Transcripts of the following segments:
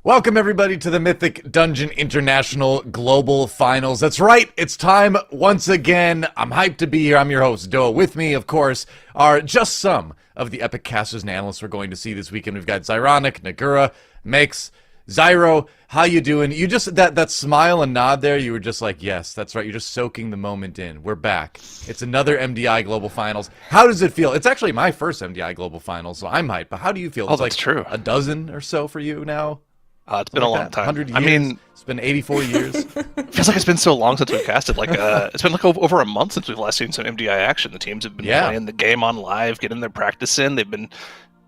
Welcome everybody to the Mythic Dungeon International Global Finals. That's right, it's time once again. I'm hyped to be here. I'm your host, Doa. With me, of course, are just some of the epic casters and analysts we're going to see this weekend. We've got Zyronic, Nagura, Mix, Zyro. How you doing? You just, that smile and nod there, you were just like, yes, that's right. You're just soaking the moment in. We're back. It's another MDI Global Finals. How does it feel? It's actually my first MDI Global Finals, so I'm hyped. But how do you feel? Oh, it's that's like true. A dozen or so for you now? It's been a long time. 100 years? I mean, it's been 84 years. It feels like it's been so long since we've casted. Like, it's been like over a month since we've last seen some MDI action. The teams have been playing the game on live, getting their practice in. They've been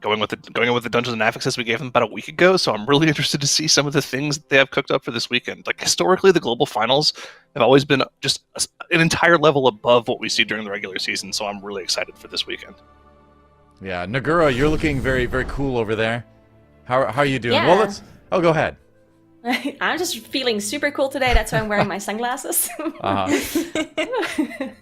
going with the Dungeons and Affixes we gave them about a week ago. So I'm really interested to see some of the things that they have cooked up for this weekend. Like historically, the global finals have always been just an entire level above what we see during the regular season. So I'm really excited for this weekend. Yeah, Nagura, you're looking very, very cool over there. How are you doing? Yeah. Well, let's. Oh, go ahead. I'm just feeling super cool today. That's why I'm wearing my sunglasses.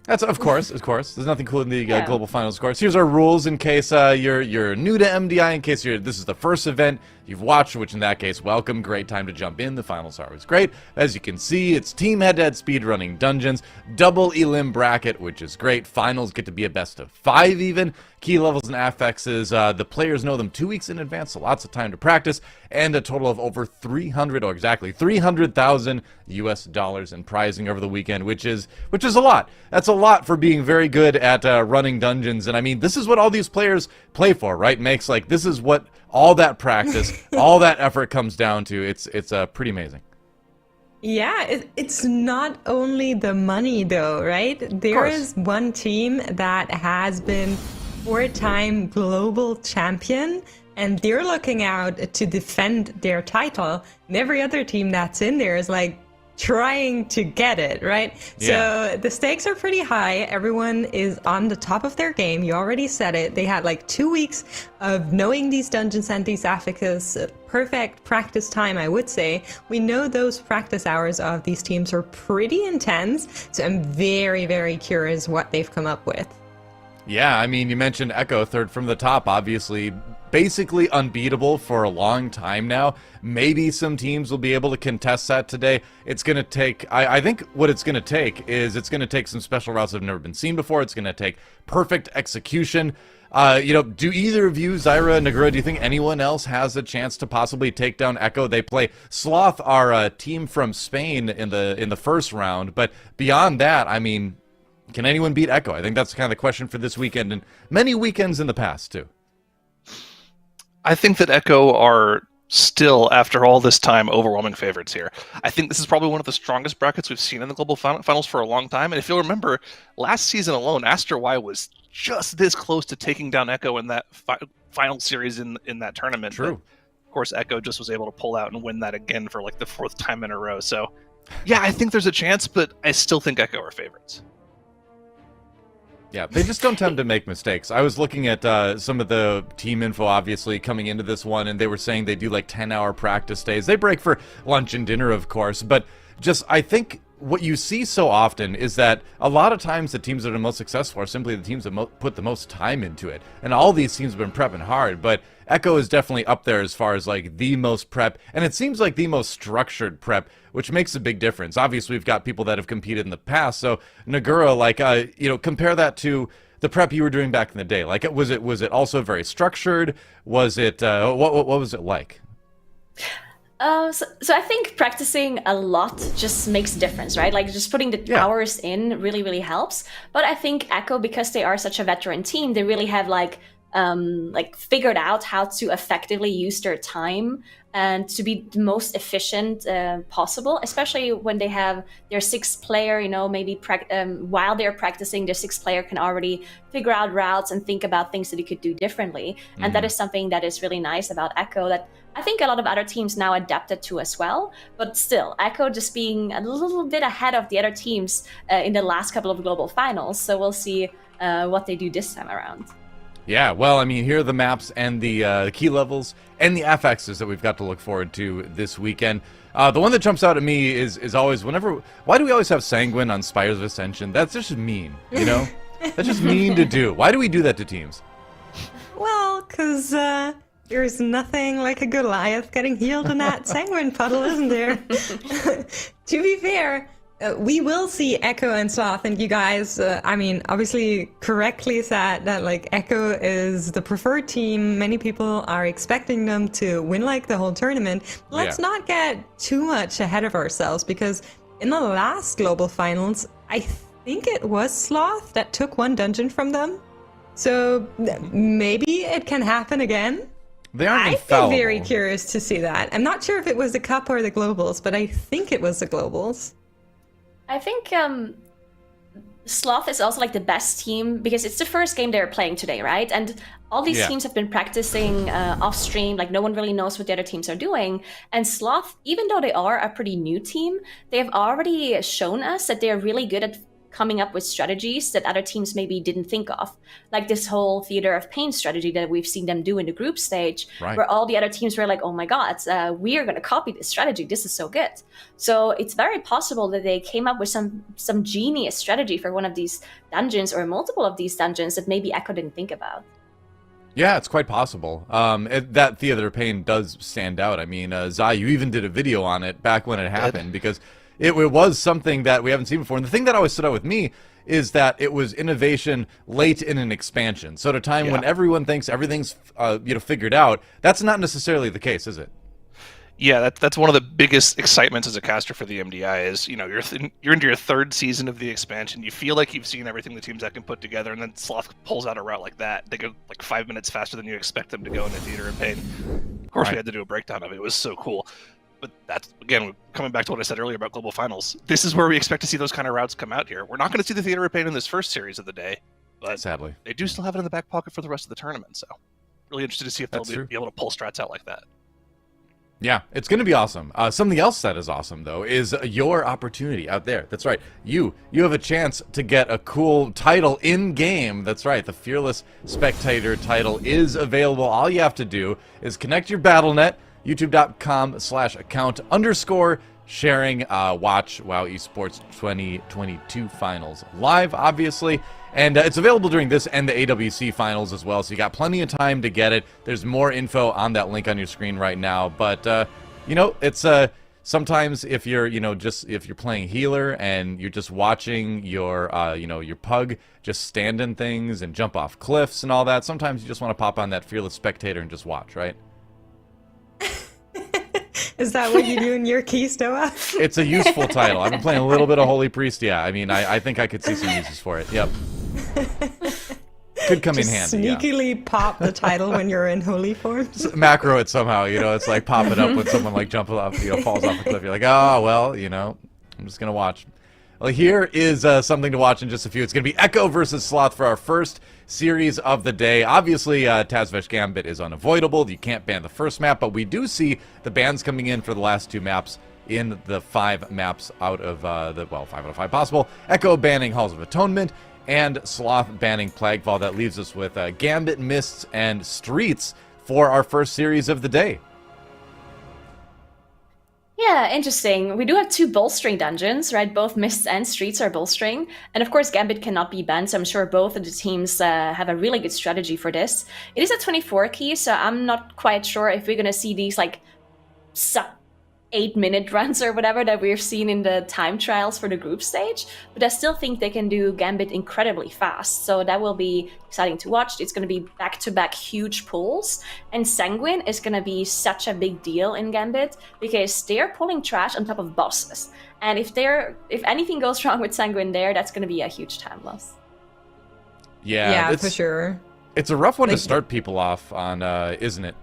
That's of course. There's nothing cool in the global finals, of course. Here's our rules in case you're new to MDI. In case this is the first event you've watched, which in that case, welcome. Great time to jump in. The finals are always great. As you can see, it's team head-to-head speedrunning dungeons, double elim bracket, which is great. Finals get to be a best of 5 even. Key levels and affixes, the players know them 2 weeks in advance, so lots of time to practice, and a total of over 300,000 US dollars in prizing over the weekend, which is a lot. That's a lot for being very good at running dungeons. And I mean, this is what all these players play for, right? Makes like this is what all that practice, all that effort comes down to. It's pretty amazing. Yeah, it's not only the money though, right? There is one team that has been 4-time global champion, and they're looking out to defend their title. And every other team that's in there is like trying to get it, right? Yeah. So the stakes are pretty high. Everyone is on the top of their game. You already said it. They had like 2 weeks of knowing these dungeons and these affixes. Perfect practice time, I would say. We know those practice hours of these teams are pretty intense. So I'm very, very curious what they've come up with. Yeah, I mean, you mentioned Echo, third from the top, obviously basically unbeatable for a long time now. Maybe some teams will be able to contest that today. It's going to take, I think what it's going to take is it's going to take some special routes that have never been seen before. It's going to take perfect execution. Do either of you, Zyra and Nagura, do you think anyone else has a chance to possibly take down Echo? They play Sloth, our team from Spain in the first round, but beyond that, I mean, can anyone beat Echo? I think that's kind of the question for this weekend and many weekends in the past, too. I think that Echo are still, after all this time, overwhelming favorites here. I think this is probably one of the strongest brackets we've seen in the Global Finals for a long time. And if you'll remember, last season alone, Aster Y was just this close to taking down Echo in that final series in that tournament. True. But, of course, Echo just was able to pull out and win that again for like the 4th time in a row. So, yeah, I think there's a chance, but I still think Echo are favorites. Yeah, they just don't tend to make mistakes. I was looking at some of the team info, obviously, coming into this one, and they were saying they do like 10-hour practice days. They break for lunch and dinner, of course, but just I think what you see so often is that a lot of times the teams that are most successful are simply the teams that put the most time into it. And all these teams have been prepping hard, but Echo is definitely up there as far as like the most prep, and it seems like the most structured prep, which makes a big difference. Obviously, we've got people that have competed in the past, so Nagura, like, compare that to the prep you were doing back in the day. Like, was it also very structured? Was it, what was it like? So I think practicing a lot just makes a difference, right? Like just putting the hours in really, really helps. But I think Echo, because they are such a veteran team, they really have like figured out how to effectively use their time and to be the most efficient possible, especially when they have their 6th player, maybe while they're practicing, their 6th player can already figure out routes and think about things that he could do differently. And that is something that is really nice about Echo that I think a lot of other teams now adapted to as well. But still, Echo just being a little bit ahead of the other teams in the last couple of global finals. So we'll see what they do this time around. Yeah, well, I mean, here are the maps and the key levels and the affixes that we've got to look forward to this weekend. The one that jumps out at me is always why do we always have Sanguine on Spires of Ascension? That's just mean, That's just mean to do. Why do we do that to teams? Well, because There's nothing like a Goliath getting healed in that Sanguine puddle, isn't there? To be fair, we will see Echo and Sloth, and you guys, I mean, obviously correctly said that like Echo is the preferred team. Many people are expecting them to win like the whole tournament. Let's not get too much ahead of ourselves, because in the last global finals, I think it was Sloth that took one dungeon from them. So maybe it can happen again. They aren't I'd infallible. be very curious to see that. I'm not sure if it was the Cup or the Globals, but I think it was the Globals. I think Sloth is also like the best team because it's the first game they're playing today, right? And all these teams have been practicing off stream, like no one really knows what the other teams are doing. And Sloth, even though they are a pretty new team, they have already shown us that they're really good at coming up with strategies that other teams maybe didn't think of. Like this whole Theater of Pain strategy that we've seen them do in the group stage, where all the other teams were like, oh my god, we are going to copy this strategy. This is so good. So it's very possible that they came up with some genius strategy for one of these dungeons or multiple of these dungeons that maybe Echo didn't think about. Yeah, it's quite possible. That Theater of Pain does stand out. I mean, Zai, you even did a video on it back when it happened, because it was something that we haven't seen before. And the thing that always stood out with me is that it was innovation late in an expansion. So at a time when everyone thinks everything's figured out, that's not necessarily the case, is it? Yeah, that's one of the biggest excitements as a caster for the MDI is, you know, you're into your third season of the expansion. You feel like you've seen everything the teams that can put together, and then Sloth pulls out a route like that. They go like 5 minutes faster than you expect them to go into Theater of Pain. Of course, we had to do a breakdown of it. It was so cool. But that's, again, coming back to what I said earlier about global finals, this is where we expect to see those kind of routes come out here. We're not going to see the Theater of Pain in this first series of the day, but sadly, they do still have it in the back pocket for the rest of the tournament. So really interested to see if they'll be able to pull strats out like that. Yeah, it's going to be awesome. Something else that is awesome, though, is your opportunity out there. That's right. You have a chance to get a cool title in-game. That's right. The Fearless Spectator title is available. All you have to do is connect your BattleNet, youtube.com/account_sharing, watch WoW Esports 2022 finals live, obviously. And it's available during this and the AWC finals as well, so you got plenty of time to get it. There's more info on that link on your screen right now. But, you know, it's sometimes if you're, if you're playing healer and you're just watching your, your pug just stand in things and jump off cliffs and all that, sometimes you just want to pop on that Fearless Spectator and just watch, right? Is that what you do in your keys, Noah? It's a useful title. I've been playing a little bit of Holy Priest, yeah. I mean, I think I could see some uses for it. Yep. Could come in handy, sneakily pop the title when you're in holy form. Macro it somehow, it's like pop it up when someone like jumps off, falls off a cliff. You're like, oh, well, I'm just going to watch. Well, here is something to watch in just a few. It's going to be Echo versus Sloth for our first series of the day. Obviously, Tazvesh Gambit is unavoidable. You can't ban the first map, but we do see the bans coming in for the last two maps in the 5 maps out of 5 out of 5 possible. Echo banning Halls of Atonement, and Sloth banning Plaguefall. That leaves us with Gambit, Mists, and Streets for our first series of the day. Yeah, interesting. We do have 2 bolstering dungeons, right? Both Mists and Streets are bolstering. And of course, Gambit cannot be banned, so I'm sure both of the teams have a really good strategy for this. It is a 24 key, so I'm not quite sure if we're going to see these, like, 8-minute runs or whatever that we've seen in the time trials for the group stage. But I still think they can do Gambit incredibly fast, so that will be exciting to watch. It's going to be back-to-back huge pulls, and Sanguine is going to be such a big deal in Gambit because they're pulling trash on top of bosses. And if anything goes wrong with Sanguine there, that's going to be a huge time loss. Yeah, for sure. It's a rough one to start people off on, isn't it?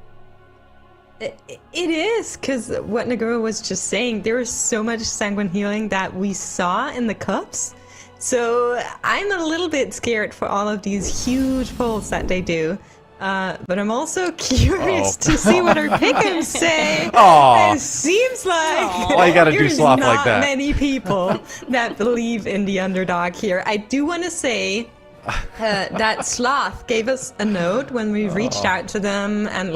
It is, because what Nagoro was just saying, there is so much Sanguine healing that we saw in the cups. So I'm a little bit scared for all of these huge pulls that they do. But I'm also curious to see what our pick'ems say. It seems like why you gotta do Sloth not like that? Many people that believe in the underdog here. I do want to say that Sloth gave us a note when we reached out to them and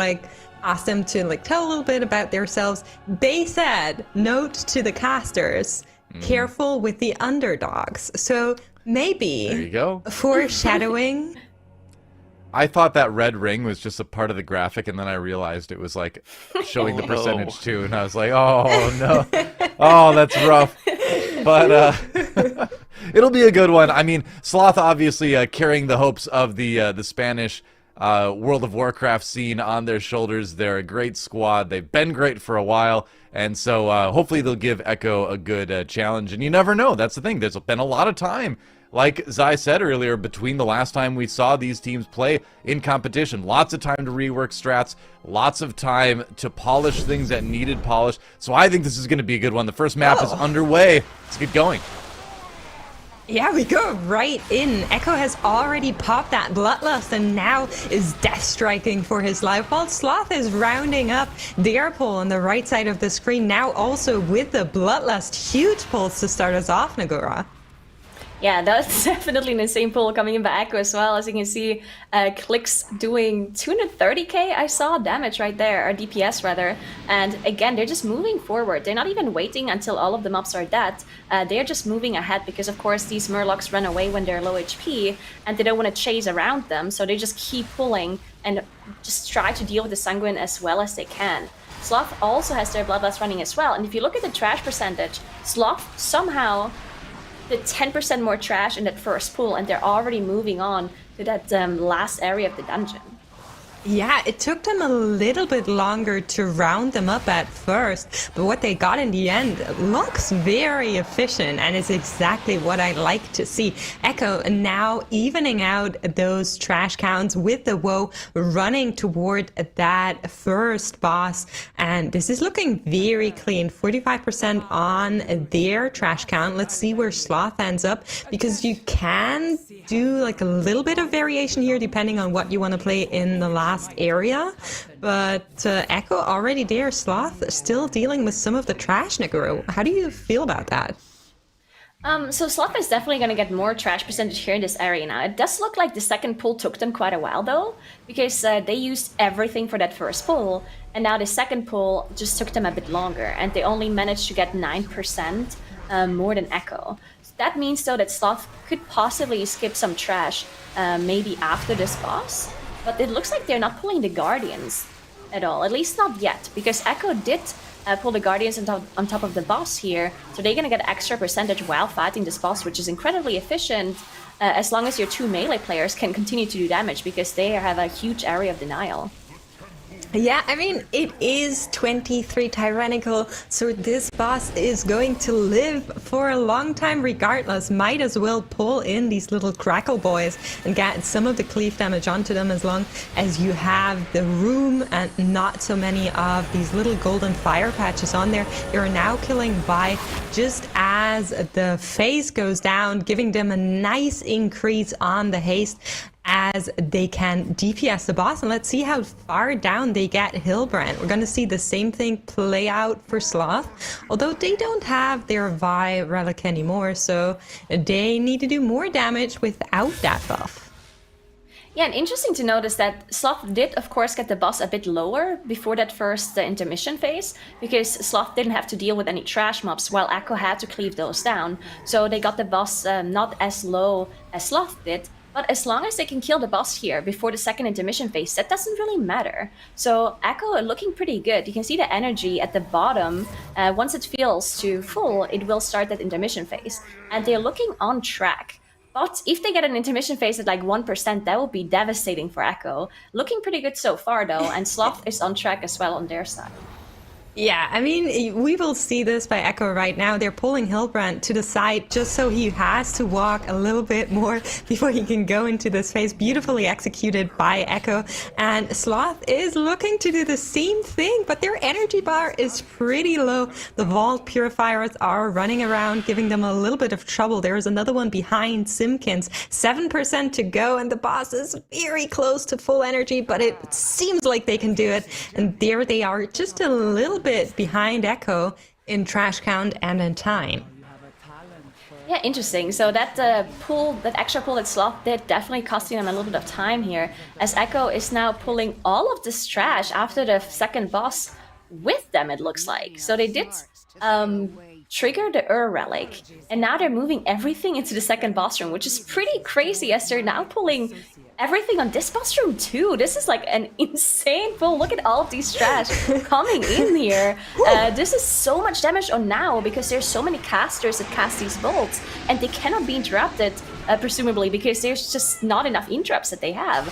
asked them to tell a little bit about themselves. They said, note to the casters, careful with the underdogs. So maybe there you go. Foreshadowing. I thought that red ring was just a part of the graphic, and then I realized it was like showing the percentage too, and I was like, oh no, oh that's rough. But it'll be a good one. I mean, Sloth obviously carrying the hopes of the Spanish World of Warcraft scene on their shoulders. They're a great squad. They've been great for a while, and so hopefully they'll give Echo a good challenge. And you never know. That's the thing. There's been a lot of time, like Zai said earlier, between the last time we saw these teams play in competition. Lots of time to rework strats, lots of time to polish things that needed polish. So I think this is going to be a good one. The first map is underway. Let's get going. Yeah, we go right in. Echo has already popped that Bloodlust and now is death striking for his life, while Sloth is rounding up their pull on the right side of the screen, now also with the Bloodlust. Huge pulls to start us off, Nagura. Yeah, that's definitely an insane pull coming in by Echo as well. As you can see, Clicks doing 230k, I saw damage right there, or DPS rather. And again, they're just moving forward. They're not even waiting until all of the mobs are dead. They're just moving ahead because, of course, these Murlocs run away when they're low HP, and they don't want to chase around them. So they just keep pulling and just try to deal with the Sanguine as well as they can. Sloth also has their Bloodlust running as well. And if you look at the trash percentage, Sloth somehow the 10% more trash in that first pool, and they're already moving on to that last area of the dungeon. Yeah, it took them a little bit longer to round them up at first, but what they got in the end looks very efficient, and is exactly what I like to see. Echo now evening out those trash counts with the Woe running toward that first boss, and this is looking very clean. 45% on their trash count. Let's see where Sloth ends up, because you can do like a little bit of variation here depending on what you want to play in the last area, but Echo already there. Sloth still dealing with some of the trash, Naguru. How do you feel about that? So Sloth is definitely going to get more trash percentage here in this area now. It does look like the second pull took them quite a while though, because they used everything for that first pull, and now the second pull just took them a bit longer, and they only managed to get 9% more than Echo. That means though that Sloth could possibly skip some trash maybe after this boss. But it looks like they're not pulling the Guardians at all, at least not yet, because Echo did pull the Guardians on top of the boss here, so they're gonna get extra percentage while fighting this boss, which is incredibly efficient as long as your two melee players can continue to do damage, because they have a huge area of denial. Yeah, I mean, it is 23 Tyrannical, so this boss is going to live for a long time regardless. Might as well pull in these little crackle boys and get some of the cleave damage onto them, as long as you have the room and not so many of these little golden fire patches on there. You're now killing by just as the phase goes down, giving them a nice increase on the haste as they can DPS the boss. And let's see how far down they get Hilbrand. We're going to see the same thing play out for Sloth, although they don't have their Vi relic anymore, so they need to do more damage without that buff. Yeah, and interesting to notice that Sloth did, of course, get the boss a bit lower before that first intermission phase, because Sloth didn't have to deal with any trash mobs, while Echo had to cleave those down. So they got the boss not as low as Sloth did, but as long as they can kill the boss here before the second intermission phase, that doesn't really matter. So Echo looking pretty good. You can see the energy at the bottom. Once it fills to full, it will start that intermission phase. And they're looking on track. But if they get an intermission phase at like 1%, that will be devastating for Echo. Looking pretty good so far though, and Sloth is on track as well on their side. Yeah, I mean, we will see this by Echo right now. They're pulling Hilbrand to the side just so he has to walk a little bit more before he can go into this phase. Beautifully executed by Echo. And Sloth is looking to do the same thing, but their energy bar is pretty low. The Vault Purifiers are running around, giving them a little bit of trouble. There is another one behind Simkins. 7% to go, and the boss is very close to full energy, but it seems like they can do it. And there they are, just a little bit behind Echo in trash count and in time. Yeah, interesting. So that extra pull that Sloth did, definitely costing them a little bit of time here, as Echo is now pulling all of this trash after the second boss with them, it looks like. So they did trigger the Relic, and now they're moving everything into the second boss room, which is pretty crazy as they're now pulling everything on this boss room too. This is like an insane pull. Look at all of these trash coming in here. This is so much damage on now because there's so many casters that cast these bolts, and they cannot be interrupted, presumably, because there's just not enough interrupts that they have.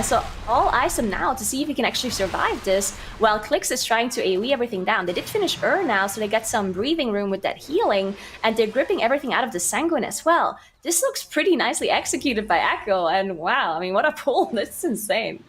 So all eyes on now to see if he can actually survive this, while Clix is trying to AoE everything down. They did finish now, so they get some breathing room with that healing, and they're gripping everything out of the Sanguine as well. This looks pretty nicely executed by Echo, and wow, I mean, what a pull. That's insane.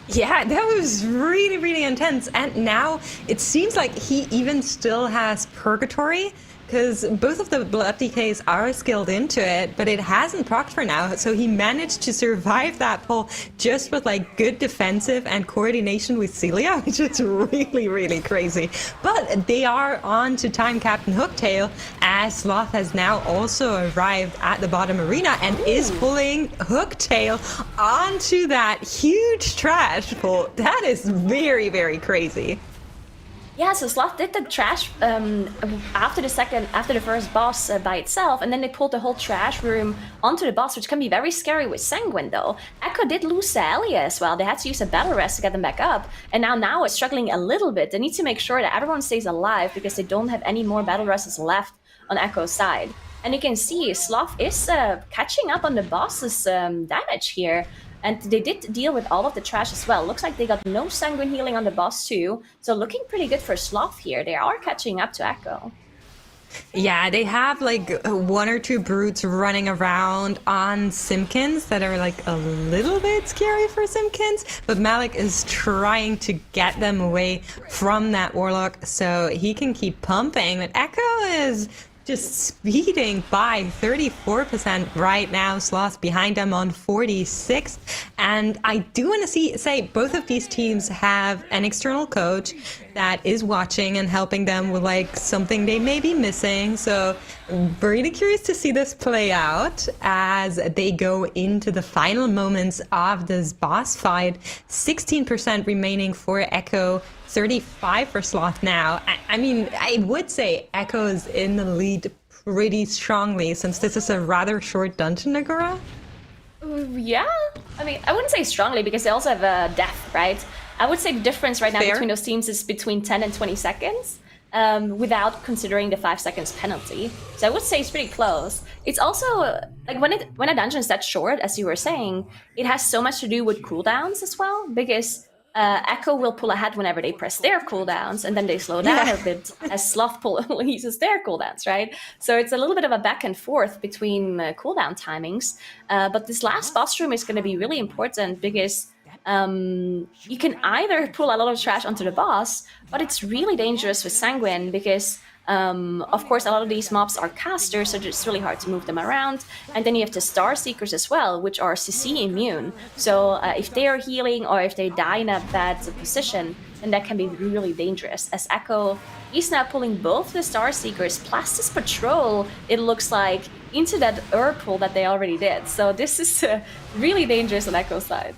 Yeah, that was really, really intense. And now it seems like he even still has Purgatory, because both of the blood decays are skilled into it, but it hasn't procced for now. So he managed to survive that pull just with like good defensive and coordination with Celia, which is really, really crazy. But they are on to time Captain Hooktail, as Sloth has now also arrived at the bottom arena and is pulling Hooktail onto that huge trash pull. That is very, very crazy. Yeah, so Sloth did the trash after the first boss by itself, and then they pulled the whole trash room onto the boss, which can be very scary with Sanguine though. Echo did lose Celia as well. They had to use a battle rest to get them back up, and now it's struggling a little bit. They need to make sure that everyone stays alive because they don't have any more battle rests left on Echo's side. And you can see Sloth is catching up on the boss's damage here. And they did deal with all of the trash as well. Looks like they got no Sanguine healing on the boss too. So looking pretty good for Sloth here. They are catching up to Echo. Yeah, they have like one or two brutes running around on Simpkins that are like a little bit scary for Simpkins, but Malik is trying to get them away from that Warlock so he can keep pumping. But Echo is just speeding by 34% right now. Sloth behind them on 46. And I do want to say both of these teams have an external coach that is watching and helping them with like something they may be missing. So I'm really curious to see this play out as they go into the final moments of this boss fight. 16% remaining for Echo, 35 for Sloth now. I mean, I would say Echo is in the lead pretty strongly since this is a rather short dungeon, Nagura. Yeah, I mean, I wouldn't say strongly because they also have a death, right? I would say the difference right now between those teams is between 10 and 20 seconds without considering the 5 seconds penalty. So I would say it's pretty close. It's also, like, when a dungeon is that short, as you were saying, it has so much to do with cooldowns as well, because Echo will pull ahead whenever they press their cooldowns, and then they slow down a bit as Sloth uses their cooldowns, right? So it's a little bit of a back and forth between cooldown timings. But this last boss room is going to be really important because you can either pull a lot of trash onto the boss, but it's really dangerous with Sanguine because of course, a lot of these mobs are casters, so it's really hard to move them around. And then you have the Star Seekers as well, which are CC immune. So if they are healing or if they die in a bad position, then that can be really dangerous. As Echo, he's now pulling both the Star Seekers plus this patrol, it looks like, into that pool that they already did. So this is really dangerous on Echo's side.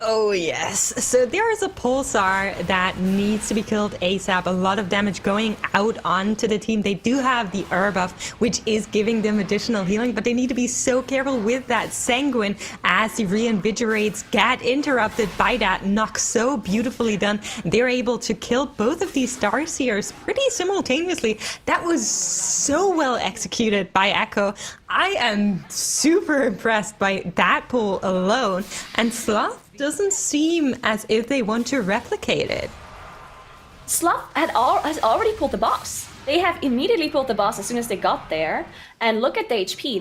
Oh yes, so there is a Pulsar that needs to be killed ASAP. A lot of damage going out onto the team. They do have the buff, which is giving them additional healing, but they need to be so careful with that Sanguine as the reinvigorates get interrupted by that knock. So beautifully done. They're able to kill both of these Starseers pretty simultaneously. That was so well executed by Echo. I am super impressed by that pull alone, and Sloth doesn't seem as if they want to replicate it. Sloth has already pulled the boss. They have immediately pulled the boss as soon as they got there. And look at the HP.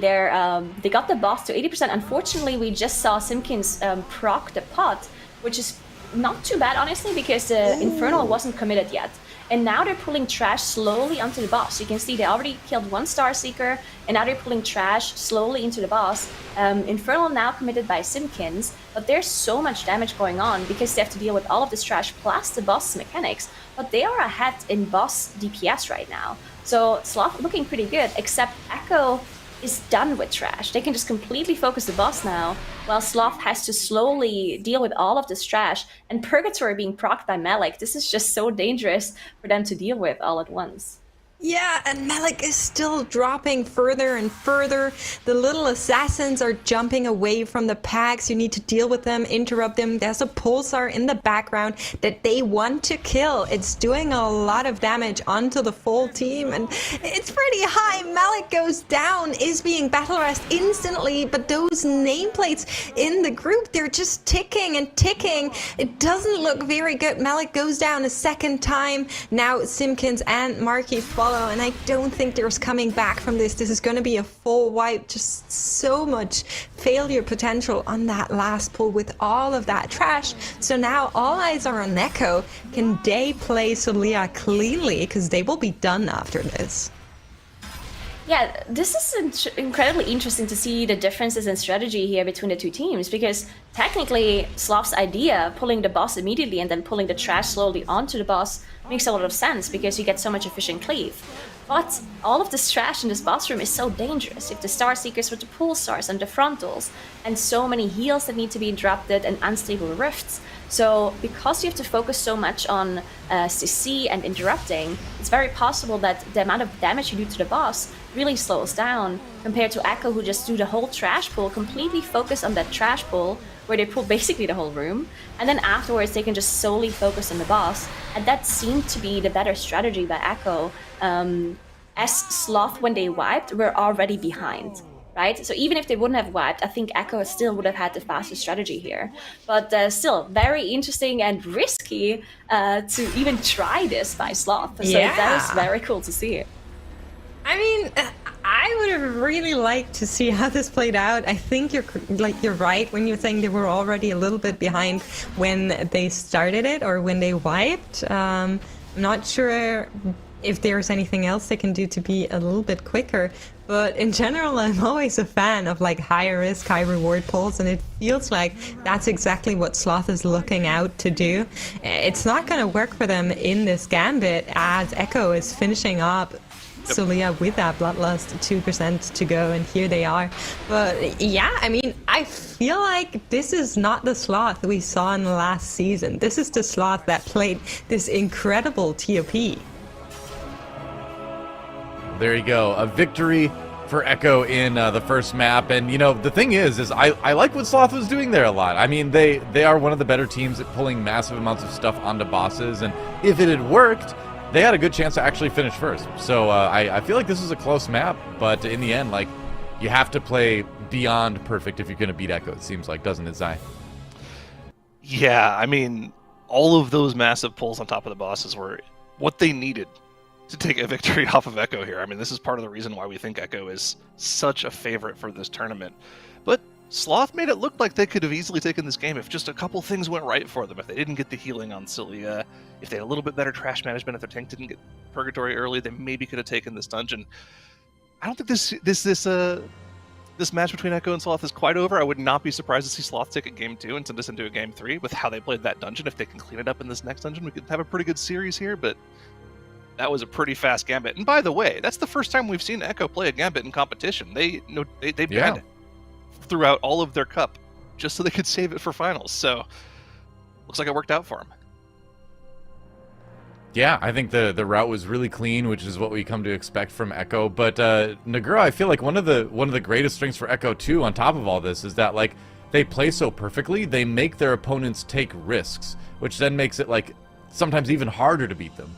They got the boss to 80%. Unfortunately, we just saw Simpkins proc the pot, which is not too bad, honestly, because the Infernal wasn't committed yet. And now they're pulling trash slowly onto the boss. You can see they already killed one Star Seeker, and now they're pulling trash slowly into the boss. Infernal now committed by Simpkins, but there's so much damage going on because they have to deal with all of this trash plus the boss mechanics. But they are ahead in boss DPS right now. So Sloth looking pretty good, except Echo is done with trash. They can just completely focus the boss now, while Sloth has to slowly deal with all of this trash, and Purgatory being procced by Malik. This is just so dangerous for them to deal with all at once. Yeah, and Malik is still dropping further and further. The little assassins are jumping away from the packs. You need to deal with them, interrupt them. There's a pulsar in the background that they want to kill. It's doing a lot of damage onto the full team, and it's pretty high. Malik goes down, is being battle arrested instantly, but those nameplates in the group, they're just ticking and ticking. It doesn't look very good. Malik goes down a second time. Now Simpkins and Markey follow, and I don't think there's coming back from this. This is going to be a full wipe. Just so much failure potential on that last pull with all of that trash. So now all eyes are on Echo. Can they play Solia cleanly? Because they will be done after this. Yeah, this is incredibly interesting to see the differences in strategy here between the two teams, because technically Sloth's idea, pulling the boss immediately and then pulling the trash slowly onto the boss, makes a lot of sense because you get so much efficient cleave. But all of this trash in this boss room is so dangerous. You have the Star Seekers with the Pulsars and the Frontals, and so many heals that need to be interrupted and unstable rifts. So because you have to focus so much on CC and interrupting, it's very possible that the amount of damage you do to the boss really slows down compared to Echo, who just do the whole trash pull, completely focus on that trash pull, where they pull basically the whole room, and then afterwards they can just solely focus on the boss. And that seemed to be the better strategy by Echo. As Sloth, when they wiped, were already behind, right? So even if they wouldn't have wiped, I think Echo still would have had the fastest strategy here. But still, very interesting and risky to even try this by Sloth. So that is very cool to see. I mean, I would have really liked to see how this played out. I think you're right when you're saying they were already a little bit behind when they started it or when they wiped. I'm not sure if there's anything else they can do to be a little bit quicker. But in general, I'm always a fan of like high risk, high reward pulls, and it feels like that's exactly what Sloth is looking out to do. It's not going to work for them in this gambit as Echo is finishing up Solia with that Bloodlust, 2% to go, and here they are. But yeah, I mean, I feel like this is not the Sloth we saw in the last season. This is the Sloth that played this incredible TOP. There you go, a victory for Echo in the first map. And you know, the thing is I like what Sloth was doing there a lot. I mean, they are one of the better teams at pulling massive amounts of stuff onto bosses, and if it had worked, they had a good chance to actually finish first. So I feel like this is a close map, but in the end, like, you have to play beyond perfect if you're going to beat Echo, it seems like, doesn't it, Zai? Yeah, I mean, all of those massive pulls on top of the bosses were what they needed to take a victory off of Echo here. I mean, this is part of the reason why we think Echo is such a favorite for this tournament. But Sloth made it look like they could have easily taken this game if just a couple things went right for them. If they didn't get the healing on Cilia, if they had a little bit better trash management, if their tank didn't get Purgatory early, they maybe could have taken this dungeon. I don't think this match between Echo and Sloth is quite over. I would not be surprised to see Sloth take a game 2 and send us into a game 3 with how they played that dungeon. If they can clean it up in this next dungeon, we could have a pretty good series here, but that was a pretty fast gambit. And by the way, that's the first time we've seen Echo play a gambit in competition. They banned it throughout all of their cup just so they could save it for finals. So looks like it worked out for them. Yeah, I think the route was really clean, which is what we come to expect from Echo. But Nagura, I feel like one of the greatest strengths for Echo too, on top of all this, is that like they play so perfectly, they make their opponents take risks, which then makes it like sometimes even harder to beat them.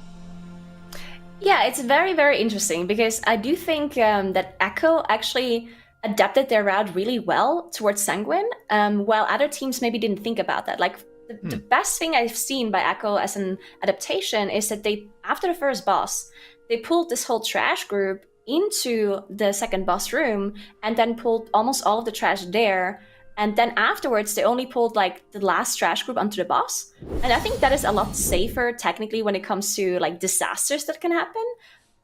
Yeah, it's very, very interesting because I do think that Echo actually adapted their route really well towards Sanguine, while other teams maybe didn't think about that. Like the best thing I've seen by Echo as an adaptation is that they, after the first boss, they pulled this whole trash group into the second boss room and then pulled almost all of the trash there. And then afterwards, they only pulled like the last trash group onto the boss. And I think that is a lot safer technically when it comes to like disasters that can happen.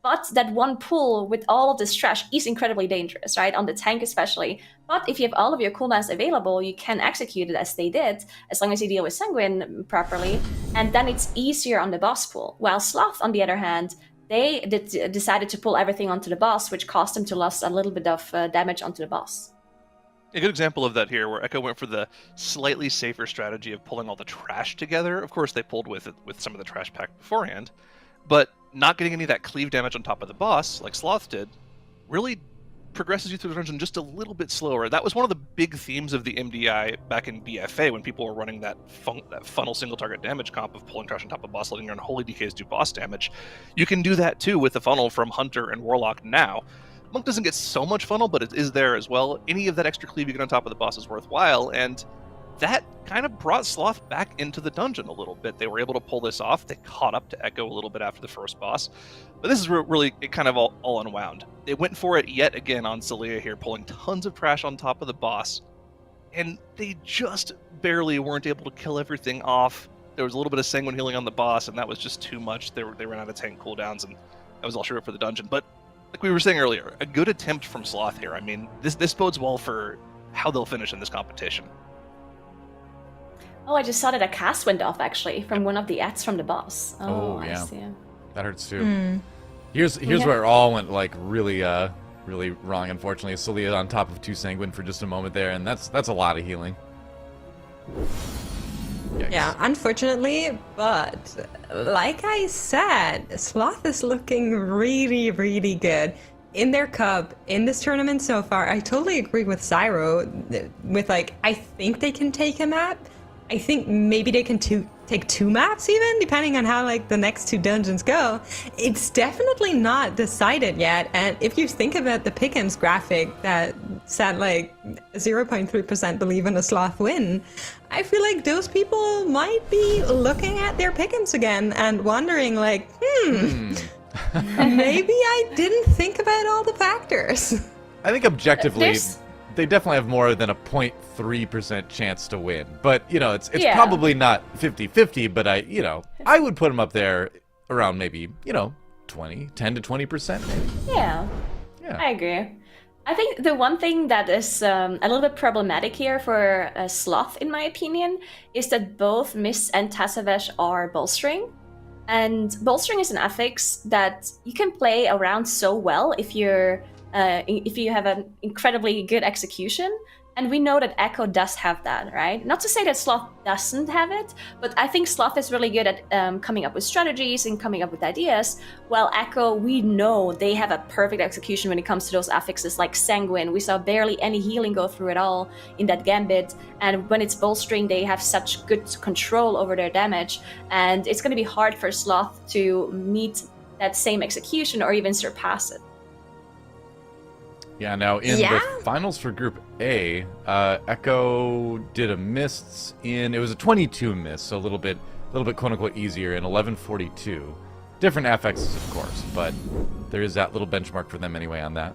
But that one pull with all of this trash is incredibly dangerous, right? On the tank especially. But if you have all of your cooldowns available, you can execute it as they did, as long as you deal with Sanguine properly. And then it's easier on the boss pull. While Sloth, on the other hand, they decided to pull everything onto the boss, which caused them to lose a little bit of damage onto the boss. A good example of that here, where Echo went for the slightly safer strategy of pulling all the trash together. Of course, they pulled with some of the trash pack beforehand, but not getting any of that cleave damage on top of the boss, like Sloth did, really progresses you through the dungeon just a little bit slower. That was one of the big themes of the MDI back in BFA when people were running that funnel single target damage comp of pulling trash on top of boss, letting your unholy DKs do boss damage. You can do that too with the funnel from Hunter and Warlock now. Monk doesn't get so much funnel, but it is there as well. Any of that extra cleave you get on top of the boss is worthwhile, and that kind of brought Sloth back into the dungeon a little bit. They were able to pull this off. They caught up to Echo a little bit after the first boss. But this is really it kind of all unwound. They went for it yet again on Celia here, pulling tons of trash on top of the boss. And they just barely weren't able to kill everything off. There was a little bit of sanguine healing on the boss, and that was just too much. They ran out of tank cooldowns, and that was all sure for the dungeon. But like we were saying earlier, a good attempt from Sloth here. I mean, this bodes well for how they'll finish in this competition. Oh, I just saw that a cast went off, actually, from one of the ads from the boss. Oh, yeah. I see. That hurts too. Here's where it all went like really wrong, unfortunately. Celia on top of 2 sanguine for just a moment there, and that's a lot of healing. Yikes. Yeah, unfortunately, but like I said, Sloth is looking really, really good. In their cup, in this tournament so far, I totally agree with Zyro with like, I think they can take a map. I think maybe they can take 2 maps even, depending on how like the next 2 dungeons go. It's definitely not decided yet. And if you think about the Pick'ems graphic that said like 0.3% believe in a Sloth win, I feel like those people might be looking at their Pick'ems again and wondering like, maybe I didn't think about all the factors. I think objectively, they definitely have more than a 0.3% chance to win. But, you know, it's probably not 50-50, but I would put them up there around maybe, 10 to 20% maybe. Yeah, I agree. I think the one thing that is a little bit problematic here for Sloth, in my opinion, is that both Miss and Tasavesh are bolstering. And bolstering is an affix that you can play around so well if you have an incredibly good execution. And we know that Echo does have that, right? Not to say that Sloth doesn't have it, but I think Sloth is really good at coming up with strategies and coming up with ideas, while Echo, we know they have a perfect execution when it comes to those affixes like Sanguine. We saw barely any healing go through at all in that Gambit, and when it's bolstering, they have such good control over their damage, and it's going to be hard for Sloth to meet that same execution or even surpass it. Yeah, now in the finals for Group A, Echo did a miss it was a 22 miss, so a little bit quote-unquote easier in 11:42. Different affixes, of course, but there is that little benchmark for them anyway on that.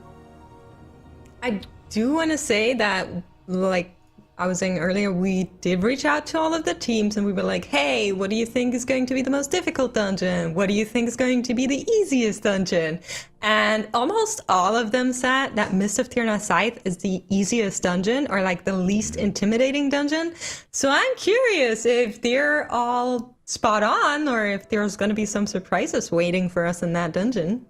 I do want to say that, like I was saying earlier, we did reach out to all of the teams and we were like, hey, what do you think is going to be the most difficult dungeon? What do you think is going to be the easiest dungeon? And almost all of them said that Mist of Tirna Scythe is the easiest dungeon, or like the least intimidating dungeon. So I'm curious if they're all spot on or if there's going to be some surprises waiting for us in that dungeon.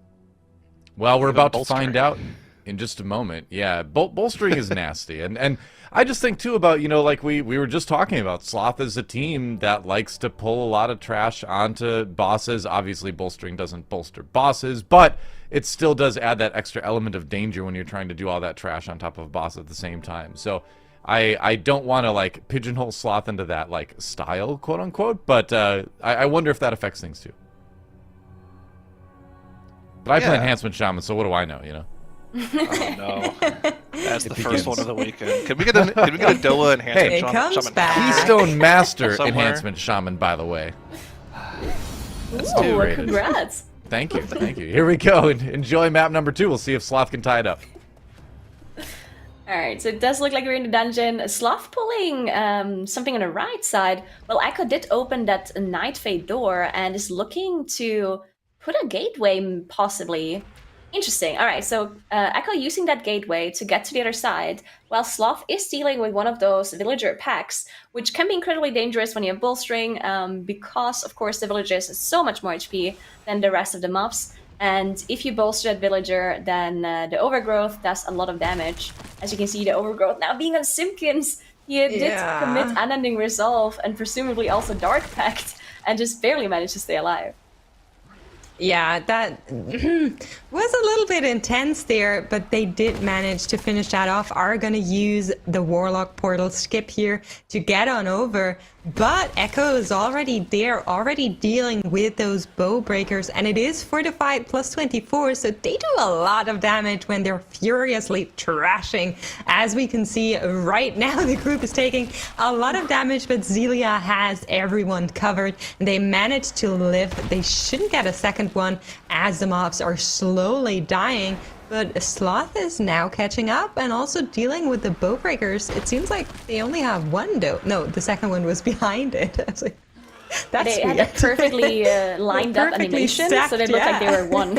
Well, we're about to find out in just a moment. Yeah, bolstering is nasty. And I just think, too, about, like we were just talking about, Sloth is a team that likes to pull a lot of trash onto bosses. Obviously, bolstering doesn't bolster bosses, but it still does add that extra element of danger when you're trying to do all that trash on top of a boss at the same time. So I don't want to, like, pigeonhole Sloth into that, like, style, quote-unquote, but I wonder if that affects things, too. But I play Enhancement Shaman, so what do I know, Oh no! That's the first one of the weekend. Can we get a Doa Enhancement Shaman? Back. Keystone Master Enhancement Shaman, by the way. That's great. Congrats! Thank you. Here we go. Enjoy map number 2. We'll see if Sloth can tie it up. Alright, so it does look like we're in the dungeon. Sloth pulling something on the right side. Well, Echo did open that Night Fade door and is looking to put a gateway, possibly. Interesting. All right, so Echo using that gateway to get to the other side, while Sloth is dealing with one of those villager packs, which can be incredibly dangerous when you have bolstering, because, of course, the villagers has so much more HP than the rest of the mobs. And if you bolster that villager, then the Overgrowth does a lot of damage. As you can see, the Overgrowth now being on Simpkins, he did commit Unending Resolve and presumably also Dark Pact, and just barely managed to stay alive. Yeah, that was a little bit intense there, but they did manage to finish that off. Are going to use the Warlock portal skip here to get on over. But Echo is already there, already dealing with those bow breakers, and it is fortified plus 24, so they do a lot of damage when they're furiously trashing. As we can see right now, the group is taking a lot of damage, but Zelia has everyone covered, and they managed to live. They shouldn't get a second one as the mobs are slowly dying. But Sloth is now catching up and also dealing with the bow breakers. It seems like they only have one though. No, the second one was behind it. I was like, that's they weird. had a perfectly lined up animation, stacked, so they looked like they were one.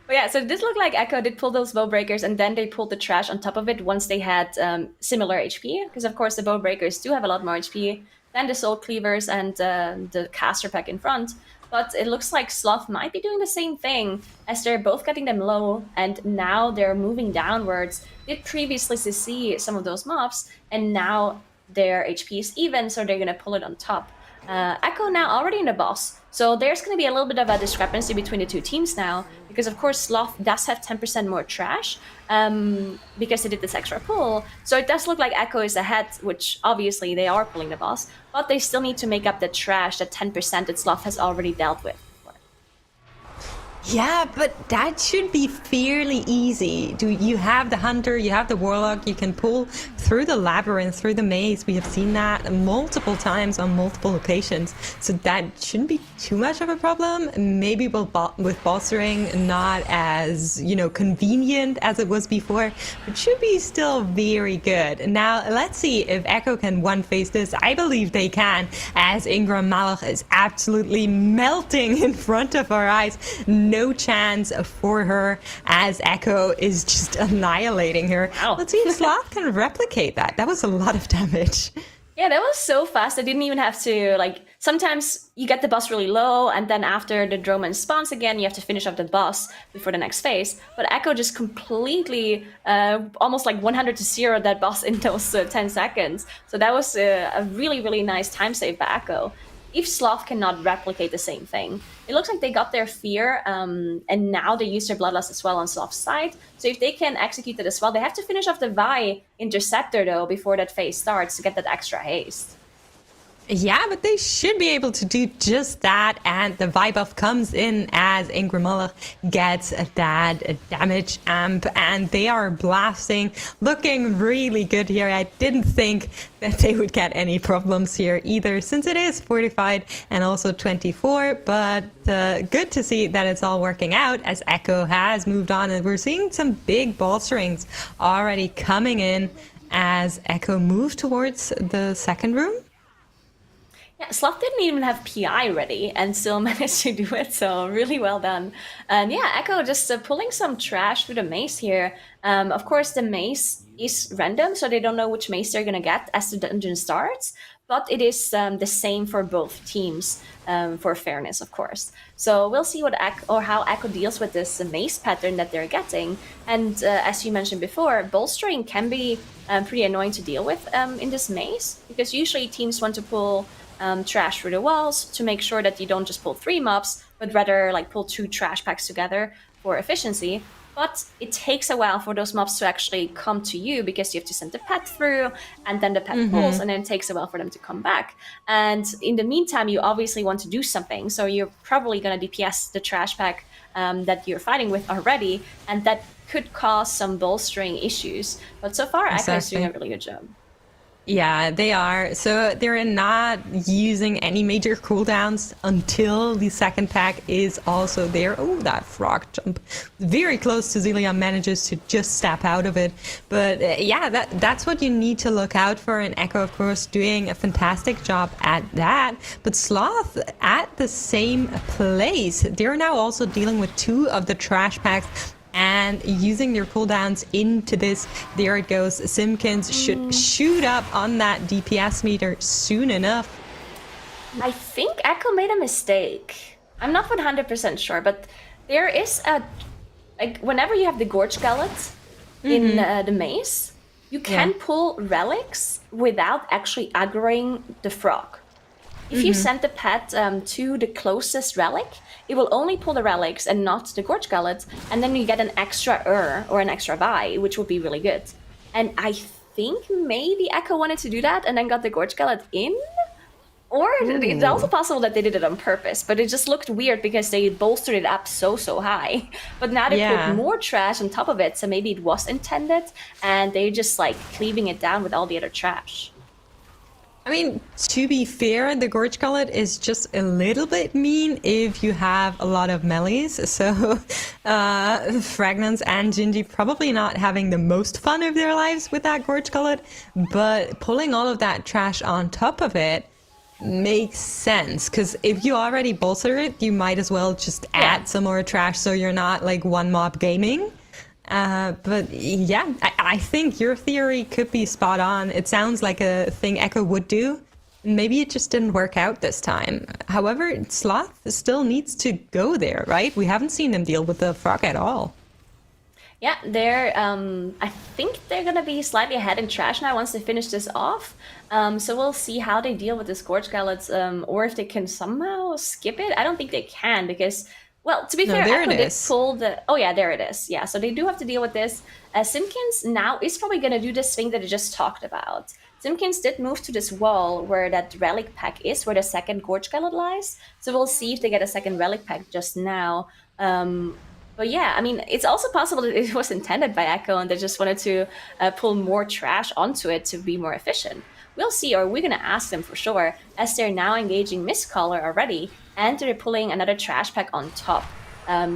But yeah, so this looked like Echo did pull those bow breakers, and then they pulled the trash on top of it once they had similar HP, because of course the bow breakers do have a lot more HP than the soul cleavers and the caster pack in front. But it looks like Sloth might be doing the same thing, as they're both getting them low, and now they're moving downwards. Did previously see some of those mobs, and now their HP is even, so they're going to pull it on top. Echo now already in the boss, so there's going to be a little bit of a discrepancy between the two teams now, because of course Sloth does have 10% more trash, because they did this extra pull, so it does look like Echo is ahead, which obviously they are pulling the boss, but they still need to make up the trash, that 10% that Sloth has already dealt with. Yeah, but that should be fairly easy. You have the Hunter, you have the Warlock, you can pull through the Labyrinth, through the maze. We have seen that multiple times on multiple occasions. So that shouldn't be too much of a problem. Maybe with bolstering, not as, convenient as it was before, but should be still very good. Now, let's see if Echo can one-face this. I believe they can, as Ingram Malach is absolutely melting in front of our eyes. No chance for her, as Echo is just annihilating her. Wow. Let's see if Sloth can replicate that. That was a lot of damage. Yeah, that was so fast. I didn't even have to, sometimes you get the boss really low, and then after the Droman spawns again, you have to finish up the boss before the next phase. But Echo just completely, almost like 100 to 0 that boss in those 10 seconds. So that was a really, really nice time save by Echo. If Sloth cannot replicate the same thing. It looks like they got their fear, and now they use their Bloodlust as well on Sloth's side. So if they can execute it as well, they have to finish off the Vi Interceptor, though, before that phase starts to get that extra haste. Yeah, but they should be able to do just that, and the Vi buff comes in as Ingramullah gets that damage amp, and they are blasting, looking really good here. I didn't think that they would get any problems here either, since it is fortified and also 24, but good to see that it's all working out as Echo has moved on, and we're seeing some big bolsterings already coming in as Echo moves towards the second room. Yeah, Sloth didn't even have PI ready and still managed to do it, so really well done. And yeah, Echo just pulling some trash through the maze here. Of course, the maze is random, so they don't know which maze they're gonna get as the dungeon starts, but it is the same for both teams, for fairness, of course. So we'll see how Echo deals with this maze pattern that they're getting. And as you mentioned before, bolstering can be pretty annoying to deal with in this maze, because usually teams want to pull trash through the walls to make sure that you don't just pull 3 mobs, but rather pull 2 trash packs together for efficiency. But it takes a while for those mobs to actually come to you, because you have to send the pet through, and then the pet pulls, and then it takes a while for them to come back. And in the meantime, you obviously want to do something, so you're probably going to DPS the trash pack that you're fighting with already, and that could cause some bolstering issues. But so far, Echo is doing a really good job. Yeah, they are. So they're not using any major cooldowns until the second pack is also there. Oh, that frog jump. Very close to Zelia, manages to just step out of it. But yeah, that's what you need to look out for. And Echo, of course, doing a fantastic job at that. But Sloth at the same place. They're now also dealing with 2 of the trash packs and using their cooldowns into this. There it goes. Simpkins should shoot up on that DPS meter soon enough. I think Echo made a mistake. I'm not 100% sure, but there is whenever you have the Gorge Gullet in the maze, you can pull relics without actually aggroing the frog. if you send the pet to the closest relic, it will only pull the relics and not the Gorge Gullet, and then you get an extra or an extra Vi, which would be really good. And I think maybe Echo wanted to do that and then got the Gorge Gullet in? Or it's also possible that they did it on purpose, but it just looked weird because they bolstered it up so high. But now they put more trash on top of it, so maybe it was intended, and they're just like cleaving it down with all the other trash. I mean, to be fair, the Gorge Gullet is just a little bit mean if you have a lot of melees. So Fragnance and Gingy probably not having the most fun of their lives with that Gorge Gullet, but pulling all of that trash on top of it makes sense, because if you already bolster it, you might as well just add some more trash so you're not like one mob gaming. But yeah, I think your theory could be spot on. It sounds like a thing Echo would do. Maybe it just didn't work out this time. However, Sloth still needs to go there, right? We haven't seen them deal with the frog at all. Yeah, they're, I think they're gonna be slightly ahead in trash now once they finish this off. So we'll see how they deal with the Gorge Gullets, or if they can somehow skip it. I don't think they can because, well, to be fair, Echo did pull the... Oh yeah, there it is. Yeah, so they do have to deal with this. Simpkins now is probably gonna do this thing that I just talked about. Simpkins did move to this wall where that relic pack is, where the second Gorge Gullet lies. So we'll see if they get a second relic pack just now. But yeah, I mean, it's also possible that it was intended by Echo and they just wanted to pull more trash onto it to be more efficient. We'll see, or we're going to ask them for sure, as they're now engaging Mistcaller already, and they're pulling another trash pack on top.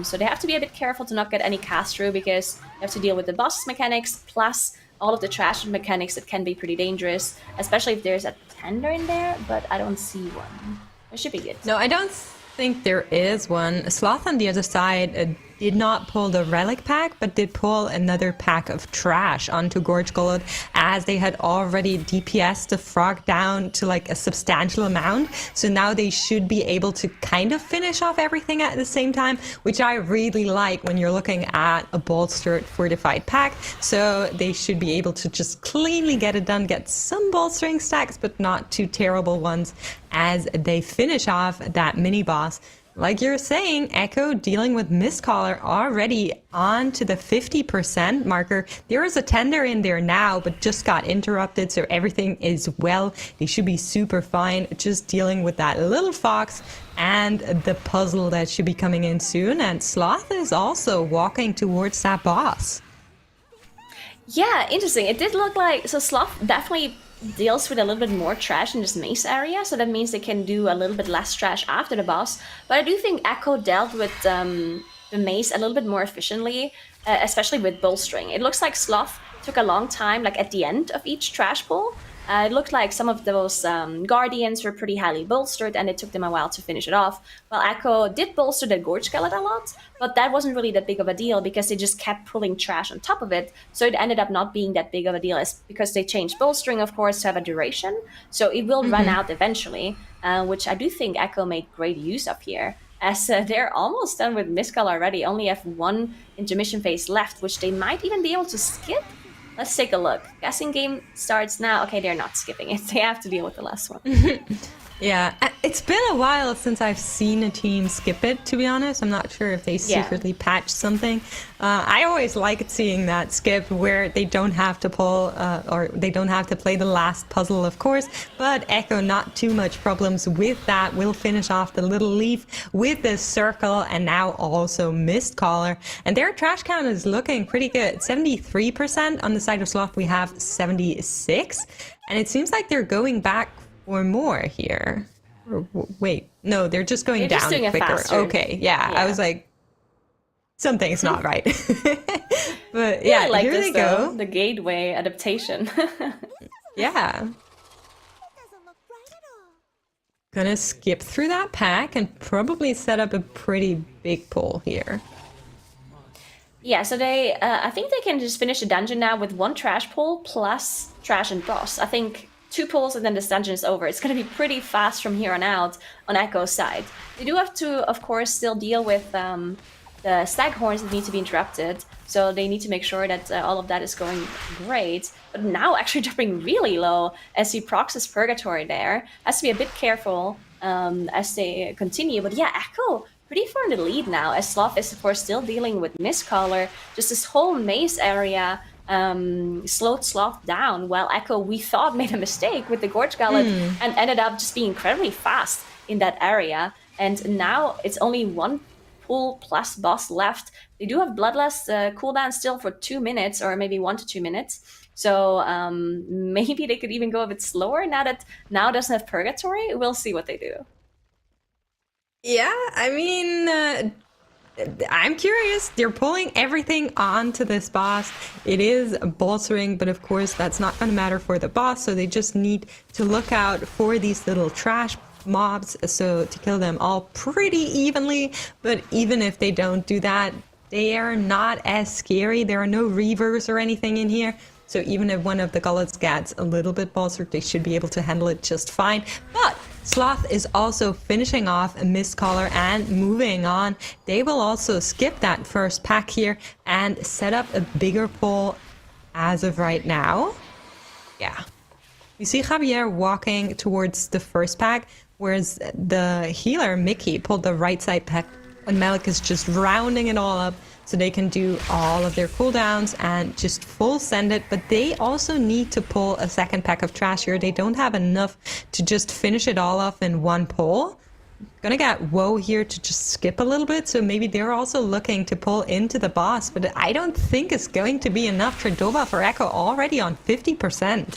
So they have to be a bit careful to not get any cast through, because they have to deal with the boss mechanics, plus all of the trash mechanics that can be pretty dangerous, especially if there's a tender in there, but I don't see one. It should be good. No, I don't think there is one. Sloth on the other side did not pull the relic pack, but did pull another pack of trash onto Gorge Gullet, as they had already DPS'd the frog down to like a substantial amount. So now they should be able to kind of finish off everything at the same time, which I really like when you're looking at a bolstered fortified pack. So they should be able to just cleanly get it done, get some bolstering stacks, but not too terrible ones, as they finish off that mini boss. Like you're saying, Echo dealing with Mistcaller already on to the 50% marker. There is a tender in there now, but just got interrupted, so everything is well. They should be super fine, just dealing with that little fox and the puzzle that should be coming in soon. And Sloth is also walking towards that boss. Yeah, interesting. It did look like... So Sloth definitely deals with a little bit more trash in this maze area, so that means they can do a little bit less trash after the boss. But I do think Echo dealt with the maze a little bit more efficiently, especially with bolstering. It looks like Sloth took a long time, like at the end of each trash pull. It looked like some of those Guardians were pretty highly bolstered, and it took them a while to finish it off. While Echo did bolster the Gorge Gullet a lot, but that wasn't really that big of a deal because they just kept pulling trash on top of it. So it ended up not being that big of a deal, because they changed bolstering, of course, to have a duration. So it will run out eventually, which I do think Echo made great use of here, as they're almost done with Mistcaller already. Only have one intermission phase left, which they might even be able to skip. Let's take a look. Guessing game starts now. Okay, they're not skipping it. They have to deal with the last one. Yeah, it's been a while since I've seen a team skip it, to be honest. I'm not sure if they secretly patched something. I always liked seeing that skip where they don't have to pull, or they don't have to play the last puzzle, of course. But Echo, not too much problems with that. Will finish off the little leaf with the circle, and now also Mistcaller. And their trash count is looking pretty good. 73% on the side of Sloth. We have 76. And it seems like they're going back or more here. Or, wait, no, they're just going down quicker. Okay, yeah, I was like, something's not right. But yeah, like here this, they go. The gateway adaptation. Yeah. Gonna skip through that pack and probably set up a pretty big pull here. Yeah, so they, I think they can just finish the dungeon now with one trash pull plus trash and boss. I think 2 pulls and then this dungeon is over. It's going to be pretty fast from here on out on Echo's side. They do have to, of course, still deal with the staghorns that need to be interrupted. So they need to make sure that all of that is going great. But now actually dropping really low as he procs his Purgatory there. Has to be a bit careful as they continue. But yeah, Echo pretty far in the lead now, as Sloth is of course still dealing with Mistcaller. Just this whole maze area slowed Sloth down, while Echo, we thought, made a mistake with the Gorge Gullet and ended up just being incredibly fast in that area. And now it's only one pool plus boss left. They do have Bloodlust cooldown still for 2 minutes, or maybe 1 to 2 minutes. So maybe they could even go a bit slower now that now doesn't have Purgatory. We'll see what they do. Yeah, I mean, I'm curious. They're pulling everything onto this boss. It is bolstering, but of course that's not going to matter for the boss, so they just need to look out for these little trash mobs, so to kill them all pretty evenly. But even if they don't do that, they are not as scary. There are no reavers or anything in here. So even if one of the gullets gets a little bit bolstered, they should be able to handle it just fine. But Sloth is also finishing off a Mistcaller and moving on. They will also skip that first pack here and set up a bigger pull as of right now. Yeah. You see Javier walking towards the first pack, whereas the healer, Mickey, pulled the right side pack, and Malik is just rounding it all up so they can do all of their cooldowns and just full send it. But they also need to pull a second pack of trash here. They don't have enough to just finish it all off in one pull. Gonna get Woe here to just skip a little bit, so maybe they're also looking to pull into the boss, but I don't think it's going to be enough. Tradova for Echo already on 50%.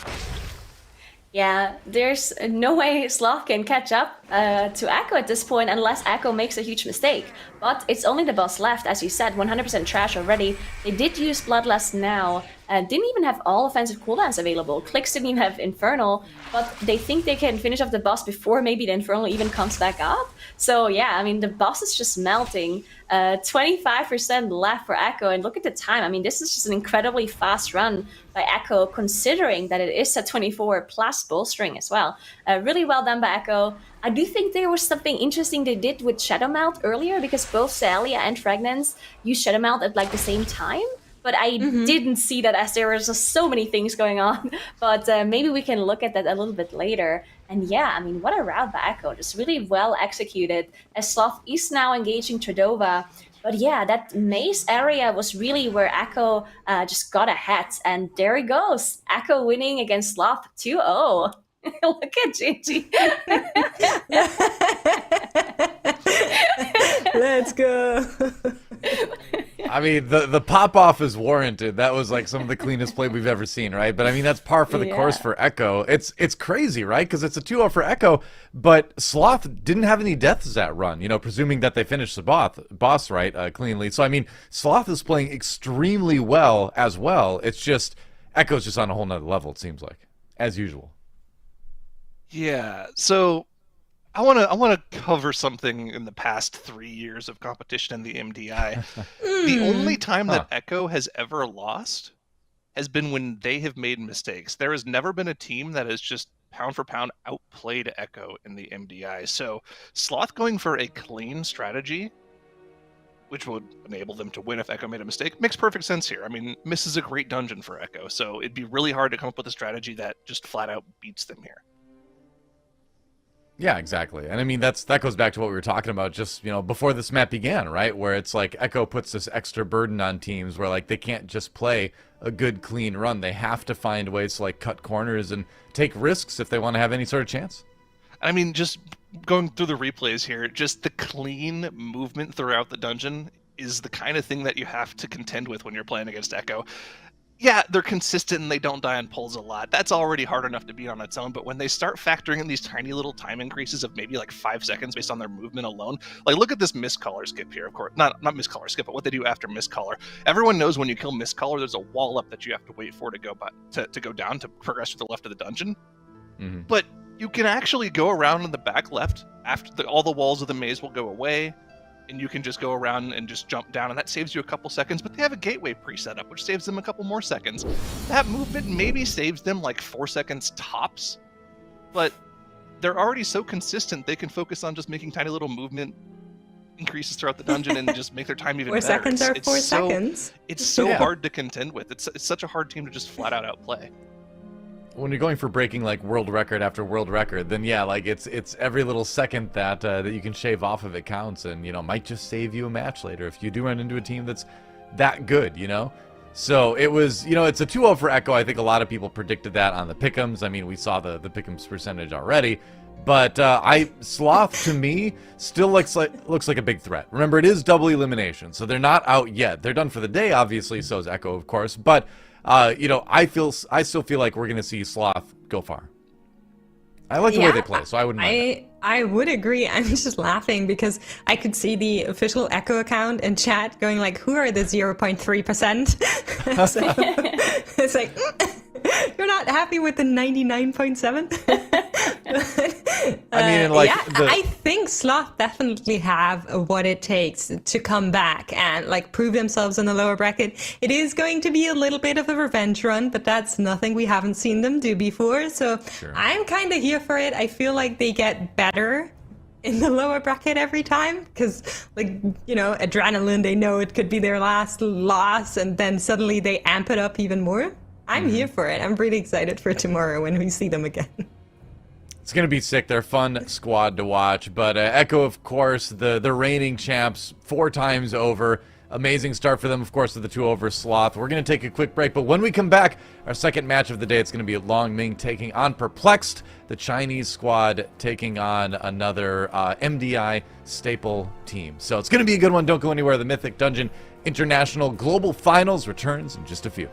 Yeah, there's no way Sloth can catch up to Echo at this point unless Echo makes a huge mistake. But it's only the boss left, as you said, 100% trash already. They did use Bloodlust now, didn't even have all offensive cooldowns available. Clicks didn't even have Infernal, but they think they can finish off the boss before maybe the Infernal even comes back up. So yeah, I mean, the boss is just melting. 25% left for Echo, and look at the time. I mean, this is just an incredibly fast run by Echo, considering that it is a 24 plus bolstering as well. Really well done by Echo. I do think there was something interesting they did with Shadowmount earlier, because both Celia and Fragnance used Shadowmount at like the same time. But I didn't see that, as there was just so many things going on. But maybe we can look at that a little bit later. And yeah, I mean, what a route by Echo. Just really well executed, as Sloth is now engaging Tradova. But yeah, that maze area was really where Echo just got ahead. And there he goes. Echo winning against Sloth 2-0. Look at Gigi. Let's go. I mean, the pop-off is warranted. That was like some of the cleanest play we've ever seen, right? But I mean, that's par for the course for Echo. It's crazy, right? Because it's a 2-0 for Echo, but Sloth didn't have any deaths that run, you know, presuming that they finished the boss right, cleanly. So, I mean, Sloth is playing extremely well as well. It's just, Echo's just on a whole nother level, it seems like, as usual. Yeah, so I want to cover something in the past 3 years of competition in the MDI. The only time that Echo has ever lost has been when they have made mistakes. There has never been a team that has just pound for pound outplayed Echo in the MDI. So Sloth going for a clean strategy, which would enable them to win if Echo made a mistake, makes perfect sense here. I mean, Miss is a great dungeon for Echo, so it'd be really hard to come up with a strategy that just flat out beats them here. Yeah, exactly. And I mean, that goes back to what we were talking about just, you know, before this map began, right? Where it's like Echo puts this extra burden on teams where like they can't just play a good, clean run. They have to find ways to like cut corners and take risks if they want to have any sort of chance. I mean, just going through the replays here, just the clean movement throughout the dungeon is the kind of thing that you have to contend with when you're playing against Echo. Yeah, they're consistent and they don't die on pulls a lot. That's already hard enough to beat on its own, but when they start factoring in these tiny little time increases of maybe like 5 seconds based on their movement alone, like look at this Mistcaller skip here, of course. Not Mistcaller skip, but what they do after Mistcaller. Everyone knows when you kill Mistcaller, there's a wall up that you have to wait for to go down to progress to the left of the dungeon. But you can actually go around in the back left after all the walls of the maze will go away, and you can just go around and just jump down, and that saves you a couple seconds, but they have a gateway preset up, which saves them a couple more seconds. That movement maybe saves them like 4 seconds tops, but they're already so consistent they can focus on just making tiny little movement increases throughout the dungeon and just make their time even 4 better. seconds are 4 seconds. It's so Yeah. hard to contend with. It's such a hard team to just flat out outplay. When you're going for breaking like world record after world record, then yeah, like it's every little second that that you can shave off of it counts, and you know might just save you a match later if you do run into a team that's that good, you know. So it was, you know, it's a 2-0 for Echo. I think a lot of people predicted that on the pick'ems. I mean, we saw the pick'ems percentage already, but Sloth to me still looks like a big threat. Remember, it is double elimination, so they're not out yet. They're done for the day, obviously. So is Echo, of course, but. You know, I still feel like we're going to see Sloth go far. I like the way they play, so I wouldn't mind I would agree. I'm just laughing because I could see the official Echo account and chat going like, who are the 0.3%? It's like, you're not happy with the 99.7? I mean, and like, yeah, I think Sloth definitely have what it takes to come back and like prove themselves in the lower bracket. It is going to be a little bit of a revenge run, but that's nothing we haven't seen them do before. So Sure. I'm kind of here for it. I feel like they get better in the lower bracket every time because, like, you know, adrenaline, they know it could be their last loss, and then suddenly they amp it up even more. I'm here for it. I'm really excited for tomorrow when we see them again. It's going to be sick. They're a fun squad to watch. But Echo, of course, the reigning champs 4 times over. Amazing start for them, of course, with the 2 over Sloth. We're going to take a quick break, but when we come back, our second match of the day, it's going to be Long Ming taking on Perplexed, the Chinese squad taking on another MDI staple team. So it's going to be a good one. Don't go anywhere. The Mythic Dungeon International Global Finals returns in just a few.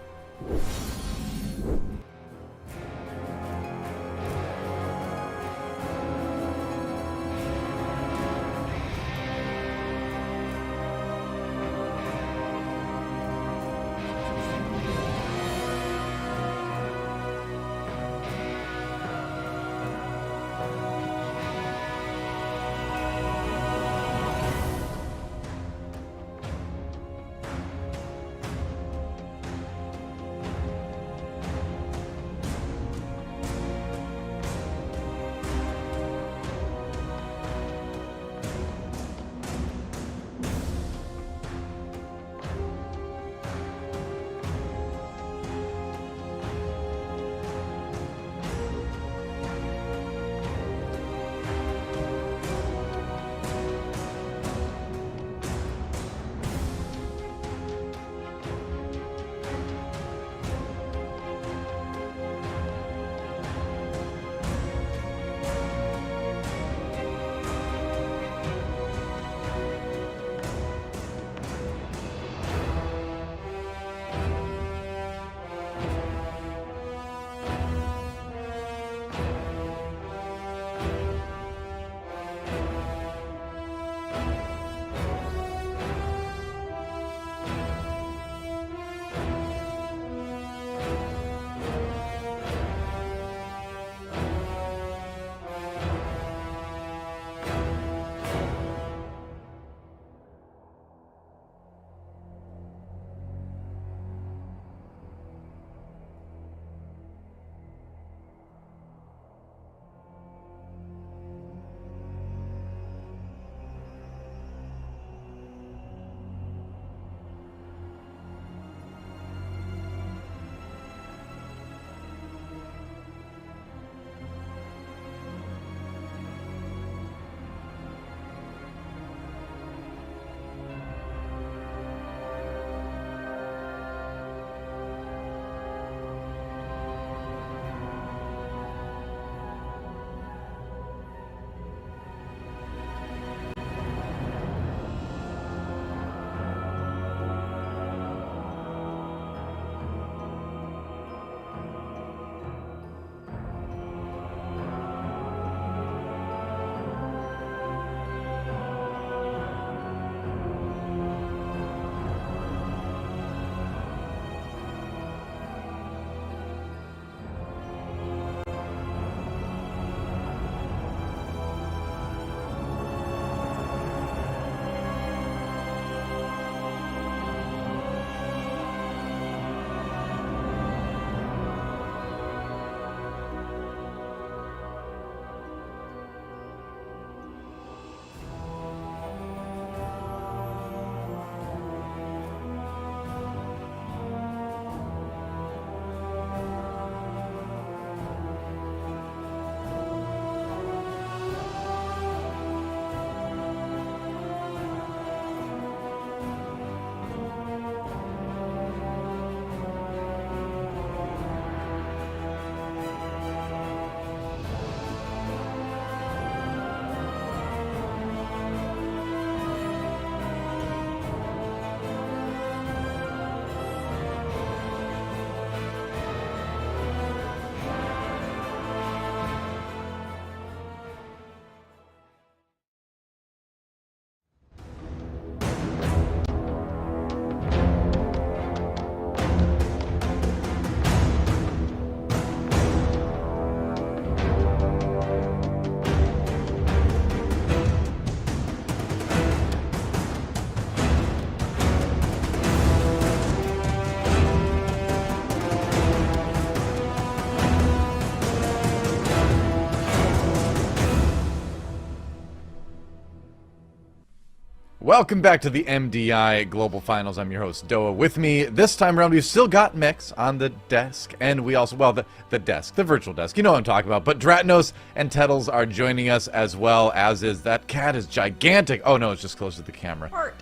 Welcome back to the MDI Global Finals. I'm your host, Doa. With me this time around, we've still got Mix on the desk, and we also, well, the desk, the virtual desk, you know what I'm talking about. But Dratnos and Tettles are joining us as well, as is, that cat is gigantic. Oh no, it's just close to the camera.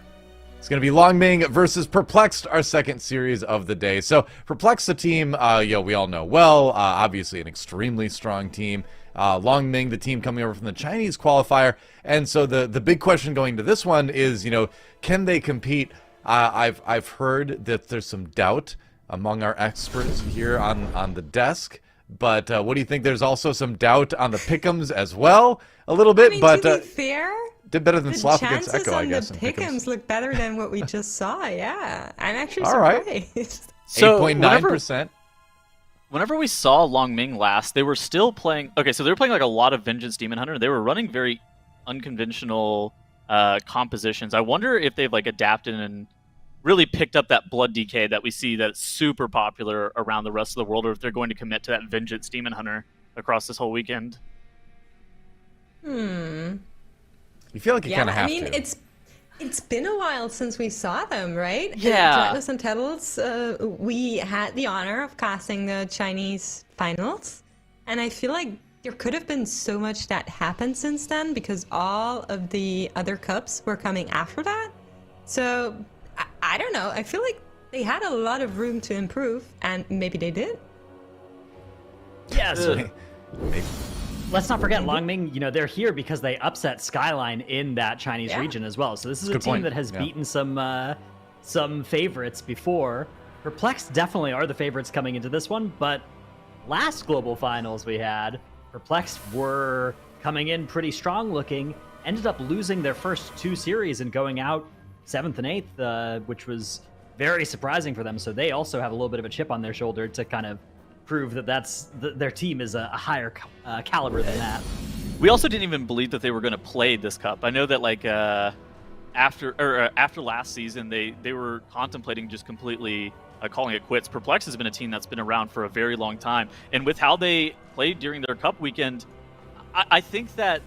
It's going to be Longming versus Perplexed, our second series of the day. So, Perplexed, the team, we all know well, obviously an extremely strong team. Longming, the team coming over from the Chinese qualifier. And so the big question going to this one is, can they compete? I've heard that there's some doubt among our experts here on the desk. But what do you think? There's also some doubt on the pick'ems as well, a little bit. To be fair, did better than Sloth against Echo, I guess. The pick'ems look better than what we just saw. Yeah, I'm actually surprised. So 8.9%. Whenever we saw Longming last, they were still playing... Okay, so they were playing like a lot of Vengeance Demon Hunter. They were running very unconventional compositions. I wonder if they've like adapted and really picked up that Blood DK that we see that's super popular around the rest of the world, or if they're going to commit to that Vengeance Demon Hunter across this whole weekend. You feel like you kind of have to. It's been a while since we saw them, right? Yeah. Dratnos and Tettles, we had the honor of casting the Chinese finals, and I feel like there could have been so much that happened since then because all of the other cups were coming after that. So, I don't know. I feel like they had a lot of room to improve, and maybe they did. Yeah, so maybe. Let's not forget Longming, they're here because they upset Skyline in that Chinese region as well. So this is a team that has beaten some favorites before. Perplexed definitely are the favorites coming into this one, but last global finals we had, Perplexed were coming in pretty strong looking, ended up losing their first two series and going out 7th and 8th, which was very surprising for them. So they also have a little bit of a chip on their shoulder to kind of prove that their team is a higher caliber than that. We also didn't even believe that they were going to play this cup. I know that like after last season, they were contemplating just completely calling it quits. Perplex has been a team that's been around for a very long time, and with how they played during their cup weekend, I think that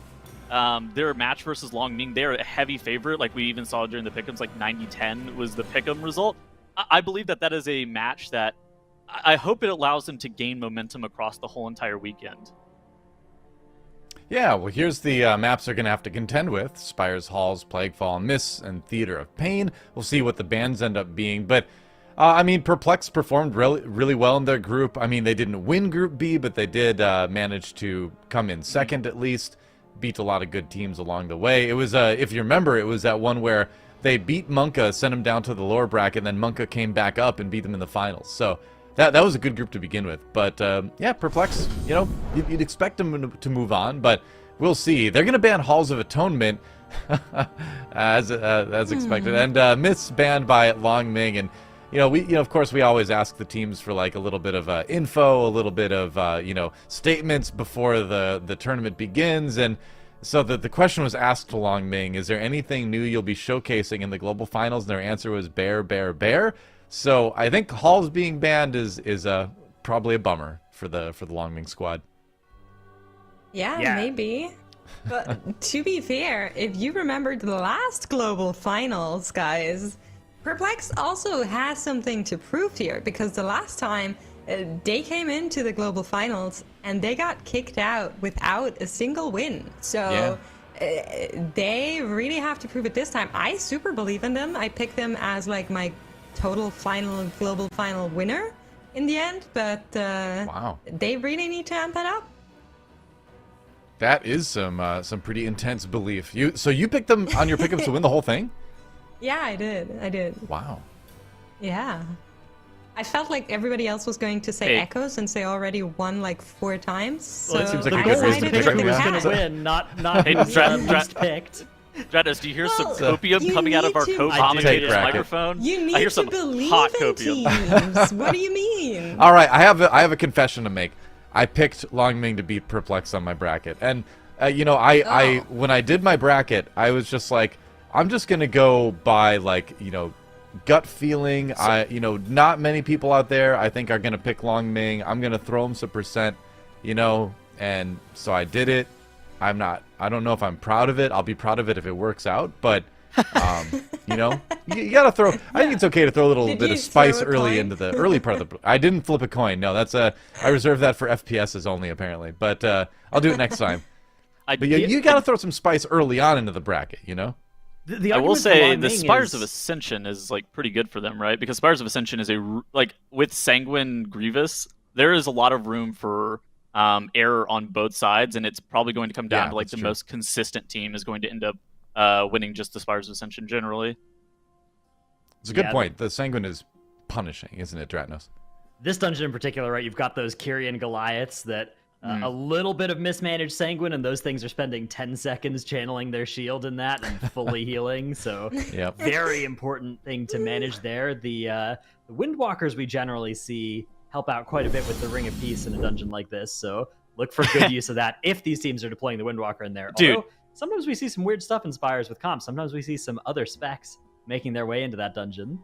their match versus Longming, they're a heavy favorite. Like we even saw during the pick'ems, like 90-10 was the pick'em result. I believe that is a match that I hope it allows them to gain momentum across the whole entire weekend. Yeah, well, here's the maps they're going to have to contend with. Spire's Halls, Plaguefall, Mists, and Theater of Pain. We'll see what the bans end up being. But, Perplex performed really well in their group. I mean, they didn't win Group B, but they did manage to come in second at least. Beat a lot of good teams along the way. It was, if you remember, it was that one where they beat MONKA, sent them down to the lower bracket, and then MONKA came back up and beat them in the finals. So that was a good group to begin with. But, Perplex, you'd expect them to move on, but we'll see. They're going to ban Halls of Atonement, as expected. And Myths banned by Longming. And, of course, we always ask the teams for, like, a little bit of info, a little bit of, statements before the tournament begins. And so the question was asked to Longming, is there anything new you'll be showcasing in the global finals? And their answer was bear, bear, bear. So I think Halls being banned is probably a bummer for the Longming squad. Yeah, maybe. But to be fair, if you remember the last global finals, guys, Perplex also has something to prove here, because the last time they came into the global finals and they got kicked out without a single win. So they really have to prove it this time. I super believe in them. I picked them as like my total global final winner in the end, but wow, they really need to amp it up. That is some pretty intense belief. So you picked them on your pickups to win the whole thing? Yeah, I did. Wow. Yeah. I felt like everybody else was going to say Echo since they already won like 4 times. So it seems like a good reason to pick who was going to win, not least picked. Dratnos, do you hear some copium coming out of our co-commentator's microphone? You need I hear some to believe hot in copium. teams. What do you mean? All right, I have a confession to make. I picked Longming to beat Perplex on my bracket, and I when I did my bracket, I was just like, I'm just gonna go by like gut feeling. Not many people out there I think are gonna pick Longming. I'm gonna throw them some percent, and so I did it. I don't know if I'm proud of it. I'll be proud of it if it works out, but You know, you gotta throw. I think it's okay to throw a little bit of spice early into the early part of the. I didn't flip a coin. No, that's I reserve that for FPSs only apparently. But I'll do it next time. But you gotta throw some spice early on into the bracket. You know. I will say the Spires of Ascension is like pretty good for them, right? Because Spires of Ascension is with Sanguine Grievous, there is a lot of room for error on both sides, and it's probably going to come down to like the most consistent team is going to end up winning just the Spires of Ascension generally. It's a good point. The Sanguine is punishing, isn't it, Dratnos? This dungeon in particular, right? You've got those Kyrian Goliaths that. A little bit of mismanaged Sanguine, and those things are spending 10 seconds channeling their shield in that and fully healing. So, very important thing to manage there. The Windwalkers we generally see help out quite a bit with the Ring of Peace in a dungeon like this. So, look for good use of that if these teams are deploying the Windwalker in there. Dude. Although, sometimes we see some weird stuff in Spires with comps. Sometimes we see some other specs making their way into that dungeon.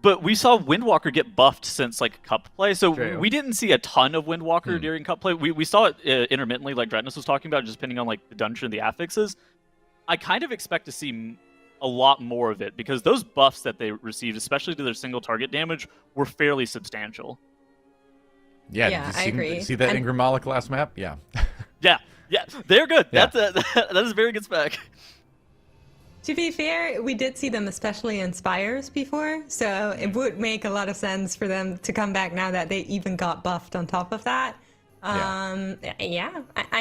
But we saw Windwalker get buffed since like Cup play, so True. we didn't see a ton of Windwalker during Cup play. We saw it intermittently, like Dratnos was talking about, just depending on like the dungeon and the affixes. I kind of expect to see a lot more of it because those buffs that they received, especially to their single target damage, were fairly substantial. Yeah, I agree. See that Ingram Moloch last map? Yeah. yeah, they're good. Yeah. That is a very good spec. To be fair, we did see them especially in Spires before, so it would make a lot of sense for them to come back now that they even got buffed on top of that. I'm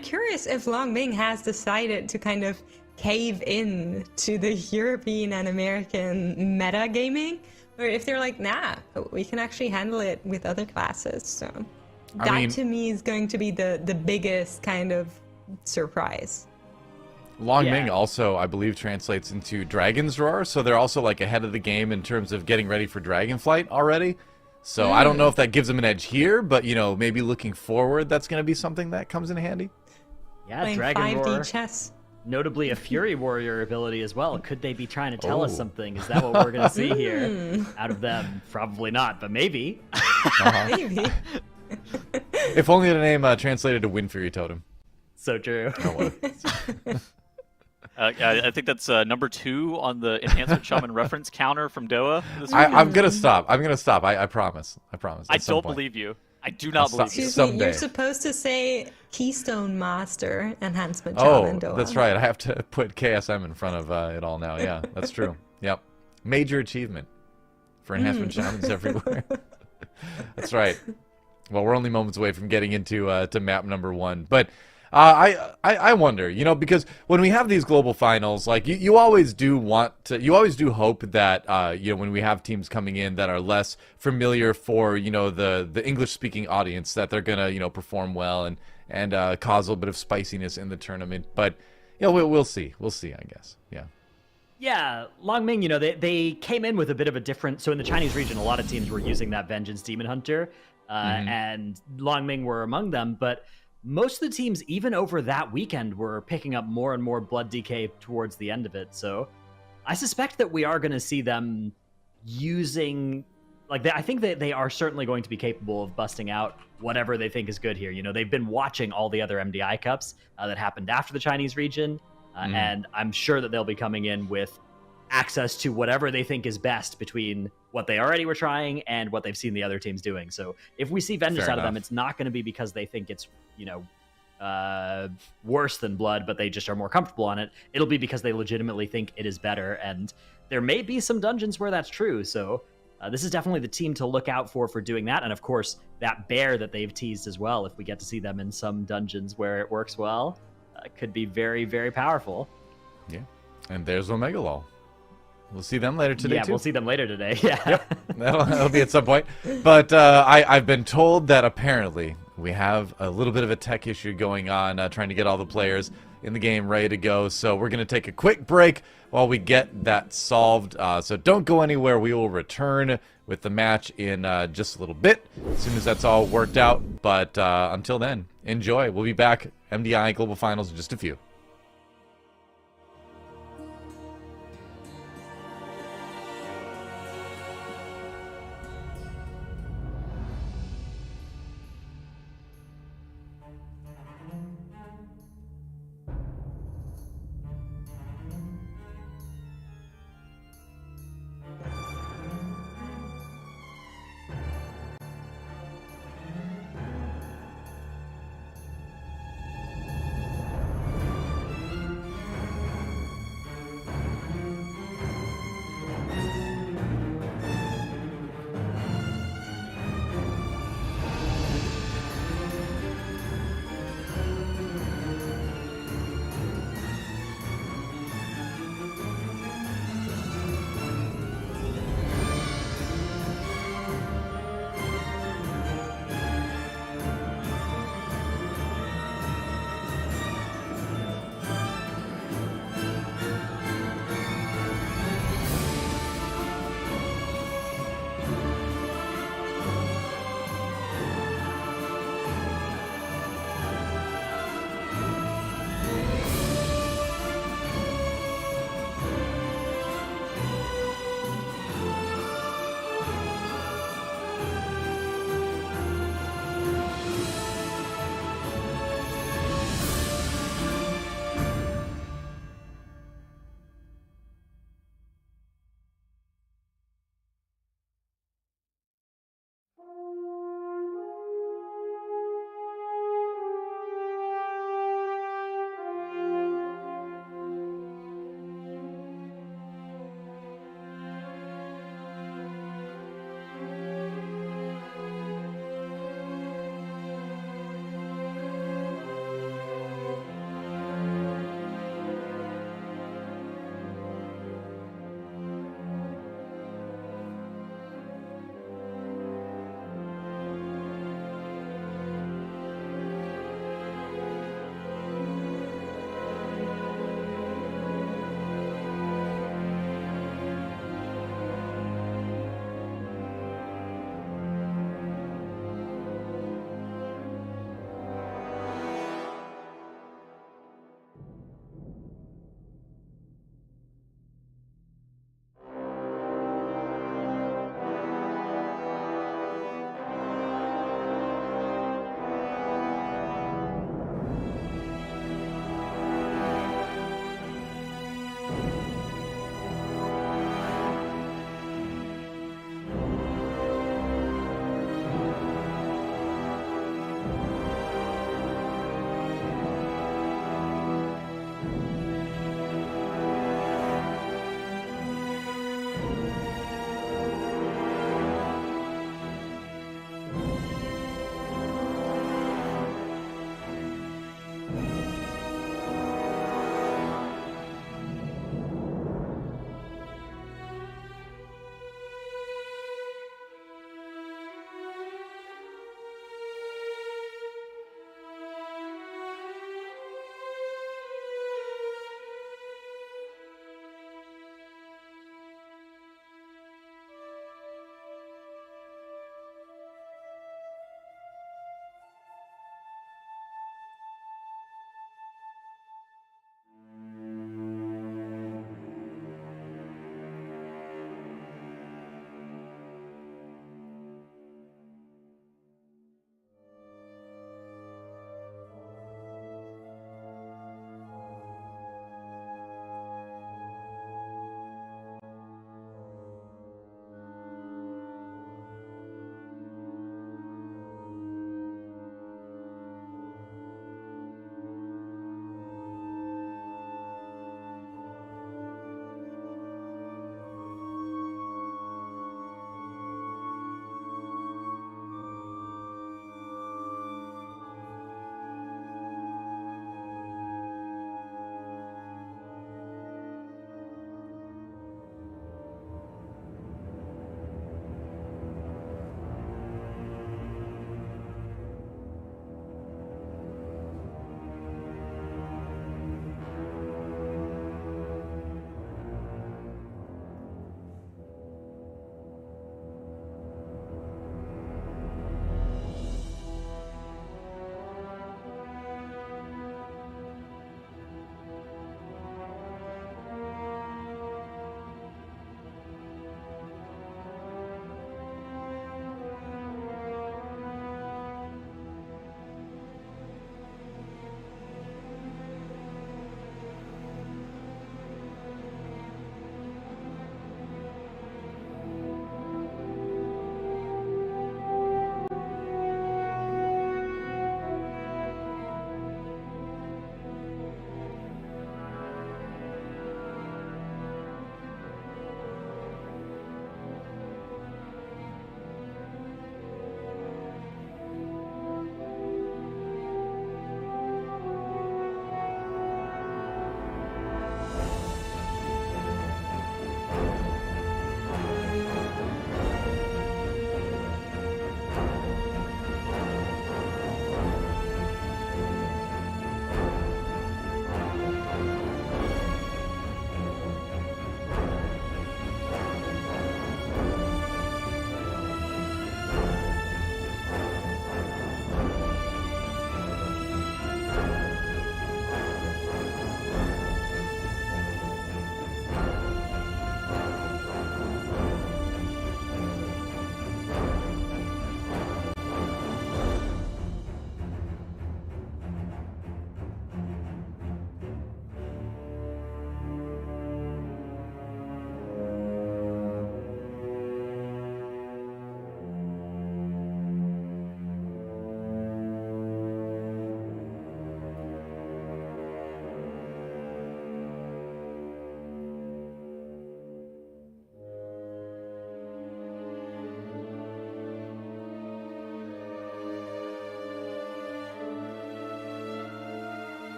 curious if Long Ming has decided to kind of cave in to the European and American meta gaming, or if they're like, nah, we can actually handle it with other classes. So that to me is going to be the biggest kind of surprise. Long Ming also, I believe, translates into Dragon's Roar, so they're also like ahead of the game in terms of getting ready for Dragonflight already. So I don't know if that gives them an edge here, but you know, maybe looking forward, that's going to be something that comes in handy. Yeah, Playing Dragon 5D Roar. chess. Notably a Fury Warrior ability as well. Could they be trying to tell us something? Is that what we're going to see here out of them? Probably not, but maybe. Maybe. If only the name translated to Wind Fury Totem. So true. I think that's number 2 on the Enhancement Shaman reference counter from Doa. I'm going to stop. I promise. I don't believe you. I do not believe you. Excuse me, you're supposed to say Keystone Master Enhancement Shaman Doa. That's right. I have to put KSM in front of it all now. Yeah, that's true. Yep. Major achievement for Enhancement Shamans everywhere. That's right. Well, we're only moments away from getting into to map number 1. But I wonder, you know, because when we have these global finals, like you always do hope that, you know, when we have teams coming in that are less familiar for, you know, the English speaking audience, that they're going to, you know, perform well and cause a little bit of spiciness in the tournament. But, you know, we'll see. We'll see, I guess. Yeah. Yeah, Long Ming, you know, they came in with a bit of a different... So in the Chinese region, a lot of teams were using that Vengeance Demon Hunter, and Long Ming were among them, but most of the teams, even over that weekend, were picking up more and more Blood DK towards the end of it. So I suspect that we are going to see them using... I think that they are certainly going to be capable of busting out whatever they think is good here. You know, they've been watching all the other MDI Cups that happened after the Chinese region, and I'm sure that they'll be coming in with access to whatever they think is best between what they already were trying and what they've seen the other teams doing. So if we see Vengeance out of them, it's not going to be because they think it's, you know, worse than Blood, but they just are more comfortable on it. It'll be because they legitimately think it is better, and there may be some dungeons where that's true. So this is definitely the team to look out for doing that. And of course, that bear that they've teased as well, if we get to see them in some dungeons where it works well, could be very, very powerful. Yeah. And there's OMEGALUL. We'll see them later today, too. We'll see them later today. Yeah. Yep. That'll be at some point. But I've been told that apparently we have a little bit of a tech issue going on, trying to get all the players in the game ready to go. So we're going to take a quick break while we get that solved. So don't go anywhere. We will return with the match in just a little bit, as soon as that's all worked out. But until then, enjoy. We'll be back, MDI Global Finals, in just a few.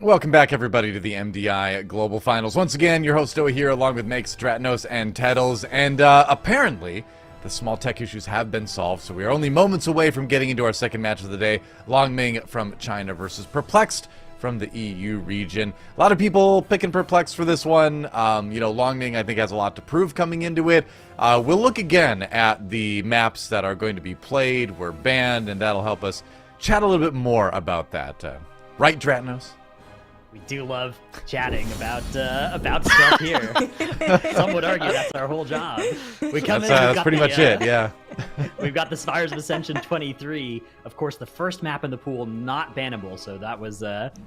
Welcome back, everybody, to the MDI Global Finals. Once again, your host Oa here, along with Makes, Dratnos, and Tettles. And apparently, the small tech issues have been solved, so we are only moments away from getting into our second match of the day. Longming from China versus Perplexed from the EU region. A lot of people picking Perplexed for this one. You know, Longming, I think, has a lot to prove coming into it. We'll look again at the maps that are going to be played, were banned, and that'll help us chat a little bit more about that. Right, Dratnos? We do love chatting about stuff here. Some would argue that's our whole job. We come in. That's pretty much it. Yeah. We've got the Spires of Ascension 23. Of course, the first map in the pool not bannable, so that was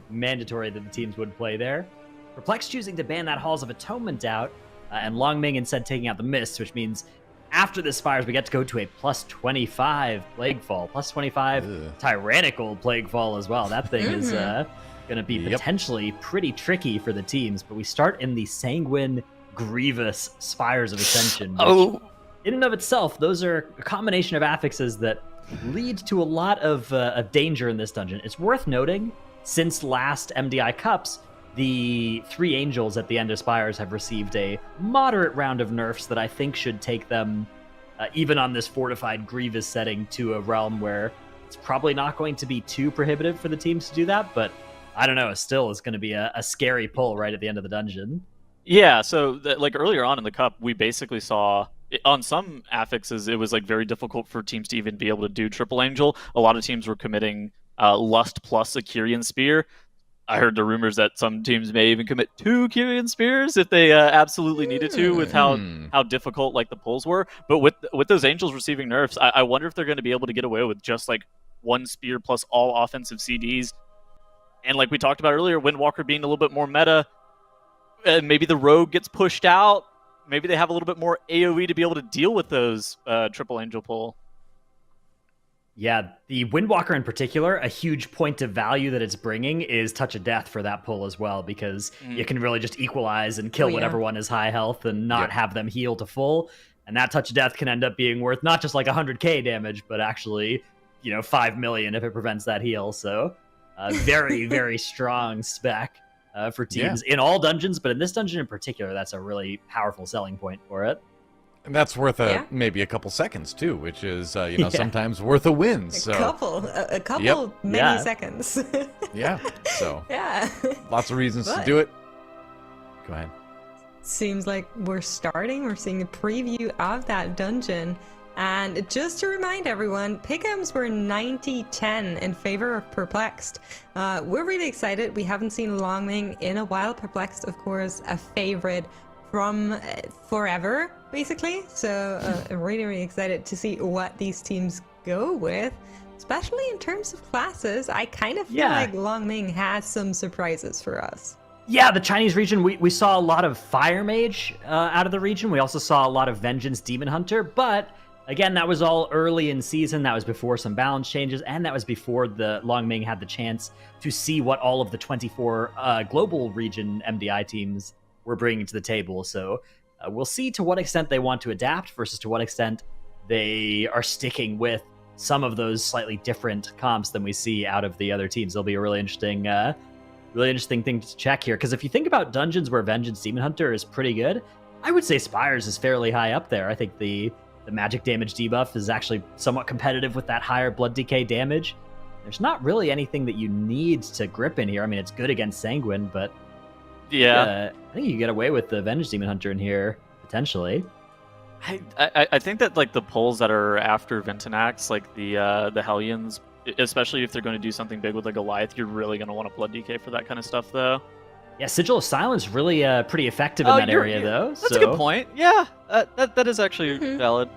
mandatory that the teams would play there. Perplex choosing to ban that Halls of Atonement out, and Longming instead taking out the Mists, which means after the Spires we get to go to a plus 25 Plaguefall, plus 25 Tyrannical Plaguefall as well. That thing is going to be potentially pretty tricky for the teams, but we start in the Sanguine Grievous Spires of Ascension, which in and of itself, those are a combination of affixes that lead to a lot of danger in this dungeon. It's worth noting, since last MDI Cups, the 3 Angels at the end of Spires have received a moderate round of nerfs that I think should take them, even on this fortified Grievous setting, to a realm where it's probably not going to be too prohibitive for the teams to do that, but I don't know, still is going to be a scary pull right at the end of the dungeon. Yeah, so like earlier on in the Cup, we basically saw, on some affixes, it was like very difficult for teams to even be able to do Triple Angel. A lot of teams were committing Lust plus a Kyrian Spear. I heard the rumors that some teams may even commit 2 Kyrian Spears if they absolutely needed to, with how difficult like the pulls were. But with those Angels receiving nerfs, I wonder if they're going to be able to get away with just like 1 Spear plus all offensive CDs. And like we talked about earlier, Windwalker being a little bit more meta, and maybe the Rogue gets pushed out. Maybe they have a little bit more AoE to be able to deal with those Triple Angel pull. Yeah, the Windwalker in particular, a huge point of value that it's bringing is Touch of Death for that pull as well, because you can really just equalize and kill whatever one is high health and not have them heal to full. And that Touch of Death can end up being worth not just like 100k damage, but actually, 5 million if it prevents that heal. So very, very strong spec for teams in all dungeons, but in this dungeon in particular, that's a really powerful selling point for it. And that's worth maybe a couple seconds too, which is sometimes worth a win. So a couple many seconds. So lots of reasons to do it. Go ahead. Seems like we're seeing a preview of that dungeon. And just to remind everyone, pick'ems were 90-10 in favor of Perplexed. We're really excited. We haven't seen Longming in a while. Perplexed, of course, a favorite from forever, basically. So I'm really, really excited to see what these teams go with, especially in terms of classes. I kind of feel like Longming has some surprises for us. Yeah, the Chinese region, we saw a lot of Fire Mage out of the region. We also saw a lot of Vengeance Demon Hunter, but again, that was all early in season. That was before some balance changes, and that was before the Longming had the chance to see what all of the 24 global region MDI teams were bringing to the table. So we'll see to what extent they want to adapt versus to what extent they are sticking with some of those slightly different comps than we see out of the other teams. It'll be a really interesting thing to check here. Because if you think about dungeons where Vengeance Demon Hunter is pretty good, I would say Spires is fairly high up there. I think the magic damage debuff is actually somewhat competitive with that higher blood decay damage. There's not really anything that you need to grip in here. I mean, it's good against Sanguine, but I think you get away with the Vengeance Demon Hunter in here, potentially. I think that like the pulls that are after Ventanax, like the Hellions, especially if they're going to do something big with a Goliath, you're really going to want a blood decay for that kind of stuff, though. Yeah, Sigil of Silence really pretty effective in that area, though. That's a good point. Yeah, that is actually valid.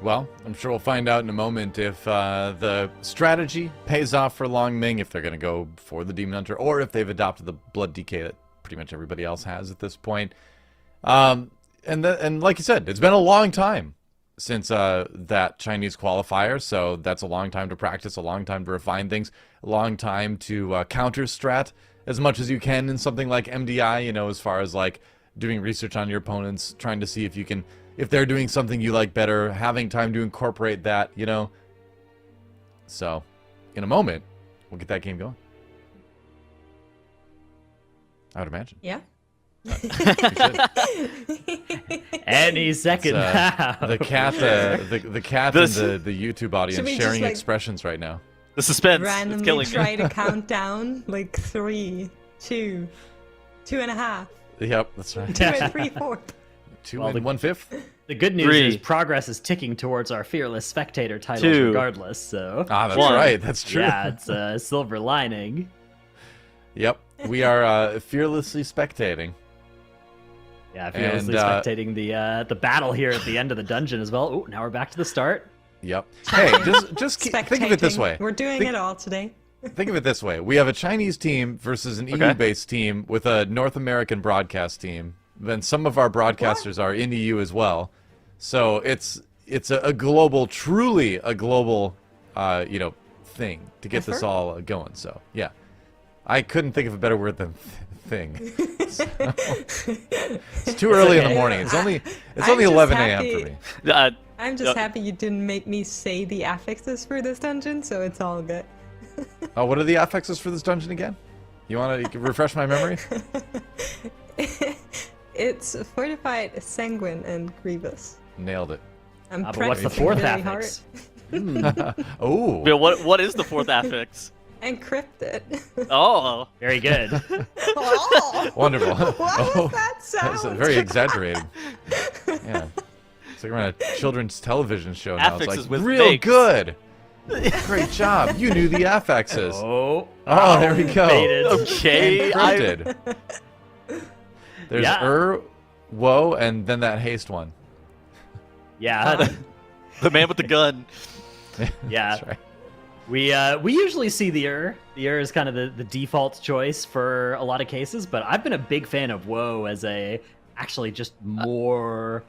Well, I'm sure we'll find out in a moment if the strategy pays off for Longming, if they're going to go for the Demon Hunter, or if they've adopted the Blood Decay that pretty much everybody else has at this point. And like you said, it's been a long time since that Chinese qualifier, so that's a long time to practice, a long time to refine things, a long time to counter strat as much as you can in something like MDI, as far as like doing research on your opponents, trying to see if you can, if they're doing something you like better, having time to incorporate that, So, in a moment, we'll get that game going. I would imagine. Yeah. Any second now. The cat, the cat and the YouTube audience sharing expressions right now. The suspense. Randomly it's killing try me. to count down like 3, 2, 2.5. Yep, that's right. 2 and 3/4. 2 and 1/5. The good news 3. is progress is ticking towards our fearless spectator titles 2. regardless. So That's 1. right. That's true. yeah, it's a silver lining. Yep, we are fearlessly spectating. Yeah, fearlessly And, spectating the battle here at the end of the dungeon as well. Oh, now we're back to the start. Yep. Hey, just think of it this way. We're doing it all today. Think of it this way. We have a Chinese team versus an EU-based team with a North American broadcast team. Then some of our broadcasters are in EU as well. So it's a global, truly a global, thing to get this all going. So yeah, I couldn't think of a better word than thing. So, it's too early in the morning. It's only 11 a.m. for me. I'm just happy you didn't make me say the affixes for this dungeon, so it's all good. Oh, what are the affixes for this dungeon again? You want to refresh my memory? It's fortified, sanguine, and grievous. Nailed it. I'm But what's the practicing fourth really affix? Oh. Bill, what is the 4th affix? Encrypted. Oh. Very good. Oh, Wonderful. why does that sound? That's very exaggerated. Yeah. It's like we're on a children's television show now. It's Affixes like, with real fakes. good. Great job. You knew the affixes. Oh, There we go. baited. Okay. Encrypted. There's Yeah. whoa, and then that haste one. Yeah, The man with the gun. yeah. That's right. We usually see the Ur. The Ur is kind of the default choice for a lot of cases, but I've been a big fan of Woe as a actually just more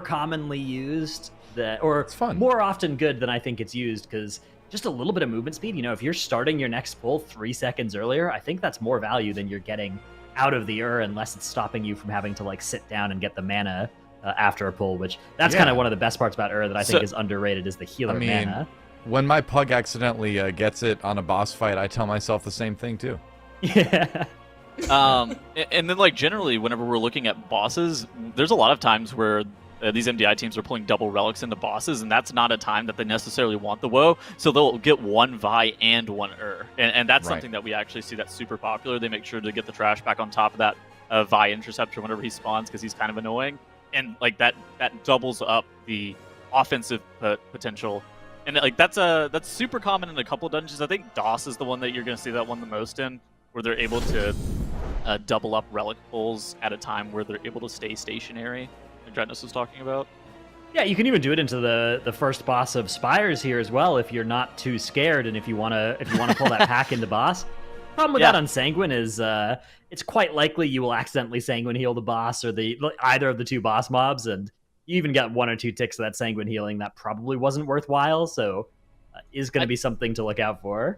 commonly used It's fun. more often good than I think it's used, because just a little bit of movement speed. If you're starting your next pull 3 seconds earlier, I think that's more value than you're getting out of the Ur, unless it's stopping you from having to like sit down and get the mana after a pull, which that's kind of one of the best parts about Ur that I think is underrated, is the healer mana. When my pug accidentally gets it on a boss fight, I tell myself the same thing too. Yeah. And then, like, generally, whenever we're looking at bosses, there's a lot of times where these MDI teams are pulling double relics into bosses, and that's not a time that they necessarily want the woe, so they'll get 1 Vi and 1 and that's something that we actually see that's super popular. They make sure to get the trash back on top of that Vi interceptor whenever he spawns, because he's kind of annoying, and like that doubles up the offensive potential. And like that's super common in a couple dungeons. I think DOS is the one that you're going to see that one the most in, where they're able to double up relic pulls at a time where they're able to stay stationary. Like Dretnus was talking about. Yeah, you can even do it into the first boss of Spires here as well, if you're not too scared and if you wanna pull that pack into boss. Problem with that on Sanguine is it's quite likely you will accidentally Sanguine heal the boss or either of the 2 boss mobs, and you even get 1 or 2 ticks of that Sanguine healing that probably wasn't worthwhile, so is going to be something to look out for.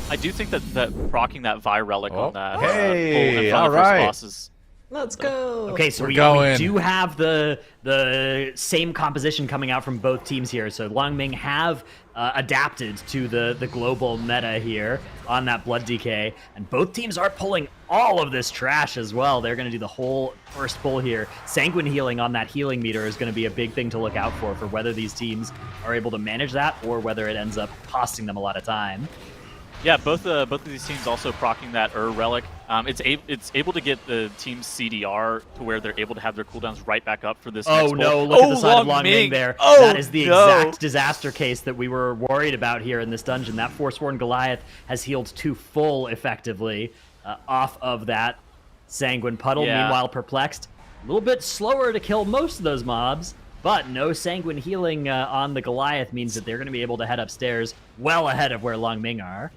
I do think that proccing that Vi relic on that pull hey, in front of the alright. first boss is... Let's go. Okay, so we do have the same composition coming out from both teams here. So Longming have adapted to the global meta here on that Blood DK, and both teams are pulling all of this trash as well. They're going to do the whole first pull here. Sanguine healing on that healing meter is going to be a big thing to look out for whether these teams are able to manage that or whether it ends up costing them a lot of time. Yeah, both of these teams also proccing that relic. It's able to get the team's CDR to where they're able to have their cooldowns right back up for this next pull. No, look at the side of Longming there. That is the exact disaster case that we were worried about here in this dungeon. That Forsworn Goliath has healed 2 full effectively off of that Sanguine Puddle. Yeah. Meanwhile, Perplexed, a little bit slower to kill most of those mobs, but no Sanguine healing on the Goliath means that they're going to be able to head upstairs well ahead of where Longming are.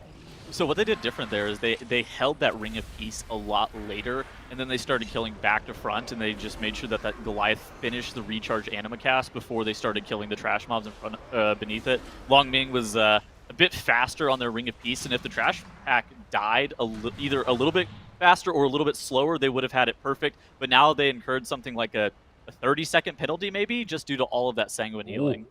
So what they did different there is they held that Ring of Peace a lot later, and then they started killing back to front, and they just made sure that Goliath finished the recharge anima cast before they started killing the trash mobs in front beneath it. Longming was a bit faster on their Ring of Peace, and if the trash pack died either a little bit faster or a little bit slower, they would have had it perfect. But now they incurred something like a 30-second penalty maybe, just due to all of that Sanguine healing.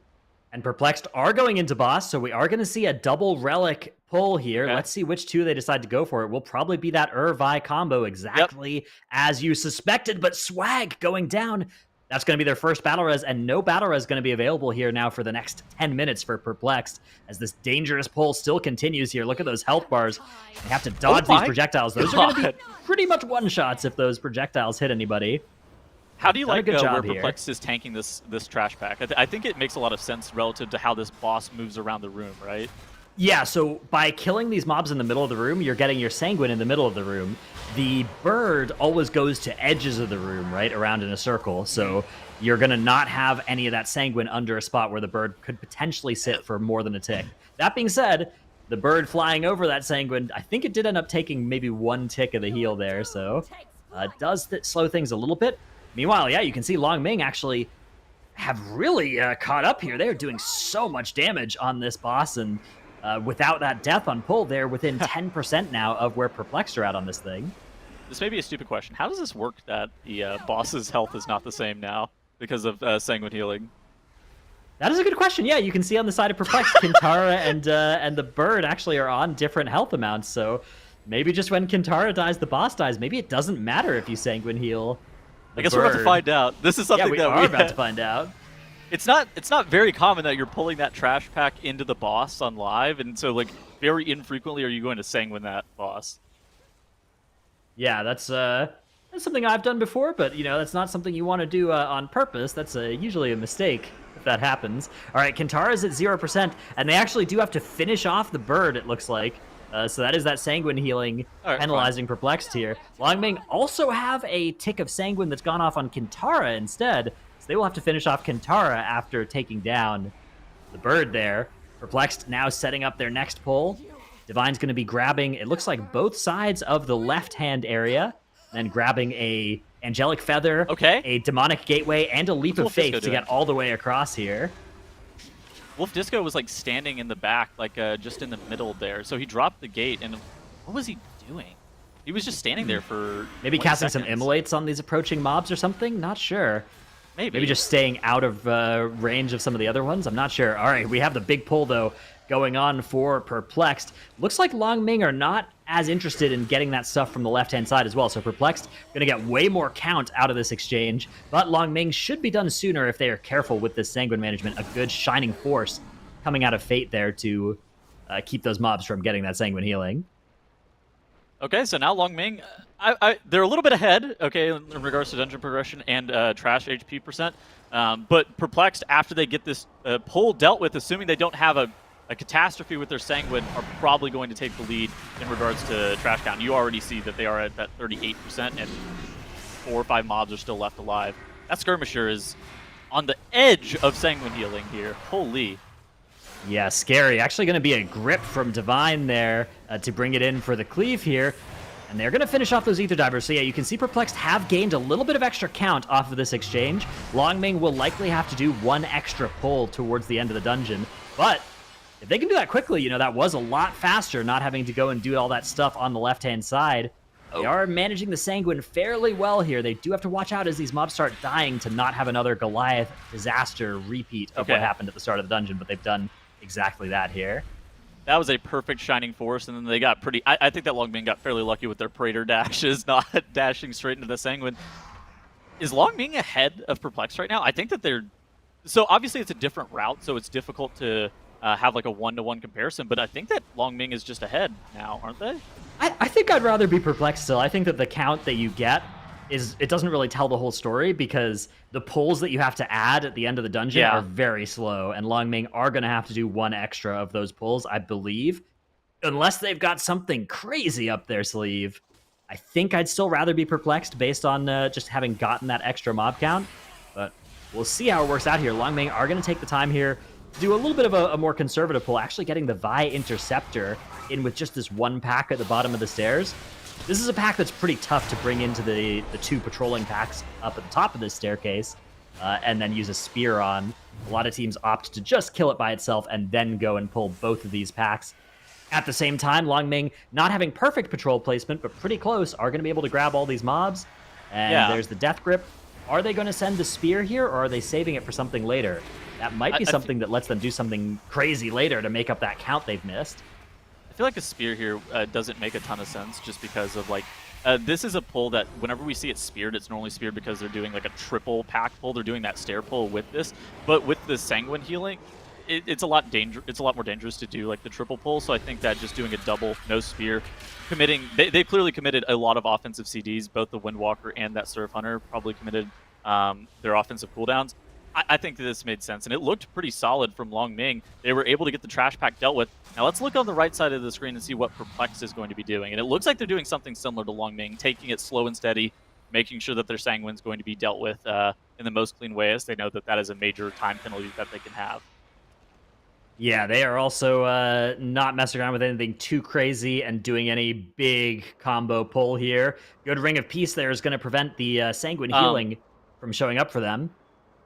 And Perplexed are going into boss, so we are going to see a double relic pull here. Okay. Let's see which two they decide to go for. It will probably be that Vi combo exactly as you suspected, but Swag going down. That's going to be their first battle res, and no battle res going to be available here now for the next 10 minutes for Perplexed, as this dangerous pull still continues here. Look at those health bars. They have to dodge these projectiles. Those are going to be pretty much one-shots if those projectiles hit anybody. How do you like where here. Perplexed is tanking this trash pack? I think it makes a lot of sense relative to how this boss moves around the room, right? Yeah, so by killing these mobs in the middle of the room, you're getting your Sanguine in the middle of the room. The bird always goes to edges of the room, right, around in a circle. So you're going to not have any of that Sanguine under a spot where the bird could potentially sit for more than a tick. That being said, the bird flying over that Sanguine, I think it did end up taking maybe 1 tick of the heal there, so does slow things a little bit. Meanwhile, yeah, you can see Long Ming actually have really caught up here. They're doing so much damage on this boss, and without that death on pull, they're within 10% now of where Perplexed are at on this thing. This may be a stupid question. How does this work that the boss's health is not the same now because of Sanguine healing? That is a good question. Yeah, you can see on the side of Perplexed, Kintara and the bird actually are on different health amounts, so maybe just when Kintara dies, the boss dies. Maybe it doesn't matter if you Sanguine heal. I guess we're about to find out. This is something we that are about to find out. It's not very common that you're pulling that trash pack into the boss on live, and so like very infrequently are you going to Sanguine that boss. Yeah, that's something I've done before, but you know that's not something you want to do on purpose. That's usually a mistake if that happens. All right, Kintara's at 0%, and they actually do have to finish off the bird. It looks like. So that is that Sanguine healing penalizing Perplexed here. Long Ming also have a tick of Sanguine that's gone off on Kintara instead. So they will have to finish off Kintara after taking down the bird there. Perplexed now setting up their next pull. Divine's going to be grabbing, it looks like, both sides of the left-hand area. Then grabbing a Angelic Feather, a Demonic Gateway, and a Leap of Faith to get all the way across here. Wolf Disco was like standing in the back, like just in the middle there. So he dropped the gate, and what was he doing? He was just standing there for maybe casting some immolates on these approaching mobs or something. Not sure. Maybe just staying out of range of some of the other ones. I'm not sure. All right, we have the big pull though going on for Perplexed. Looks like Long Ming are not as interested in getting that stuff from the left-hand side as well. So Perplexed going to get way more count out of this exchange, but Long Ming should be done sooner if they are careful with this Sanguine management. A good Shining Force coming out of Fate there to keep those mobs from getting that Sanguine healing. Okay, so now Long Ming, they're a little bit ahead, okay, in regards to dungeon progression and trash HP percent. But Perplexed, after they get this pull dealt with, assuming they don't have a catastrophe with their Sanguine, are probably going to take the lead in regards to trash count. You already see that they are at that 38%, and 4 or 5 mobs are still left alive. That Skirmisher is on the edge of Sanguine healing here. Holy. Yeah, scary. Actually going to be a grip from Divine there to bring it in for the cleave here. And they're going to finish off those Ether Divers. So yeah, you can see Perplexed have gained a little bit of extra count off of this exchange. Long Ming will likely have to do 1 extra pull towards the end of the dungeon. But if they can do that quickly, you know, that was a lot faster, not having to go and do all that stuff on the left-hand side. They are managing the Sanguine fairly well here. They do have to watch out as these mobs start dying to not have another Goliath disaster repeat of what happened at the start of the dungeon, but they've done exactly that here. That was a perfect Shining Force, and then they got pretty... I think that Long Ming got fairly lucky with their Praetor dashes, not dashing straight into the Sanguine. Is Long Ming ahead of Perplexed right now? I think that they're... So obviously it's a different route, so it's difficult to have like a one-to-one comparison, but I think that Long Ming is just ahead now, aren't they? I think I'd rather be Perplexed still. I think that the count that you get it doesn't really tell the whole story, because the pulls that you have to add at the end of the dungeon are very slow, and Long Ming are going to have to do 1 extra of those pulls, I believe, unless they've got something crazy up their sleeve. I think I'd still rather be Perplexed based on just having gotten that extra mob count, but we'll see how it works out here. Long Ming are going to take the time here to do a little bit of a more conservative pull, actually getting the Vi Interceptor in with just this 1 pack at the bottom of the stairs. This is a pack that's pretty tough to bring into the 2 patrolling packs up at the top of this staircase, and then use a spear on. A lot of teams opt to just kill it by itself and then go and pull both of these packs. At the same time, Long Ming, not having perfect patrol placement, but pretty close, are going to be able to grab all these mobs. And there's the Death Grip. Are they going to send the spear here, or are they saving it for something later? That might be something that lets them do something crazy later to make up that count they've missed. I feel like a spear here doesn't make a ton of sense just because of, like, this is a pull that whenever we see it speared, it's normally speared because they're doing, like, a triple pack pull. They're doing that stair pull with this. But with the Sanguine healing, it's a lot more dangerous to do, like, the triple pull. So I think that just doing a double, no spear, committing... They clearly committed a lot of offensive CDs. Both the Windwalker and that Surf Hunter probably committed their offensive cooldowns. I think that this made sense, and it looked pretty solid from Long Ming. They were able to get the trash pack dealt with. Now let's look on the right side of the screen and see what Perplexed is going to be doing. And it looks like they're doing something similar to Long Ming, taking it slow and steady, making sure that their Sanguine's going to be dealt with in the most clean way, as they know that that is a major time penalty that they can have. Yeah, they are also not messing around with anything too crazy and doing any big combo pull here. Good Ring of Peace there is going to prevent the Sanguine healing from showing up for them.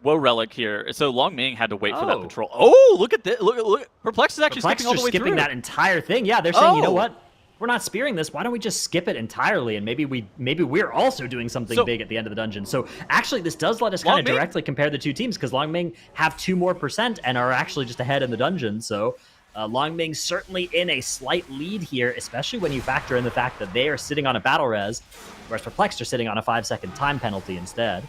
Woe Relic here. So Long Ming had to wait for that patrol. Oh, look at this. Look. Perplexed is actually skipping all the way skipping through. that entire thing. Yeah, they're saying, you know what? We're not spearing this. Why don't we just skip it entirely? And maybe we're also doing something big at the end of the dungeon. So actually, this does let us kind of directly compare the two teams, because Long Ming have 2% more and are actually just ahead in the dungeon. So Long Ming certainly in a slight lead here, especially when you factor in the fact that they are sitting on a battle res, whereas Perplexed are sitting on a 5-second time penalty instead.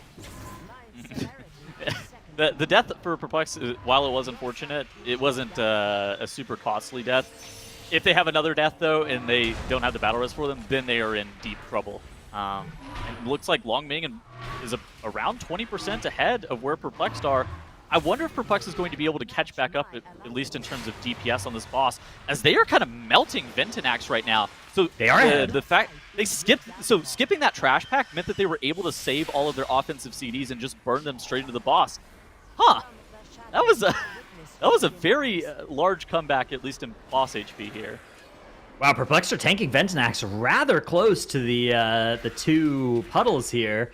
The death for Perplexed, while it was unfortunate, it wasn't a super costly death. If they have another death, though, and they don't have the battle res for them, then they are in deep trouble. And it looks like Long Ming is around 20% ahead of where Perplexed are. I wonder if Perplexed is going to be able to catch back up, at least in terms of DPS on this boss, as they are kind of melting Ventinax right now. So they are the fact they skipping that trash pack meant that they were able to save all of their offensive CDs and just burn them straight into the boss. Huh. That was a very large comeback, at least in boss HP here. Wow, Perplexed are tanking Ventinax rather close to the two puddles here.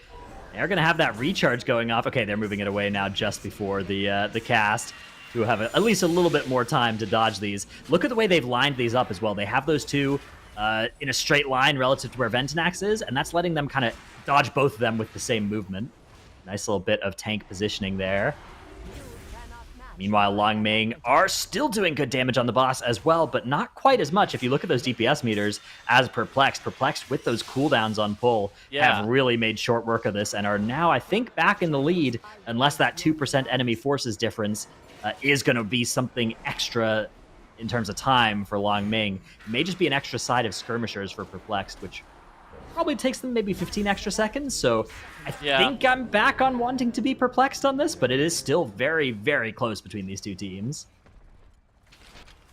They're going to have that recharge going off. Okay, they're moving it away now just before the cast to have at least a little bit more time to dodge these. Look at the way they've lined these up as well. They have those two in a straight line relative to where Ventinax is, and that's letting them kind of dodge both of them with the same movement. Nice little bit of tank positioning there. Meanwhile, Long Ming are still doing good damage on the boss as well, but not quite as much if you look at those DPS meters as Perplexed. Perplexed with those cooldowns on pull have really made short work of this and are now, I think, back in the lead, unless that 2% enemy forces difference is going to be something extra in terms of time for Long Ming. It may just be an extra side of skirmishers for Perplexed, which probably takes them maybe 15 extra seconds, so I think I'm back on wanting to be Perplexed on this, but it is still very, very close between these two teams.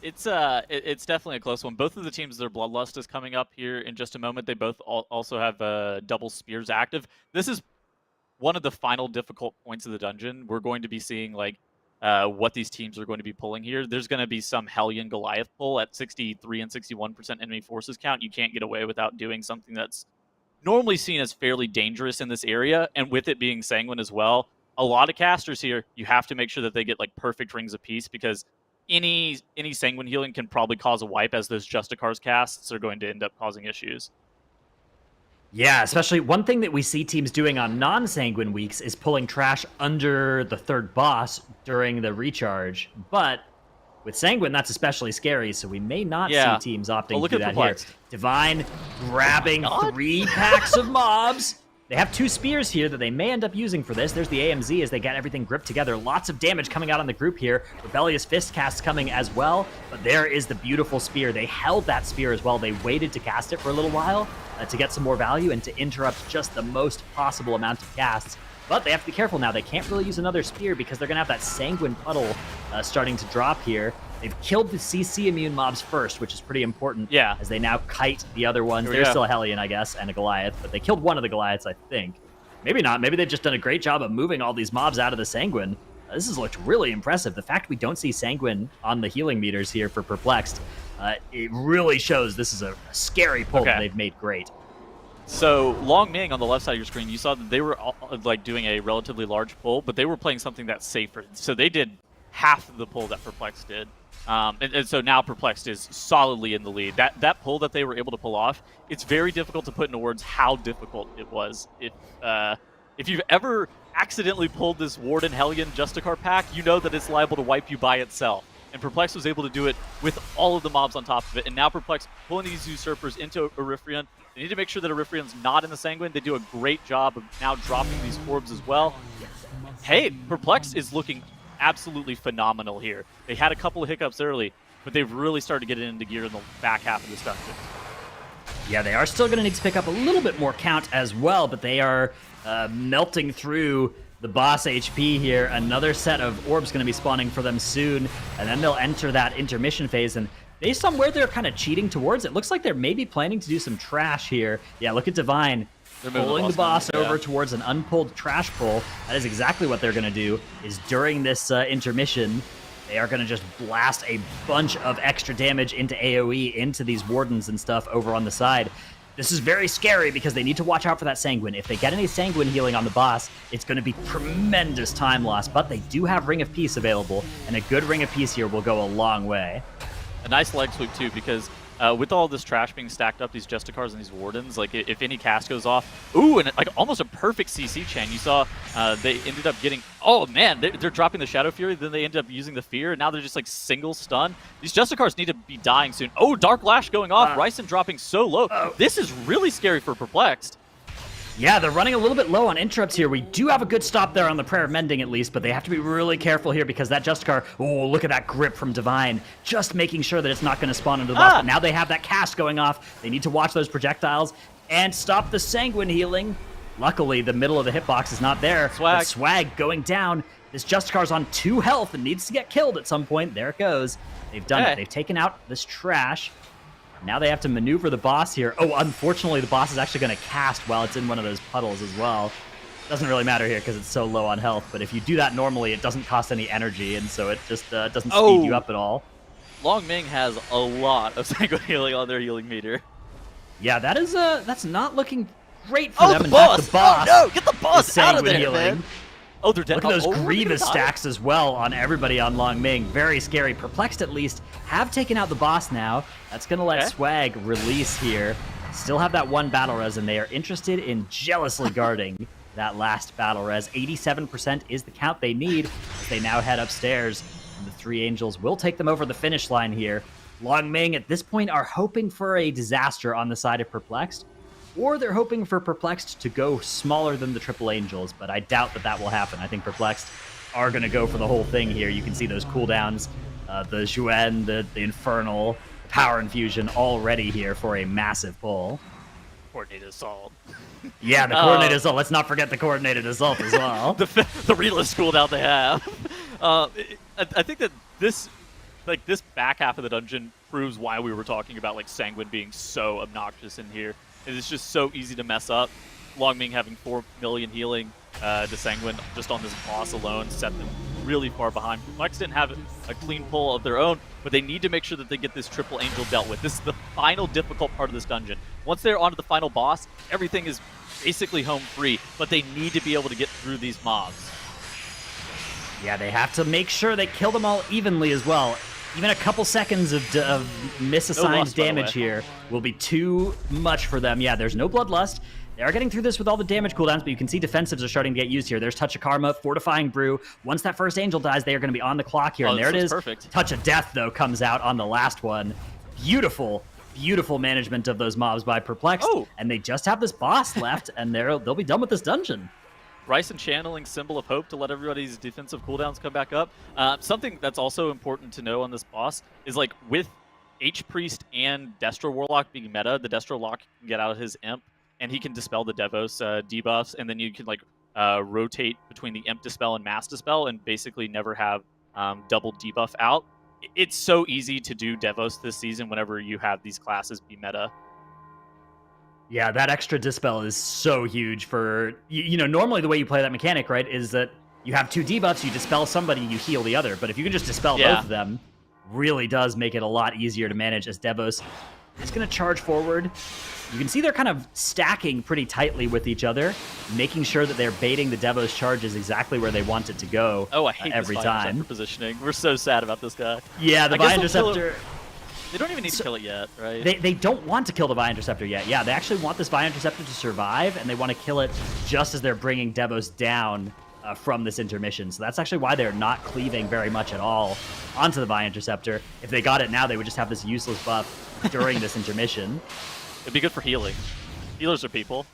It's definitely a close one. Both of the teams, their Bloodlust is coming up here in just a moment. They both also have double spears active. This is one of the final difficult points of the dungeon. We're going to be seeing like what these teams are going to be pulling here. There's going to be some Hellion Goliath pull at 63 and 61% enemy forces count. You can't get away without doing something that's normally seen as fairly dangerous in this area, and with it being Sanguine as well, a lot of casters here, you have to make sure that they get like perfect rings of peace, because any Sanguine healing can probably cause a wipe, as those Justicars casts are going to end up causing issues. Yeah, especially one thing that we see teams doing on non-Sanguine weeks is pulling trash under the third boss during the recharge, but with Sanguine, that's especially scary, so we may not see teams opting to do that here. Divine grabbing 3 packs of mobs. They have 2 spears here that they may end up using for this. There's the AMZ as they get everything gripped together. Lots of damage coming out on the group here. Rebellious Fist casts coming as well, but there is the beautiful spear. They held that spear as well. They waited to cast it for a little while to get some more value and to interrupt just the most possible amount of casts. But they have to be careful now. They can't really use another spear because they're going to have that Sanguine puddle starting to drop here. They've killed the CC immune mobs first, which is pretty important. As they now kite the other ones. There's still a Hellion, I guess, and a Goliath, but they killed one of the Goliaths, I think. Maybe not. Maybe they've just done a great job of moving all these mobs out of the Sanguine. This has looked really impressive. The fact we don't see Sanguine on the healing meters here for Perplexed, it really shows this is a scary pull that they've made great. So Long Ming on the left side of your screen, you saw that they were like doing a relatively large pull, but they were playing something that's safer. So they did half of the pull that Perplexed did. And so now Perplexed is solidly in the lead. That pull that they were able to pull off, it's very difficult to put into words how difficult it was. If you've ever accidentally pulled this Warden Hellion Justicar pack, you know that it's liable to wipe you by itself. And Perplex was able to do it with all of the mobs on top of it. And now Perplex pulling these Usurpers into Orifrion. They need to make sure that Orifrion's not in the Sanguine. They do a great job of now dropping these orbs as well. Hey, Perplex is looking absolutely phenomenal here. They had a couple of hiccups early, but they've really started to get it into gear in the back half of this dungeon. Yeah, they are still going to need to pick up a little bit more count as well, but they are melting through the boss HP here. Another set of orbs going to be spawning for them soon, and then they'll enter that intermission phase. And based on where they're kind of cheating towards, it looks like they're maybe planning to do some trash here. Yeah, look at Divine pulling the boss over towards an unpulled trash pull. That is exactly what they're going to do, is during this intermission, they are going to just blast a bunch of extra damage into AoE, into these Wardens and stuff over on the side. This is very scary because they need to watch out for that Sanguine. If they get any Sanguine healing on the boss, it's going to be tremendous time loss, but they do have Ring of Peace available, and a good Ring of Peace here will go a long way. A nice leg sweep too, because with all this trash being stacked up, these Justicars and these Wardens, like if any cast goes off, ooh, and like almost a perfect CC chain. You saw they ended up getting, oh man, they're dropping the Shadow Fury, then they ended up using the Fear, and now they're just like single stun. These Justicars need to be dying soon. Oh, Dark Lash going off, Ryson dropping so low. This is really scary for Perplexed. Yeah, they're running a little bit low on interrupts here. We do have a good stop there on the Prayer of Mending at least, but they have to be really careful here because that Justicar, oh, look at that grip from Divine, just making sure that it's not going to spawn into the boss. But now they have that cast going off. They need to watch those projectiles and stop the Sanguine healing. Luckily, the middle of the hitbox is not there. But Swag going down. This Justicar's on 2 health and needs to get killed at some point. There it goes. They've done it. They've taken out this trash. Now they have to maneuver the boss here. Oh, unfortunately, the boss is actually going to cast while it's in one of those puddles as well. Doesn't really matter here because it's so low on health, but if you do that normally, it doesn't cost any energy, and so it just doesn't speed you up at all. Long Ming has a lot of Sanguine healing on their healing meter. Yeah, that is that's not looking great for them. The In boss! fact, the boss! Oh, no! Get the boss out of there, healing. man! Oh, they're dead. Look at those Grievous stacks as well on everybody on Long Ming. Very scary. Perplexed, at least, have taken out the boss now. That's going to let Swag release here. Still have that 1 battle res, and they are interested in jealously guarding that last battle res. 87% is the count they need as they now head upstairs. And the 3 Angels will take them over the finish line here. Long Ming, at this point, are hoping for a disaster on the side of Perplexed. Or they're hoping for Perplexed to go smaller than the Triple Angels, but I doubt that that will happen. I think Perplexed are going to go for the whole thing here. You can see those cooldowns, the Zhuen, the Infernal, Power Infusion all ready here for a massive pull. Coordinated Assault. Yeah, the Coordinated Assault. Let's not forget the Coordinated Assault as well. the realist cooldown they have. I think that this back half of the dungeon proves why we were talking about like Sanguine being so obnoxious in here. It is just so easy to mess up. Long Ming having 4 million healing to Sanguine just on this boss alone set them really far behind. Perplex didn't have a clean pull of their own, but they need to make sure that they get this Triple Angel dealt with. This is the final difficult part of this dungeon. Once they're onto the final boss, everything is basically home free, but they need to be able to get through these mobs. Yeah, they have to make sure they kill them all evenly as well. Even a couple seconds of misassigned damage here will be too much for them. Yeah, there's no Bloodlust. They are getting through this with all the damage cooldowns, but you can see defensives are starting to get used here. There's Touch of Karma, Fortifying Brew. Once that first Angel dies, they are going to be on the clock here. And there it is. Perfect. Touch of Death, though, comes out on the last one. Beautiful, beautiful management of those mobs by Perplexed. And they just have this boss left, and they'll be done with this dungeon. Ryson channeling Symbol of Hope to let everybody's defensive cooldowns come back up. Something that's also important to know on this boss is like with H-Priest and Destro Warlock being meta, the Destro Lock can get out of his Imp and he can dispel the Devos debuffs, and then you can like rotate between the Imp Dispel and Mass Dispel and basically never have double debuff out. It's so easy to do Devos this season whenever you have these classes be meta. Yeah, that extra Dispel is so huge for, you know, normally the way you play that mechanic, right, is that you have 2 debuffs, you Dispel somebody, you heal the other. But if you can just Dispel both of them, really does make it a lot easier to manage as Devos is going to charge forward. You can see they're kind of stacking pretty tightly with each other, making sure that they're baiting the Devos charges exactly where they want it to go I hate every this time. Interceptor positioning. We're so sad about this guy. Yeah, the Vine Interceptor... They don't even need to kill it yet, right? They don't want to kill the Vi Interceptor yet. Yeah, they actually want this Vi Interceptor to survive, and they want to kill it just as they're bringing Devos down from this intermission. So that's actually why they're not cleaving very much at all onto the Vi Interceptor. If they got it now, they would just have this useless buff during this intermission. It'd be good for healing. Healers are people.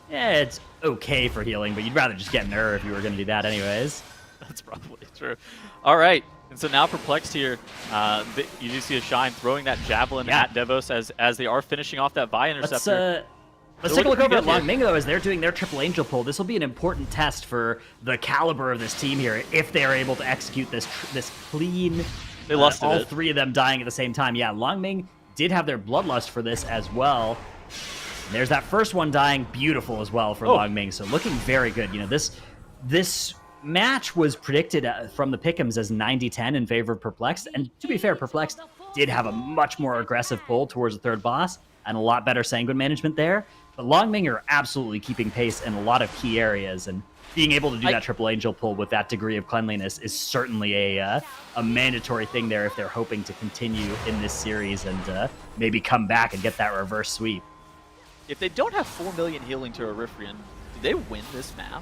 Yeah, it's okay for healing, but you'd rather just get an Ur if you were going to do that anyways. That's probably true. All right. And so now Perplexed here, you do see a Shine throwing that Javelin at Devos as they are finishing off that Vi Interceptor. Let's take a look over at Long Ming, though, as they're doing their Triple Angel pull. This will be an important test for the caliber of this team here, if they are able to execute this clean, they lusted all it. three of them dying at the same time. Yeah, Long Ming did have their Bloodlust for this as well. And there's that first one dying, beautiful as well for Long Ming, so looking very good. You know, this match was predicted from the pick'ems as 90-10 in favor of Perplexed, and to be fair, Perplexed did have a much more aggressive pull towards the third boss and a lot better Sanguine management there, but Long Ming are absolutely keeping pace in a lot of key areas, and being able to do that Triple Angel pull with that degree of cleanliness is certainly a mandatory thing there if they're hoping to continue in this series and maybe come back and get that reverse sweep. If they don't have 4 million healing to Orifrion, do they win this map?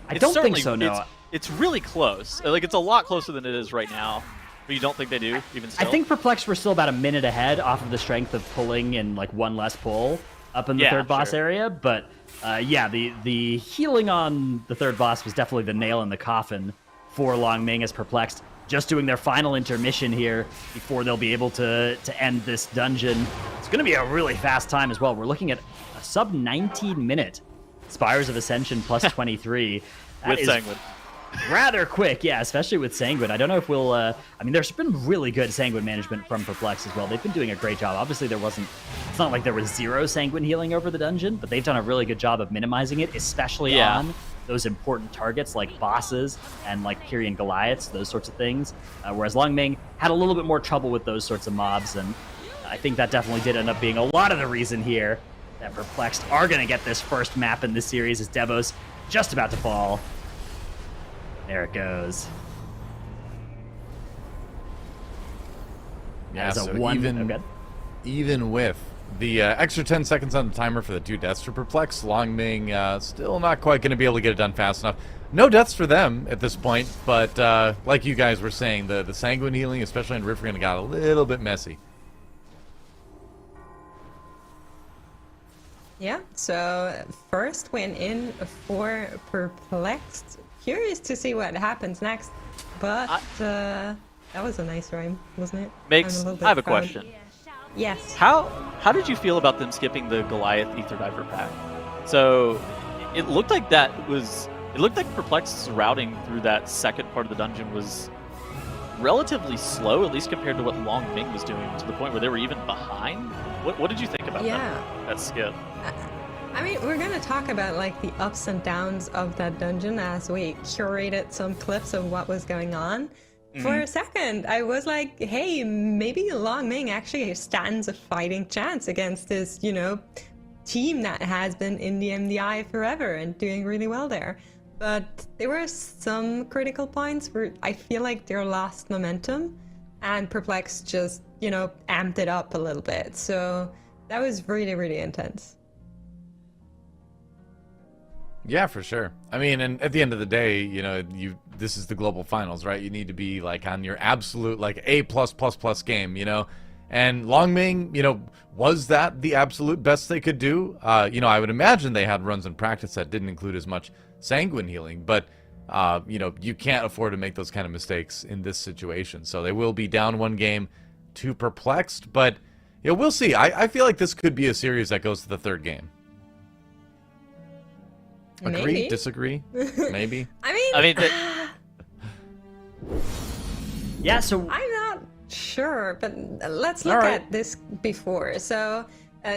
I don't think so, no. It's really close. Like, it's a lot closer than it is right now. But you don't think they do, even still? I think Perplexed were still about a minute ahead off of the strength of pulling and, like, one less pull up in the third boss area. But, yeah, the healing on the third boss was definitely the nail in the coffin for Long Ming as Perplexed. Just doing their final intermission here before they'll be able to end this dungeon. It's going to be a really fast time as well. We're looking at a sub 19-minute Spires of Ascension plus 23. With Sanguine. Rather quick, yeah, especially with Sanguine. I don't know if we'll... I mean, there's been really good Sanguine management from Perplexed as well. They've been doing a great job. Obviously, it's not like there was zero Sanguine healing over the dungeon, but they've done a really good job of minimizing it, especially on those important targets like bosses and like Kyrian Goliaths, those sorts of things. Whereas Long Ming had a little bit more trouble with those sorts of mobs, and I think that definitely did end up being a lot of the reason here that Perplexed are going to get this first map in this series as Devos just about to fall. There it goes. Yeah, so even with the extra 10 seconds on the timer for the 2 deaths for Perplexed, Long Ming still not quite going to be able to get it done fast enough. No deaths for them at this point, but like you guys were saying, the Sanguine healing, especially in Rifrion, got a little bit messy. Yeah, so first win in for Perplexed. Curious to see what happens next, but that was a nice rhyme, wasn't it? I have a question. Yes. How did you feel about them skipping the Goliath Ether Diver pack? So it looked like Perplexed's routing through that second part of the dungeon was relatively slow, at least compared to what Long Ming was doing, to the point where they were even behind. What did you think about that skip? I mean, we're gonna talk about like the ups and downs of that dungeon as we curated some clips of what was going on. For a second, I was like, hey, maybe Long Ming actually stands a fighting chance against this, team that has been in the MDI forever and doing really well there. But there were some critical points where I feel like they lost momentum, and Perplexed just, amped it up a little bit. So that was really, really intense. Yeah, for sure. I mean, and at the end of the day, this is the global finals, right? You need to be like on your absolute like A+++ game, And Long Ming, was that the absolute best they could do? I would imagine they had runs in practice that didn't include as much Sanguine healing, but you can't afford to make those kind of mistakes in this situation. So they will be down 1 game to Perplexed, but we'll see. I feel like this could be a series that goes to the 3rd game. Agree? Maybe. Disagree? Maybe? I mean, yeah, so I'm not sure, but let's look at this before. So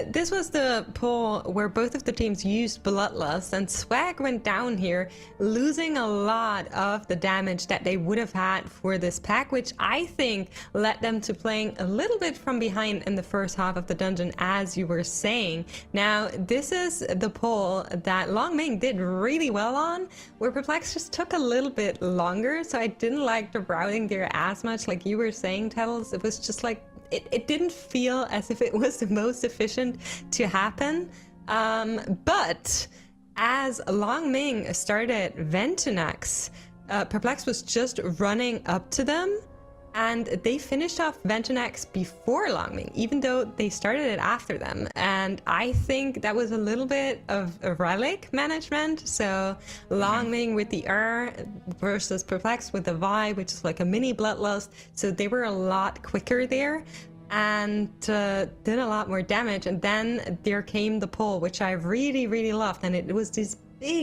this was the poll where both of the teams used Bloodlust, and Swag went down here, losing a lot of the damage that they would have had for this pack, which I think led them to playing a little bit from behind in the first half of the dungeon, as you were saying. Now, this is the poll that Long Ming did really well on, where Perplex just took a little bit longer, so I didn't like the routing there as much, like you were saying, Tettles. It was just like, it didn't feel as if it was the most efficient to happen. But as Longming started Ventunax, Perplex was just running up to them, and they finished off Ventunax before Longming, even though they started it after them. And I think that was a little bit of a relic management. So Longming with the R versus Perplex with the Y, which is like a mini Bloodlust. So they were a lot quicker there and did a lot more damage. And then there came the pull, which I really, really loved. And it was this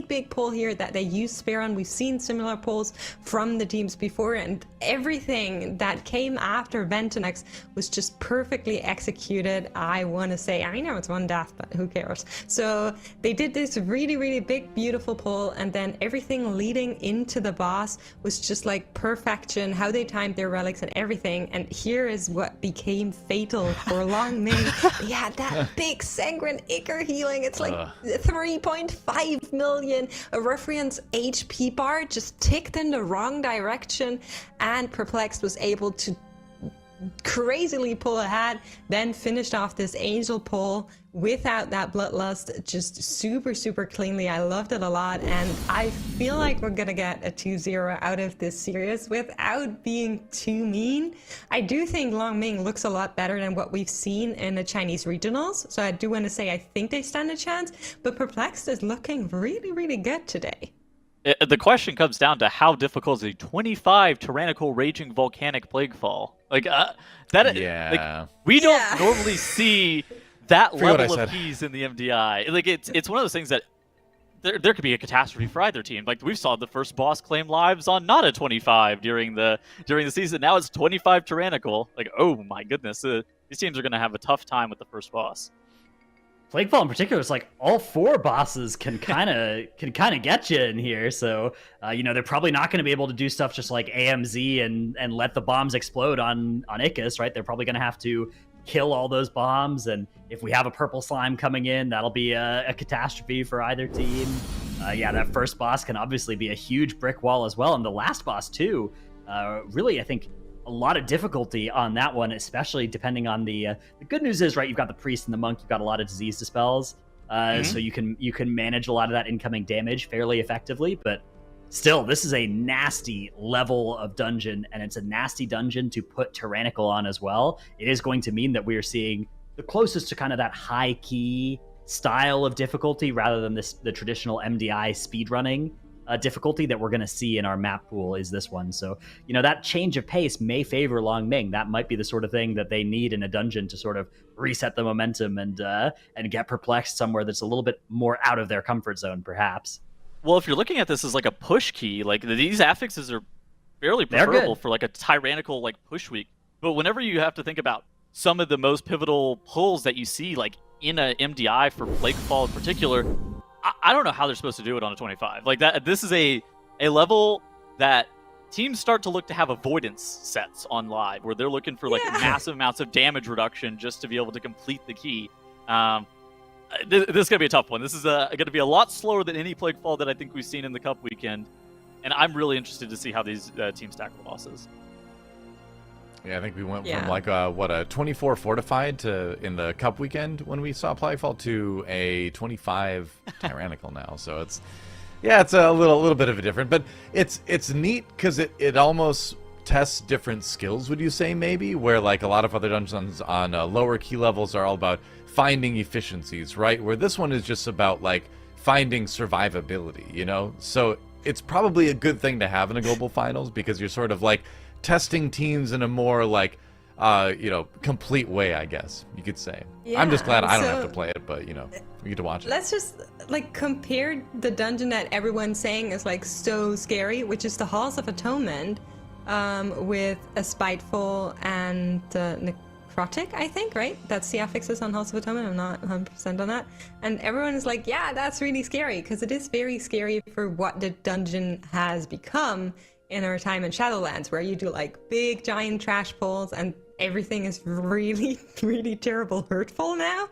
big pull here that they used Spare on. We've seen similar pulls from the teams before, and everything that came after Ventunax was just perfectly executed. I want to say, I know it's one death, but who cares? So they did this really big, beautiful pull, and then everything leading into the boss was just like perfection, how they timed their relics and everything. And here is what became fatal for Longming. They had that big Sangren Ichor healing. It's like 3.5 million. A reference HP bar just ticked in the wrong direction, and Perplexed was able to crazily pull ahead, then finished off this angel pull without that bloodlust, just super cleanly. I loved it a lot, and I feel like we're gonna get a 2-0 out of this series without being too mean. I do think Longming looks a lot better than what we've seen in the Chinese regionals, so I do want to say I think they stand a chance, but Perplexed is looking really good today. The question comes down to how difficult is a 25 tyrannical raging volcanic plaguefall. Like like, we don't normally see that level of keys in the MDI. Like it's one of those things that there could be a catastrophe for either team. Like we saw the first boss claim lives on not a 25 during the season. Now it's 25 tyrannical. Like, oh my goodness, these teams are going to have a tough time with the first boss. Plaguefall in particular is like all 4 bosses can kind of get you in here. So they're probably not going to be able to do stuff just like AMZ and let the bombs explode on Ichus, right? They're probably going to have to kill all those bombs, and if we have a purple slime coming in, that'll be a catastrophe for either team. That first boss can obviously be a huge brick wall as well, and the last boss too. Really, I think a lot of difficulty on that one, especially depending on the good news is, right, you've got the priest and the monk, you've got a lot of disease dispels, so you can manage a lot of that incoming damage fairly effectively. But still, this is a nasty level of dungeon, and it's a nasty dungeon to put tyrannical on as well. It is going to mean that we are seeing the closest to kind of that high key style of difficulty rather than the traditional MDI speedrunning difficulty that we're going to see in our map pool is this one. So, that change of pace may favor Longming. That might be the sort of thing that they need in a dungeon to sort of reset the momentum and get Perplexed somewhere that's a little bit more out of their comfort zone, perhaps. Well, if you're looking at this as like a push key, like these affixes are fairly preferable for like a tyrannical like push week. But whenever you have to think about some of the most pivotal pulls that you see, like in a MDI for Plaguefall in particular, I don't know how they're supposed to do it on a 25. Like that, this is a level that teams start to look to have avoidance sets on live, where they're looking for like massive amounts of damage reduction just to be able to complete the key. This is gonna be a tough one. This is gonna be a lot slower than any Plaguefall that I think we've seen in the Cup weekend, and I'm really interested to see how these teams tackle bosses. Yeah, I think we went from like a 24 fortified to in the Cup weekend when we saw Plaguefall to a 25 tyrannical now. So it's a little bit of a different, but it's neat because it almost tests different skills. Would you say maybe where like a lot of other dungeons on lower key levels are all about finding efficiencies, right? Where this one is just about like finding survivability, So it's probably a good thing to have in a global finals because you're sort of like testing teams in a more like complete way, I guess you could say. I'm just glad I don't have to play it, but we get to watch it. Let's just like compare the dungeon that everyone's saying is like so scary, which is the Halls of Atonement, with a Spiteful and Necrotic, I think, right? That's the affixes on Halls of Atonement. I'm not 100% on that. And everyone is like, yeah, that's really scary, because it is very scary for what the dungeon has become in our time in Shadowlands, where you do like big giant trash pulls and everything is really terrible hurtful now,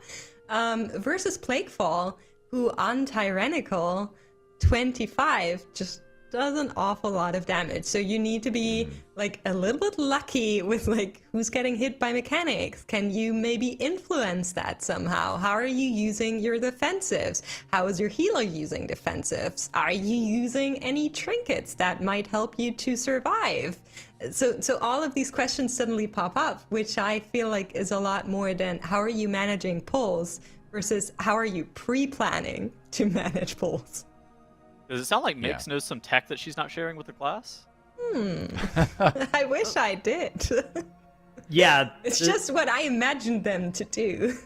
versus Plaguefall, who on Tyrannical 25 just does an awful lot of damage. So you need to be like a little bit lucky with like who's getting hit by mechanics. Can you maybe influence that somehow? How are you using your defensives? How is your healer using defensives? Are you using any trinkets that might help you to survive? So all of these questions suddenly pop up, which I feel like is a lot more than how are you managing pulls versus how are you pre-planning to manage pulls. Does it sound like Mix knows some tech that she's not sharing with the class? I wish I did. Yeah. It's just what I imagined them to do.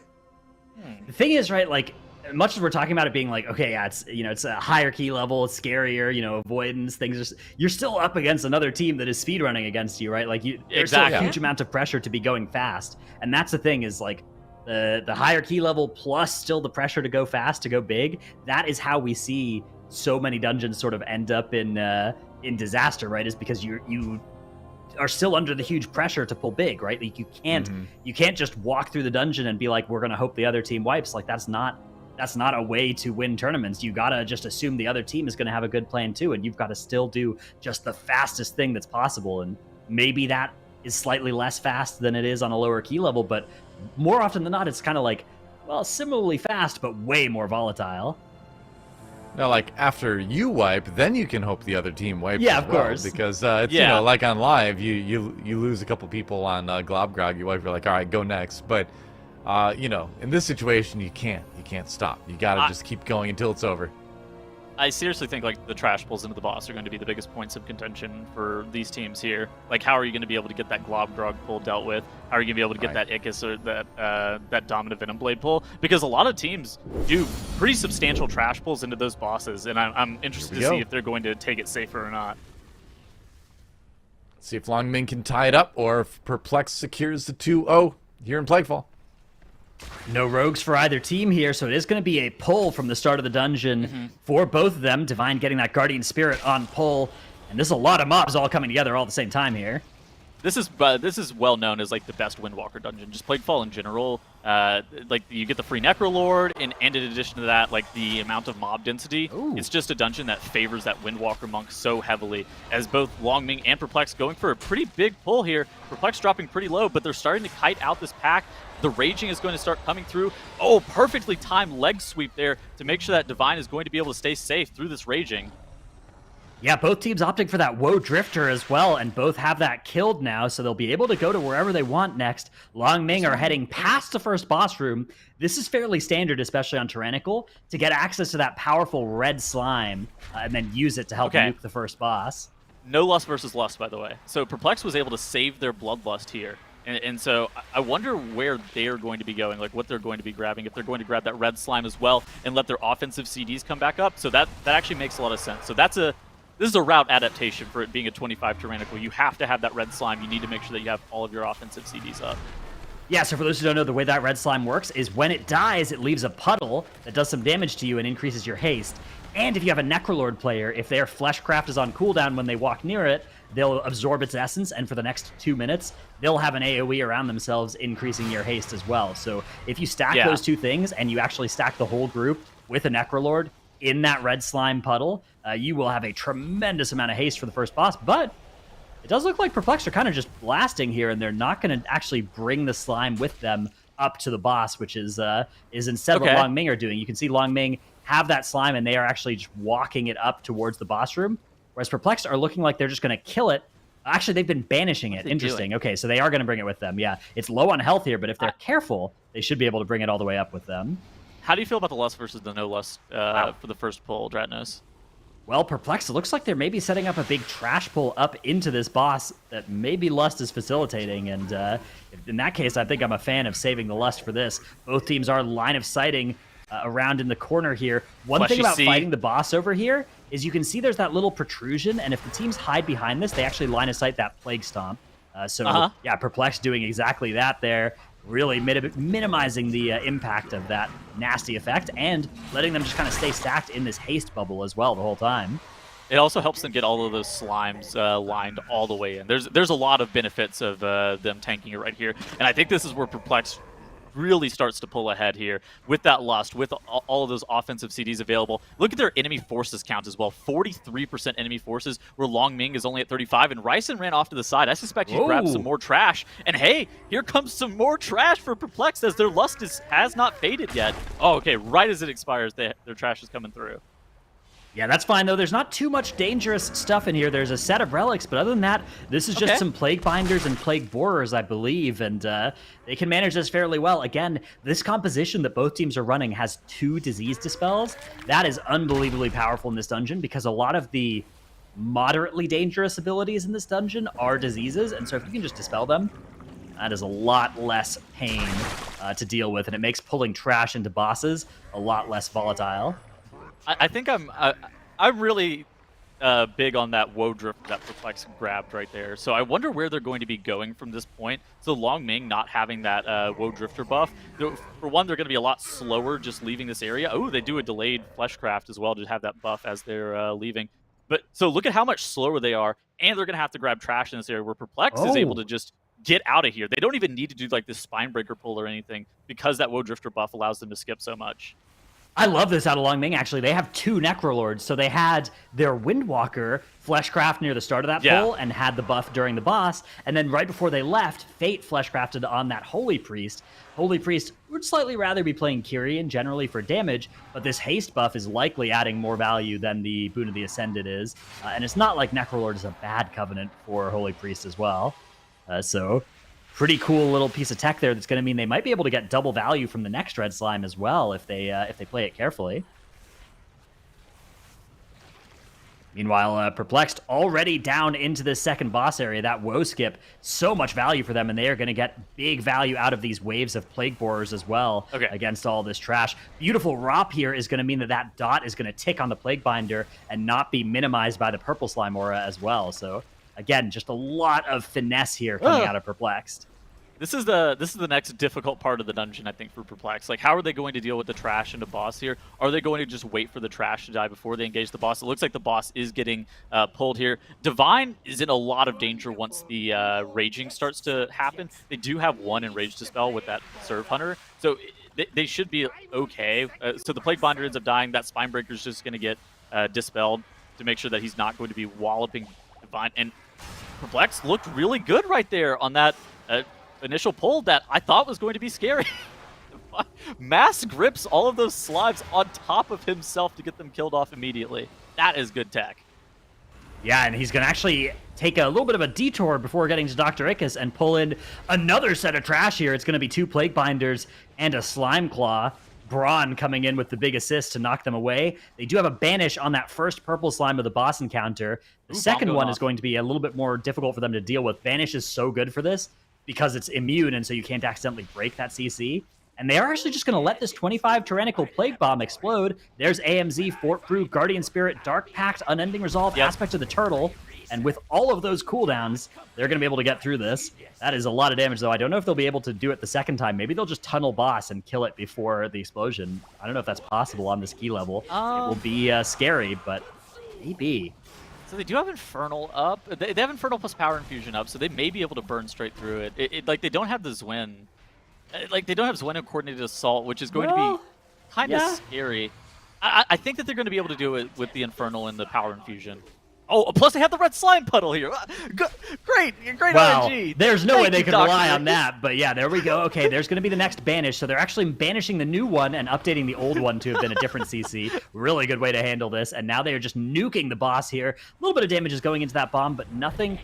The thing is, right, like, much as we're talking about it being like, okay, yeah, it's, you know, it's a higher key level, it's scarier, you know, avoidance, things, you're still up against another team that is speedrunning against you, right? Like, there's still a huge amount of pressure to be going fast. And that's the thing is, like, the higher key level plus still the pressure to go fast, to go big, that is how we see so many dungeons sort of end up in disaster, right? Is because you are still under the huge pressure to pull big, right? Like you can't just walk through the dungeon and be like, we're gonna hope the other team wipes. Like that's not a way to win tournaments. You gotta just assume the other team is gonna have a good plan too, and you've got to still do just the fastest thing that's possible. And maybe that is slightly less fast than it is on a lower key level, but more often than not, it's kind of like, well, similarly fast, but way more volatile. No, like after you wipe, then you can hope the other team wipes. Yeah, as of well, course. Because it's you know, like on live, you lose a couple people on Globgrog, you wipe, you're like, all right, go next. But you know, in this situation, you can't stop. You gotta just keep going until it's over. I seriously think like the trash pulls into the boss are going to be the biggest points of contention for these teams here. Like, how are you going to be able to get that Globgrog pull dealt with? How are you going to be able to get that Ickis or that Dominant Venom Blade pull? Because a lot of teams do pretty substantial trash pulls into those bosses, and I'm interested to see if they're going to take it safer or not. Let's see if Longming can tie it up, or if Perplex secures the 2-0 here in Plaguefall. No rogues for either team here, so it is going to be a pull from the start of the dungeon for both of them. Divine getting that Guardian Spirit on pull, and there's a lot of mobs all coming together all at the same time here. This is well known as like the best Windwalker dungeon. Just Plaguefall in general, like you get the free Necrolord, and in addition to that, like the amount of mob density. It's just a dungeon that favors that Windwalker monk so heavily. As both Longming and Perplex going for a pretty big pull here. Perplex dropping pretty low, but they're starting to kite out this pack. The Raging is going to start coming through. Oh, perfectly timed leg sweep there to make sure that Divine is going to be able to stay safe through this Raging. Yeah, both teams opting for that Woe Drifter as well, and both have that killed now, so they'll be able to go to wherever they want next. Longming are heading past the first boss room. This is fairly standard, especially on Tyrannical, to get access to that powerful red slime and then use it to help nuke the first boss. No Lust versus Lust, by the way. So Perplex was able to save their Bloodlust here. And so I wonder where they're going to be going, like what they're going to be grabbing, if they're going to grab that red slime as well and let their offensive CDs come back up. So that actually makes a lot of sense. So this is a route adaptation for it being a 25 Tyrannical. You have to have that red slime. You need to make sure that you have all of your offensive CDs up. Yeah, so for those who don't know, the way that red slime works is when it dies, it leaves a puddle that does some damage to you and increases your haste. And if you have a Necrolord player, if their Fleshcraft is on cooldown when they walk near it, they'll absorb its essence, and for the next 2 minutes, they'll have an AoE around themselves, increasing your haste as well. So if you stack those two things, and you actually stack the whole group with a Necrolord in that red slime puddle, you will have a tremendous amount of haste for the first boss. But it does look like Perplex are kind of just blasting here, and they're not going to actually bring the slime with them up to the boss, which is instead what Longming are doing. You can see Longming have that slime, and they are actually just walking it up towards the boss room. Whereas Perplexed are looking like they're just going to kill it. Actually, they've been banishing it. Interesting. Okay, so they are going to bring it with them. Yeah, it's low on health here, but if they're careful, they should be able to bring it all the way up with them. How do you feel about the Lust versus the no Lust for the first pull, Dratnos? Well, Perplexed, it looks like they're maybe setting up a big trash pull up into this boss that maybe Lust is facilitating. And in that case, I think I'm a fan of saving the Lust for this. Both teams are line of sighting around in the corner here. One thing about fighting the boss over here is you can see there's that little protrusion, and if the teams hide behind this, they actually line of sight that Plague Stomp. Yeah, Perplexed doing exactly that there, really minimizing the impact of that nasty effect, and letting them just kind of stay stacked in this haste bubble as well the whole time. It also helps them get all of those slimes lined all the way in. There's a lot of benefits of them tanking it right here, and I think this is where Perplexed really starts to pull ahead here with that Lust, with all of those offensive CDs available. Look at their enemy forces count as well. 43% enemy forces, where Long Ming is only at 35, and Ryson ran off to the side. I suspect he grabbed some more trash. And hey, here comes some more trash for Perplexed, as their Lust has not faded yet. Oh, okay, right as it expires, their trash is coming through. Yeah, that's fine, though. There's not too much dangerous stuff in here. There's a set of relics, but other than that, this is just some Plague Binders and Plague Borers, I believe, and they can manage this fairly well. Again, this composition that both teams are running has 2 Disease Dispels. That is unbelievably powerful in this dungeon, because a lot of the moderately dangerous abilities in this dungeon are diseases, and so if you can just dispel them, that is a lot less pain to deal with, and it makes pulling trash into bosses a lot less volatile. I think I'm really big on that Woe Drift that Perplex grabbed right there. So I wonder where they're going to be going from this point. So Long Ming not having that Woe Drifter buff. For one, they're going to be a lot slower just leaving this area. Oh, they do a delayed Fleshcraft as well to have that buff as they're leaving. But so look at how much slower they are, and they're going to have to grab trash in this area where Perplex is able to just get out of here. They don't even need to do like this Spinebreaker pull or anything, because that Woe Drifter buff allows them to skip so much. I love this out of Long Ming, actually. They have 2 Necrolords, so they had their Windwalker Fleshcraft near the start of that pull and had the buff during the boss, and then right before they left, Fate Fleshcrafted on that Holy Priest. Holy Priest would slightly rather be playing Kyrian generally for damage, but this haste buff is likely adding more value than the Boon of the Ascended is, and it's not like Necrolord is a bad covenant for Holy Priest as well. So pretty cool little piece of tech there that's going to mean they might be able to get double value from the next Red Slime as well if they play it carefully. Meanwhile, Perplexed already down into this second boss area. That Woe Skip, so much value for them, and they are going to get big value out of these waves of Plague Borers as well against all this trash. Beautiful Rop here is going to mean that dot is going to tick on the Plague Binder and not be minimized by the Purple Slime Aura as well. So again, just a lot of finesse here coming out of Perplexed. This is the next difficult part of the dungeon, I think, for Perplex. Like, how are they going to deal with the trash and the boss here? Are they going to just wait for the trash to die before they engage the boss? It looks like the boss is getting pulled here. Divine is in a lot of danger once the raging starts to happen. They do have 1 Enraged Dispel with that Serve Hunter, so they should be okay. So the Plague Binder ends up dying. That Spinebreaker is just going to get dispelled to make sure that he's not going to be walloping Divine. And Perplex looked really good right there on that initial pull that I thought was going to be scary. Mass grips all of those slimes on top of himself to get them killed off immediately. That is good tech. Yeah, and he's going to actually take a little bit of a detour before getting to Dr. Ickes and pull in another set of trash here. It's going to be 2 Plague Binders and a Slime Claw. Braun coming in with the big assist to knock them away. They do have a banish on that first purple slime of the boss encounter. The second one is going to be a little bit more difficult for them to deal with. Banish is so good for this because it's immune, and so you can't accidentally break that CC. And they are actually just going to let this 25 Tyrannical Plague Bomb explode. There's AMZ, Fort Proof, Guardian Spirit, Dark Pact, Unending Resolve, Aspect of the Turtle. And with all of those cooldowns, they're going to be able to get through this. That is a lot of damage, though. I don't know if they'll be able to do it the second time. Maybe they'll just tunnel boss and kill it before the explosion. I don't know if that's possible on this key level. It will be scary, but maybe. So they do have Infernal up. They have Infernal plus Power Infusion up, so they may be able to burn straight through it. Like, they don't have the Zwin. Like, they don't have Zwin Coordinated Assault, which is going to be kind of scary. I think that they're going to be able to do it with the Infernal and the Power Infusion. Oh, plus they have the red slime puddle here. Great wow. RNG. There's no way they can rely on that, but yeah, there we go. Okay, there's going to be the next banish. So they're actually banishing the new one and updating the old one to have been a different CC. Really good way to handle this. And now they are just nuking the boss here. A little bit of damage is going into that bomb, but nothing.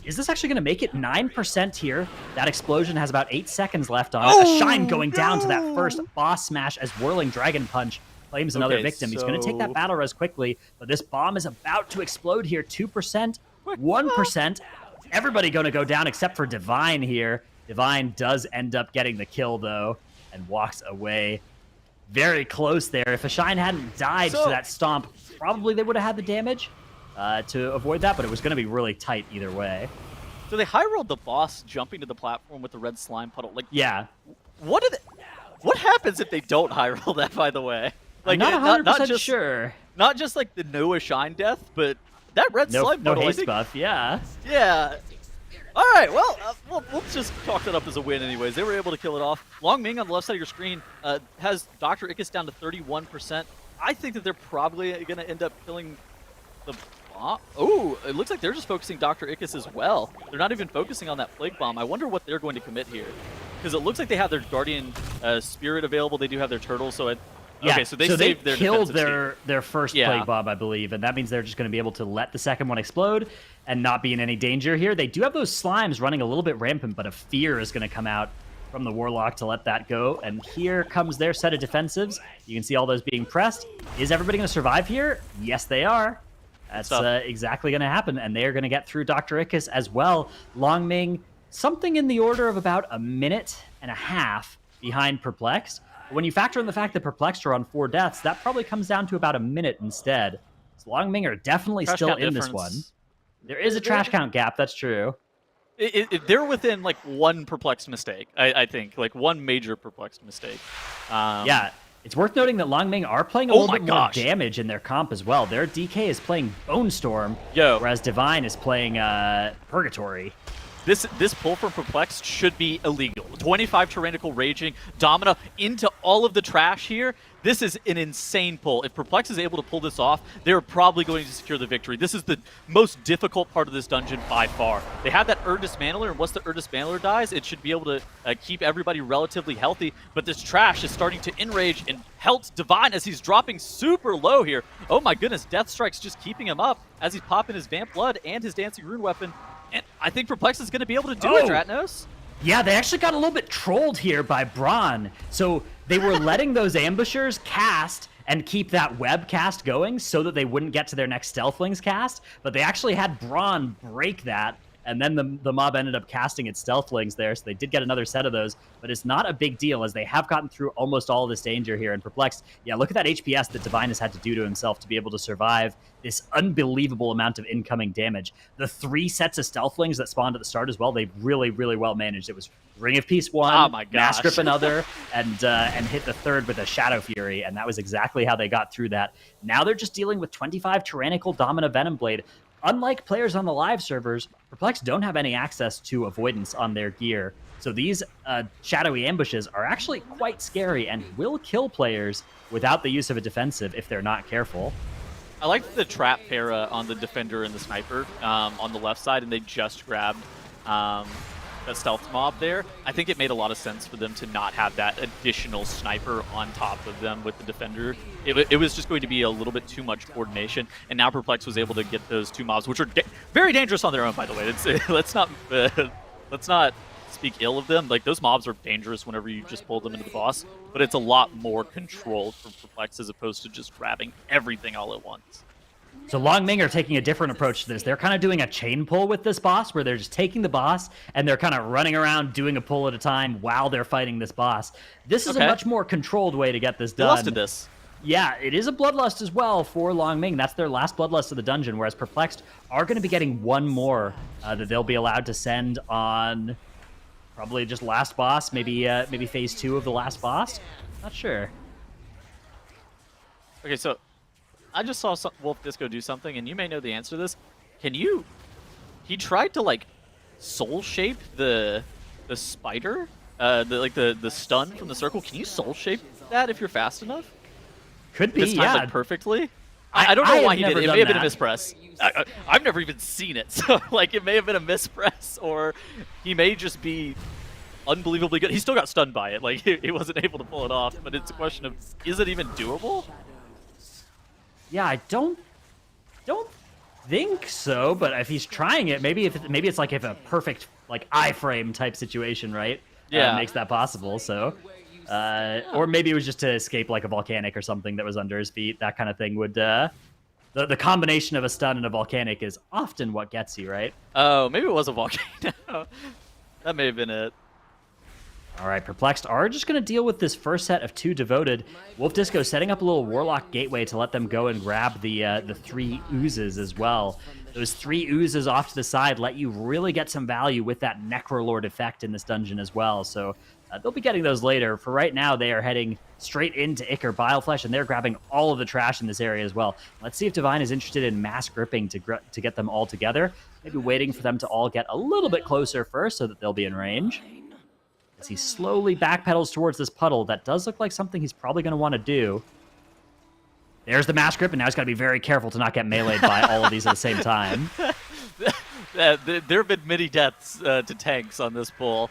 Is this actually going to make it 9% here? That explosion has about 8 seconds left on it. A shine going down to that first boss smash as Whirling Dragon Punch claims another victim. He's going to take that battle res quickly, but this bomb is about to explode here. 2%, 1%. Everybody going to go down except for Divine here. Divine does end up getting the kill, though, and walks away. Very close there. If a shine hadn't died to that stomp, probably they would have had the damage to avoid that, but it was going to be really tight either way. So they high rolled the boss jumping to the platform with the red slime puddle. Like, yeah. What happens if they don't high roll that, by the way? Like, I'm not 100% not just, sure. Not just like the Noah Shine death, but that red slime puddle. No haste buff, yeah. Yeah. All right, well, we'll just chalk that up as a win anyways. They were able to kill it off. Long Ming on the left side of your screen has Dr. Ickis down to 31%. I think that they're probably going to end up killing the bomb. Oh, it looks like they're just focusing Dr. Ickis as well. They're not even focusing on that Plague Bomb. I wonder what they're going to commit here. Because it looks like they have their Guardian Spirit available. They do have their Turtle, so yeah, okay, so they killed their first Plague Bomb, I believe, and that means they're just going to be able to let the second one explode and not be in any danger here. They do have those slimes running a little bit rampant, but a fear is going to come out from the Warlock to let that go. And here comes their set of defensives. You can see all those being pressed. Is everybody going to survive here? Yes, they are. That's exactly going to happen, and they are going to get through Dr. Ickis as well. Long Ming, something in the order of about a minute and a half behind Perplexed. When you factor in the fact that Perplexed are on 4 deaths, that probably comes down to about a minute instead. So Long Ming are definitely still in this one. There is a trash count gap, that's true. They're within like one Perplexed mistake, I think. Like one major Perplexed mistake. Yeah, it's worth noting that Long Ming are playing a little bit more damage in their comp as well. Their DK is playing Bone Storm, whereas Divine is playing Purgatory. This pull from Perplexed should be illegal. 25 Tyrannical Raging, Domina into all of the trash here. This is an insane pull. If Perplexed is able to pull this off, they're probably going to secure the victory. This is the most difficult part of this dungeon by far. They have that Dismantler, and once the Dismantler dies, it should be able to keep everybody relatively healthy. But this trash is starting to enrage and pelt Divine as he's dropping super low here. Oh my goodness, Death Strike's just keeping him up as he's popping his Vamp Blood and his Dancing Rune Weapon. And I think Perplexed is going to be able to do it, Dratnos. Yeah, they actually got a little bit trolled here by Braun. So they were letting those ambushers cast and keep that web cast going so that they wouldn't get to their next Stealthlings cast, but they actually had Braun break that, and then the mob ended up casting its Stealthlings there, so they did get another set of those, but it's not a big deal as they have gotten through almost all of this danger here. And Perplexed, yeah, look at that HPS that Divine has had to do to himself to be able to survive this unbelievable amount of incoming damage. The 3 sets of Stealthlings that spawned at the start as well, they really, really well managed. It was Ring of Peace 1, Mass Grip another, and hit the 3rd with a Shadow Fury, and that was exactly how they got through that. Now they're just dealing with 25 Tyrannical Domina Venom Blade. Unlike players on the live servers, Perplexed don't have any access to avoidance on their gear. So these shadowy ambushes are actually quite scary and will kill players without the use of a defensive if they're not careful. I like the trap para on the Defender and the Sniper on the left side, and they just grabbed that stealth mob there. I think it made a lot of sense for them to not have that additional Sniper on top of them with the Defender. It was just going to be a little bit too much coordination, and now Perplex was able to get those 2 mobs, which are very dangerous on their own, by the way. Let's not speak ill of them. Like, those mobs are dangerous whenever you just pull them into the boss, but it's a lot more controlled from Perplex as opposed to just grabbing everything all at once. So Long Ming are taking a different approach to this. They're kind of doing a chain pull with this boss where they're just taking the boss and they're kind of running around doing a pull at a time while they're fighting this boss. This is a much more controlled way to get this done. Bloodlusted this. Yeah, it is a Bloodlust as well for Long Ming. That's their last Bloodlust of the dungeon, whereas Perplexed are going to be getting 1 more that they'll be allowed to send on probably just last boss, maybe phase 2 of the last boss. Not sure. Okay, so I just saw Wolf Disco do something, and you may know the answer to this. He tried to, like, soul shape the spider, the stun from the circle. Can you soul shape that if you're fast enough? Could be, this time, like, perfectly? I don't know why he did it. It may have been a mispress. I've never even seen it, so, like, it may have been a mispress, or he may just be unbelievably good. He still got stunned by it. Like, he wasn't able to pull it off, but it's a question of, is it even doable? Yeah, I don't think so, but if he's trying it, maybe it's like if a perfect, like, iframe type situation, right? Yeah. Makes that possible, so... or maybe it was just to escape, like, a volcanic or something that was under his feet. That kind of thing would... The combination of a stun and a volcanic is often what gets you, right? Oh, maybe it was a volcano. That may have been it. All right, Perplexed are just going to deal with this first set of 2 Devoted. Wolf Disco setting up a little Warlock Gateway to let them go and grab the 3 Oozes as well. Those 3 Oozes off to the side let you really get some value with that Necrolord effect in this dungeon as well. So They'll be getting those later. For right now, they are heading straight into Ichor Bileflesh, and they're grabbing all of the trash in this area as well. Let's see if Divine is interested in mass gripping to get them all together. Maybe waiting for them to all get a little bit closer first so that they'll be in range. As he slowly backpedals towards this puddle, that does look like something he's probably going to want to do. There's the mass grip, and now he's got to be very careful to not get meleeed by all of these at the same time. There have been many deaths to tanks on this pull.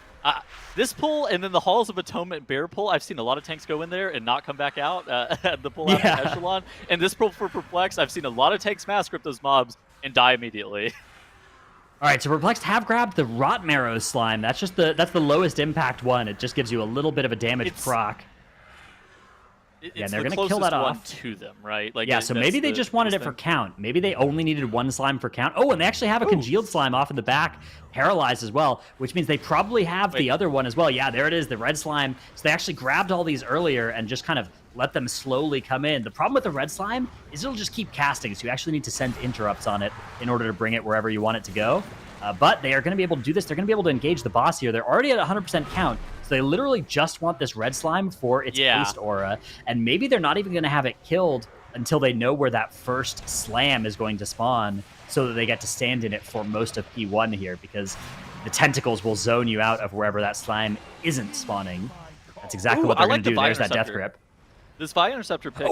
This pull and then the Halls of Atonement bear pull, I've seen a lot of tanks go in there and not come back out at the pull out of Echelon. And this pull for Perplexed, I've seen a lot of tanks mass grip those mobs and die immediately. All right, so Perplexed have grabbed the Rot Marrow Slime. That's the lowest impact one. It just gives you a little bit of a damage proc. Yeah, they're going to kill that off. To them, right? Like, yeah, so maybe they just wanted it for count. Maybe they only needed one slime for count. Oh, and they actually have a congealed slime off in the back, paralyzed as well, which means they probably have the other one as well. Yeah, there it is, the red slime. So they actually grabbed all these earlier and just kind of let them slowly come in. The problem with the red slime is it'll just keep casting, so you actually need to send interrupts on it in order to bring it wherever you want it to go. But they are going to be able to do this. They're going to be able to engage the boss here. They're already at 100% count, so they literally just want this red slime for its haste aura. And maybe they're not even going to have it killed until they know where that first slam is going to spawn, so that they get to stand in it for most of P1 here, because the tentacles will zone you out of wherever that slime isn't spawning. That's exactly what they're going to do. There's that death grip. This Vi Interceptor pick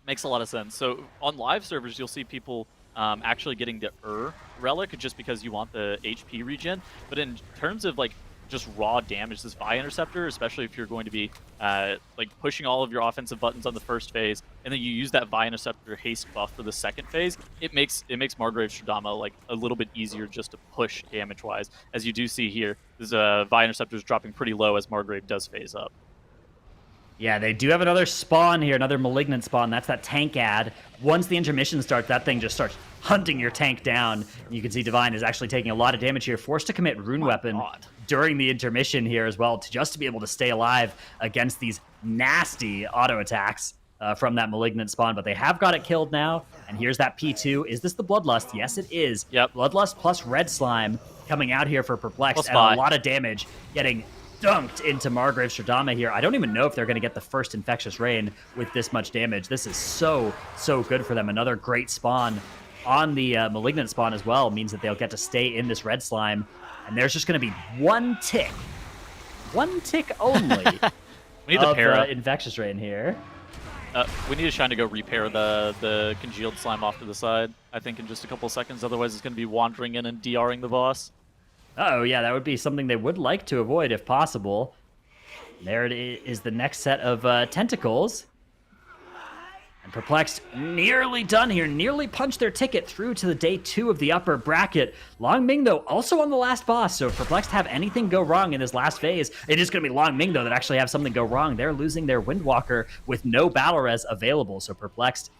makes a lot of sense. So on live servers, you'll see people actually getting the relic just because you want the HP regen. But in terms of like just raw damage, this Vi Interceptor, especially if you're going to be like pushing all of your offensive buttons on the first phase, and then you use that Vi Interceptor haste buff for the second phase, it makes Margrave Shadama like a little bit easier just to push damage wise. As you do see here, this Vi Interceptor is dropping pretty low as Margrave does phase up. Yeah, they do have another spawn here, another Malignant spawn. That's that tank ad. Once the intermission starts, that thing just starts hunting your tank down. You can see Divine is actually taking a lot of damage here, forced to commit Rune Weapon during the intermission here as well, just to be able to stay alive against these nasty auto attacks from that Malignant spawn. But they have got it killed now, and here's that P2. Is this the Bloodlust? Yes, it is. Yep. Bloodlust plus Red Slime coming out here for Perplexed, and a lot of damage getting dunked into Margrave Shadama here. I don't even know if they're going to get the first Infectious Rain with this much damage. This is so good for them. Another great spawn on the Malignant spawn as well means that they'll get to stay in this red slime. And there's just going to be one tick only we need the para. Infectious Rain here. We need to try to go repair the congealed slime off to the side, I think, in just a couple of seconds. Otherwise, it's going to be wandering in and DRing the boss. Oh, yeah, that would be something they would like to avoid if possible. There it is, the next set of tentacles. And Perplexed nearly done here, nearly punched their ticket through to the day 2 of the upper bracket. Long Ming, though, also on the last boss, so if Perplexed have anything go wrong in this last phase, it is going to be Long Ming, though, that actually have something go wrong. They're losing their Windwalker with no battle res available, so Perplexed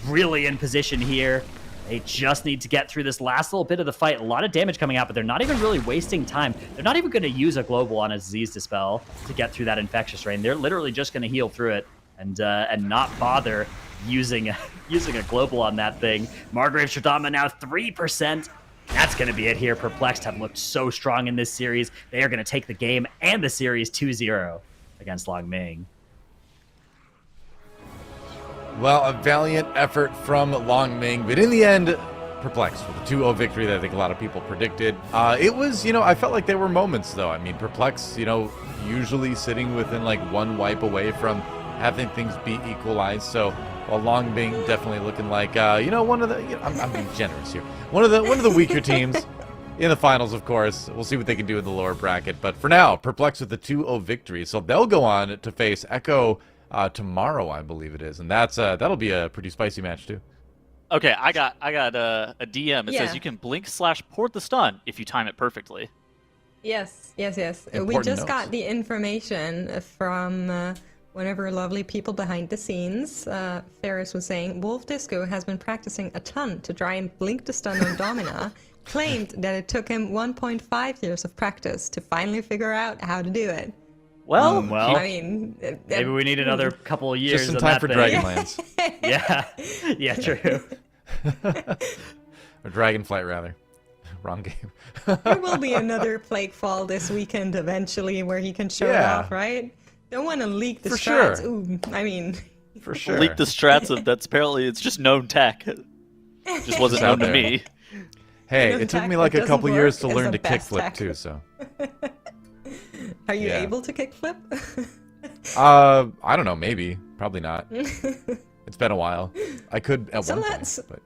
really in position here. They just need to get through this last little bit of the fight. A lot of damage coming out, but they're not even really wasting time. They're not even going to use a global on a disease dispel to get through that Infectious Rain. They're literally just going to heal through it and not bother using a global on that thing. Margrave Shadama now 3%. That's going to be it here. Perplexed have looked so strong in this series. They are going to take the game and the series 2-0 against Long Ming. Well, a valiant effort from Long Ming, but in the end, Perplexed with a 2-0 victory that I think a lot of people predicted. It was, I felt like there were moments, though. I mean, Perplexed, usually sitting within like one wipe away from having things be equalized. So, while Long Ming definitely looking like, one of the, I'm being generous here. One of the weaker teams in the finals, of course. We'll see what they can do in the lower bracket. But for now, Perplexed with the 2-0 victory. So they'll go on to face Echo tomorrow, I believe it is, and that'll be a pretty spicy match too. Okay, I got a DM. It says you can blink/port the stun if you time it perfectly. Yes. Important We just notes. got the information from one of our lovely people behind the scenes. Ferris was saying Wolf Disco has been practicing a ton to try and blink the stun on Domina. Claimed that it took him 1.5 years of practice to finally figure out how to do it. Well, I mean, maybe we need another couple of years. Just in on time that for thing. Dragonlance. Yeah, true. Or Dragonflight, rather. wrong game. There will be another Plaguefall this weekend eventually where he can show it off, right? Don't want to leak the strats. Sure. Ooh, I mean... For sure. Leak the strats of that's apparently it's just known tech. Just wasn't known to me. Hey, it took me like a couple years to learn to kickflip too, so. Are you able to kickflip? I don't know, maybe. Probably not. It's been a while. I could at one point, but...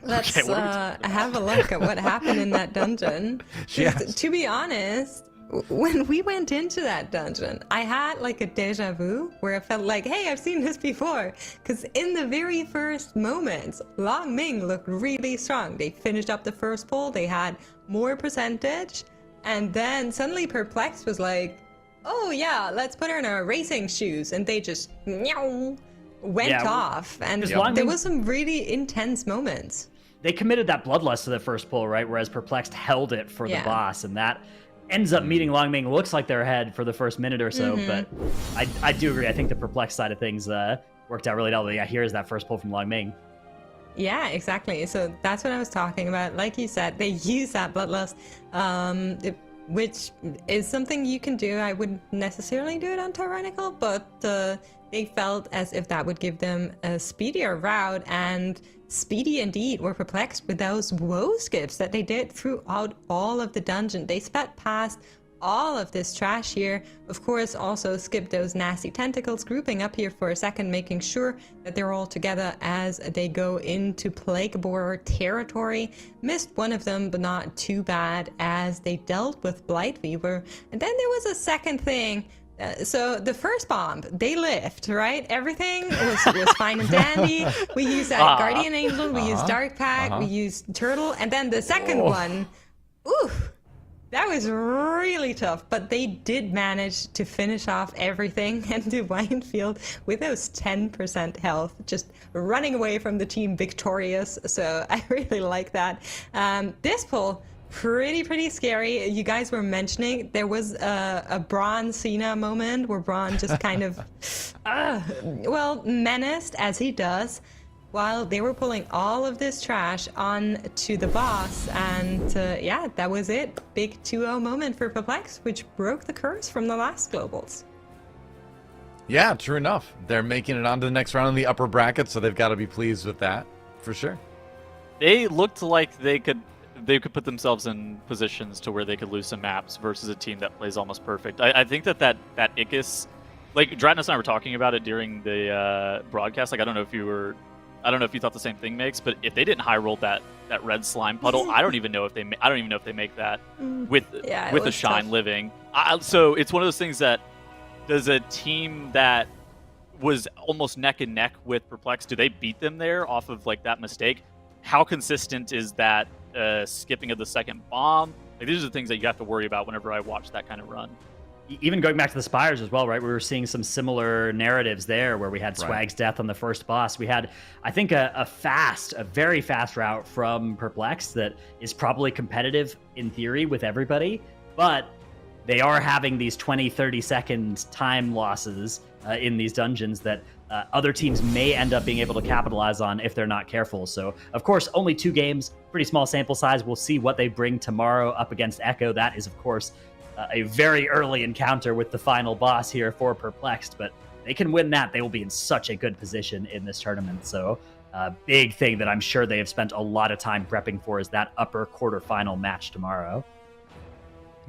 Let's have a look at what happened in that dungeon. To be honest, when we went into that dungeon, I had like a deja vu where I felt like, hey, I've seen this before. Because in the very first moments, Long Ming looked really strong. They finished up the first pull, they had more percentage, and then suddenly Perplexed was like, oh yeah, let's put her in our racing shoes. And they just went off. And there was some really intense moments. They committed that bloodlust to the first pull, right? Whereas Perplexed held it for the boss, and that ends up meeting Long Ming. Looks like they're ahead for the first minute or so, but I do agree. I think the Perplexed side of things worked out really well. But yeah, here's that first pull from Long Ming. Yeah, exactly. So that's what I was talking about. Like you said, they use that bloodlust, which is something you can do. I wouldn't necessarily do it on Tyrannical, but they felt as if that would give them a speedier route, and speedy indeed were Perplexed with those woe skips that they did throughout all of the dungeon. They sped past all of this trash here. Of course, also skipped those nasty tentacles, grouping up here for a second, making sure that they're all together as they go into Plague Borer territory. Missed one of them, but not too bad as they dealt with Blightweaver. And then there was a second thing. So the first bomb, they lived, right? Everything was fine and dandy. We used that Guardian Angel, we used Dark Pack, we used Turtle, and then the second one, that was really tough. But they did manage to finish off everything, and Divine Field with those 10% health, just running away from the team victorious. So I really like that. This pull, pretty scary. You guys were mentioning there was a Braun Cena moment where Braun just kind of menaced as he does while they were pulling all of this trash on to the boss, and that was it. Big 2-0 moment for Perplex, which broke the curse from the last globals. Yeah, true enough. They're making it on to the next round in the upper bracket, so they've got to be pleased with that for sure. They looked like they could put themselves in positions to where they could lose some maps versus a team that plays almost perfect. I think that Ickis, like Dratnos and I were talking about it during the broadcast. Like I don't know if you thought the same thing, Makes, but if they didn't high roll that red slime puddle, I don't even know if they make that with a shine tough. Living. So it's one of those things that does a team that was almost neck and neck with Perplex, do they beat them there off of like that mistake? How consistent is that skipping of the second bomb? Like these are the things that you have to worry about whenever I watch that kind of run. Even going back to the Spires as well, right? We were seeing some similar narratives there where we had Swag's death on the first boss. We had, I think, a very fast route from Perplex that is probably competitive in theory with everybody, but they are having these 20-30 second time losses in these dungeons that other teams may end up being able to capitalize on if they're not careful. So, of course, only 2 games, pretty small sample size. We'll see what they bring tomorrow up against Echo. That is, of course, a very early encounter with the final boss here for Perplexed, but they can win that. They will be in such a good position in this tournament. So, big thing that I'm sure they have spent a lot of time prepping for is that upper quarterfinal match tomorrow.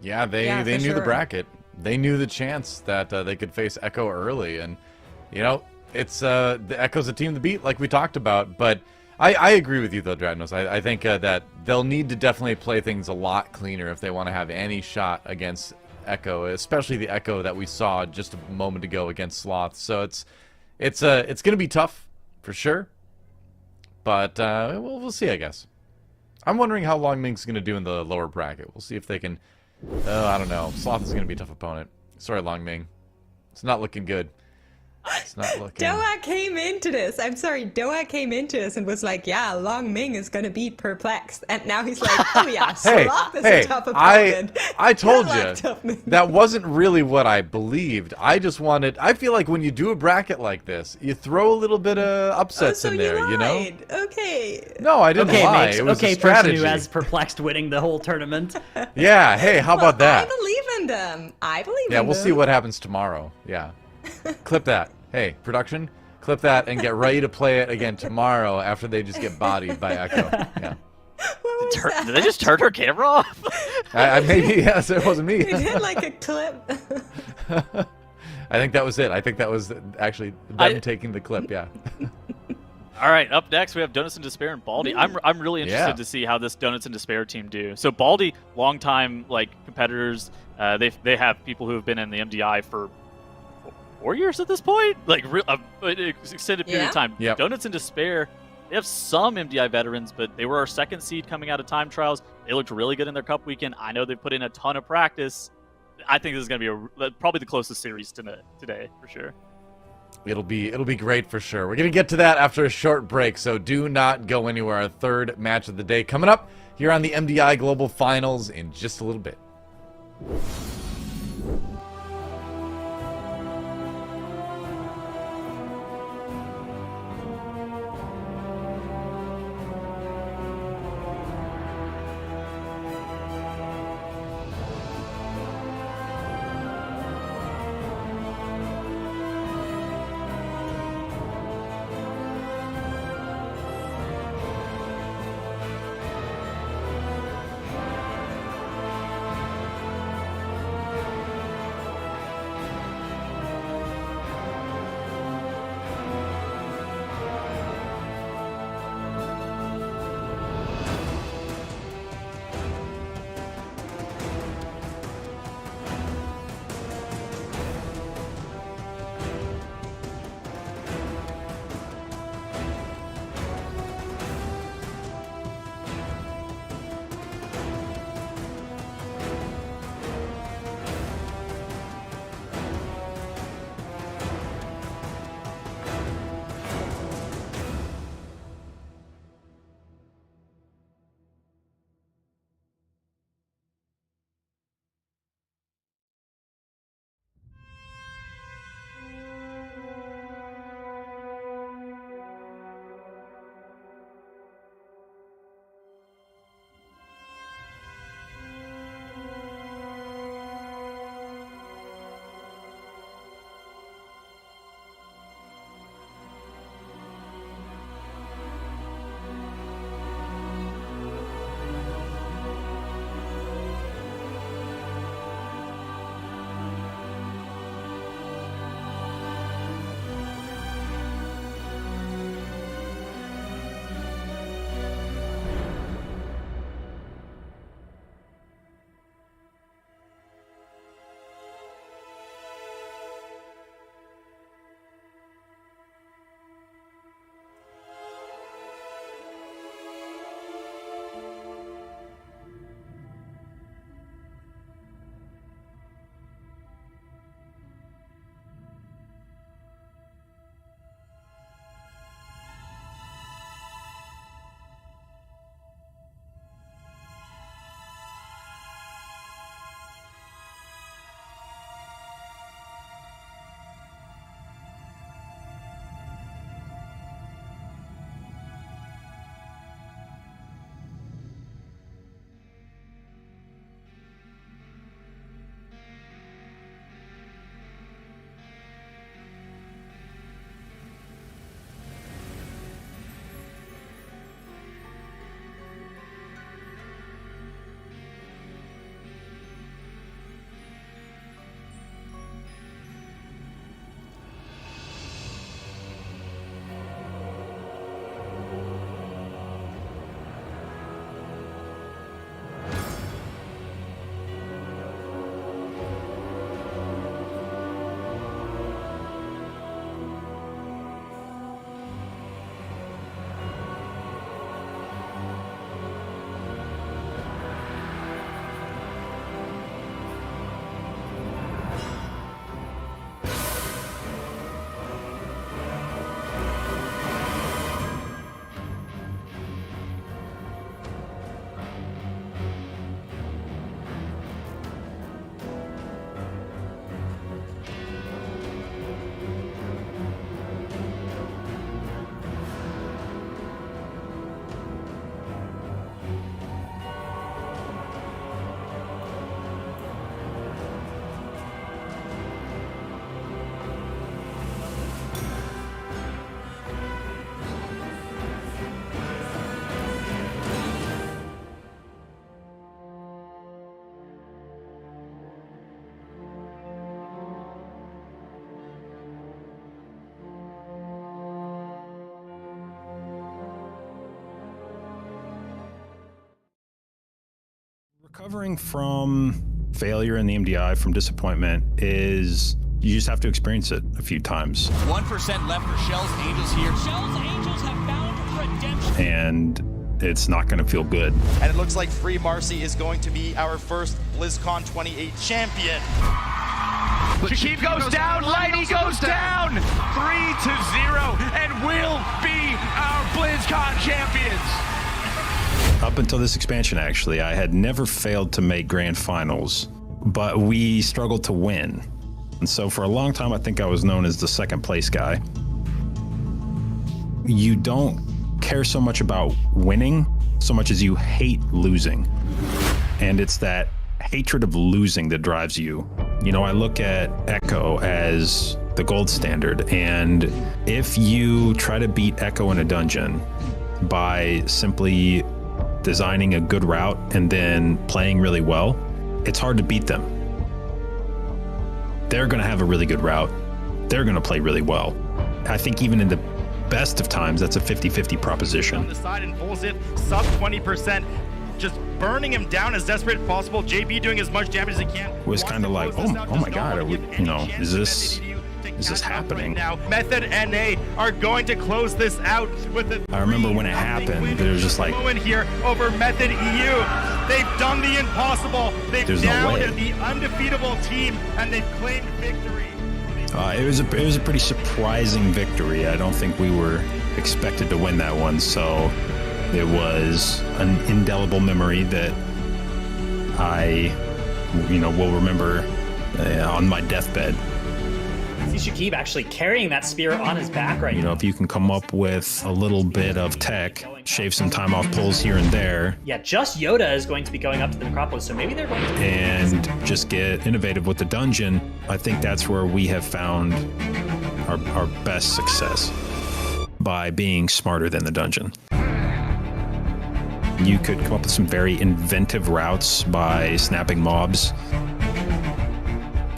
Yeah, they knew the bracket. They knew the chance that they could face Echo early, and you know, it's the Echo's a team to beat, like we talked about. But I agree with you though, Dradnos. I think that they'll need to definitely play things a lot cleaner if they want to have any shot against Echo, especially the Echo that we saw just a moment ago against Sloth. So it's going to be tough for sure, but we'll see, I guess. I'm wondering how Long Ming's going to do in the lower bracket. We'll see if they can. I don't know. Sloth is going to be a tough opponent. Sorry, Long Ming. It's not looking good. It's not looking. Doa came into this. I'm sorry, Doa came into this and was like, "Yeah, Long Ming is gonna beat Perplexed," and now he's like, "Oh yeah, Sloth is a tough opponent." I told you that wasn't really what I believed. I just wanted. I feel like when you do a bracket like this, you throw a little bit of upsets in there. You know? Okay. No, I didn't lie. It was a strategy. Person who has Perplexed winning the whole tournament. Yeah. Hey, how about that? I believe in them. I believe in them. Yeah, we'll see what happens tomorrow. Yeah. Clip that. Hey, production, clip that and get ready to play it again tomorrow after they just get bodied by Echo. Yeah. Did they just turn her camera off? Maybe, yes, it wasn't me. They did like a clip. I think that was it. I think that was actually them taking the clip, yeah. All right, up next we have Donuts in Despair and Baldy. I'm really interested to see how this Donuts in Despair team do. So Baldy, longtime competitors, they have people who have been in the MDI for 4 years at this point, extended period of time. Yep. Donuts in Despair, they have some MDI veterans, but they were our second seed coming out of time trials. They looked really good in their cup weekend. I know they put in a ton of practice. I think this is going to be probably the closest series today for sure. It'll be great for sure. We're going to get to that after a short break, so do not go anywhere. Our third match of the day coming up here on the MDI Global Finals in just a little bit. Recovering from failure in the MDI, from disappointment, is you just have to experience it a few times. 1% left for Shell's Angels here. Shell's Angels have found redemption. And it's not going to feel good. And it looks like Free Marcy is going to be our first BlizzCon 28 champion. Shakib goes down, Lighty goes down! 3-0, and will be our BlizzCon champions! Up until this expansion, actually, I had never failed to make grand finals, but we struggled to win. And so for a long time, I think I was known as the second place guy. You don't care so much about winning so much as you hate losing. And it's that hatred of losing that drives you. You know, I look at Echo as the gold standard, and if you try to beat Echo in a dungeon by simply designing a good route and then playing really well, it's hard to beat them. They're going to have a really good route. They're going to play really well. I think even in the best of times, that's a 50-50 proposition. On the side and pulls it sub 20%, just burning him down as desperate as possible. JB doing as much damage as he can. It was kind of like, oh my God, are we, you know, is this happening? Now, Method NA are going to close this out with a. I remember when it happened, there was just like, here over Method EU. They've done the impossible. They've downed the undefeatable team, and they've claimed victory. It was a pretty surprising victory. I don't think we were expected to win that one, so it was an indelible memory that I, will remember on my deathbed. See Shakib actually carrying that spear on his back right now. If you can come up with a little bit of tech, shave some time off pulls here and there. Yeah, just Yoda is going to be going up to the Necropolis, so maybe they're going to... And just get innovative with the dungeon. I think that's where we have found our best success, by being smarter than the dungeon. You could come up with some very inventive routes by snapping mobs.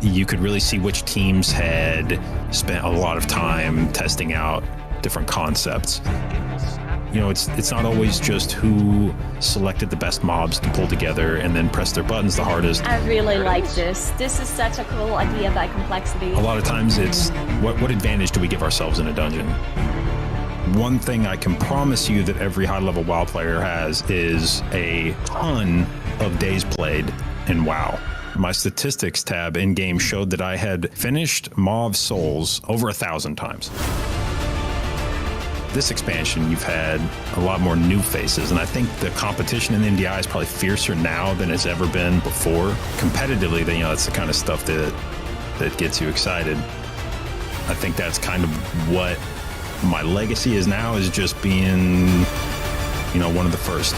You could really see which teams had spent a lot of time testing out different concepts. It's not always just who selected the best mobs to pull together and then press their buttons the hardest. I really like this. This is such a cool idea by Complexity. A lot of times it's what advantage do we give ourselves in a dungeon? One thing I can promise you that every high-level WoW player has is a ton of days played in WoW. My statistics tab in-game showed that I had finished Mauve Souls over 1,000 times. This expansion, you've had a lot more new faces, and I think the competition in the MDI is probably fiercer now than it's ever been before. Competitively, that's the kind of stuff that gets you excited. I think that's kind of what my legacy is now, is just being, one of the first.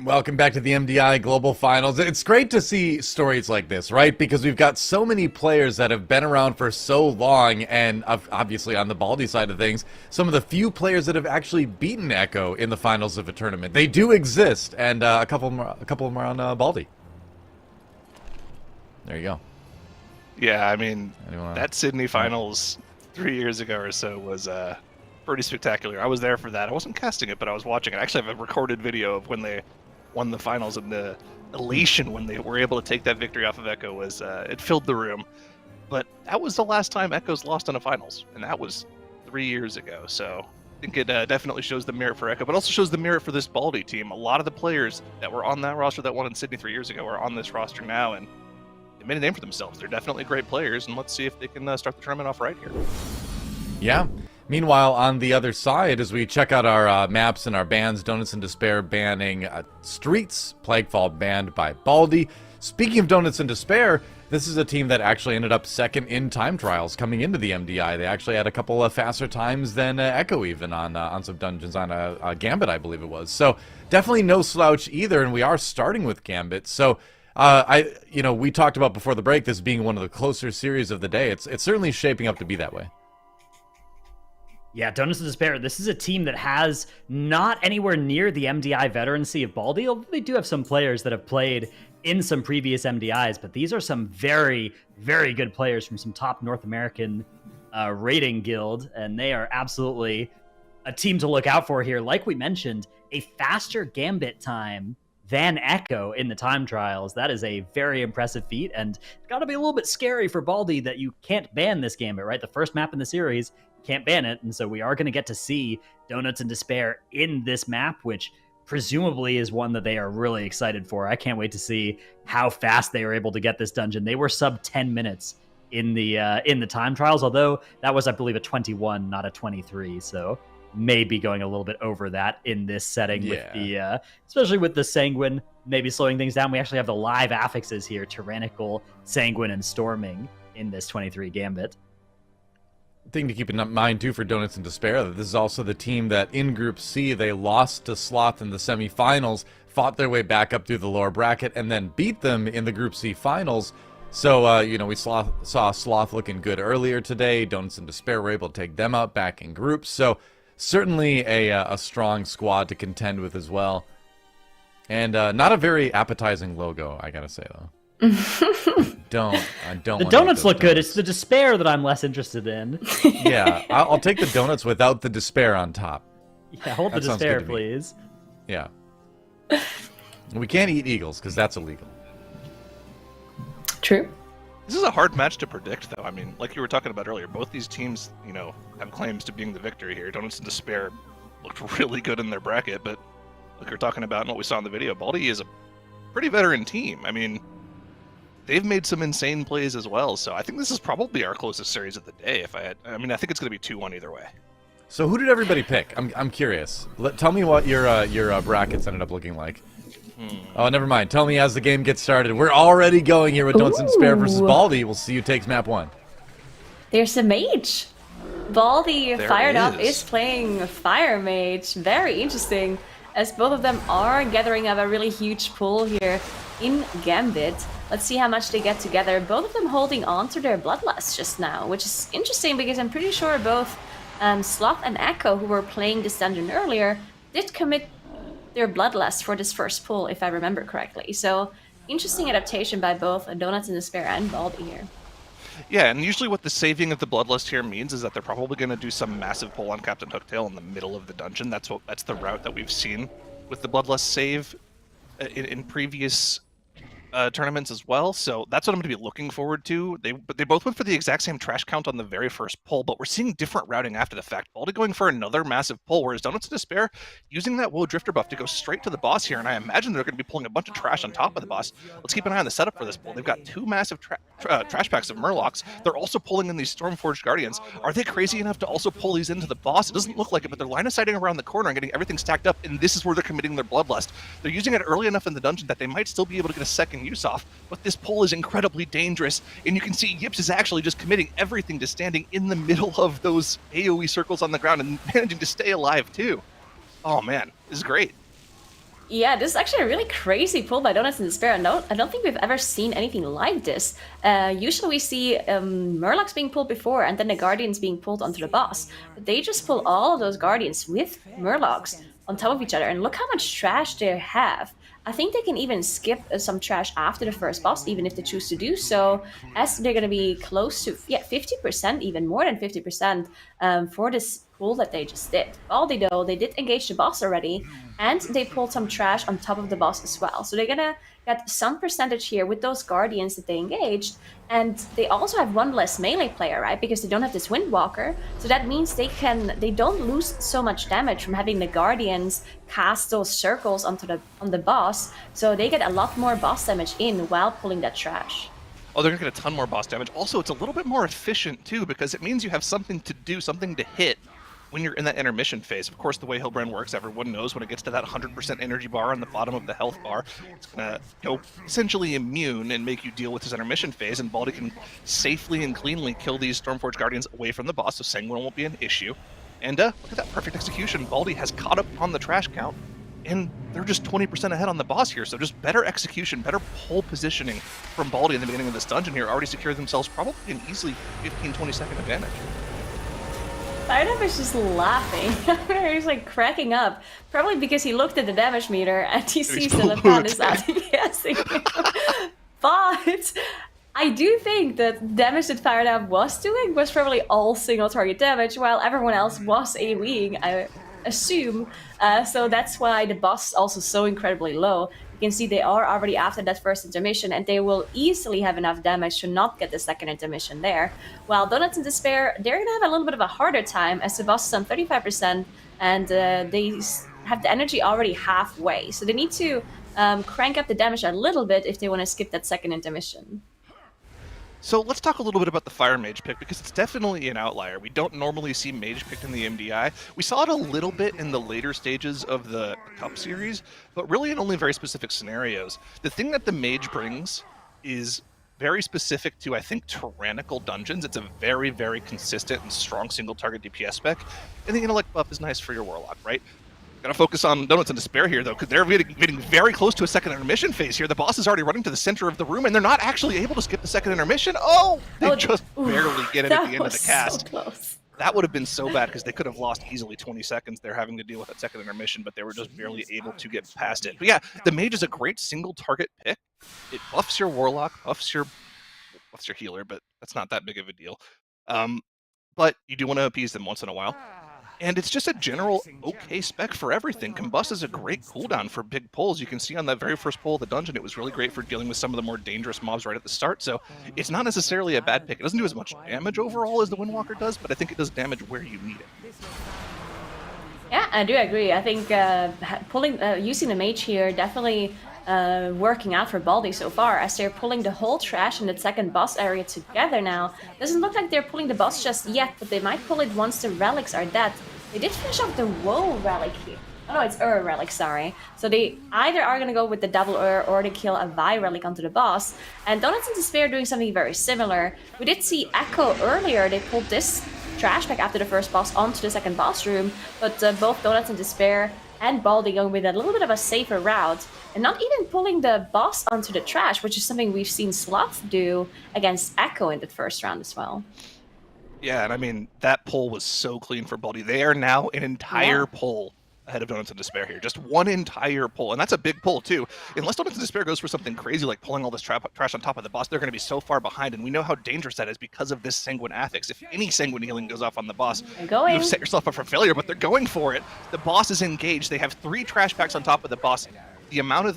Welcome back to the MDI Global Finals. It's great to see stories like this, right? Because we've got so many players that have been around for so long, and obviously on the Baldy side of things, some of the few players that have actually beaten Echo in the finals of a tournament. They do exist, and a couple of them are on Baldy. There you go. Yeah, I mean, that Sydney finals 3 years ago or so was pretty spectacular. I was there for that. I wasn't casting it, but I was watching it. I actually have a recorded video of when they won the finals, and the elation when they were able to take that victory off of Echo was, it filled the room. But that was the last time Echo's lost in a finals, and that was 3 years ago. So I think it definitely shows the merit for Echo, but also shows the merit for this Baldy team. A lot of the players that were on that roster that won in Sydney 3 years ago are on this roster now, and they made a name for themselves. They're definitely great players, and let's see if they can start the tournament off right here. Yeah. Meanwhile, on the other side, as we check out our maps and our bans, Donuts and Despair banning Streets, Plaguefall banned by Baldy. Speaking of Donuts and Despair, this is a team that actually ended up second in time trials coming into the MDI. They actually had a couple of faster times than Echo even on some dungeons, on a Gambit, I believe it was. So definitely no slouch either, and we are starting with Gambit. So we talked about before the break this being one of the closer series of the day. It's certainly shaping up to be that way. Yeah, Donuts and Despair, this is a team that has not anywhere near the MDI veterancy of Baldy, although they do have some players that have played in some previous MDIs, but these are some very, very good players from some top North American rating guild, and they are absolutely a team to look out for here. Like we mentioned, a faster gambit time than Echo in the time trials. That is a very impressive feat, and it's got to be a little bit scary for Baldy that you can't ban this gambit, right? The first map in the series, can't ban it, and so we are going to get to see Donuts and Despair in this map, which presumably is one that they are really excited for. I can't wait to see how fast they were able to get this dungeon. They were sub 10 minutes in the time trials, although that was, I believe, a 21, not a 23, so maybe going a little bit over that in this setting with the especially with the Sanguine maybe slowing things down. We actually have the live affixes here, Tyrannical, Sanguine, and Storming in this 23 gambit. Thing to keep in mind too for Donuts and Despair, that this is also the team that in Group C they lost to Sloth in the semifinals, fought their way back up through the lower bracket, and then beat them in the Group C finals. So, you know, we saw Sloth looking good earlier today. Donuts and Despair were able to take them out back in groups. So certainly a strong squad to contend with as well. And not a very appetizing logo, I gotta say, though. I don't. The donuts look good. It's the Despair that I'm less interested in. Yeah, I'll take the donuts without the Despair on top. Yeah, hold the Despair, please. Yeah. We can't eat eagles because that's illegal. True. This is a hard match to predict, though. I mean, like you were talking about earlier, both these teams, you know, have claims to being the victory here. Donuts and Despair looked really good in their bracket, but like you're talking about and what we saw in the video, Baldy is a pretty veteran team. I mean, they've made some insane plays as well, so I think this is probably our closest series of the day. I mean, I think it's going to be 2-1 either way. So who did everybody pick? I'm curious. Tell me what your brackets ended up looking like. Oh, never mind. Tell me as the game gets started. We're already going here with Donuts and Despair versus Baldy. We'll see who takes map 1. There's a mage. Baldy There fired up is. is playing Fire Mage. Very interesting, as both of them are gathering up a really huge pool here in Gambit. Let's see how much they get together. Both of them holding on to their Bloodlust just now, which is interesting because I'm pretty sure both Sloth and Echo, who were playing this dungeon earlier, did commit their Bloodlust for this first pull, if I remember correctly. So, interesting adaptation by both Donuts and Despair and Baldy here. Yeah, and usually what the saving of the Bloodlust here means is that they're probably going to do some massive pull on Captain Hooktail in the middle of the dungeon. That's the route that we've seen with the Bloodlust save in previous tournaments as well, so that's what I'm going to be looking forward to. They both went for the exact same trash count on the very first pull, but we're seeing different routing after the fact. Baldy going for another massive pull, whereas Donuts and Despair using that Woe Drifter buff to go straight to the boss here, and I imagine they're going to be pulling a bunch of trash on top of the boss. Let's keep an eye on the setup for this pull. They've got 2 massive trash packs of Murlocs. They're also pulling in these Stormforged Guardians. Are they crazy enough to also pull these into the boss? It doesn't look like it, but they're line of sighting around the corner and getting everything stacked up, and this is where they're committing their Bloodlust. They're using it early enough in the dungeon that they might still be able to get a second use off, but this pull is incredibly dangerous, and you can see Yips is actually just committing everything to standing in the middle of those AoE circles on the ground and managing to stay alive too. Oh man, this is great. Yeah, this is actually a really crazy pull by Donuts and Despair. I don't think we've ever seen anything like this. Usually we see Murlocs being pulled before and then the Guardians being pulled onto the boss. But they just pull all of those Guardians with Murlocs on top of each other, and look how much trash they have. I think they can even skip some trash after the first boss, even if they choose to do so, as they're going to be close to 50%, even more than 50% for this pull that they just did. Baldy, though, they did engage the boss already, and they pulled some trash on top of the boss as well. So they're going to get some percentage here with those Guardians that they engaged, and they also have one less melee player, right? Because they don't have this Windwalker, so that means they don't lose so much damage from having the Guardians cast those circles on the boss, so they get a lot more boss damage in while pulling that trash. Oh, they're going to get a ton more boss damage. Also, it's a little bit more efficient too, because it means you have something to do, something to hit when you're in that intermission phase. Of course, the way Hilbrand works, everyone knows when it gets to that 100% energy bar on the bottom of the health bar, it's going to go essentially immune and make you deal with this intermission phase, and Baldy can safely and cleanly kill these Stormforged Guardians away from the boss, so Sanguine won't be an issue. And look at that perfect execution. Baldy has caught up on the trash count, and they're just 20% ahead on the boss here, so just better execution, better pole positioning from Baldy in the beginning of this dungeon here already secured themselves probably an easily 15-20 second advantage. Firedub is just laughing. He's like cracking up. Probably because he looked at the damage meter and he sees that Lepan is out guessing him. But I do think that damage that Fire Now was doing was probably all single target damage, while everyone else was AoEing, I assume. So that's why the boss is also so incredibly low. You can see they are already after that first intermission, and they will easily have enough damage to not get the second intermission there. While Donuts in Despair, they're going to have a little bit of a harder time, as the boss is on 35%, and they have the energy already halfway. So they need to crank up the damage a little bit if they want to skip that second intermission. So let's talk a little bit about the Fire Mage pick, because it's definitely an outlier. We don't normally see Mage picked in the MDI. We saw it a little bit in the later stages of the Cup series, but really in only very specific scenarios. The thing that the Mage brings is very specific to, I think, tyrannical dungeons. It's a very, very consistent and strong single target DPS spec, and the intellect buff is nice for your Warlock, right? Gotta focus on Donuts in Despair here, though, because they're getting very close to a second intermission phase here. The boss is already running to the center of the room, and they're not actually able to skip the second intermission. Oh, they just barely get it at the end of the cast. So close. That would have been so bad, because they could have lost easily 20 seconds there having to deal with that second intermission, but they were just barely able to get past it. But yeah, the Mage is a great single target pick. It buffs your Warlock, buffs your healer, but that's not that big of a deal. But you do want to appease them once in a while. And it's just a general okay spec for everything. Combust is a great cooldown for big pulls. You can see on that very first pull of the dungeon, it was really great for dealing with some of the more dangerous mobs right at the start. So it's not necessarily a bad pick. It doesn't do as much damage overall as the Windwalker does, but I think it does damage where you need it. Yeah, I do agree. I think using the Mage here definitely working out for Baldy so far, as they're pulling the whole trash in the second boss area together now. Doesn't look like they're pulling the boss just yet, but they might pull it once the relics are dead. They did finish off the Woe relic here. Oh no, it's relic, sorry. So they either are going to go with the double or they kill a Vi relic onto the boss. And Donuts in Despair doing something very similar. We did see Echo earlier, they pulled this trash pack after the first boss onto the second boss room, but both Donuts in Despair and Baldy going with a little bit of a safer route, and not even pulling the boss onto the trash, which is something we've seen SLOTH do against Echo in the first round as well. Yeah, and I mean, that pull was so clean for Baldy. They are now an entire pull ahead of Donuts in Despair here. Just one entire pull, and that's a big pull too. Unless Donuts in Despair goes for something crazy like pulling all this trash on top of the boss, they're going to be so far behind, and we know how dangerous that is because of this Sanguine Affix. If any Sanguine healing goes off on the boss, you've set yourself up for failure, but they're going for it. The boss is engaged. They have 3 trash packs on top of the boss. The amount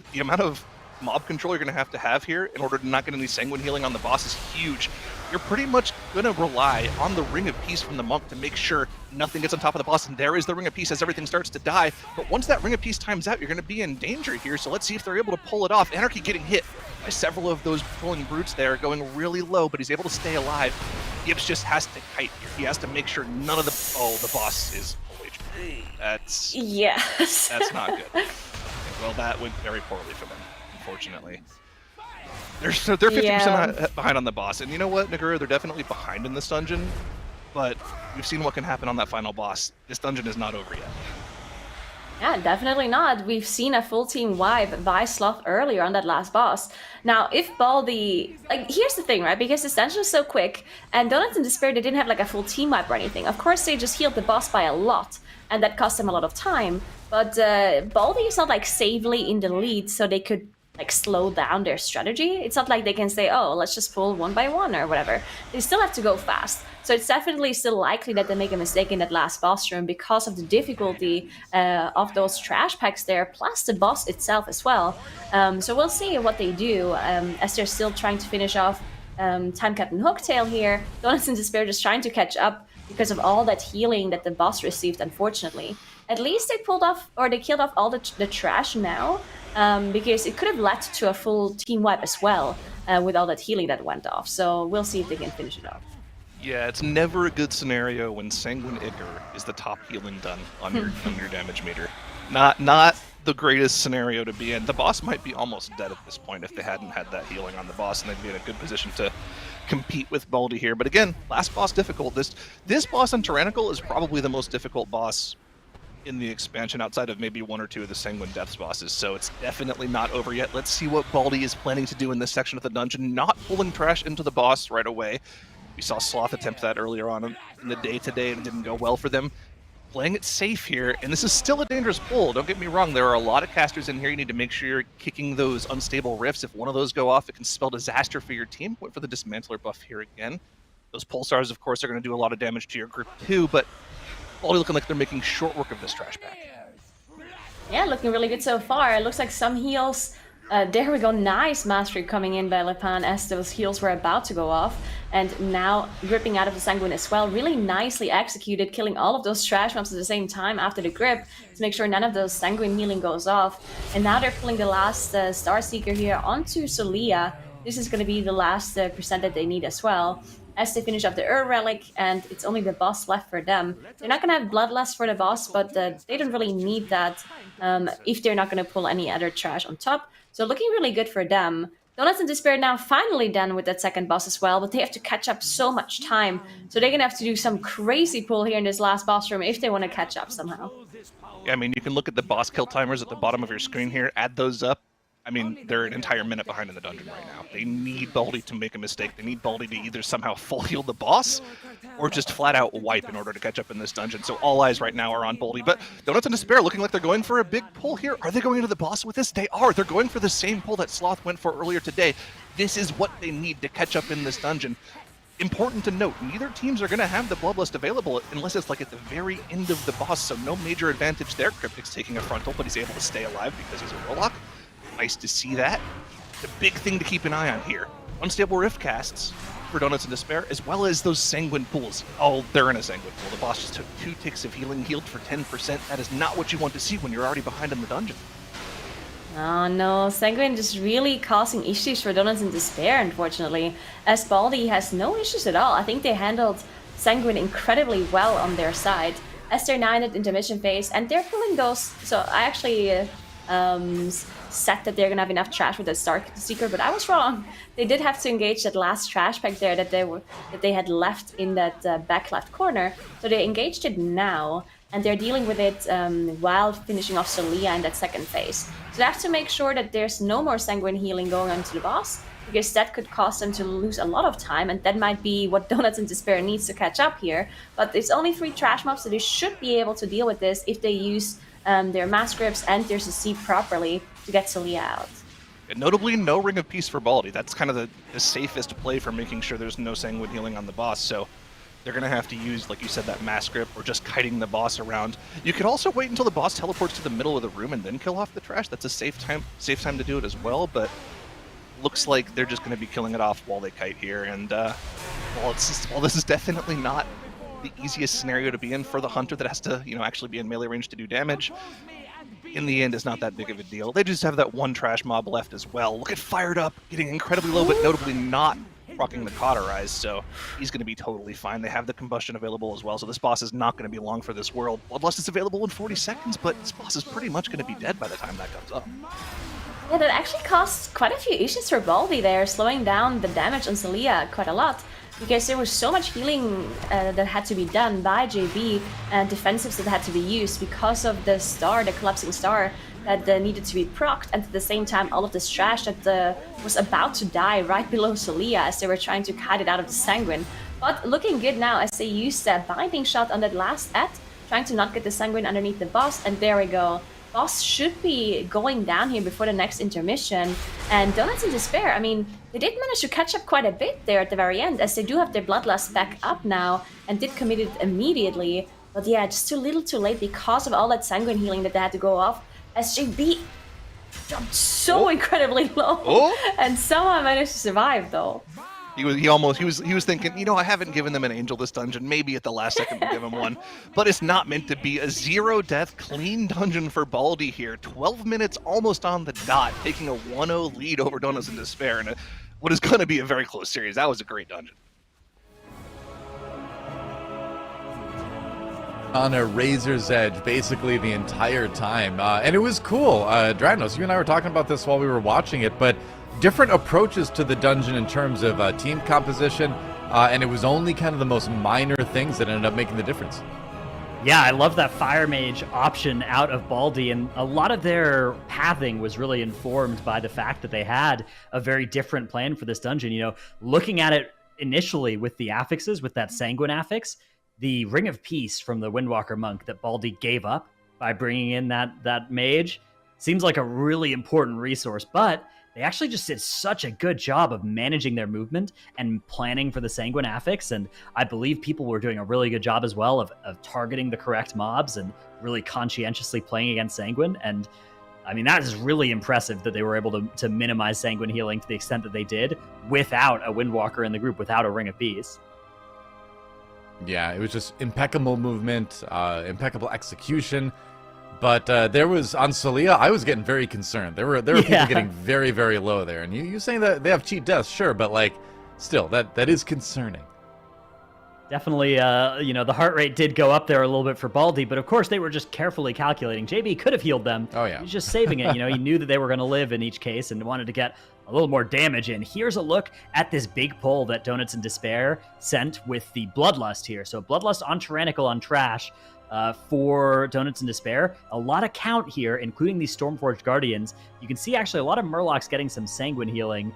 of mob control you're going to have here in order to not get any Sanguine healing on the boss is huge. You're pretty much going to rely on the Ring of Peace from the Monk to make sure nothing gets on top of the boss, and there is the Ring of Peace as everything starts to die. But once that Ring of Peace times out, you're going to be in danger here, so let's see if they're able to pull it off. Anarchy getting hit by several of those pulling brutes there, going really low, but he's able to stay alive. Gibbs just has to kite here. He has to make sure none of the... Oh, the boss is full HP. That's not good. Okay, well, that went very poorly for them, unfortunately. They're 50% behind on the boss, and you know what, Nagura, they're definitely behind in this dungeon, but we've seen what can happen on that final boss. This dungeon is not over yet. Yeah, definitely not. We've seen a full team wipe by SLOTH earlier on that last boss. Now, if Baldy... here's the thing, right? Because this dungeon is so quick, and Donuts in Despair, they didn't have a full team wipe or anything. Of course, they just healed the boss by a lot, and that cost them a lot of time. But Baldy is not safely in the lead, so they could slow down their strategy. It's not like they can say, oh, let's just pull one by one or whatever. They still have to go fast. So it's definitely still likely that they make a mistake in that last boss room because of the difficulty of those trash packs there, plus the boss itself as well. So we'll see what they do as they're still trying to finish off Time Captain Hooktail here. Donuts in Despair just trying to catch up because of all that healing that the boss received, unfortunately. At least they pulled off, or they killed off all the trash now, because it could have led to a full team wipe as well with all that healing that went off. So we'll see if they can finish it off. Yeah, it's never a good scenario when Sanguine Ichor is the top healing done on your damage meter. Not the greatest scenario to be in. The boss might be almost dead at this point if they hadn't had that healing on the boss, and they'd be in a good position to compete with Baldy here. But again, last boss difficult. This boss on Tyrannical is probably the most difficult boss in the expansion outside of maybe 1 or 2 of the Sanguine Depths bosses, so it's definitely not over yet. Let's see what Baldy is planning to do in this section of the dungeon, not pulling trash into the boss right away. We saw SLOTH attempt that earlier on in the day today and it didn't go well for them. playing it safe here, and this is still a dangerous pull. Don't get me wrong, there are a lot of casters in here. You need to make sure you're kicking those unstable rifts. If one of those go off, it can spell disaster for your team. Wait for the Dismantler buff here again. Those Pulsars, of course, are going to do a lot of damage to your group too, but Baldy looking like they're making short work of this trash pack. Yeah, looking really good so far. It looks like some heals. There we go, nice mastery coming in by Lepan as those heals were about to go off. And now gripping out of the Sanguine as well. Really nicely executed, killing all of those trash mobs at the same time after the grip to make sure none of those Sanguine healing goes off. And now they're pulling the last Star Seeker here onto Solia. This is going to be the last percent that they need as well. As they finish up the Ur Relic, and it's only the boss left for them. They're not going to have Bloodlust for the boss, but they don't really need that if they're not going to pull any other trash on top. So looking really good for them. Donuts and Despair now finally done with that second boss as well, but they have to catch up so much time. So they're going to have to do some crazy pull here in this last boss room if they want to catch up somehow. Yeah, I mean, you can look at the boss kill timers at the bottom of your screen here, add those up. I mean, they're an entire minute behind in the dungeon right now. They need Baldy to make a mistake. They need Baldy to either somehow full heal the boss or just flat out wipe in order to catch up in this dungeon. So all eyes right now are on Baldy. But Donuts and Despair looking like they're going for a big pull here. Are they going into the boss with this? They are. They're going for the same pull that Sloth went for earlier today. This is what they need to catch up in this dungeon. Important to note, neither teams are going to have the Bloodlust available unless it's like at the very end of the boss. So no major advantage there. Cryptic's taking a frontal, but he's able to stay alive because he's a Warlock. Nice to see that. The big thing to keep an eye on here. Unstable Rift casts for Donuts and Despair, as well as those Sanguine pools. Oh, they're in a Sanguine pool. The boss just took 2 ticks of healing, healed for 10%. That is not what you want to see when you're already behind in the dungeon. Oh no, Sanguine just really causing issues for Donuts and Despair, unfortunately. As Baldy has no issues at all. I think they handled Sanguine incredibly well on their side. As they're now in the intermission phase, and they're pulling those... So I actually... set that they're gonna have enough trash with the Star Seeker, but I was wrong. They did have to engage that last trash pack there that they had left in that back left corner. So they engaged it now, and they're dealing with it while finishing off Solia in that second phase. So they have to make sure that there's no more Sanguine healing going on to the boss, because that could cause them to lose a lot of time, and that might be what Donuts and Despair needs to catch up here. But it's only 3 trash mobs, so they should be able to deal with this if they use their mass grips and their CC properly to get Solia out. And notably, no Ring of Peace for Baldy. That's kind of the safest play for making sure there's no Sanguine healing on the boss. So they're going to have to use, like you said, that mass grip or just kiting the boss around. You could also wait until the boss teleports to the middle of the room and then kill off the trash. That's a safe time to do it as well. But looks like they're just going to be killing it off while they kite here. And while this is definitely not the easiest scenario to be in for the hunter that has to, actually be in melee range to do damage, in the end, it's not that big of a deal. They just have that one trash mob left as well. Look at Fired Up, getting incredibly low, but notably not rocking the Cauterize, so he's going to be totally fine. They have the Combustion available as well, so this boss is not going to be long for this world. Bloodlust is available in 40 seconds, but this boss is pretty much going to be dead by the time that comes up. Yeah, that actually caused quite a few issues for Baldy there, slowing down the damage on Solia quite a lot. Because there was so much healing that had to be done by JB and defensives that had to be used because of the star, the collapsing star that needed to be procced, and at the same time all of this trash that was about to die right below Solia as they were trying to kite it out of the Sanguine. But looking good now as they used that binding shot on that last at, trying to not get the Sanguine underneath the boss, and there we go. Boss should be going down here before the next intermission. And Donuts and Despair, I mean, they did manage to catch up quite a bit there at the very end, as they do have their Bloodlust back up now and did commit it immediately. But yeah, just too little too late because of all that Sanguine healing that they had to go off, as JB jumped so incredibly low and somehow managed to survive though. He was thinking, I haven't given them an angel this dungeon. Maybe at the last second we'll give him one. But it's not meant to be. A 0-death clean dungeon for Baldy here. 12 minutes almost on the dot, taking a 1-0 lead over Donuts and Despair in what is going to be a very close series. That was a great dungeon. On a razor's edge basically the entire time. And it was cool. Dragnos, you and I were talking about this while we were watching it, but different approaches to the dungeon in terms of team composition, and it was only kind of the most minor things that ended up making the difference. Yeah, I love that Fire Mage option out of Baldy, and a lot of their pathing was really informed by the fact that they had a very different plan for this dungeon. Looking at it initially with the affixes, with that Sanguine affix, the Ring of Peace from the Windwalker Monk that Baldy gave up by bringing in that mage seems like a really important resource, but they actually just did such a good job of managing their movement and planning for the Sanguine Affix, and I believe people were doing a really good job as well of targeting the correct mobs and really conscientiously playing against Sanguine, and I mean, that is really impressive that they were able to minimize Sanguine healing to the extent that they did without a Windwalker in the group, without a Ring of Peace. Yeah, it was just impeccable movement, impeccable execution. But there was, on Celia, I was getting very concerned. There were people getting very, very low there. And you saying that they have cheat deaths, sure, but like, still, that is concerning. Definitely, the heart rate did go up there a little bit for Baldy, but of course they were just carefully calculating. JB could have healed them. Oh, yeah. He was just saving it. He knew that they were going to live in each case and wanted to get a little more damage in. Here's a look at this big pull that Donuts in Despair sent with the Bloodlust here. So Bloodlust on Tyrannical on Trash for Donuts in Despair. A lot of count here, including these Stormforged Guardians. You can see actually a lot of Murlocs getting some Sanguine healing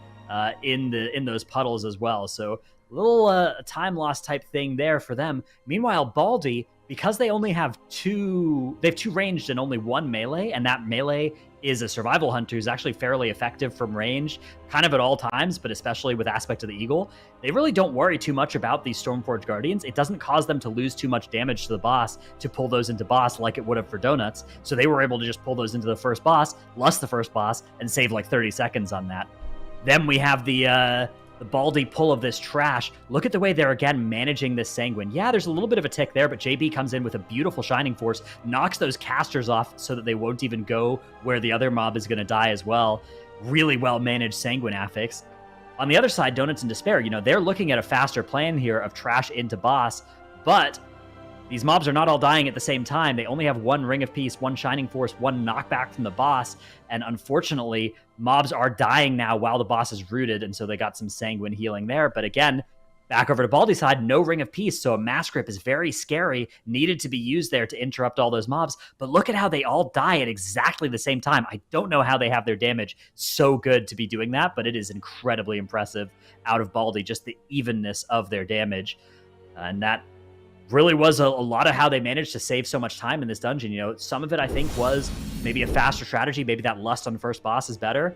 in those puddles as well. So a little time loss type thing there for them. Meanwhile, Baldy, because they only have two ranged and only one melee, and that melee is a survival hunter who's actually fairly effective from range, kind of at all times, but especially with Aspect of the Eagle. They really don't worry too much about these Stormforged Guardians. It doesn't cause them to lose too much damage to the boss to pull those into boss like it would have for Donuts. So they were able to just pull those into the first boss, lust the first boss, and save like 30 seconds on that. Then we have the Baldy pull of this trash. Look at the way they're, again, managing this Sanguine. Yeah, there's a little bit of a tick there, but JB comes in with a beautiful Shining Force, knocks those casters off so that they won't even go where the other mob is going to die as well. Really well-managed Sanguine Affix. On the other side, Donuts in Despair, they're looking at a faster plan here of trash into boss, but these mobs are not all dying at the same time. They only have one Ring of Peace, one Shining Force, one knockback from the boss, and unfortunately, mobs are dying now while the boss is rooted, and so they got some Sanguine healing there. But again, back over to Baldy's side, no Ring of Peace, so a Mass Grip is very scary, needed to be used there to interrupt all those mobs. But look at how they all die at exactly the same time. I don't know how they have their damage so good to be doing that, but it is incredibly impressive out of Baldy, just the evenness of their damage. And that really was a lot of how they managed to save so much time in this dungeon. Some of it I think was maybe a faster strategy. Maybe that lust on the first boss is better.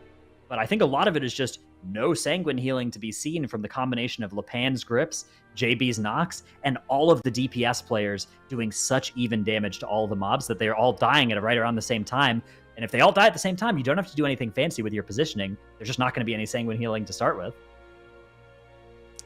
But I think a lot of it is just no Sanguine healing to be seen from the combination of Lepan's grips, JB's knocks, and all of the DPS players doing such even damage to all the mobs that they're all dying at right around the same time. And if they all die at the same time, you don't have to do anything fancy with your positioning. There's just not going to be any Sanguine healing to start with.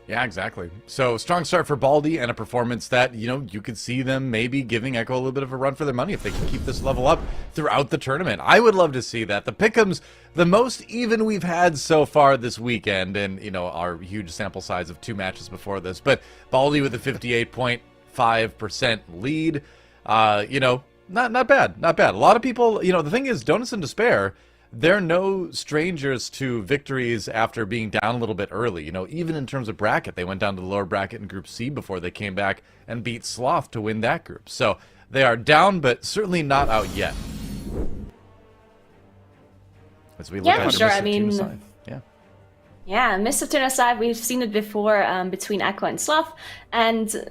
Yeah, exactly. So strong start for Baldy, and a performance that, you could see them maybe giving Echo a little bit of a run for their money if they can keep this level up throughout the tournament. I would love to see that. The pick'ems, the most even we've had so far this weekend, and, our huge sample size of 2 matches before this, but Baldy with a 58.5% lead, not bad, not bad. A lot of people, the thing is, Donuts in Despair, they're no strangers to victories after being down a little bit early. Even in terms of bracket, they went down to the lower bracket in Group C before they came back and beat Sloth to win that group. So they are down, but certainly not out yet. As we look at sure. Mist of Tuna side, we've seen it before between Echo and Sloth, and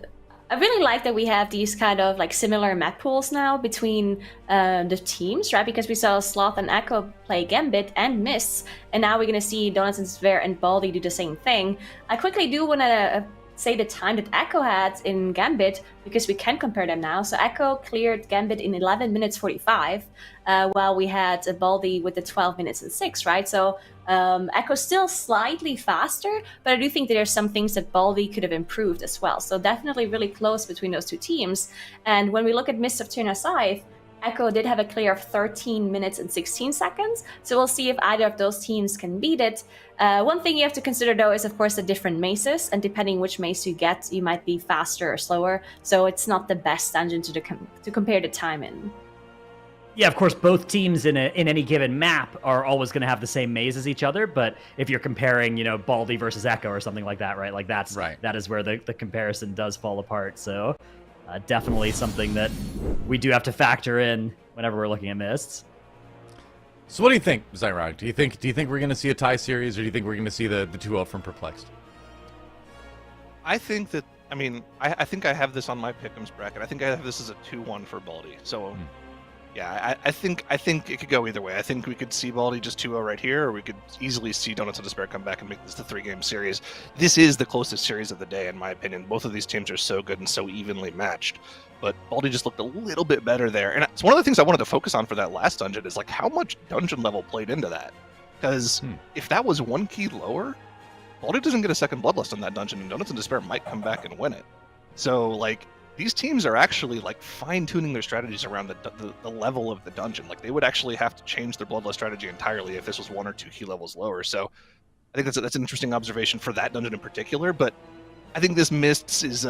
I really like that we have these kind of similar map pools now between the teams, right? Because we saw Sloth and Echo play Gambit and Mists, and now we're going to see Donuts and Despair and Baldy do the same thing. I quickly do want to say the time that Echo had in Gambit, because we can compare them now. So Echo cleared Gambit in 11 minutes 45, while we had Baldy with the 12 minutes and 6, right? So Echo's still slightly faster, but I do think that there's some things that Baldy could have improved as well. So definitely really close between those two teams. And when we look at Mist of Tuna Scythe, Echo did have a clear of 13 minutes and 16 seconds, so we'll see if either of those teams can beat it. One thing you have to consider, though, is, of course, the different maces, and depending which mace you get, you might be faster or slower, so it's not the best dungeon to compare the time in. Yeah, of course, both teams in any given map are always going to have the same maze as each other, but if you're comparing, Baldy versus Echo or something like that, right? That is where the comparison does fall apart, so definitely something that we do have to factor in whenever we're looking at Mists. So what do you think, Zyronic? Do you think we're going to see a tie series, or do you think we're going to see the 2-0 from Perplexed? I think that I mean, I think I have this on my pick'ems bracket. I think I have this as a 2-1 for Baldy. So, yeah, I think it could go either way. I think we could see Baldy just 2-0 right here, or we could easily see Donuts and Despair come back and make this the 3-game series. This is the closest series of the day, in my opinion. Both of these teams are so good and so evenly matched. But Baldy just looked a little bit better there. And it's one of the things I wanted to focus on for that last dungeon is like how much dungeon level played into that. Because if that was 1 key lower, Baldy doesn't get a second Bloodlust on that dungeon, and Donuts and Despair might come back and win it. So, like, these teams are actually, like, fine-tuning their strategies around the level of the dungeon. Like, they would actually have to change their Bloodlust strategy entirely if this was 1 or 2 key levels lower. So, I think that's an interesting observation for that dungeon in particular, but I think this Mists is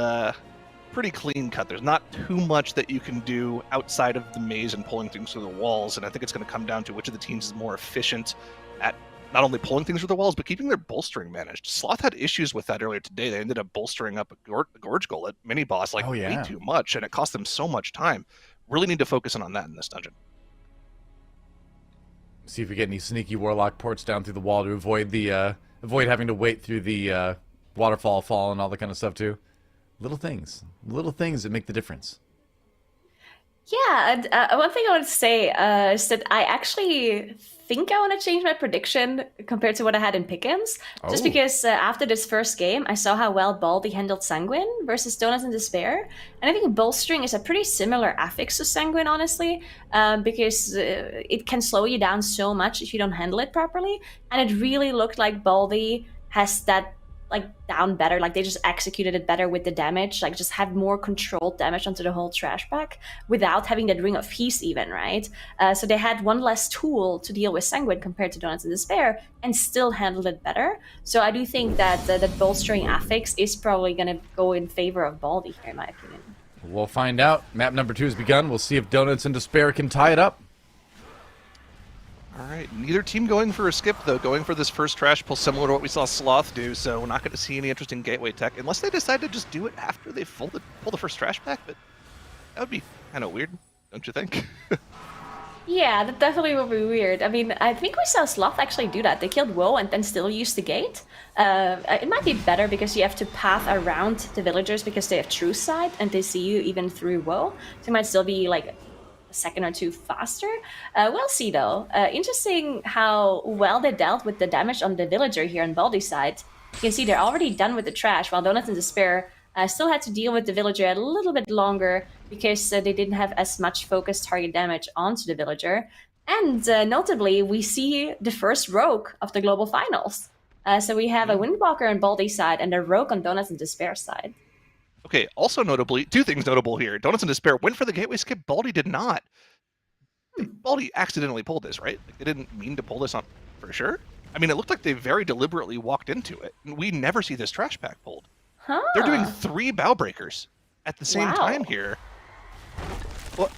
pretty clean cut. There's not too much that you can do outside of the maze and pulling things through the walls, and I think it's going to come down to which of the teams is more efficient at not only pulling things through the walls, but keeping their bolstering managed. Sloth had issues with that earlier today. They ended up bolstering up a Gorge Goal at Mini Boss way too much, and it cost them so much time. Really need to focus on that in this dungeon. See if we get any sneaky Warlock ports down through the wall to avoid the avoid having to wait through the waterfall fall and all that kind of stuff too. Little things that make the difference. Yeah, one thing I want to say is that I actually think I want to change my prediction compared to what I had in Pick'ems. Just because after this first game, I saw how well Baldy handled Sanguine versus Donuts and Despair. And I think bolstering is a pretty similar affix to Sanguine, honestly, because it can slow you down so much if you don't handle it properly. And it really looked like Baldy has that down better. Like, they just executed it better with the damage, like just have more controlled damage onto the whole trash pack without having that Ring of Peace even, right? So they had one less tool to deal with Sanguine compared to Donuts and Despair and still handled it better. So I do think that that bolstering affix is probably going to go in favor of Baldy here, in my opinion. We'll find out. Map number 2 has begun. We'll see if Donuts and Despair can tie it up. All right, neither team going for a skip, though, going for this first trash pull, similar to what we saw Sloth do, so we're not going to see any interesting gateway tech, unless they decide to just do it after they pull the first trash pack, but that would be kind of weird, don't you think? Yeah, that definitely would be weird. I mean, I think we saw Sloth actually do that. They killed Woe and then still used the gate. It might be better because you have to path around the villagers because they have True Sight and they see you even through Woe, so it might still be like second or two faster. We'll see though. Interesting how well they dealt with the damage on the villager here on Baldy's side. You can see they're already done with the trash, while Donuts and Despair still had to deal with the villager a little bit longer because they didn't have as much focused target damage onto the villager. And notably, we see the first rogue of the global finals. So we have a Windwalker on Baldy's side and a rogue on Donuts and Despair's side. Okay, also notably, 2 things notable here. Donuts and Despair went for the gateway skip, Baldy did not. Baldy accidentally pulled this, right? Like, they didn't mean to pull this on for sure. I mean, it looked like they very deliberately walked into it. We never see this trash pack pulled. Huh. They're doing 3 bow breakers at the same time here. What?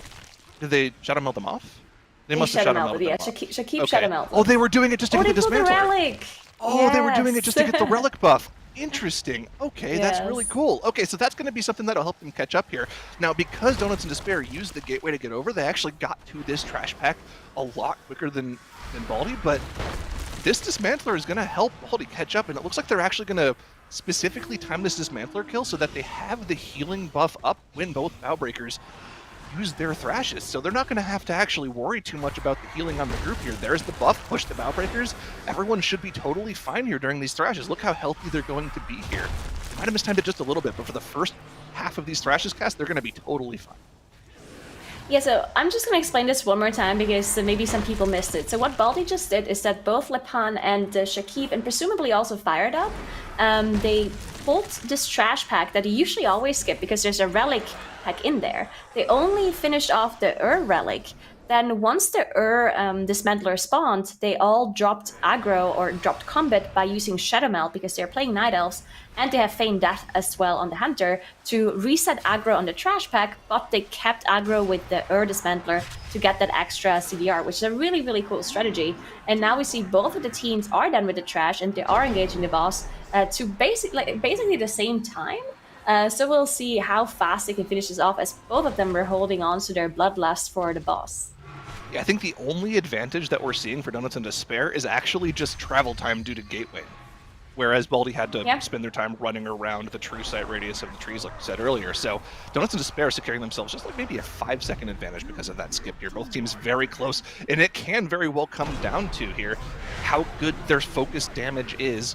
Did they Shadow Melt them off? They must have Shadow Melted them off. Shaqib Shadow Melt. Oh, they were doing it just to get the Dismantler. Relic. Oh, yes. They were doing it just to get the relic buff. Interesting. Okay, that's really cool. Okay, so that's going to be something that'll help them catch up here. Now, because Donuts and Despair used the gateway to get over, they actually got to this trash pack a lot quicker than Baldy, but this Dismantler is going to help Baldy catch up, and it looks like they're actually going to specifically time this Dismantler kill so that they have the healing buff up when both bow breakers use their thrashes, so they're not going to have to actually worry too much about the healing on the group here. There's the buff, push the bow breakers. Everyone should be totally fine here during these thrashes. Look how healthy they're going to be here. They might have mistimed it just a little bit, but for the first half of these thrashes cast, they're going to be totally fine. Yeah, so I'm just going to explain this one more time because maybe some people missed it. So what Baldy just did is that both Lepan and Shaqib, and presumably also Fired Up, they pulled this trash pack that they usually always skip because there's a relic pack in there. They only finished off the relic. Then once the Dismantler spawned, they all dropped aggro or dropped combat by using Shadow Melt because they're playing Night Elves, and they have Feigned Death as well on the Hunter to reset aggro on the trash pack, but they kept aggro with the Dismantler to get that extra CDR, which is a really, really cool strategy. And now we see both of the teams are done with the trash and they are engaging the boss to basically the same time. So we'll see how fast they can finish this off, as both of them were holding on to their bloodlust for the boss. Yeah, I think the only advantage that we're seeing for Donuts and Despair is actually just travel time due to Gateway. whereas Baldy had to spend their time running around the true sight radius of the trees, like you said earlier. So Donuts and Despair securing themselves just like maybe a 5-second advantage because of that skip here. Both teams very close, and it can very well come down to here how good their focus damage is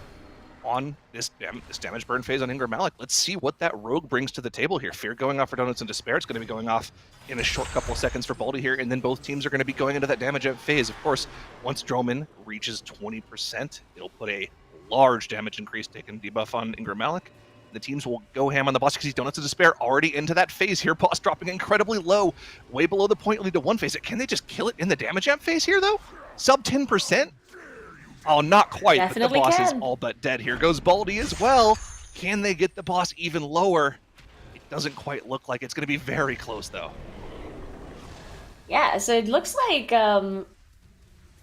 on this damage burn phase on Ingram Malik. Let's see what that Rogue brings to the table here. Fear going off for Donuts and Despair. It's going to be going off in a short couple of seconds for Baldy here, and then both teams are going to be going into that damage up phase. Of course, once Droman reaches 20%, it'll put a large damage increase, taking debuff on Ingram Malik. The teams will go ham on the boss. You can see Donuts of Despair already into that phase here. Boss dropping incredibly low, way below the point, lead to one phase. Can they just kill it in the damage amp phase here, though? Sub 10%? Oh, not quite, Definitely but the boss is can. all but dead. Here goes Baldy as well. Can they get the boss even lower? It doesn't quite look like it's going to be very close, though. Yeah, so it looks like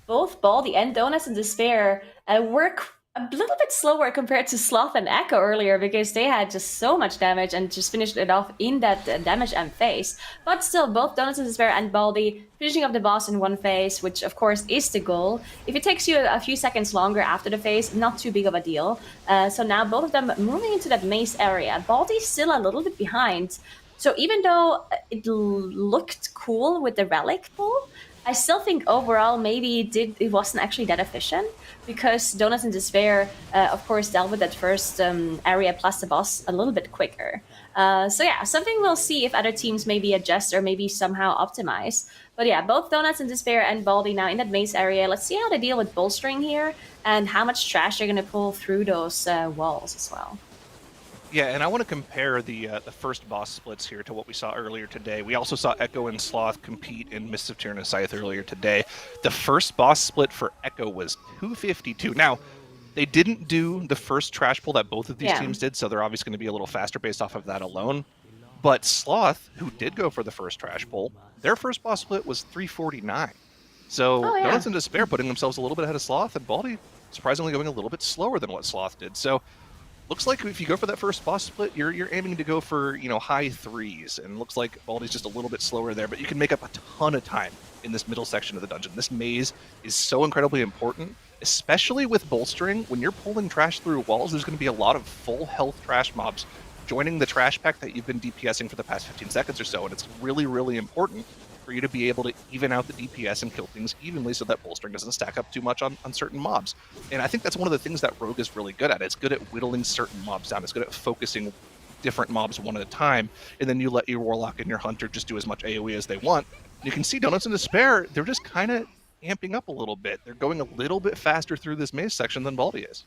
both Baldy and Donuts and Despair work a little bit slower compared to Sloth and Echo earlier, because they had just so much damage and just finished it off in that damage end phase. But still, both Donuts and Despair and Baldy finishing up the boss in one phase, which of course is the goal. If it takes you a few seconds longer after the phase, not too big of a deal. So now both of them moving into that maze area. Baldy's still a little bit behind. So even though it looked cool with the relic pull, I still think overall maybe it wasn't actually that efficient, because Donuts and Despair, of course, dealt with that first area plus the boss a little bit quicker. So yeah, something we'll see if other teams maybe adjust or maybe somehow optimize. But yeah, both Donuts and Despair and Baldy now in that maze area. Let's see how they deal with bolstering here and how much trash they're going to pull through those walls as well. Yeah, and I want to compare the first boss splits here to what we saw earlier today. We also saw Echo and Sloth compete in Mists of Tyr and Scythe earlier today. The first boss split for Echo was 252. Now, they didn't do the first trash pull that both of these teams did, so they're obviously going to be a little faster based off of that alone. But Sloth, who did go for the first trash pull, their first boss split was 349. So Donuts and Despair putting themselves a little bit ahead of Sloth, and Baldy surprisingly going a little bit slower than what Sloth did. So looks like if you go for that first boss split, you're aiming to go for, high threes, and looks like Baldy's just a little bit slower there, but you can make up a ton of time in this middle section of the dungeon. This maze is so incredibly important, especially with bolstering. When you're pulling trash through walls, there's going to be a lot of full health trash mobs joining the trash pack that you've been DPSing for the past 15 seconds or so, and it's really, really important for you to be able to even out the DPS and kill things evenly so that bolstering doesn't stack up too much on certain mobs. And I think that's one of the things that Rogue is really good at. It's good at whittling certain mobs down. It's good at focusing different mobs one at a time, and then you let your Warlock and your Hunter just do as much AoE as they want. You can see Donuts and Despair, they're just kind of amping up a little bit. They're going a little bit faster through this maze section than Baldy is.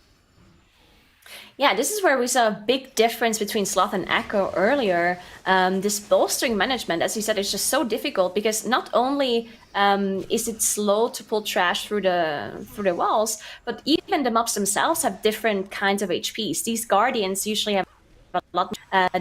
Yeah, this is where we saw a big difference between Sloth and Echo earlier. This bolstering management, as you said, is just so difficult, because not only is it slow to pull trash through the walls, but even the mobs themselves have different kinds of HPs. These Guardians usually have a lot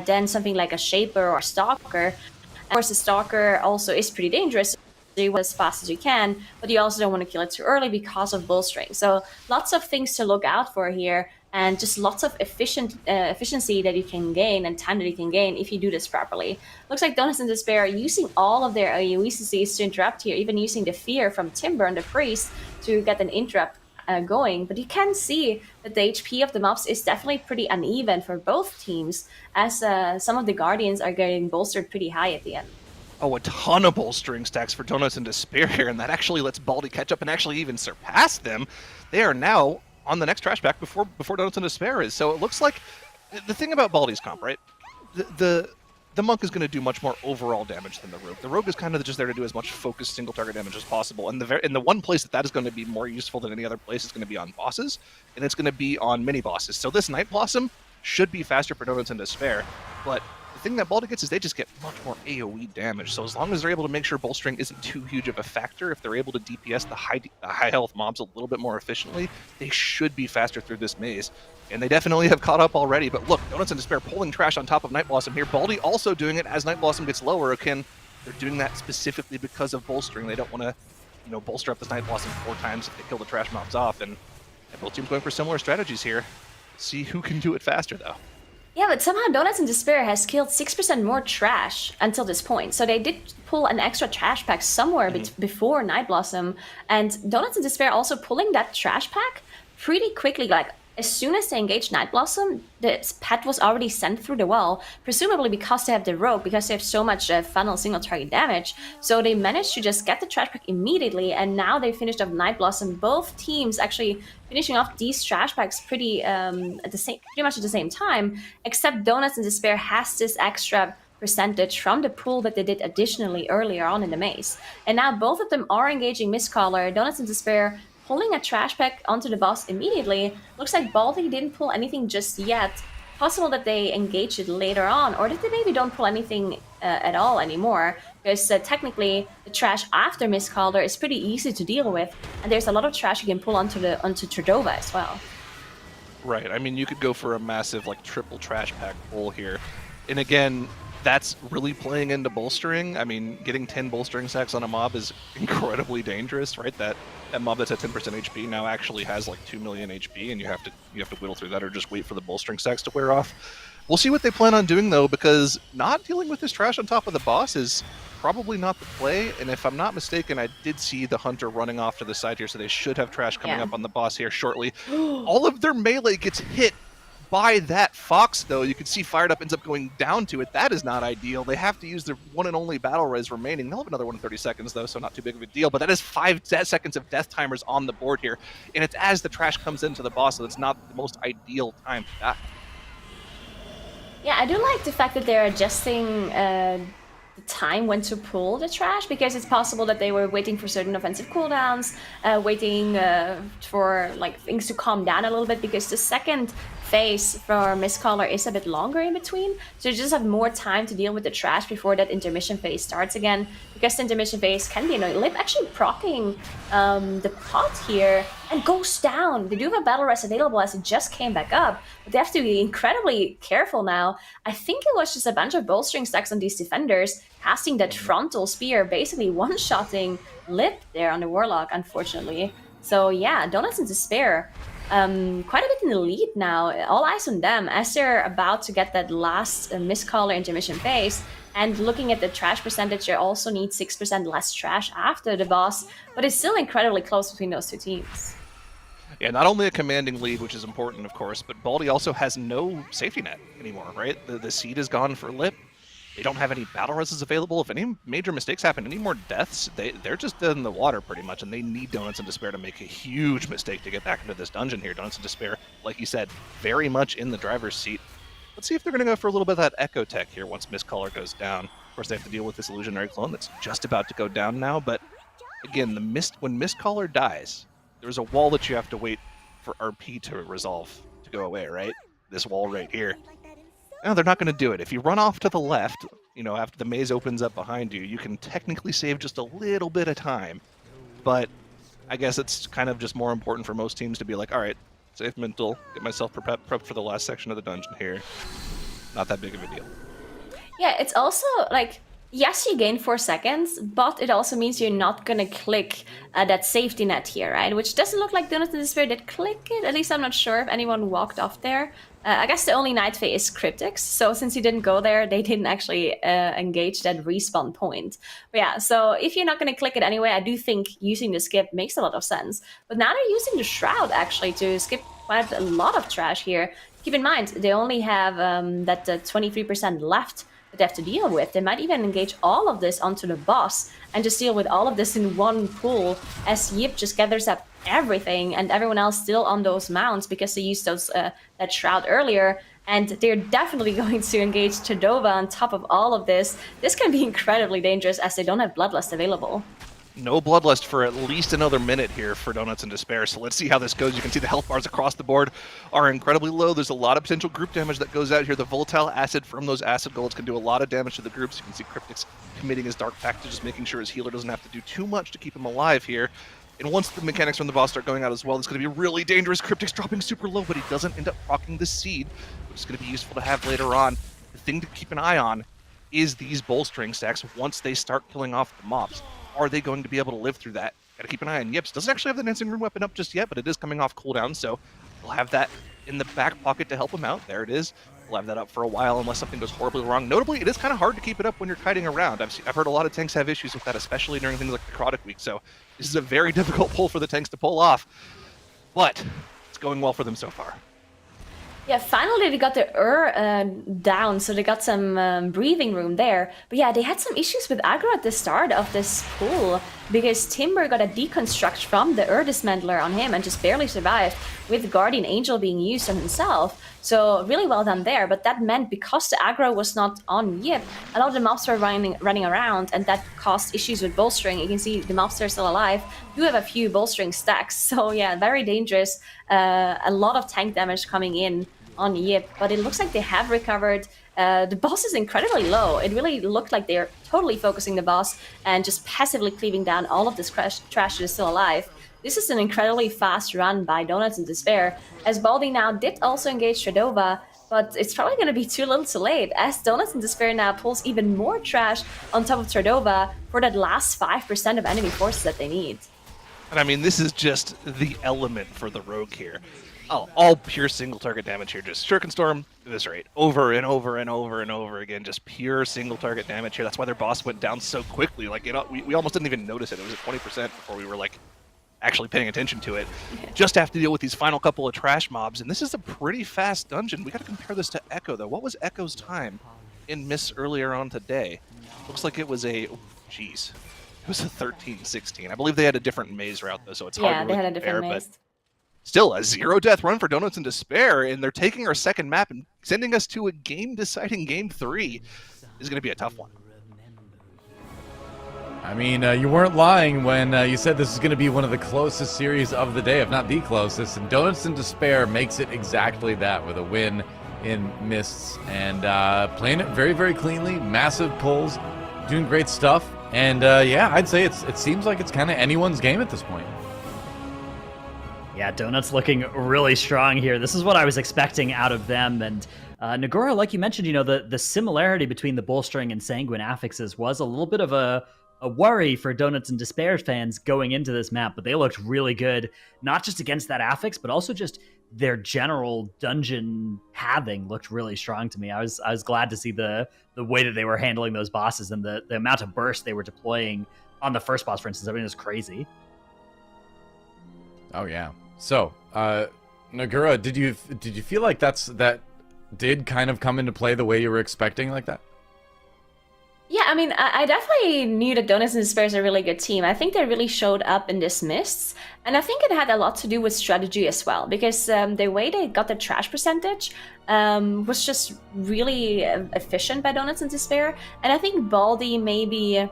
than something like a Shaper or a Stalker. Of course, the Stalker also is pretty dangerous. You want as fast as you can, but you also don't want to kill it too early because of bolstering. So lots of things to look out for here, and just lots of efficiency that you can gain and time that you can gain if you do this properly. Looks like Donuts and Despair are using all of their AoE CCs to interrupt here, even using the Fear from Timber and the Priest to get an interrupt going. But you can see that the HP of the mobs is definitely pretty uneven for both teams, as some of the Guardians are getting bolstered pretty high at the end. Oh, a ton of bolstering stacks for Donuts and Despair here, and that actually lets Baldy catch up and actually even surpass them. They are now on the next trash pack before Donuts and Despair is. So it looks like the thing about Baldy's comp, right? The Monk is going to do much more overall damage than the Rogue. The Rogue is kind of just there to do as much focused single target damage as possible. And the one place that is going to be more useful than any other place is going to be on bosses, and it's going to be on mini bosses. So this Night Blossom should be faster for Donuts and Despair, but the thing that Baldy gets is they just get much more AoE damage. So as long as they're able to make sure bolstering isn't too huge of a factor, if they're able to DPS the high health mobs a little bit more efficiently, they should be faster through this maze. And they definitely have caught up already. But look, Donuts and Despair pulling trash on top of Night Blossom here. Baldy also doing it as Night Blossom gets lower. Again, they're doing that specifically because of bolstering. They don't want to, bolster up this Night Blossom 4 times if they kill the trash mobs off. And both teams going for similar strategies here. See who can do it faster, though. Yeah, but somehow Donuts and Despair has killed 6% more trash until this point. So they did pull an extra trash pack somewhere before Night Blossom. And Donuts and Despair also pulling that trash pack pretty quickly, like as soon as they engaged Night Blossom, the pet was already sent through the wall, presumably because they have the rope, because they have so much funnel single target damage. So they managed to just get the trash pack immediately, and now they finished off Night Blossom. Both teams actually finishing off these trash packs pretty much at the same time, except Donuts and Despair has this extra percentage from the pool that they did additionally earlier on in the maze. And now both of them are engaging Mistcaller. Donuts and Despair pulling a trash pack onto the boss immediately. Looks like Baldy didn't pull anything just yet. Possible that they engage it later on, or that they maybe don't pull anything at all anymore, because technically the trash after Mistcaller is pretty easy to deal with, and there's a lot of trash you can pull onto Tredova as well. Right, I mean, you could go for a massive, like, triple trash pack pull here. And again, that's really playing into bolstering. I mean, getting 10 bolstering stacks on a mob is incredibly dangerous, right? That mob that's at 10% HP now actually has like 2 million HP, and you have to whittle through that or just wait for the bolstering stacks to wear off. We'll see what they plan on doing though, because not dealing with this trash on top of the boss is probably not the play. And if I'm not mistaken, I did see the hunter running off to the side here, so they should have trash coming up on the boss here shortly. All of their melee gets hit by that fox, though. You can see Fired Up ends up going down to it. That is not ideal. They have to use their one and only battle res remaining. They'll have another one in 30 seconds, though, so not too big of a deal. But that is 5 seconds of death timers on the board here. And it's as the trash comes into the boss, so it's not the most ideal time to die. Yeah, I do like the fact that they're adjusting the time when to pull the trash, because it's possible that they were waiting for certain offensive cooldowns, waiting for like things to calm down a little bit, because the second phase for Mistcaller is a bit longer in between, so you just have more time to deal with the trash before that intermission phase starts again, because the intermission phase can be annoying. Lip actually proccing the pot here and goes down. They do have a battle res available as it just came back up, but they have to be incredibly careful now. I think it was just a bunch of bolstering stacks on these defenders, casting that frontal spear, basically one-shotting Lip there on the Warlock, unfortunately. So yeah, Donuts and Despair quite a bit in the lead now. All eyes on them as they're about to get that last Mistcaller intermission phase. And looking at the trash percentage, they also need 6% less trash after the boss, but it's still incredibly close between those two teams. Yeah, not only a commanding lead, which is important, of course, but Baldy also has no safety net anymore, right? The seed is gone for Lip. They don't have any battle reses available. If any major mistakes happen, any more deaths, they're just dead in the water pretty much, and they need Donuts and Despair to make a huge mistake to get back into this dungeon here. Donuts and Despair, like you said, very much in the driver's seat. Let's see if they're going to go for a little bit of that Echo Tech here once Mistcaller goes down. Of course, they have to deal with this Illusionary Clone that's just about to go down now, but again, when Mistcaller dies, there's a wall that you have to wait for RP to resolve, to go away, right? This wall right here. No, they're not going to do it. If you run off to the left, you know, after the maze opens up behind you, you can technically save just a little bit of time. But I guess it's kind of just more important for most teams to be like, all right, save mental, get myself prepped for the last section of the dungeon here. Not that big of a deal. Yeah, it's also like, yes, you gain 4 seconds, but it also means you're not gonna click that safety net here, right? Which doesn't look like Donuts and Despair did click it. At least I'm not sure if anyone walked off there. I guess the only Night Fae is Cryptics, so since you didn't go there, they didn't actually engage that respawn point. But yeah, so if you're not going to click it anyway, I do think using the skip makes a lot of sense. But now they're using the Shroud, actually, to skip quite a lot of trash here. Keep in mind, they only have that 23% left that they have to deal with. They might even engage all of this onto the boss and just deal with all of this in one pool, as Yip just gathers up everything and everyone else still on those mounts because they used those that Shroud earlier, and they're definitely going to engage Tredova on top of all of this. This can be incredibly dangerous as they don't have Bloodlust available. No Bloodlust for at least another minute here for Donuts and Despair, so let's see how this goes. You can see the health bars across the board are incredibly low. There's a lot of potential group damage that goes out here. The volatile acid from those acid golds can do a lot of damage to the groups. You can see Cryptix committing his Dark Pact to just making sure his healer doesn't have to do too much to keep him alive here. And once the mechanics from the boss start going out as well, it's going to be really dangerous. Cryptix dropping super low, but he doesn't end up proccing the seed, which is going to be useful to have later on. The thing to keep an eye on is these bolstering stacks once they start killing off the mobs. Are they going to be able to live through that? Got to keep an eye on Yips. Doesn't actually have the Dancing Room weapon up just yet, but it is coming off cooldown, so we'll have that in the back pocket to help him out. There it is. We'll have that up for a while unless something goes horribly wrong. Notably, it is kind of hard to keep it up when you're kiting around. I've heard a lot of tanks have issues with that, especially during things like Necrotic Week, so this is a very difficult pull for the tanks to pull off. But it's going well for them so far. Yeah, finally they got the down, so they got some breathing room there. But yeah, they had some issues with aggro at the start of this pool, because Timber got a deconstruct from the Dismantler on him and just barely survived, with Guardian Angel being used on himself. So really well done there, but that meant because the aggro was not on Yip, a lot of the mobs were running around, and that caused issues with bolstering. You can see the mobs are still alive, do have a few bolstering stacks, so yeah, very dangerous. A lot of tank damage coming in on Yip, but it looks like they have recovered. The boss is incredibly low. It really looked like they're totally focusing the boss and just passively cleaving down all of this trash that is still alive. This is an incredibly fast run by Donuts in Despair, as Baldy now did also engage Shadova, but it's probably going to be too little too late, as Donuts in Despair now pulls even more trash on top of Tradova for that last 5% of enemy forces that they need. And I mean, this is just the element for the Rogue here. All pure single target damage here, just Shuriken Storm, eviscerate, over and over and over and over again, just pure single target damage here. That's why their boss went down so quickly. Like, you know, we almost didn't even notice it. It was at 20% before we were like actually paying attention to it. Just have to deal with these final couple of trash mobs, and this is a pretty fast dungeon. We got to compare this to Echo though. What was Echo's time in Mists earlier on today? Looks like it was a, geez, it was a 13-16. I believe they had a different maze route though, so it's hard to really they had a different compare, maze. but still, a 0-death run for Donuts in Despair, and they're taking our second map and sending us to a game-deciding Game 3. This is going to be a tough one. I mean, you weren't lying when you said this is going to be one of the closest series of the day, if not the closest, and Donuts in Despair makes it exactly that, with a win in Mists, and playing it very, very cleanly, massive pulls, doing great stuff, and yeah, I'd say it seems like it's kind of anyone's game at this point. Yeah, Donuts looking really strong here. This is what I was expecting out of them. And Nagora, like you mentioned, you know, the similarity between the bolstering and sanguine affixes was a little bit of a worry for Donuts and Despair fans going into this map, but they looked really good, not just against that affix, but also just their general dungeon having looked really strong to me. I was glad to see the way that they were handling those bosses, and the amount of burst they were deploying on the first boss, for instance. I mean, it was crazy. Oh yeah. So, Nagura, did you feel like that did kind of come into play the way you were expecting, like that? Yeah, I mean, I definitely knew that Donuts and Despair is a really good team. I think they really showed up in this Mists, and I think it had a lot to do with strategy as well, because the way they got the trash percentage was just really efficient by Donuts and Despair, and I think Baldy maybe,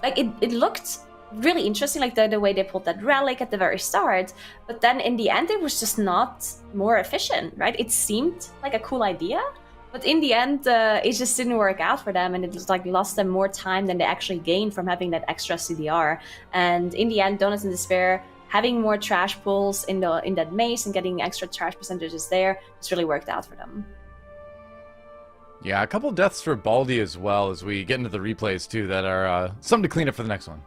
like, it looked really interesting, like the way they pulled that relic at the very start, but then in the end it was just not more efficient, right? It seemed like a cool idea, but in the end it just didn't work out for them, and it just like lost them more time than they actually gained from having that extra CDR. And in the end, Donuts in Despair having more trash pulls in that maze and getting extra trash percentages there just really worked out for them. Yeah, a couple deaths for Baldy as well, as we get into the replays too, that are something to clean up for the next one.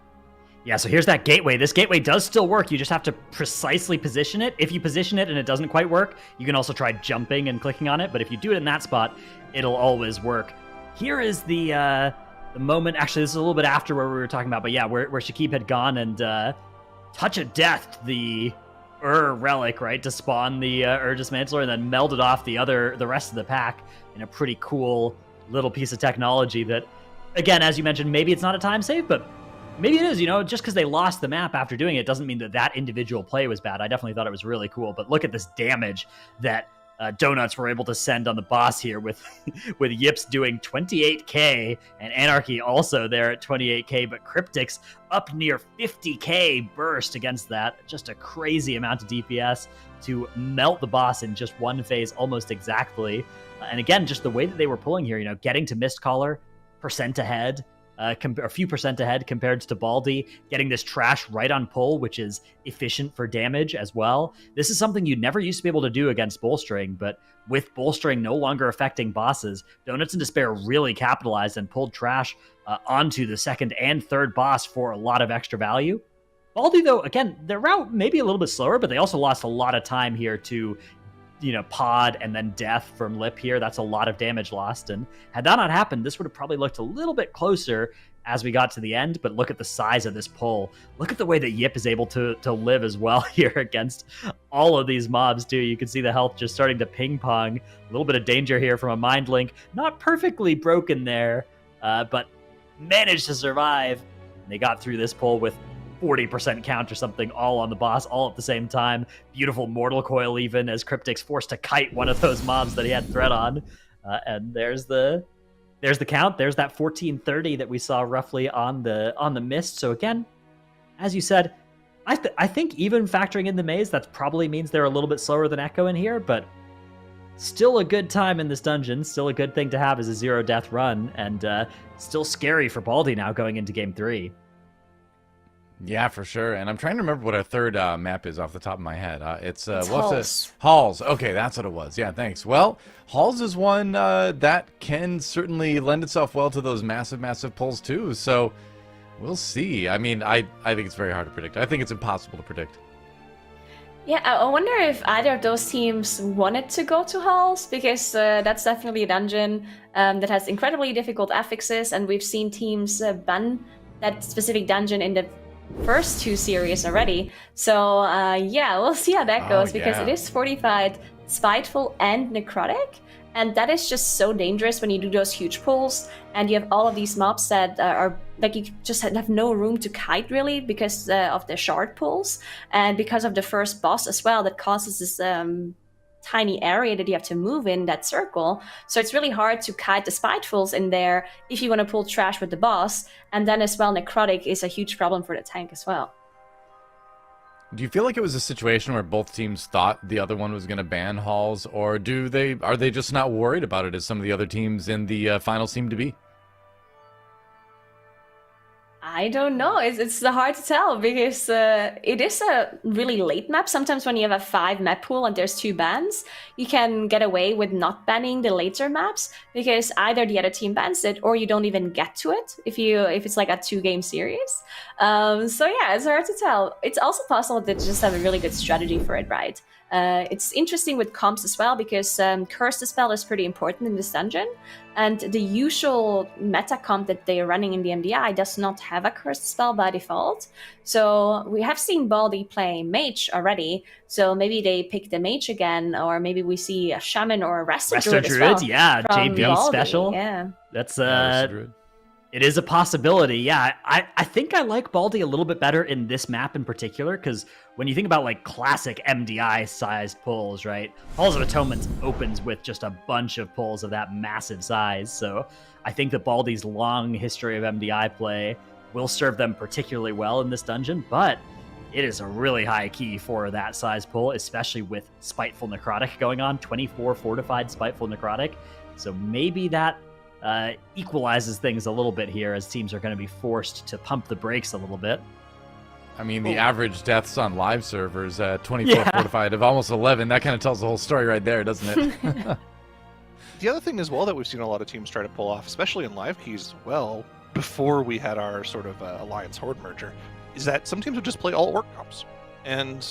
Yeah, so here's that gateway. This gateway does still work. You just have to precisely position it. If you position it and it doesn't quite work, you can also try jumping and clicking on it. But if you do it in that spot, it'll always work. Here is the moment. Actually, this is a little bit after where we were talking about. But yeah, where Shakib had gone and Touch of Death, the relic, right, to spawn the Dismantler, and then melded off the rest of the pack in a pretty cool little piece of technology that, again, as you mentioned, maybe it's not a time save, but maybe it is. You know, just because they lost the map after doing it doesn't mean that individual play was bad. I definitely thought it was really cool. But look at this damage that Donuts were able to send on the boss here with Yips doing 28k and Anarchy also there at 28k, but Cryptics up near 50k burst against that. Just a crazy amount of DPS to melt the boss in just one phase almost exactly. And again, just the way that they were pulling here, you know, getting to Mistcaller, percent ahead, a few percent ahead compared to Baldy, getting this trash right on pull, which is efficient for damage as well. This is something you never used to be able to do against bolstering, but with bolstering no longer affecting bosses, Donuts in Despair really capitalized and pulled trash onto the second and third boss for a lot of extra value. Baldy, though, again, their route may be a little bit slower, but they also lost a lot of time here to pod and then death from Lip here. That's a lot of damage lost. And had that not happened, this would have probably looked a little bit closer as we got to the end. But look at the size of this pull. Look at the way that Yip is able to live as well here against all of these mobs too. You can see the health just starting to ping pong. A little bit of danger here from a Mind Link. Not perfectly broken there, but managed to survive. They got through this pull with 40% count or something, all on the boss, all at the same time. Beautiful Mortal Coil even, as Cryptic's forced to kite one of those mobs that he had threat on. And there's the count. There's that 1430 that we saw roughly on the mist. So again, as you said, I think even factoring in the maze, that probably means they're a little bit slower than Echo in here, but still a good time in this dungeon. Still a good thing to have as a 0-death run, and still scary for Baldy now going into Game 3. Yeah, for sure. And I'm trying to remember what our third map is off the top of my head. It's Halls. Halls. Okay, that's what it was. Yeah, thanks. Well, Halls is one that can certainly lend itself well to those massive pulls too. So we'll see. I mean, I think it's very hard to predict. I think it's impossible to predict. Yeah, I wonder if either of those teams wanted to go to Halls, because that's definitely a dungeon that has incredibly difficult affixes, and we've seen teams ban that specific dungeon in the first 2 series already. So yeah, we'll see how that goes, because it is fortified, spiteful, and necrotic, and that is just so dangerous when you do those huge pulls and you have all of these mobs that are like, you just have no room to kite really because of the shard pulls, and because of the first boss as well that causes this tiny area that you have to move in that circle. So it's really hard to kite the spitefuls in there if you want to pull trash with the boss. And then as well, necrotic is a huge problem for the tank as well. Do you feel like it was a situation where both teams thought the other one was going to ban Halls, or are they just not worried about it as some of the other teams in the finals seem to be? I don't know. It's hard to tell, because it is a really late map. Sometimes when you have a 5 map pool and there's 2 bans, you can get away with not banning the later maps, because either the other team bans it or you don't even get to it if it's like a 2-game series. So yeah, it's hard to tell. It's also possible that they just have a really good strategy for it, right? It's interesting with comps as well, because Curse Dispel is pretty important in this dungeon, and the usual meta comp that they are running in the MDI does not have a Curse Dispel by default. So we have seen Baldy play Mage already, so maybe they pick the Mage again, or maybe we see a Shaman or a Resto Druid as well. Yeah, JB Baldy. special. Yeah. That's it is a possibility. Yeah, I think I like Baldy a little bit better in this map in particular, because when you think about like classic MDI sized pulls, right? Halls of Atonement opens with just a bunch of pulls of that massive size. So I think that Baldy's long history of MDI play will serve them particularly well in this dungeon, but it is a really high key for that size pull, especially with Spiteful Necrotic going on, 24 fortified Spiteful Necrotic. So maybe that equalizes things a little bit here, as teams are going to be forced to pump the brakes a little bit. I mean, the average deaths on live servers, 24 fortified of almost 11. That kind of tells the whole story right there, doesn't it? The other thing as well that we've seen a lot of teams try to pull off, especially in live keys as well, before we had our sort of Alliance Horde merger, is that some teams would just play all Orc comps. And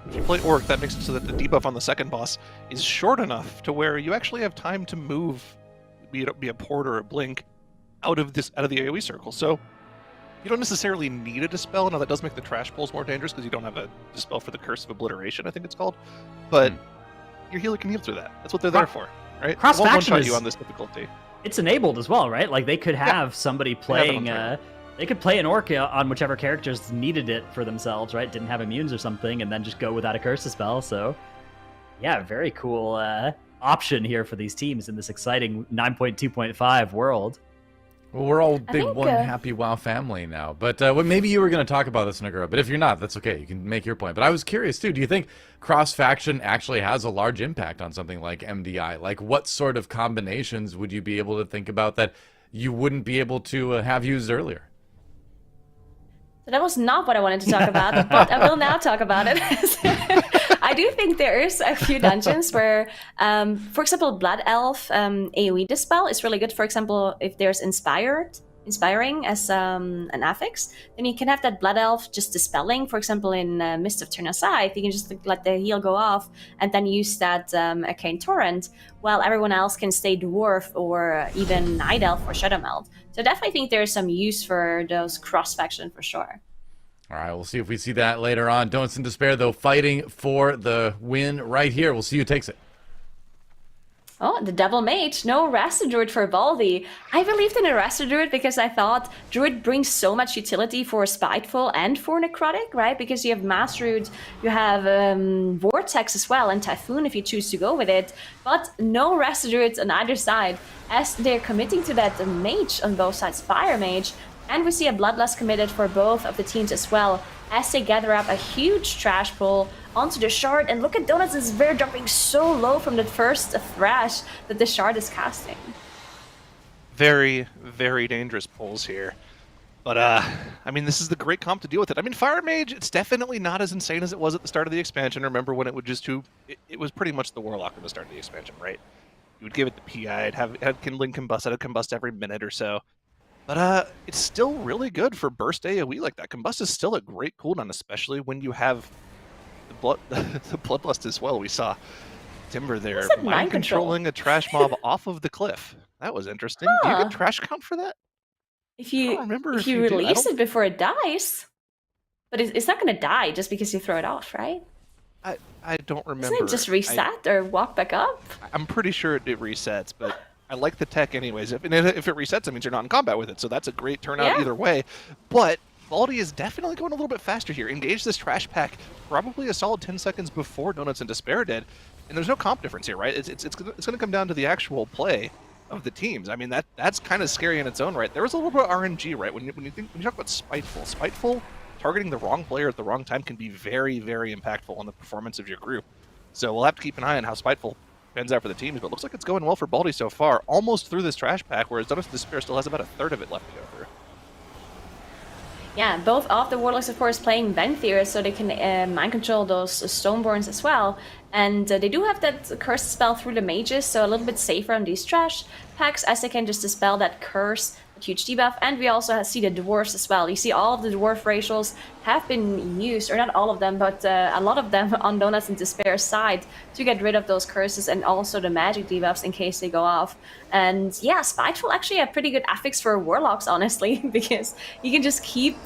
if you play Orc, that makes it so that the debuff on the second boss is short enough to where you actually have time to move, be a port or a blink, out of the AoE circle. So you don't necessarily need a dispel. Now that does make the trash pulls more dangerous because you don't have a dispel for the Curse of Obliteration, I think it's called. But your healer can heal through that. That's what they're there for, right? Cross faction one-shot you on this difficulty. It's enabled as well, right? Like they could have somebody playing. They could play an Orc on whichever characters needed it for themselves, right? Didn't have immunes or something, and then just go without a Curse spell. So, yeah, very cool option here for these teams in this exciting 9.2.5 world. Well, we're all big one happy WoW family now. But maybe you were going to talk about this, Nagura, but if you're not, that's okay. You can make your point. But I was curious, too. Do you think cross-faction actually has a large impact on something like MDI? Like, what sort of combinations would you be able to think about that you wouldn't be able to have used earlier? So that was not what I wanted to talk about, but I will now talk about it. I do think there is a few dungeons where, for example, Blood Elf AoE Dispel is really good. For example, if there's Inspired inspiring as an affix, then you can have that Blood Elf just dispelling. For example, in Mist of Turn Aside, you can just let the heal go off and then use that Arcane Torrent, while everyone else can stay Dwarf or even Night Elf or Shadow Meld. So definitely think there's some use for those cross-faction for sure. All right, we'll see if we see that later on. Donuts in Despair, though, fighting for the win right here. We'll see who takes it. Oh, the Devil Mage. No Rasta Druid for Baldy. I believed in a Rasta Druid because I thought Druid brings so much utility for Spiteful and for Necrotic, right? Because you have Mass Root, you have Vortex as well, and Typhoon if you choose to go with it. But no Rasta Druids on either side, as they're committing to that Mage on both sides, Fire Mage. And we see a Bloodlust committed for both of the teams as well, as they gather up a huge trash pull onto the shard. And look at Donuts' Despair dropping so low from the first thrash that the shard is casting. Very, very dangerous pulls here. But, I mean, this is the great comp to deal with it. I mean, Fire Mage, it's definitely not as insane as it was at the start of the expansion. Remember when it would just it was pretty much the Warlock at the start of the expansion, right? You would give it the PI, it'd have Kindling Combust, it'd combust every minute or so. But it's still really good for burst AoE like that. Combust is still a great cooldown, especially when you have the Bloodlust as well. We saw Timber there mind controlling a trash mob off of the cliff. That was interesting. Do you get trash count for that? If you release it before it dies, but it's not going to die just because you throw it off, right? I don't remember. Doesn't it just reset or walk back up? I'm pretty sure it resets, but I like the tech anyways. If it resets, it means you're not in combat with it, so that's a great turnout either way. But Baldy is definitely going a little bit faster here. Engage this trash pack probably a solid 10 seconds before Donuts in Despair did, and there's no comp difference here, right? It's going to come down to the actual play of the teams. I mean, that's kind of scary in its own right. There was a little bit of RNG, right? When you talk about Spiteful targeting the wrong player at the wrong time can be very, very impactful on the performance of your group. So we'll have to keep an eye on how Spiteful pans out for the teams, but it looks like it's going well for Baldy so far, almost through this trash pack, whereas Donuts Despair still has about a third of it left to go through. Yeah, both of the Warlocks, of course, playing Venthyr, so they can mind control those Stoneborns as well. And they do have that curse spell through the mages, so a little bit safer on these trash packs, as they can just dispel that curse, that huge debuff. And we also see the dwarves as well. You see all of the dwarf racials have been used, or not all of them, but a lot of them on Donuts and Despair's side to get rid of those curses and also the magic debuffs in case they go off. And yeah, Spiteful actually a pretty good affix for Warlocks, honestly, because you can just keep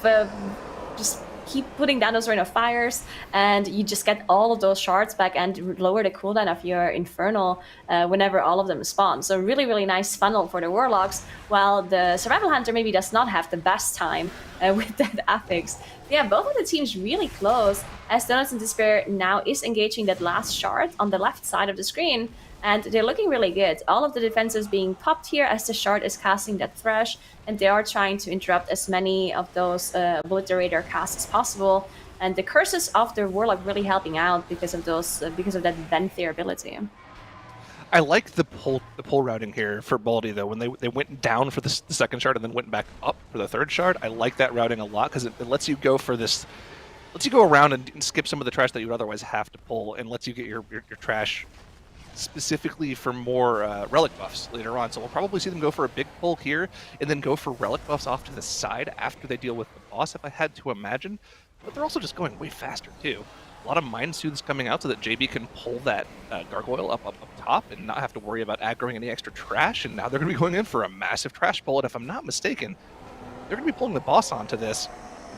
putting down those Rain of Fires, and you just get all of those shards back and lower the cooldown of your Infernal whenever all of them spawn. So really, really nice funnel for the Warlocks, while the Survival Hunter maybe does not have the best time with that affix. Yeah, both of the teams really close, as Donuts in Despair now is engaging that last shard on the left side of the screen, and they're looking really good. All of the defenses being popped here as the shard is casting that thrash, and they are trying to interrupt as many of those Obliterator casts as possible. And the curses of the Warlock really helping out because of those, because of that Venthyr ability. I like the pull routing here for Baldy though. When they went down for the second shard and then went back up for the third shard, I like that routing a lot because it lets you go for this. Lets you go around and skip some of the trash that you would otherwise have to pull, and lets you get your trash specifically for more relic buffs later on. So we'll probably see them go for a big pull here and then go for relic buffs off to the side after they deal with the boss, if I had to imagine. But they're also just going way faster too. A lot of Mind Soothes coming out so that JB can pull that Gargoyle up top and not have to worry about aggroing any extra trash. And now they're going to be going in for a massive trash pull. And if I'm not mistaken, they're going to be pulling the boss onto this.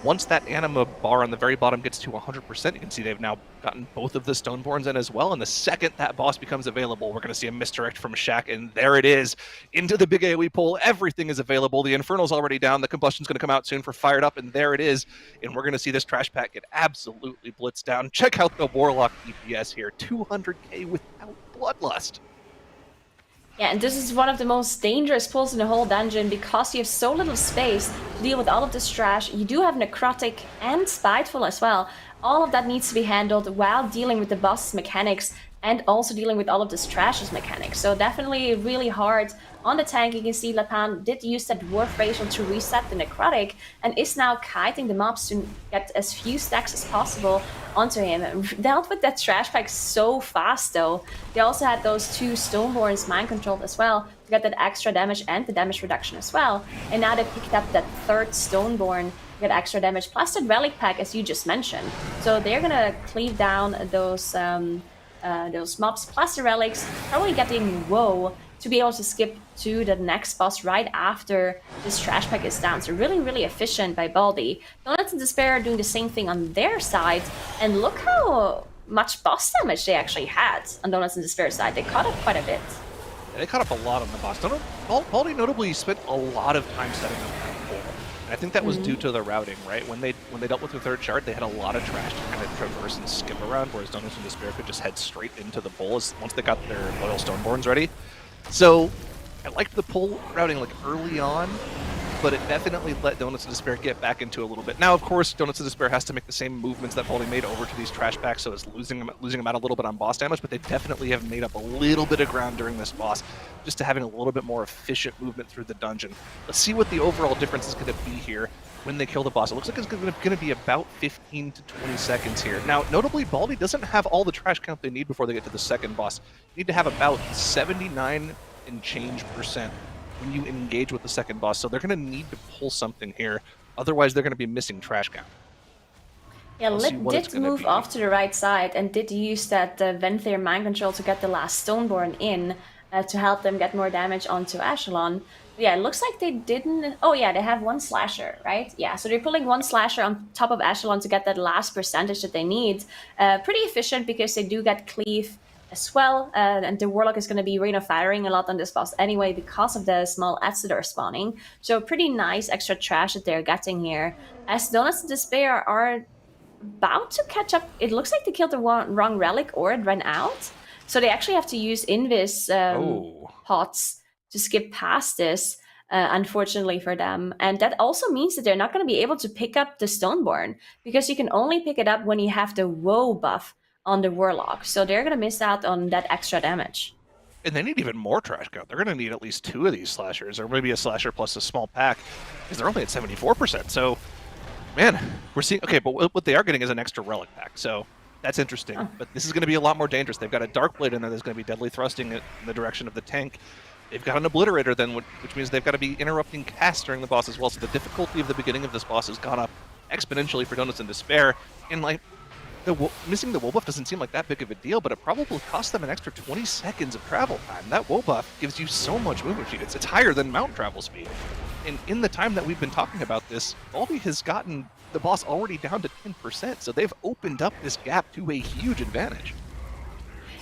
Once that anima bar on the very bottom gets to 100%, you can see they've now gotten both of the Stoneborns in as well. And the second that boss becomes available, we're going to see a misdirect from Shaq. And there it is, into the big AoE pull. Everything is available. The Infernal's already down. The Combustion's going to come out soon for Fired Up. And there it is. And we're going to see this trash pack get absolutely blitzed down. Check out the Warlock DPS here. 200k without Bloodlust. Yeah, and this is one of the most dangerous pulls in the whole dungeon because you have so little space to deal with all of this trash. You do have Necrotic and Spiteful as well. All of that needs to be handled while dealing with the boss's mechanics and also dealing with all of this trash's mechanics. So definitely really hard on the tank. You can see Lapan did use that Dwarf Racial to reset the Necrotic and is now kiting the mobs to get as few stacks as possible onto him. Dealt with that trash pack so fast though. They also had those two Stoneborns mind controlled as well to get that extra damage and the damage reduction as well. And now they picked up that third Stoneborn to get extra damage, plus that Relic Pack, as you just mentioned. So they're gonna cleave down those mobs plus the relics, probably getting Woe to be able to skip to the next boss right after this trash pack is down. So really, really efficient by Baldy. Donuts and Despair are doing the same thing on their side, and look how much boss damage they actually had on Donuts and Despair's side. They caught up quite a bit. Yeah, they caught up a lot on the boss. Baldy notably spent a lot of time setting up that pole. And I think that was due to the routing, right? When they dealt with the third shard, they had a lot of trash to kind of traverse and skip around, whereas Donuts and Despair could just head straight into the pole once they got their loyal Stoneborns ready. So I liked the pole routing like early on, but it definitely let Donuts and Despair get back into a little bit. Now, of course, Donuts and Despair has to make the same movements that Baldy made over to these trash packs, so it's losing them out a little bit on boss damage, but they definitely have made up a little bit of ground during this boss, just to having a little bit more efficient movement through the dungeon. Let's see what the overall difference is going to be here when they kill the boss. It looks like it's going to be about 15 to 20 seconds here. Now, notably, Baldy doesn't have all the trash count they need before they get to the second boss. You need to have about 79 and change % when you engage with the second boss, so they're going to need to pull something here. Otherwise, they're going to be missing trash count. Yeah, Lit did move off to the right side and did use that Venthyr mind control to get the last Stoneborn in to help them get more damage onto Echelon. Yeah, it looks like they didn't... Oh yeah, they have one slasher, right? Yeah, so they're pulling one slasher on top of Echelon to get that last percentage that they need. Pretty efficient because they do get cleave as well, and the Warlock is going to be Ring of Firing a lot on this boss anyway because of the small ads that are spawning. So pretty nice extra trash that they're getting here. As Donuts and Despair are about to catch up, it looks like they killed the wrong relic or it ran out. So they actually have to use Invis pots to skip past this, unfortunately for them. And that also means that they're not going to be able to pick up the Stoneborn, because you can only pick it up when you have the Woe buff on the Warlock. So they're going to miss out on that extra damage. And they need even more trash count. They're going to need at least 2 of these slashers, or maybe a slasher plus a small pack, because they're only at 74%. So, man, we're seeing... Okay, but what they are getting is an extra relic pack. So that's interesting. Oh. But this is going to be a lot more dangerous. They've got a Dark Blade in there that's going to be deadly thrusting it in the direction of the tank. They've got an Obliterator then, which means they've got to be interrupting casts during the boss as well. So the difficulty of the beginning of this boss has gone up exponentially for Donuts and Despair. And like, missing the Woe buff doesn't seem like that big of a deal, but it probably cost them an extra 20 seconds of travel time. That Woe buff gives you so much movement speed. It's higher than mount travel speed. And in the time that we've been talking about this, Baldy has gotten the boss already down to 10%, so they've opened up this gap to a huge advantage.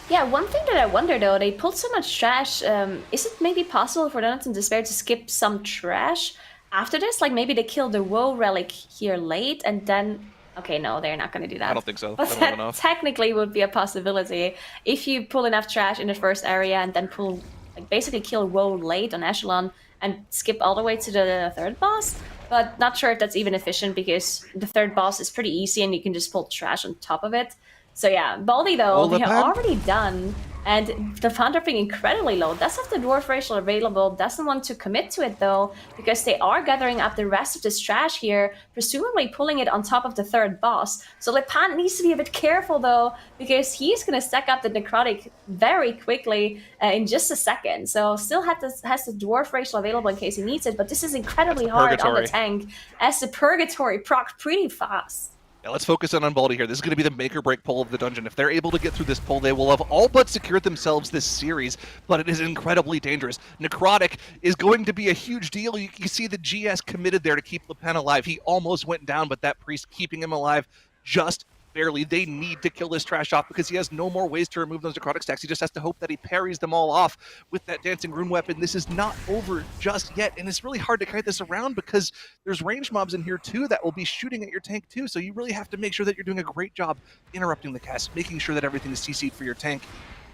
Yeah, one thing that I wonder though, they pulled so much trash. Is it maybe possible for Donuts and Despair to skip some trash after this? Like maybe they kill the Woe relic here late and then... Okay, no, they're not going to do that. I don't think so. But that technically would be a possibility. If you pull enough trash in the first area and then pull, like basically kill Woe late on Echelon and skip all the way to the third boss. But not sure if that's even efficient because the third boss is pretty easy and you can just pull trash on top of it. So yeah, Baldy though, they are already done. And the found dropping incredibly low. Does have the Dwarf Racial available, doesn't want to commit to it though, because they are gathering up the rest of this trash here, presumably pulling it on top of the third boss. So Lepan needs to be a bit careful though, because he's going to stack up the Necrotic very quickly in just a second. So still has the Dwarf Racial available in case he needs it, but this is incredibly hard on the tank, as the Purgatory proc pretty fast. Yeah, let's focus on Baldy here. This is going to be the make or break pull of the dungeon. If they're able to get through this pull, they will have all but secured themselves this series, but it is incredibly dangerous. Necrotic is going to be a huge deal. You see the GS committed there to keep Lepan alive. He almost went down, but that priest keeping him alive just barely. They need to kill this trash off because he has no more ways to remove those necrotic stacks. He just has to hope that he parries them all off with that dancing rune weapon. This is not over just yet, and it's really hard to kite this around because there's range mobs in here too that will be shooting at your tank too, so you really have to make sure that you're doing a great job interrupting the cast, making sure that everything is CC'd for your tank.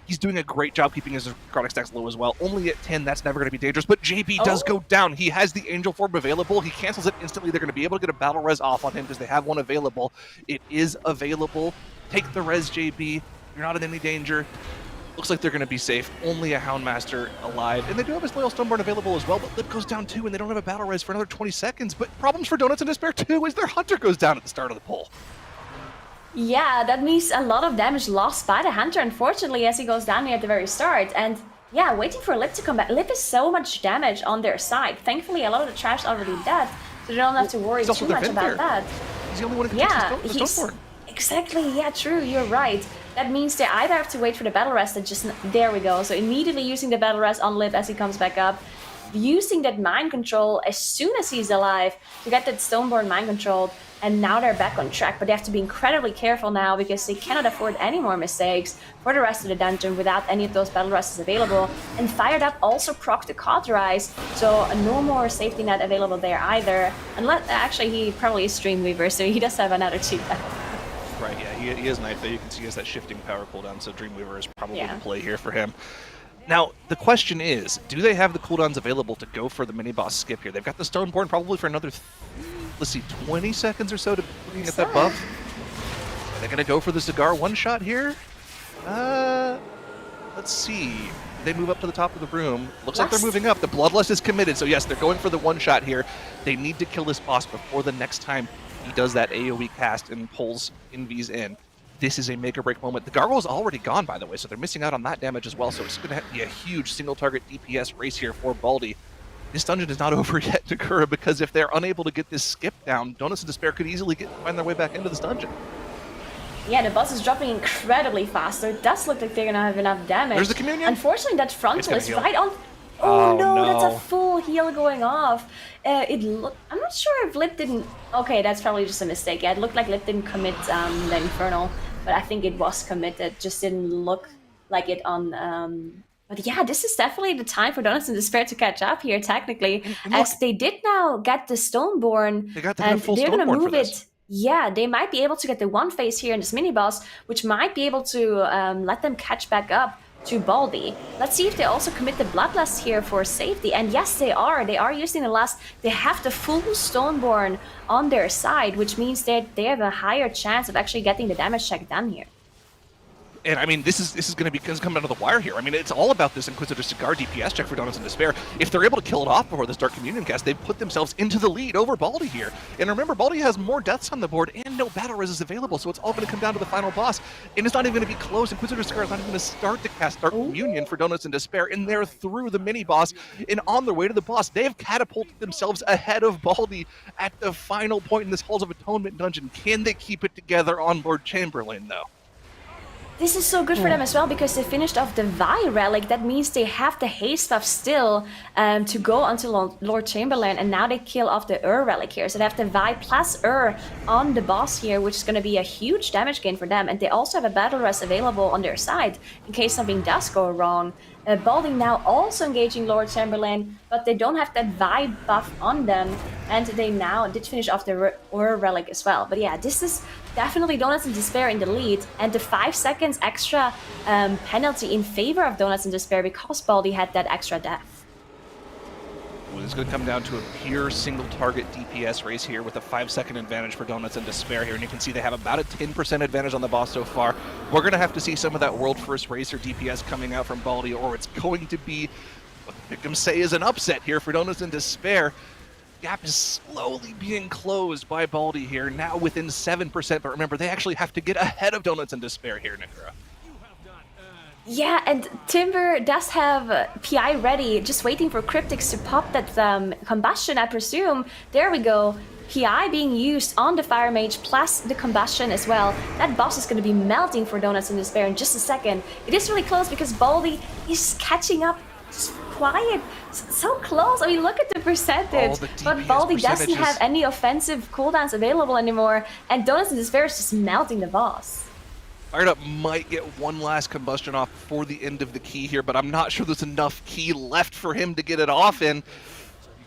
He's doing a great job keeping his necrotic stacks low as well. Only at 10, that's never going to be dangerous, but JB does go down. He has the Angel Form available. He cancels it instantly. They're going to be able to get a Battle Res off on him because they have one available. It is available. Take the Res, JB. You're not in any danger. Looks like they're going to be safe. Only a Houndmaster alive. And they do have his Loyal Stoneborn available as well, but Lip goes down too, and they don't have a Battle Res for another 20 seconds. But problems for Donuts and Despair too, as their Hunter goes down at the start of the pull. Yeah, that means a lot of damage lost by the Hunter, unfortunately, as he goes down here at the very start. And Yeah, waiting for Lip to come back. Lip is so much damage on their side. Thankfully, a lot of the trash already dead, so they don't have to worry too much about that. He's the only one who can Yeah, he's... Exactly, yeah, true, you're right. That means they either have to wait for the battle rest and just... There we go, so immediately using the battle rest on Lip as he comes back up. Using that mind control as soon as he's alive to get that Stoneborn mind controlled, and now they're back on track. But they have to be incredibly careful now because they cannot afford any more mistakes for the rest of the dungeon without any of those battle rests available. And Fired Up also proc the Cauterize, so no more safety net available there either. Unless, actually, he probably is Dreamweaver, so he does have another cheat battle. Right, yeah, he is Knife. You can see he has that shifting power cooldown, so Dreamweaver is probably the play here for him. Now, the question is, do they have the cooldowns available to go for the mini-boss skip here? They've got the Stoneborn probably for another, let's see, 20 seconds or so to get that buff. Are they going to go for the Cigar one-shot here? Let's see. They move up to the top of the room. Looks like they're moving up. The Bloodlust is committed, so yes, they're going for the one-shot here. They need to kill this boss before the next time he does that AoE cast and pulls Invis in. This is a make-or-break moment. The Gargoyle's already gone, by the way, so they're missing out on that damage as well, so it's going to be a huge single-target DPS race here for Baldy. This dungeon is not over yet, Nakura, because if they're unable to get this skip down, Donuts and Despair could easily find their way back into this dungeon. Yeah, the boss is dropping incredibly fast, so it does look like they're going to have enough damage. There's the Communion. Unfortunately, that frontal is right on... Oh no, that's a full heal going off. I'm not sure if Lip didn't... Okay, that's probably just a mistake. Yeah, it looked like Lip didn't commit the Infernal, but I think it was committed. Just didn't look like it on... But yeah, this is definitely the time for Donuts and Despair to catch up here, technically, as they did now get the Stoneborn, and they're going to move it. Yeah, they might be able to get the one phase here in this mini-boss, which might be able to let them catch back up to Baldy. Let's see if they also commit the Bloodlust here for safety. And yes, they are. They are using the last. They have the full Stoneborn on their side, which means that they have a higher chance of actually getting the damage check done here. And I mean, this is going to come down to the wire here. I mean, it's all about this Inquisitor Cigar DPS check for Donuts and Despair. If they're able to kill it off before this Dark Communion cast, they've put themselves into the lead over Baldy here. And remember, Baldy has more deaths on the board and no battle res is available, so it's all going to come down to the final boss. And it's not even going to be close. Inquisitor Cigar is not even going to start to cast Dark Communion for Donuts and Despair, and they're through the mini-boss and on their way to the boss. They have catapulted themselves ahead of Baldy at the final point in this Halls of Atonement dungeon. Can they keep it together on Lord Chamberlain, though? This is so good for them as well because they finished off the Vi relic. That means they have the haste stuff still to go until Lord Chamberlain, and now they kill off the relic here. So they have the Vi plus on the boss here, which is going to be a huge damage gain for them. And they also have a battle rest available on their side in case something does go wrong. Baldy now also engaging Lord Chamberlain, but they don't have that Vi buff on them, and they now did finish off the relic as well. But yeah, this is definitely Donuts and Despair in the lead, and the 5 seconds extra penalty in favor of Donuts and Despair because Baldy had that extra death. Well, it's going to come down to a pure single target DPS race here with a 5-second advantage for Donuts and Despair here, and you can see they have about a 10% advantage on the boss so far. We're going to have to see some of that world first racer DPS coming out from Baldy, or it's going to be what the victims say is an upset here for Donuts and Despair. Gap is slowly being closed by Baldy here, now within 7%, but remember, they actually have to get ahead of Donuts and Despair here, Nakura. Yeah, and Timber does have PI ready, just waiting for Cryptics to pop that combustion, I presume. There we go. PI being used on the Fire Mage plus the combustion as well. That boss is going to be melting for Donuts and Despair in just a second. It is really close because Baldy is catching up. Just quiet, so close. I mean, look at the percentage. But Baldy doesn't have any offensive cooldowns available anymore, and Donuts and Despair is just melting the boss. Fired Up might get one last combustion off before the end of the key here, but I'm not sure there's enough key left for him to get it off, and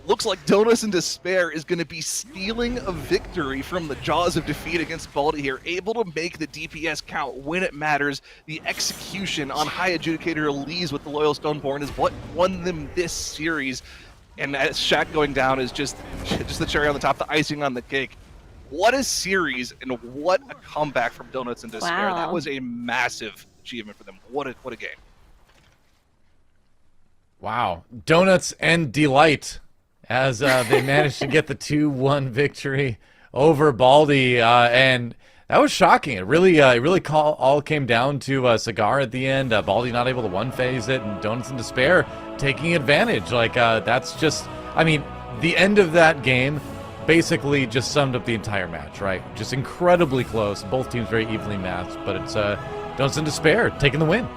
looks like Donuts and Despair is going to be stealing a victory from the jaws of defeat against Baldy here, able to make the DPS count when it matters. The execution on High Adjudicator Elise with the Loyal Stoneborn is what won them this series, and as Shaq going down is just the cherry on the top, the icing on the cake. What a series, and what a comeback from Donuts and Despair. Wow. That was a massive achievement for them. What a game. Wow. Donuts and Delight as they managed to get the 2-1 victory over Baldy. And That was shocking. It really all came down to Cigar at the end. Baldy not able to one-phase it, and Donuts in Despair taking advantage. Like, that's just... I mean, the end of that game basically just summed up the entire match, right? Just incredibly close. Both teams very evenly matched, but it's Donuts in Despair taking the win.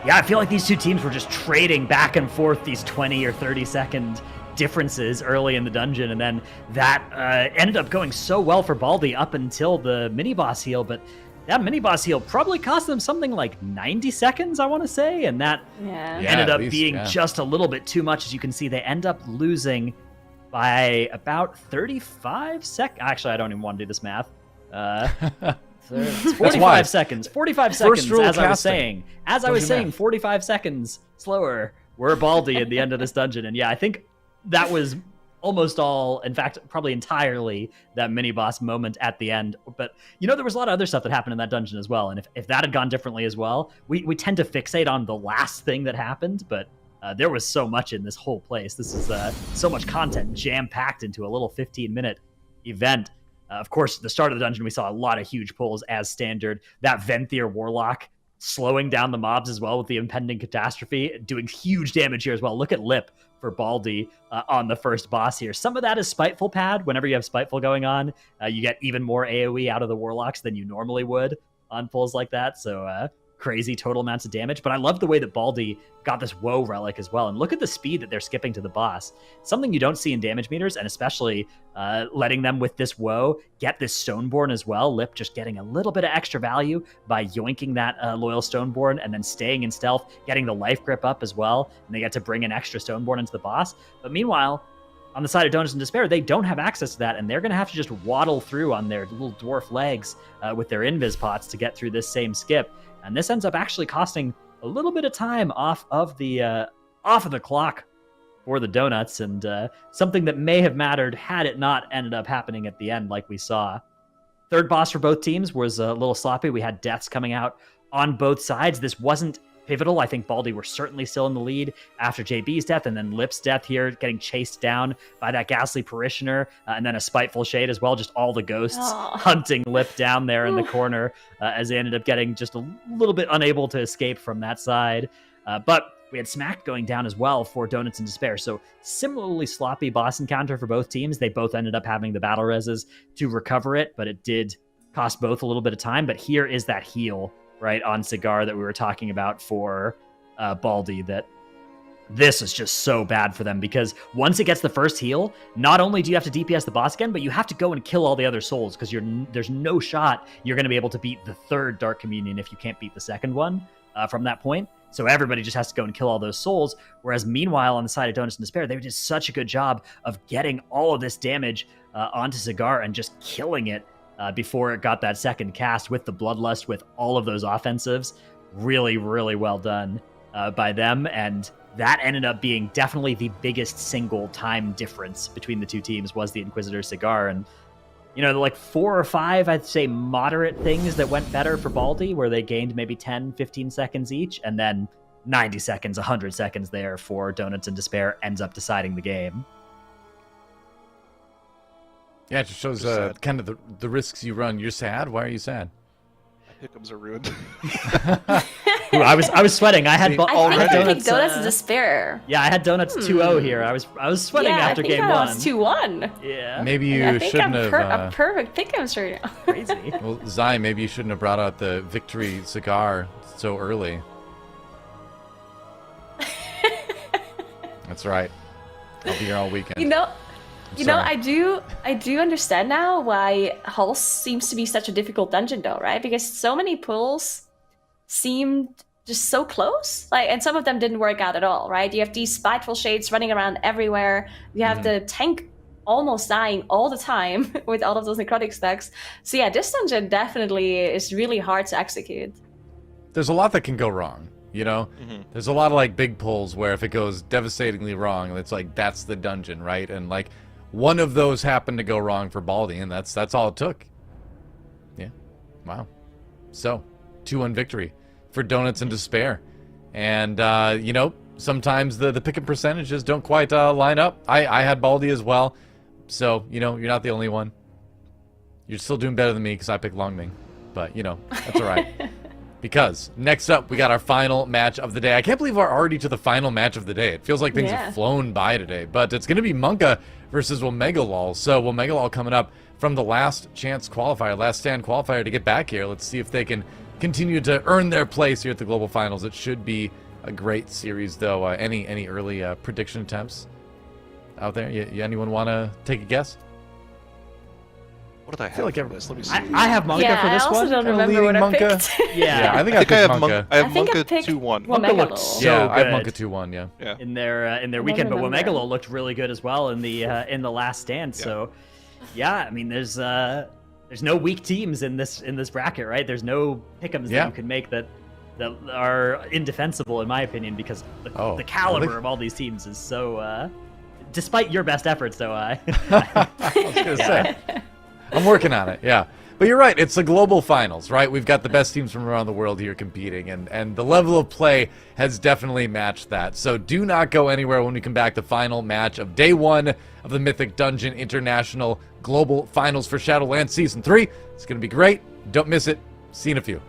Yeah, I feel like these two teams were just trading back and forth these 20 or 30-second differences early in the dungeon, and then that ended up going so well for Baldy up until the mini-boss heal, but that mini-boss heal probably cost them something like 90 seconds, I want to say, and that ended up being just a little bit too much. As you can see, they end up losing by about 35 seconds. Actually, I don't even want to do this math. 45 seconds. 45 seconds, as I was saying. As I was saying, 45 seconds slower were Baldy at the end of this dungeon. And yeah, I think that was almost all, in fact, probably entirely that mini-boss moment at the end. But, you know, there was a lot of other stuff that happened in that dungeon as well. And if that had gone differently as well, we tend to fixate on the last thing that happened, but there was so much in this whole place. This is so much content jam-packed into a little 15-minute event. Of course, at the start of the dungeon, we saw a lot of huge pulls as standard. That Venthyr Warlock slowing down the mobs as well with the impending catastrophe, doing huge damage here as well. Look at Lip for Baldy on the first boss here. Some of that is Spiteful Pad. Whenever you have Spiteful going on, you get even more AoE out of the Warlocks than you normally would on pulls like that. So crazy total amounts of damage. But I love the way that Baldy got this Woe Relic as well. And look at the speed that they're skipping to the boss. Something you don't see in damage meters, and especially letting them with this Woe get this Stoneborn as well. Lip just getting a little bit of extra value by yoinking that Loyal Stoneborn and then staying in stealth, getting the life grip up as well. And they get to bring an extra Stoneborn into the boss. But meanwhile, on the side of Donuts in Despair, they don't have access to that, and they're going to have to just waddle through on their little dwarf legs with their invis pots to get through this same skip. And this ends up actually costing a little bit of time off of the clock for the Donuts, and something that may have mattered had it not ended up happening at the end like we saw. Third boss for both teams was a little sloppy. We had deaths coming out on both sides. This wasn't pivotal. I think Baldy were certainly still in the lead after JB's death, and then Lip's death here, getting chased down by that Ghastly Parishioner, and then a Spiteful Shade as well, just all the ghosts hunting Lip down there in the corner as they ended up getting just a little bit unable to escape from that side. But we had Smack going down as well for Donuts in Despair. So similarly sloppy boss encounter for both teams. They both ended up having the battle reses to recover it, but it did cost both a little bit of time. But here is that heal right on Cigar that we were talking about for Baldy, that this is just so bad for them, because once it gets the first heal, not only do you have to DPS the boss again, but you have to go and kill all the other souls, because there's no shot you're going to be able to beat the third Dark Communion if you can't beat the second one from that point. So everybody just has to go and kill all those souls, whereas meanwhile on the side of Donuts in Despair, they did such a good job of getting all of this damage onto Cigar and just killing it before it got that second cast with the Bloodlust, with all of those offensives. Really, really well done by them. And that ended up being definitely the biggest single time difference between the two teams, was the Inquisitor Cigar. And, you know, like 4 or 5, I'd say, moderate things that went better for Baldy, where they gained maybe 10, 15 seconds each. And then 90 seconds, 100 seconds there for Donuts in Despair ends up deciding the game. Yeah, it just shows kind of the risks you run. You're sad? Why are you sad? Hiccups are ruined. Ooh, I was sweating. I had I Donuts. think Donuts in Despair. Yeah, I had Donuts 2-0 here. I was sweating after game 1. I think I was 2-1. Yeah. Maybe you shouldn't have. A perfect pick right now. Crazy. Well, Zai, maybe you shouldn't have brought out the victory cigar so early. That's right. I'll be here all weekend. You know, I do understand now why Hulse seems to be such a difficult dungeon, though, right? Because so many pulls seemed just so close, and some of them didn't work out at all, right? You have these Spiteful Shades running around everywhere. You have the tank almost dying all the time with all of those necrotic stacks. So yeah, this dungeon definitely is really hard to execute. There's a lot that can go wrong. You know, there's a lot of big pulls where if it goes devastatingly wrong, it's that's the dungeon, right? And one of those happened to go wrong for Baldy, and that's all it took. Yeah. Wow. So, 2-1 victory for Donuts in Despair. And, you know, sometimes the picking percentages don't quite line up. I had Baldy as well. So, you know, you're not the only one. You're still doing better than me because I picked Longming. But, you know, that's all right. Because next up, we got our final match of the day. I can't believe we're already to the final match of the day. It feels like things have flown by today. But it's going to be MONKA versus OMEGALUL. So OMEGALUL coming up from the last chance qualifier, last stand qualifier to get back here. Let's see if they can continue to earn their place here at the Global Finals. It should be a great series, though. Any early prediction attempts out there? Anyone want to take a guess? What did I have? I feel like for this? Let me see. I have MONKA for this I also one. don't remember what I picked. Yeah, I think I I have picked MONKA. I have think I MONKA picked 2-1. MONKA looked so Yeah, good. I have MONKA 2-1, yeah. In their weekend, but remember. OMEGALUL looked really good as well in the last stand. So, yeah, I mean, there's no weak teams in this bracket, right? There's no pick'ems that you can make that are indefensible, in my opinion, because the caliber of all these teams is so. Despite your best efforts, though, I was gonna say. I'm working on it, yeah. But you're right, it's the global finals, right? We've got the best teams from around the world here competing, and the level of play has definitely matched that. So do not go anywhere when we come back. The final match of day 1 of the Mythic Dungeon International Global Finals for Shadowlands Season 3. It's going to be great. Don't miss it. See you in a few.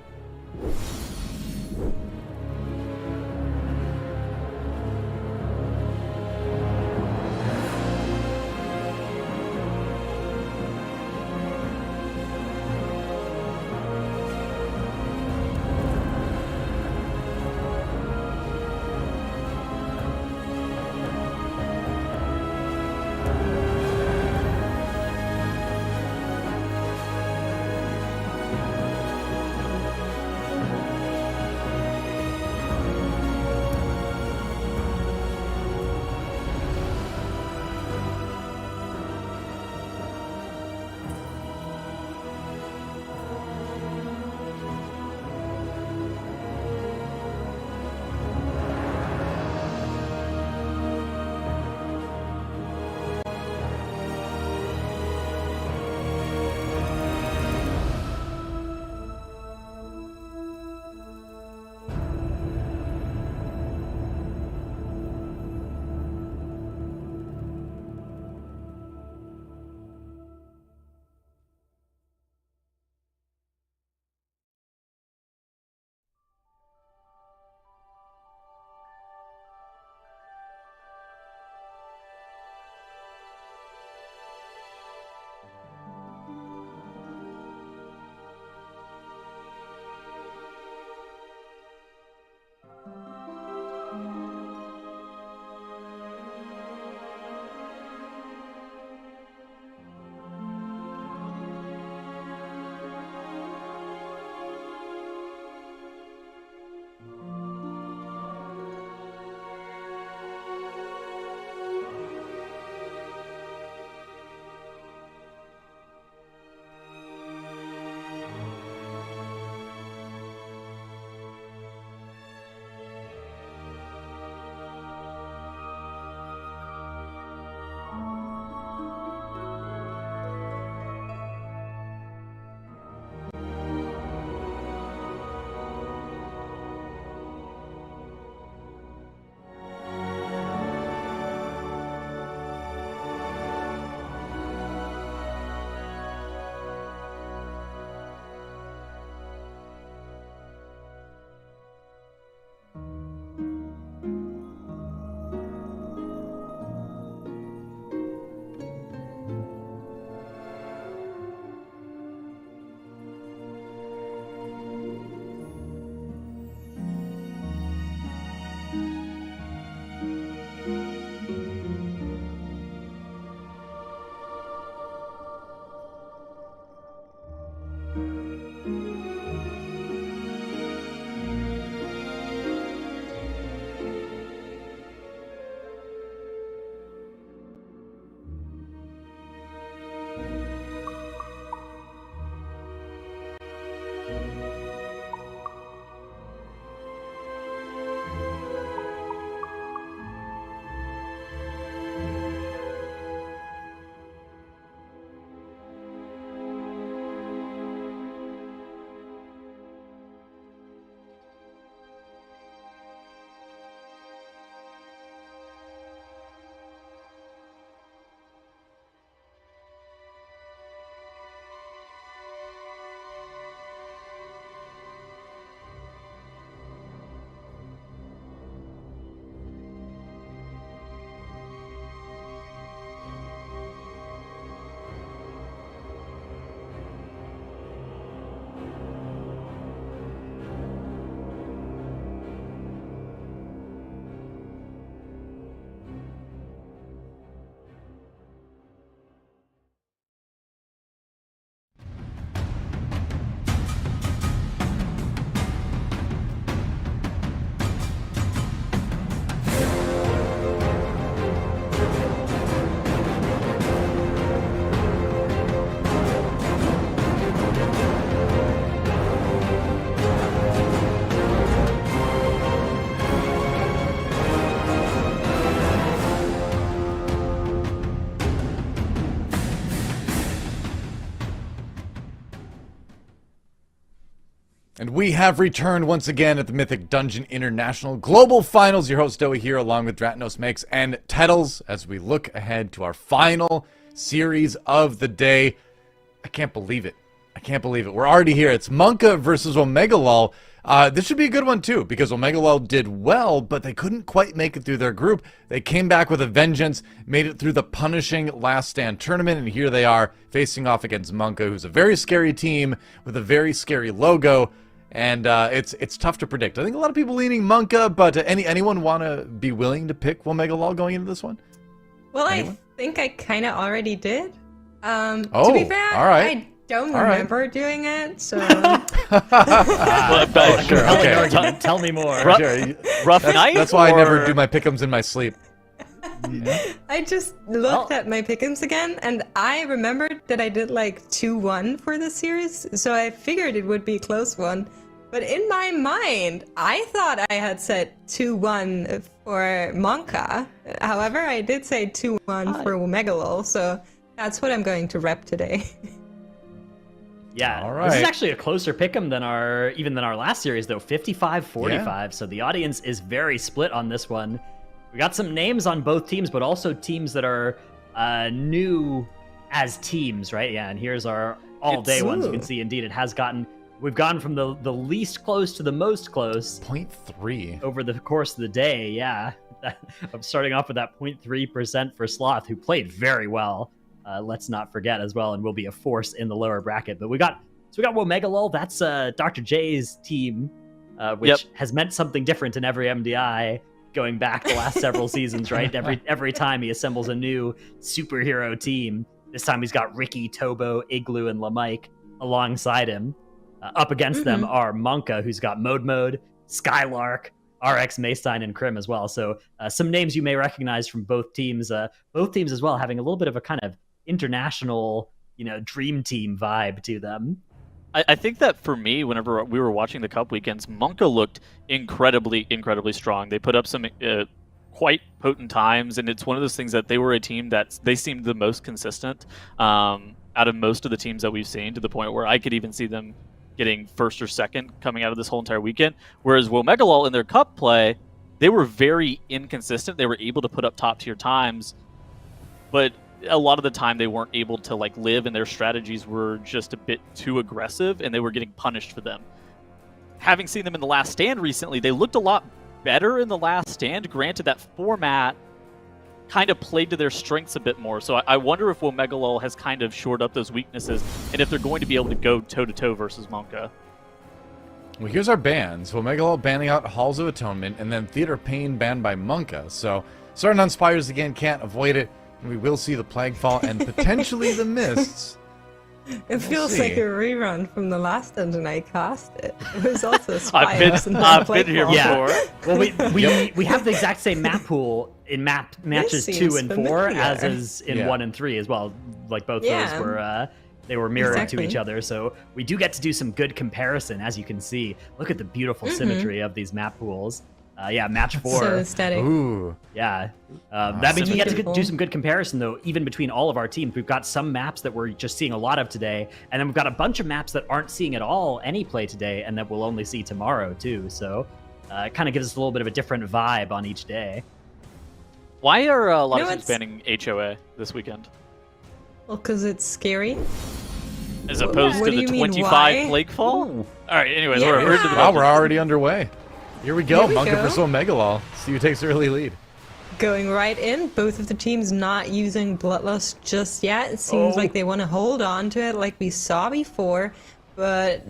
And we have returned once again at the Mythic Dungeon International Global Finals. Your host, Doey, here, along with Dratnos Makes and Tettles, as we look ahead to our final series of the day. I can't believe it. I can't believe it. We're already here. It's MONKA versus OMEGALUL. This should be a good one, too, because OMEGALUL did well, but they couldn't quite make it through their group. They came back with a vengeance, made it through the punishing Last Stand tournament, and here they are facing off against MONKA, who's a very scary team with a very scary logo. And it's tough to predict. I think a lot of people leaning MONKA, but anyone want to be willing to pick OMEGALUL going into this one? Well, anyone? I think I kind of already did. To be fair, all right. I don't remember doing it, so... Sure, okay. Tell me more. Rough night? That's why I never do my pick'ems in my sleep. I just looked at my pick'ems again, and I remembered that I did like 2-1 for the series, so I figured it would be a close one. But in my mind, I thought I had said 2-1 for MONKA. However, I did say 2-1 for OMEGALUL, so that's what I'm going to rep today. Yeah, all right. This is actually a closer pick'em than our last series, though. 55-45, so the audience is very split on this one. We got some names on both teams, but also teams that are new as teams, right? Yeah, and here's our all-day ones. You can see, indeed, we've gone from the least close to the most close. 0.3. Over the course of the day, yeah. I'm starting off with that 0.3% for SLOTH, who played very well. Let's not forget as well, and will be a force in the lower bracket. But we got OMEGALUL. That's Dr. J's team, which has meant something different in every MDI going back the last several seasons, right? Every time he assembles a new superhero team. This time he's got Ricky, Tobo, Igloo, and LaMike alongside him. Up against them are MONKA, who's got Mode, Skylark, RX, Maystein, and Krim as well. So some names you may recognize from both teams as well, having a little bit of a kind of international, dream team vibe to them. I think that for me, whenever we were watching the Cup weekends, MONKA looked incredibly, incredibly strong. They put up some quite potent times, and it's one of those things that they were a team that they seemed the most consistent out of most of the teams that we've seen, to the point where I could even see them getting first or second coming out of this whole entire weekend. Whereas OMEGALUL in their Cup play, they were very inconsistent. They were able to put up top tier times, but a lot of the time they weren't able to live, and their strategies were just a bit too aggressive, and they were getting punished for them. Having seen them in the Last Stand recently, they looked a lot better in the Last Stand. Granted, that format kind of played to their strengths a bit more, so I wonder if OMEGALUL has kind of shored up those weaknesses, and if they're going to be able to go toe-to-toe versus MONKA. Well, here's our bans. OMEGALUL banning out Halls of Atonement, and then Theater Pain banned by MONKA. So, starting on Spires again, can't avoid it. And we will see the Plaguefall and potentially the Mists. It feels like a rerun from the last dungeon I cast it. It was also Spires. I've been here before. Yeah. Well, we have the exact same map pool in matches 2 and 4 as is in 1 and 3 as well. Like both those were they were mirrored to each other, so we do get to do some good comparison, as you can see. Look at the beautiful symmetry of these map pools. Match 4. So aesthetic. Ooh. Yeah. That means we get to do some good comparison, though, even between all of our teams. We've got some maps that we're just seeing a lot of today, and then we've got a bunch of maps that aren't seeing at all any play today, and that we'll only see tomorrow, too. So it kind of gives us a little bit of a different vibe on each day. Why are a lot of teams banning HOA this weekend? Well, because it's scary. As opposed to the 25 Plaguefall? All right, anyways, we're into the we're already underway. Here we go, MONKA versus OMEGALUL. See who takes the early lead. Going right in, both of the teams not using Bloodlust just yet. It seems like they want to hold on to it like we saw before. But,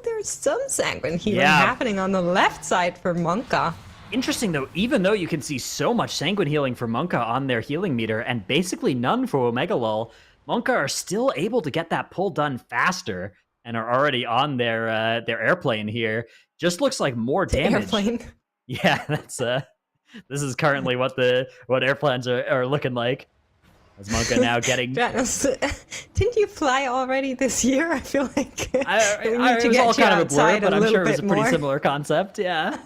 there's some sanguine healing happening on the left side for MONKA. Interesting, though, even though you can see so much sanguine healing for MONKA on their healing meter, and basically none for OMEGALUL, MONKA are still able to get that pull done faster, and are already on their airplane here. Just looks like more damage. Airplane. Yeah, that's this is currently what airplanes are looking like. As MONKA now getting. Didn't you fly already this year? I feel like it was all kind of a blur, but I'm sure it was a pretty similar concept. Yeah.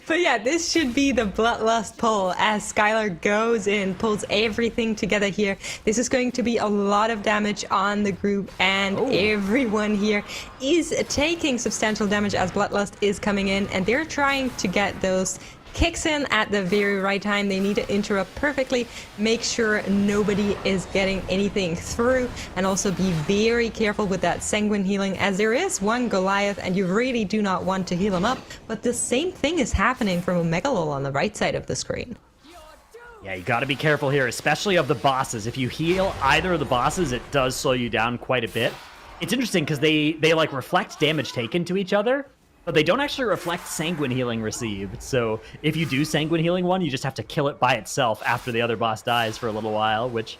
But yeah, this should be the bloodlust pull as Skylar goes in, pulls everything together here. This is going to be a lot of damage on the group, and everyone here is taking substantial damage as bloodlust is coming in, and they're trying to get those kicks in at the very right time. They need to interrupt perfectly, make sure nobody is getting anything through, and also be very careful with that sanguine healing, as there is one Goliath and you really do not want to heal him up, but the same thing is happening from OMEGALUL on the right side of the screen. Yeah, you gotta be careful here, especially of the bosses. If you heal either of the bosses, it does slow you down quite a bit. It's interesting because they like reflect damage taken to each other, but they don't actually reflect sanguine healing received. So if you do sanguine healing one, you just have to kill it by itself after the other boss dies for a little while, which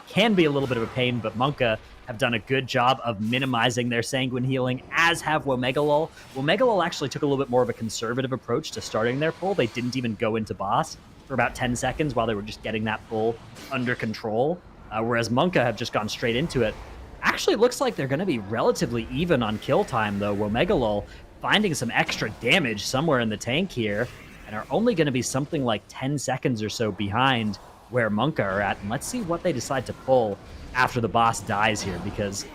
can be a little bit of a pain, but MONKA have done a good job of minimizing their sanguine healing, as have OMEGALUL. OMEGALUL actually took a little bit more of a conservative approach to starting their pull. They didn't even go into boss for about 10 seconds while they were just getting that pull under control, whereas MONKA have just gone straight into it. Actually looks like they're going to be relatively even on kill time, though. OMEGALUL finding some extra damage somewhere in the tank here, and are only going to be something like 10 seconds or so behind where MONKA are at. And let's see what they decide to pull after the boss dies here, because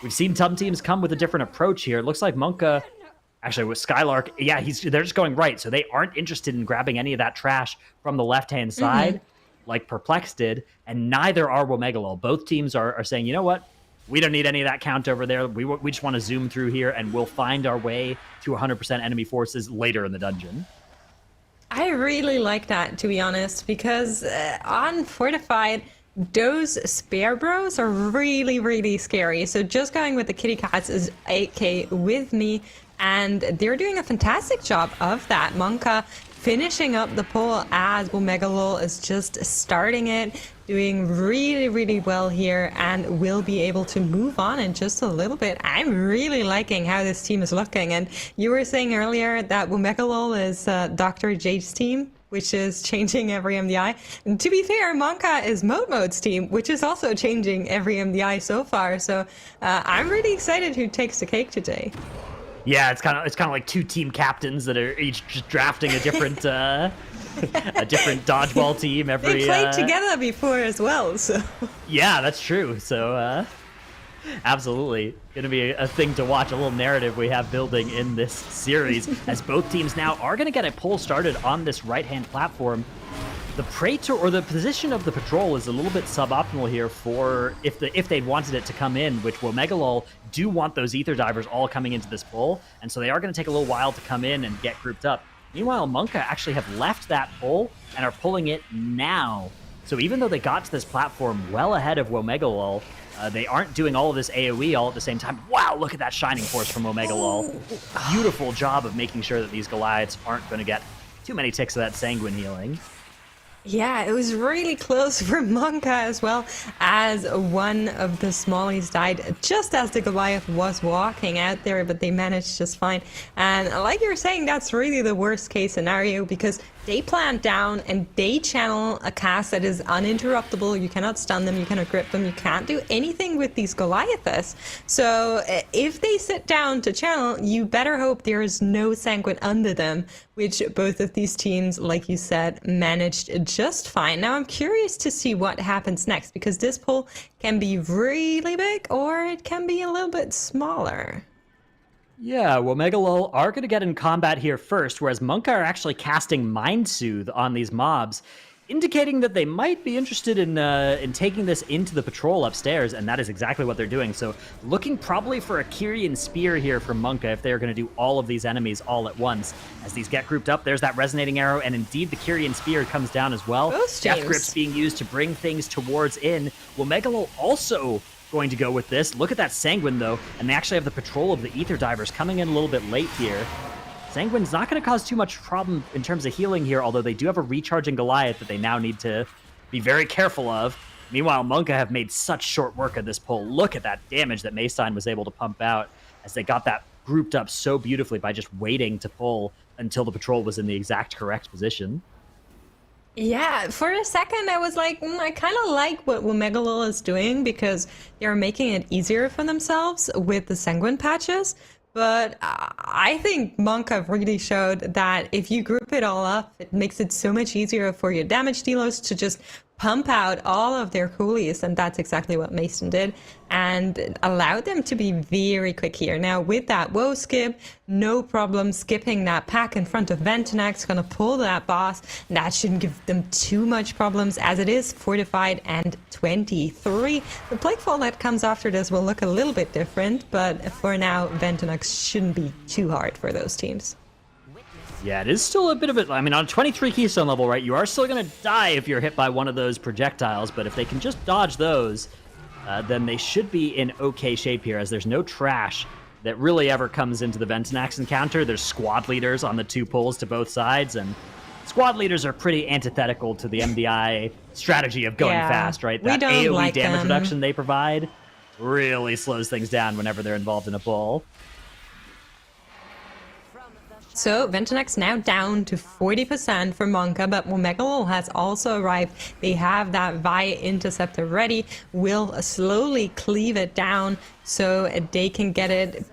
we've seen some teams come with a different approach here. It looks like MONKA, actually with Skylark, yeah, they're just going right, so they aren't interested in grabbing any of that trash from the left-hand side like Perplexed did, and neither are OMEGALUL. Both teams are saying, you know what? We don't need any of that count over there. We just want to zoom through here, and we'll find our way to 100% enemy forces later in the dungeon. I really like that, to be honest, because on Fortified, those spare bros are really, really scary. So just going with the kitty cats is AK with me, and they're doing a fantastic job of that. MONKA finishing up the pull as OMEGALUL is just starting it, doing really, really well here, and will be able to move on in just a little bit. I'm really liking how this team is looking, and you were saying earlier that OMEGALUL is Dr. Jade's team, which is changing every MDI. And to be fair, MONKA is Mode's team, which is also changing every MDI so far. So I'm really excited who takes the cake today. Yeah, it's kind of like two team captains that are each just drafting a different a different dodgeball team every. They played together before as well, so. Yeah, that's true. So absolutely gonna be a thing to watch, a little narrative we have building in this series, as both teams now are gonna get a pull started on this right-hand platform. The Praetor, or the position of the patrol, is a little bit suboptimal here for if they'd wanted it to come in, which OMEGALUL do want those ether divers all coming into this pull, and so they are going to take a little while to come in and get grouped up. Meanwhile, MONKA actually have left that pull and are pulling it now. So even though they got to this platform well ahead of OMEGALUL, they aren't doing all of this AoE all at the same time. Wow, look at that Shining Force from OMEGALUL. Beautiful job of making sure that these Goliaths aren't going to get too many ticks of that sanguine healing. Yeah, it was really close for MONKA as well, as one of the smallies died just as the Goliath was walking out there, but they managed just fine. And like you were saying, that's really the worst case scenario, because they plant down and they channel a cast that is uninterruptible. You cannot stun them, you cannot grip them, you can't do anything with these Goliaths. So if they sit down to channel, you better hope there is no sanguine under them, which both of these teams, like you said, managed just fine. Now I'm curious to see what happens next, because this pull can be really big or it can be a little bit smaller. Yeah, OMEGALUL are going to get in combat here first, whereas MONKA are actually casting Mind Soothe on these mobs, indicating that they might be interested in taking this into the patrol upstairs, and that is exactly what they're doing. So looking probably for a Kyrian Spear here from MONKA if they're going to do all of these enemies all at once. As these get grouped up, there's that Resonating Arrow, and indeed the Kyrian Spear comes down as well. Death Grip's being used to bring things towards in. OMEGALUL also going to go with this. Look at that Sanguine, though, and they actually have the patrol of the Ether Divers coming in a little bit late here. Sanguine's not going to cause too much problem in terms of healing here, although they do have a recharging Goliath that they now need to be very careful of. Meanwhile, MONKA have made such short work of this pull. Look at that damage that Maystein was able to pump out as they got that grouped up so beautifully by just waiting to pull until the patrol was in the exact correct position. Yeah, for a second I was like, I kind of like what OMEGALUL is doing because they're making it easier for themselves with the Sanguine patches. But I think MONKA really showed that if you group it all up, it makes it so much easier for your damage dealers to just pump out all of their coolies, and that's exactly what Mason did, and allowed them to be very quick here. Now with that woe skip, no problem skipping that pack in front of Ventinax, gonna pull that boss. That shouldn't give them too much problems, as it is fortified and 23. The Plaguefall that comes after this will look a little bit different, but for now Ventinax shouldn't be too hard for those teams. Yeah, it is still a bit of it. I mean, on 23 keystone level, right, you are still going to die if you're hit by one of those projectiles, but if they can just dodge those, then they should be in okay shape here, as there's no trash that really ever comes into the Ventinax encounter. There's squad leaders on the two pulls to both sides, and squad leaders are pretty antithetical to the MDI strategy of going fast, right? That AoE like damage reduction they provide really slows things down whenever they're involved in a pull. So Ventinax now down to 40% for MONKA, but OMEGALUL has also arrived. They have that Vi interceptor ready, will slowly cleave it down so they can get it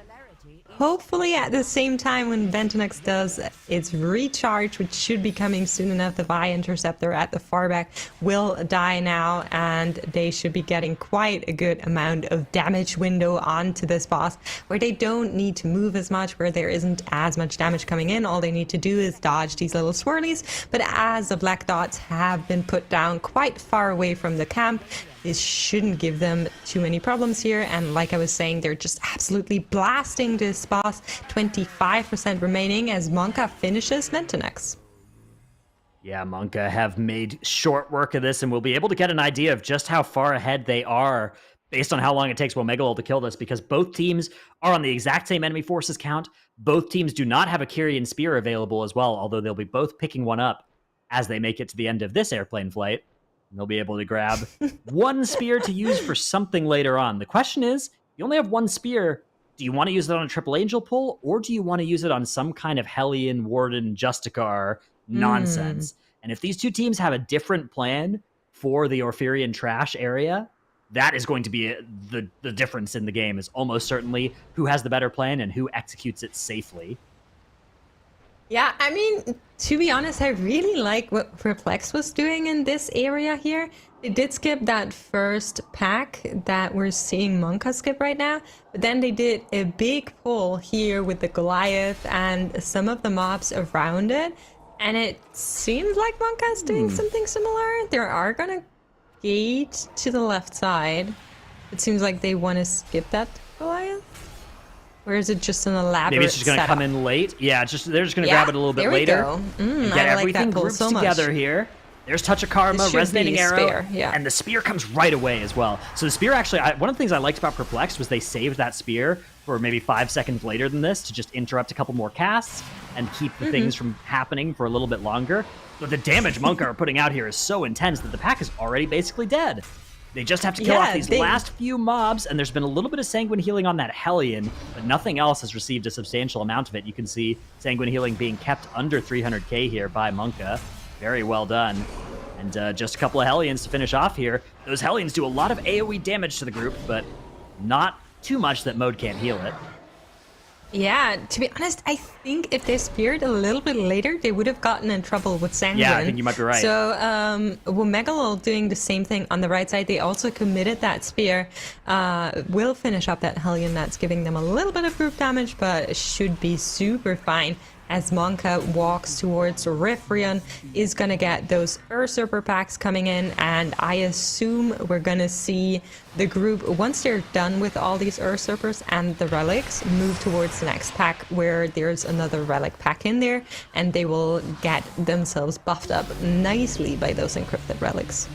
hopefully at the same time when Ventinax does its recharge, which should be coming soon enough. The Vi interceptor at the far back will die now, and they should be getting quite a good amount of damage window onto this boss, where they don't need to move as much, where there isn't as much damage coming in. All they need to do is dodge these little swirlies. But as the black dots have been put down quite far away from the camp, this shouldn't give them too many problems here. And like I was saying, they're just absolutely blasting this boss. 25% remaining as MONKA finishes Ventinax. Yeah, MONKA have made short work of this, and we'll be able to get an idea of just how far ahead they are based on how long it takes OMEGALUL to kill this, because both teams are on the exact same enemy forces count. Both teams do not have a Kyrian Spear available as well, although they'll be both picking one up as they make it to the end of this airplane flight. And they'll be able to grab one spear to use for something later on. The question is, you only have one spear. Do you want to use it on a Triple Angel pull, or do you want to use it on some kind of Hellion, Warden, Justicar nonsense? And if these two teams have a different plan for the Orpherean trash area, that is going to be the difference in the game, is almost certainly who has the better plan and who executes it safely. Yeah, I mean, to be honest, I really like what Perplexed was doing in this area here. They did skip that first pack that we're seeing MONKA skip right now, but then they did a big pull here with the Goliath and some of the mobs around it, and it seems like MONKA is doing something similar. They are gonna gate to the left side. It seems like they want to skip that Goliath. Or is it just an elaborate Maybe it's just going to come in late. Yeah, they're just going to grab it a little bit later. And get everything grouped together here. There's Touch of Karma, Resonating Arrow, and the spear comes right away as well. So the spear actually, one of the things I liked about Perplexed was they saved that spear for maybe 5 seconds later than this to just interrupt a couple more casts and keep the things from happening for a little bit longer. But the damage MONKA are putting out here is so intense that the pack is already basically dead. They just have to kill off these last few mobs, and there's been a little bit of Sanguine Healing on that Hellion, but nothing else has received a substantial amount of it. You can see Sanguine Healing being kept under 300k here by MONKA. Very well done. And just a couple of Hellions to finish off here. Those Hellions do a lot of AoE damage to the group, but not too much that Mode can't heal it. Yeah, to be honest, I think if they speared a little bit later, they would have gotten in trouble with Sanguine. Yeah, I think you might be right. So, OMEGALUL doing the same thing on the right side. They also committed that spear. Will finish up that Hellion that's giving them a little bit of group damage, but should be super fine. As MONKA walks towards Rifrion, is going to get those Usurper packs coming in, and I assume we're going to see the group, once they're done with all these Usurpers and the relics, move towards the next pack where there's another relic pack in there, and they will get themselves buffed up nicely by those encrypted relics.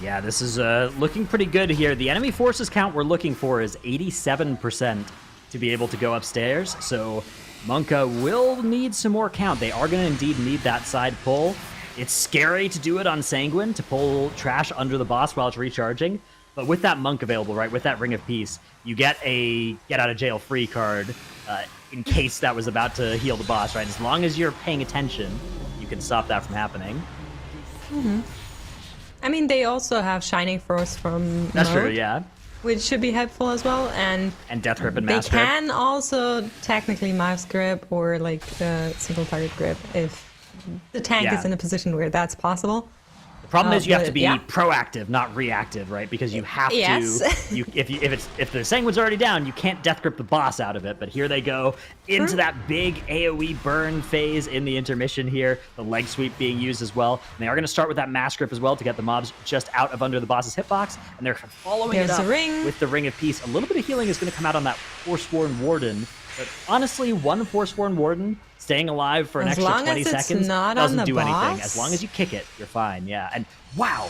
Yeah, this is looking pretty good here. The enemy forces count we're looking for is 87% to be able to go upstairs, so MONKA will need some more count. They are going to indeed need that side pull. It's scary to do it on Sanguine, to pull trash under the boss while it's recharging, but with that Monk available, right, with that Ring of Peace, you get a get-out-of-jail-free card in case that was about to heal the boss, right? As long as you're paying attention, you can stop that from happening. I mean, they also have Shining Force from That's Mode. true, yeah. which should be helpful as well. And Death Grip and Mass Grip. They Grip. can also technically Mouse Grip or like single target grip if the tank is in a position where that's possible. The problem is you have to be proactive, not reactive, right? Because you have to. If the Sanguine's already down, you can't Death Grip the boss out of it. But here they go into that big AOE burn phase in the intermission here. The leg sweep being used as well. And they are going to start with that Mass Grip as well to get the mobs just out of under the boss's hitbox. And they're following it up with the Ring of Peace. A little bit of healing is going to come out on that Forsworn Warden. But honestly, one Forsworn Warden staying alive for an extra 20 seconds doesn't do anything. As long as you kick it, you're fine. Yeah. And wow,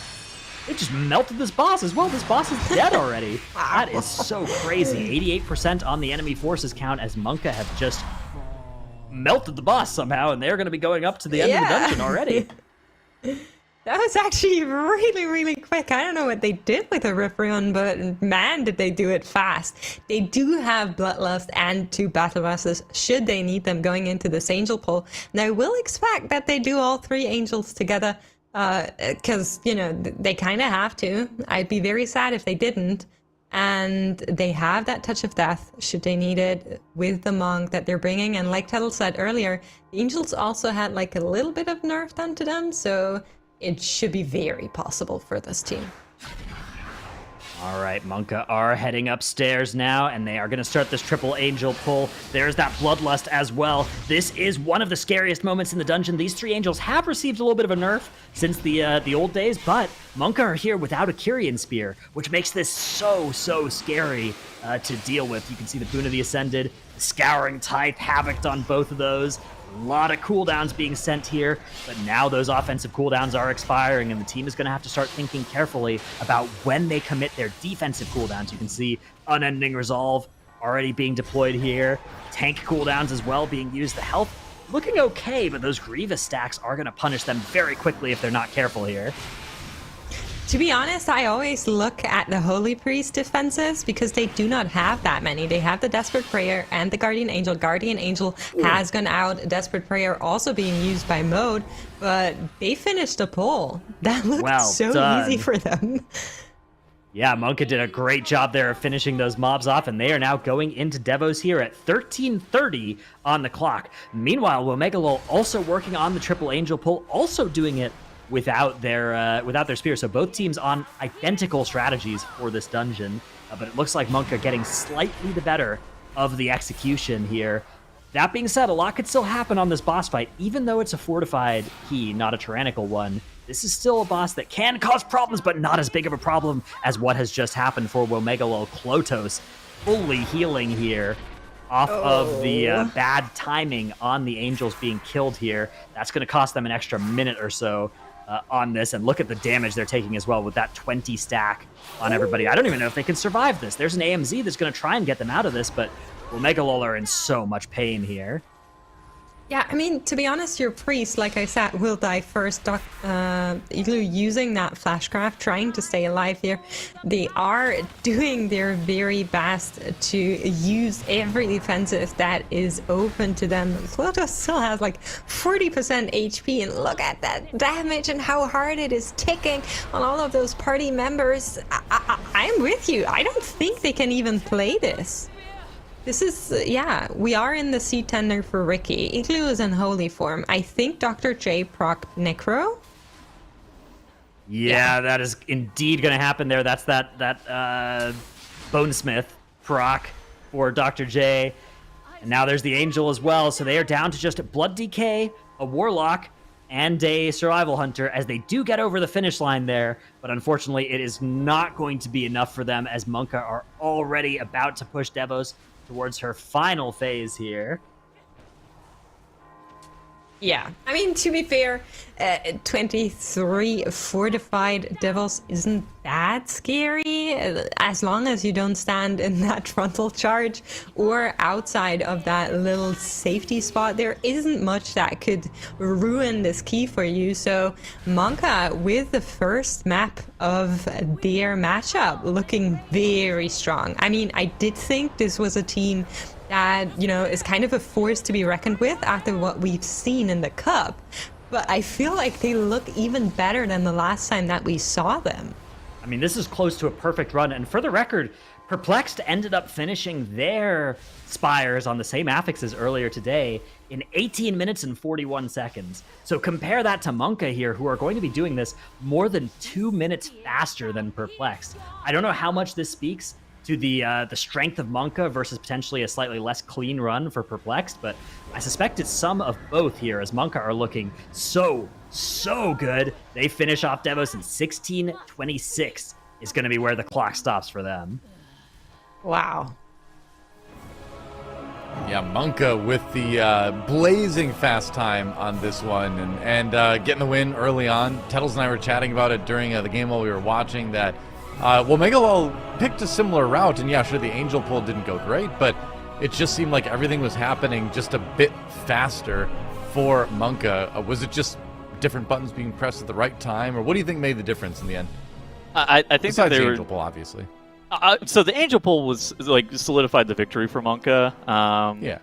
it just melted this boss as well. This boss is dead already. That is so crazy. 88% on the enemy forces count as MONKA have just melted the boss somehow, and they're going to be going up to the end of the dungeon already. That was actually really, really quick. I don't know what they did with the Rifrion, but man, did they do it fast. They do have Bloodlust and 2 Battle Buses, should they need them going into this Angel pull. And I will expect that they do all 3 Angels together, because, you know, they kind of have to. I'd be very sad if they didn't. And they have that Touch of Death, should they need it, with the Monk that they're bringing. And like Tuttle said earlier, the Angels also had like a little bit of nerf done to them, so it should be very possible for this team. All right, MONKA are heading upstairs now, and they are going to start this triple Angel pull. There's that Bloodlust as well. This is one of the scariest moments in the dungeon. These 3 Angels have received a little bit of a nerf since the old days, but MONKA are here without a Kyrian Spear, which makes this so scary to deal with. You can see the Boon of the Ascended, the Scouring Tithe, Havoc on both of those. A lot of cooldowns being sent here, but now those offensive cooldowns are expiring, and the team is going to have to start thinking carefully about when they commit their defensive cooldowns. You can see Unending Resolve already being deployed here. Tank cooldowns as well being used. The health looking okay, but those Grievous stacks are going to punish them very quickly if they're not careful here. To be honest, I always look at the Holy Priest defenses because they do not have that many. They have the Desperate Prayer and the Guardian Angel. Guardian Angel has gone out. Desperate Prayer also being used by Mode, but they finished a pull. That looked easy for them. Yeah, MONKA did a great job there of finishing those mobs off, and they are now going into Devos here at 13:30 on the clock. Meanwhile, OMEGALUL also working on the triple Angel pull, also doing it without their spear. So both teams on identical strategies for this dungeon, but it looks like MONKA getting slightly the better of the execution here. That being said, a lot could still happen on this boss fight, even though it's a fortified key, not a tyrannical one. This is still a boss that can cause problems, but not as big of a problem as what has just happened for OMEGALUL. Klotos fully healing here off of the bad timing on the Angels being killed here. That's going to cost them an extra minute or so on this, and look at the damage they're taking as well with that 20 stack on everybody. I don't even know if they can survive this. There's an AMZ that's going to try and get them out of this, but OMEGALUL are in so much pain here. Yeah, I mean, to be honest, your priest, like I said, will die first. Igloo using that flashcraft, trying to stay alive here. They are doing their very best to use every defensive that is open to them. Klotos still has like 40% HP, and look at that damage and how hard it is ticking on all of those party members. I'm with you. I don't think they can even play this. This is, we are in the C-tender for Ricky. Igloo is in holy form. I think Dr. J proc Necro. Yeah, that is indeed going to happen there. That's that Bonesmith proc for Dr. J. And now there's the Angel as well. So they are down to just Blood DK, a Warlock, and a Survival Hunter as they do get over the finish line there. But unfortunately, it is not going to be enough for them as MONKA are already about to push Devos towards her final phase here. Yeah, I mean, to be fair, 23 fortified devils isn't that scary, as long as you don't stand in that frontal charge or outside of that little safety spot. There isn't much that could ruin this key for you. So MONKA with the first map of their matchup looking very strong. I mean, I did think this was a team that, you know, is kind of a force to be reckoned with after what we've seen in the Cup. But I feel like they look even better than the last time that we saw them. I mean, this is close to a perfect run. And for the record, Perplexed ended up finishing their Spires on the same affixes earlier today in 18 minutes and 41 seconds. So compare that to MONKA here, who are going to be doing this more than 2 minutes faster than Perplexed. I don't know how much this speaks to the strength of MONKA versus potentially a slightly less clean run for Perplexed, but I suspect it's some of both here, as MONKA are looking so good. They finish off Devos in 16:26 is going to be where the clock stops for them. Wow. Yeah, MONKA with the blazing fast time on this one and getting the win early on. Tettles and I were chatting about it during the game while we were watching that. OMEGALUL picked a similar route, and yeah, sure, the Angel pull didn't go great, but it just seemed like everything was happening just a bit faster for MONKA. Was it just different buttons being pressed at the right time, or what do you think made the difference in the end? I think besides that the Angel pull, obviously. So the Angel pull was like solidified the victory for MONKA. Yeah.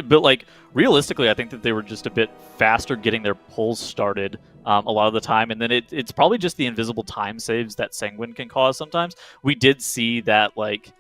But like realistically, I think that they were just a bit faster getting their pulls started a lot of the time, and then it's probably just the invisible time saves that Sanguine can cause sometimes. We did see that like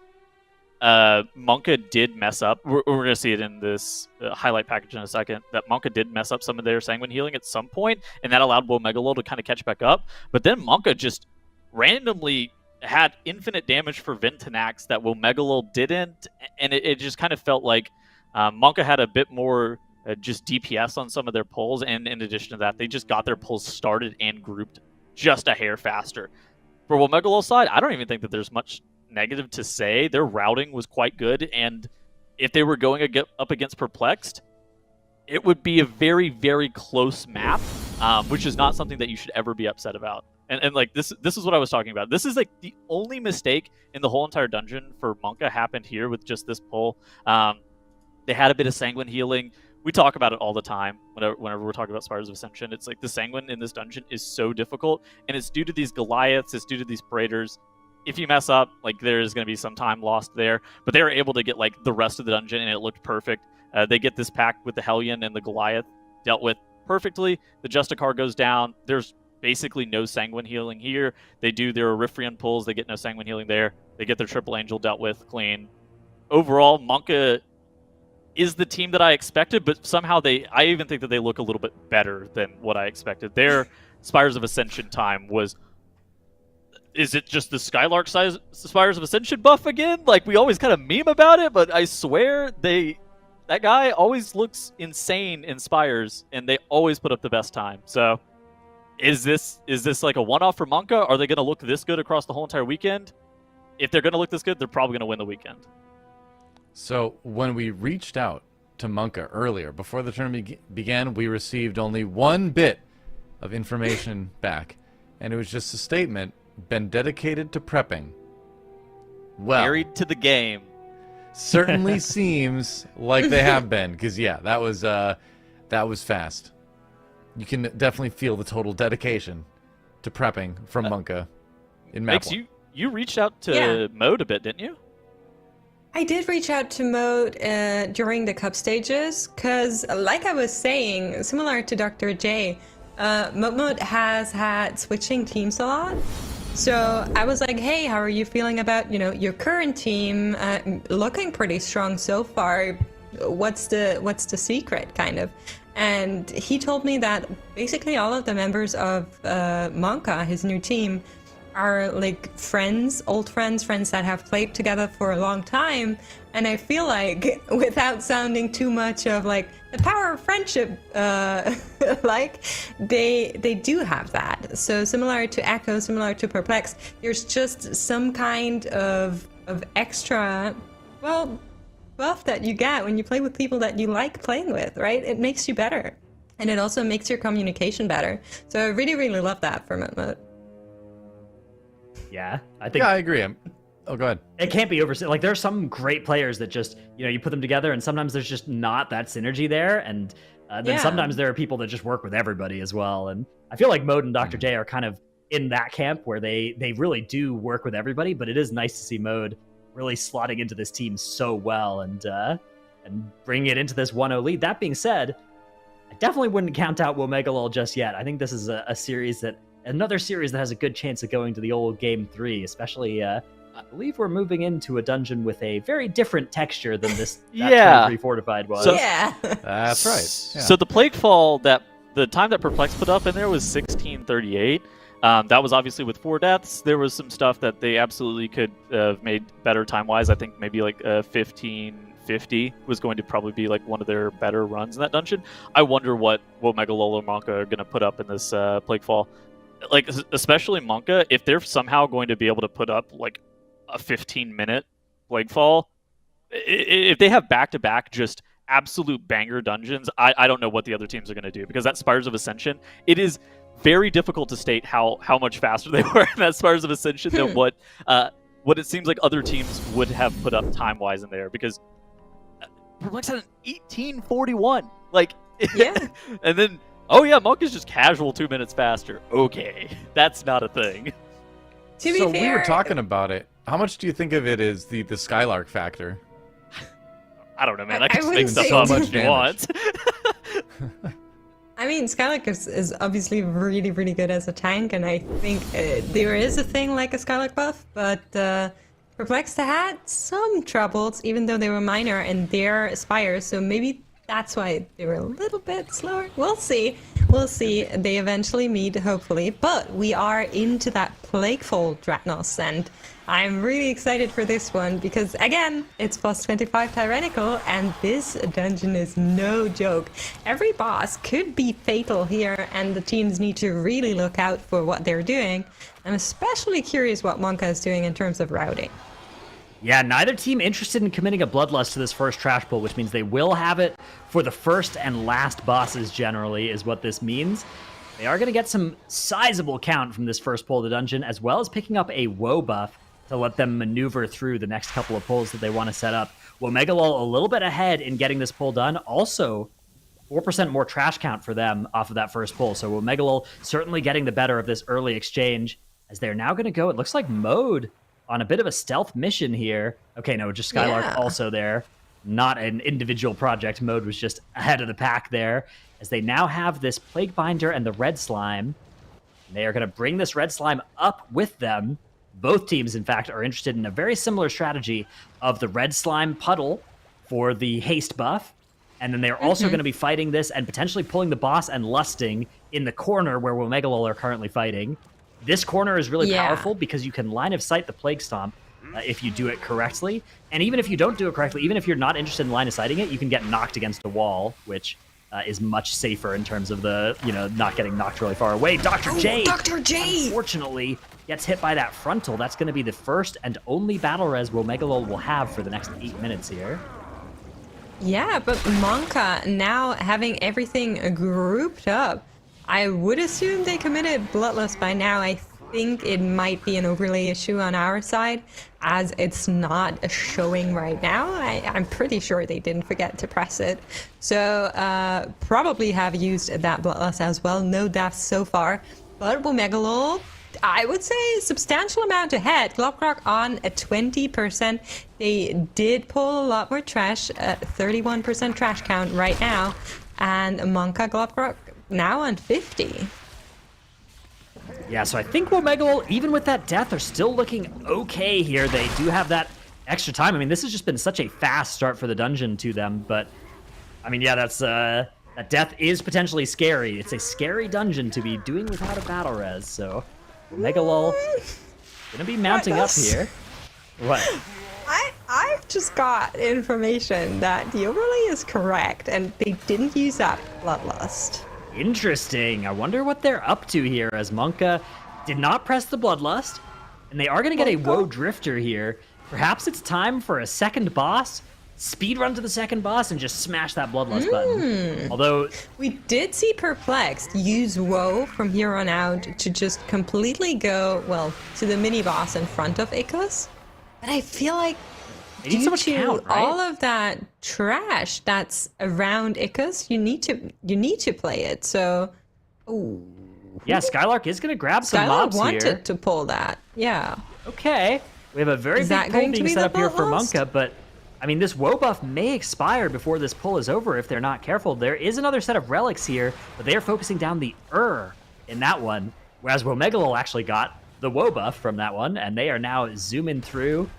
MONKA did mess up. We're going to see it in this highlight package in a second, that MONKA did mess up some of their Sanguine healing at some point, and that allowed OMEGALUL to kind of catch back up. But then MONKA just randomly had infinite damage for Ventanax that OMEGALUL didn't, and it just kind of felt like MONKA had a bit more just DPS on some of their pulls, and in addition to that, they just got their pulls started and grouped just a hair faster. For OMEGALUL's side, I don't even think that there's much negative to say. Their routing was quite good, and if they were going up against Perplexed, it would be a very, very close map, which is not something that you should ever be upset about. And like this is what I was talking about. This is like the only mistake in the whole entire dungeon for MONKA happened here with just this pull. They had a bit of Sanguine healing. We talk about it all the time whenever we're talking about Spires of Ascension. It's like the Sanguine in this dungeon is so difficult, and it's due to these Goliaths, it's due to these Praetors. If you mess up, like there is going to be some time lost there, but they were able to get like the rest of the dungeon, and it looked perfect. They get this pack with the Hellion and the Goliath dealt with perfectly. The Justicar goes down. There's basically no Sanguine healing here. They do their Orifrion pulls. They get no Sanguine healing there. They get their Triple Angel dealt with clean. Overall, MONKA is the team that I expected, but somehow I even think that they look a little bit better than what I expected. Their Spires of Ascension time was... Is it just the Skylark size Spires of Ascension buff again? Like, we always kind of meme about it, but I swear that guy always looks insane in Spires, and they always put up the best time. So, is this like a one-off for MONKA? Are they going to look this good across the whole entire weekend? If they're going to look this good, they're probably going to win the weekend. So when we reached out to MONKA earlier, before the tournament began, we received only one bit of information back, and it was just a statement, been dedicated to prepping. Well, married to the game. Certainly seems like they have been, because yeah, that was fast. You can definitely feel the total dedication to prepping from MONKA in map one. You reached out to Mode a bit, didn't you? I did reach out to Mode during the cup stages, because like I was saying, similar to Dr. J, Mode has had switching teams a lot. So I was like, hey, how are you feeling about, your current team? Looking pretty strong so far. What's the secret, kind of? And he told me that basically all of the members of MONKA, his new team, are like friends, old friends that have played together for a long time. And I feel like, without sounding too much of like the power of friendship, like they do have that. So similar to Echo, similar to Perplexed, there's just some kind of extra, buff that you get when you play with people that you like playing with, right? It makes you better. And it also makes your communication better. So I really, really love that for Mode. Yeah, I think. Yeah, I agree. Oh, go ahead. It can't be overstated. Like, there are some great players that just, you put them together, and sometimes there's just not that synergy there, and then sometimes there are people that just work with everybody as well. And I feel like Mode and Dr. J are kind of in that camp where they really do work with everybody, but it is nice to see Mode really slotting into this team so well and bringing it into this 1-0 lead. That being said, I definitely wouldn't count out OMEGALUL just yet. I think this is a series that another series that has a good chance of going to the old Game 3, especially, I believe we're moving into a dungeon with a very different texture than that 23 Fortified was. So, That's right. Yeah. So the Plaguefall, the time that Perplex put up in there was 1638. That was obviously with 4 deaths. There was some stuff that they absolutely could have made better time-wise. I think maybe like 1550 was going to probably be like one of their better runs in that dungeon. I wonder what OMEGALUL or MONKA are going to put up in this Plaguefall. Like, especially MONKA, if they're somehow going to be able to put up like a 15-minute Plaguefall, if they have back-to-back just absolute banger dungeons, I don't know what the other teams are going to do, because that Spires of Ascension, it is very difficult to state how much faster they were in that Spires of Ascension than what it seems like other teams would have put up time-wise in there, because Perplex had an 1841. Like, yeah. And then, oh yeah, Monk is just casual 2 minutes faster. Okay, that's not a thing. To be so fair, we were talking about it. How much do you think of it as the Skylark factor? I don't know, man. I can wouldn't make stuff say up so if much you want. I mean, Skylark is obviously really, really good as a tank, and I think there is a thing like a Skylark buff, but Perplexed had some troubles, even though they were minor, in their Spires, so maybe that's why they were a little bit slower. We'll see. We'll see. They eventually meet, hopefully, but we are into that Plaguefall Dreadnoughts, and I'm really excited for this one because, again, it's plus 25 tyrannical, and this dungeon is no joke. Every boss could be fatal here, and the teams need to really look out for what they're doing. I'm especially curious what MONKA is doing in terms of routing. Yeah, neither team interested in committing a Bloodlust to this first trash pull, which means they will have it for the first and last bosses generally, is what this means. They are going to get some sizable count from this first pull of the dungeon, as well as picking up a woe buff to let them maneuver through the next couple of pulls that they want to set up. OMEGALUL a little bit ahead in getting this pull done. Also, 4% more trash count for them off of that first pull. So OMEGALUL certainly getting the better of this early exchange, as they're now going to go, it looks like, Mode on a bit of a stealth mission here. Okay, no, just Skylark also there. Not an individual project. Mode was just ahead of the pack there, as they now have this Plague Binder and the Red Slime. They are going to bring this Red Slime up with them. Both teams, in fact, are interested in a very similar strategy of the Red Slime Puddle for the haste buff. And then they're also going to be fighting this and potentially pulling the boss and lusting in the corner where OMEGALUL are currently fighting. This corner is really powerful because you can line of sight the Plague Stomp if you do it correctly. And even if you don't do it correctly, even if you're not interested in line of sighting it, you can get knocked against a wall, which is much safer in terms of the, not getting knocked really far away. Dr. J! Dr. J! Unfortunately, gets hit by that frontal. That's going to be the first and only battle res OMEGALUL will have for the next 8 minutes here. Yeah, but MONKA now having everything grouped up, I would assume they committed Bloodlust by now. I think it might be an overlay issue on our side, as it's not showing right now. I'm pretty sure they didn't forget to press it. So probably have used that Bloodlust as well. No deaths so far. But OMEGALUL, I would say a substantial amount ahead. Globcroc on at 20%. They did pull a lot more trash, 31% trash count right now. And MONKA Globcroc now on 50. Yeah, so I think OMEGALUL, even with that death, are still looking okay here. They do have that extra time. I mean, this has just been such a fast start for the dungeon to them, but I mean, yeah, that's that death is potentially scary. It's a scary dungeon to be doing without a battle res, so OMEGALUL gonna be mounting up here. What? I've just got information that the overlay is correct, and they didn't use that Bloodlust. Interesting. I wonder what they're up to here, as MONKA did not press the Bloodlust, and they are going to get a Woe Drifter here. Perhaps it's time for a second boss, speed run to the second boss, and just smash that Bloodlust button. Although we did see Perplexed use Woe from here on out to just completely go, well, to the mini boss in front of Icarus. But I feel like due so much to count, right? all of that trash that's around Icarus, you need to play it. So, yeah, Skylark is going to grab some mobs wanted here. to pull that. Yeah. Okay, we have a very big pull being set up here for MONKA, but I mean, this woe buff may expire before this pull is over if they're not careful. There is another set of relics here, but they are focusing down the in that one. whereas OMEGALUL actually got the woe buff from that one, and they are now zooming through.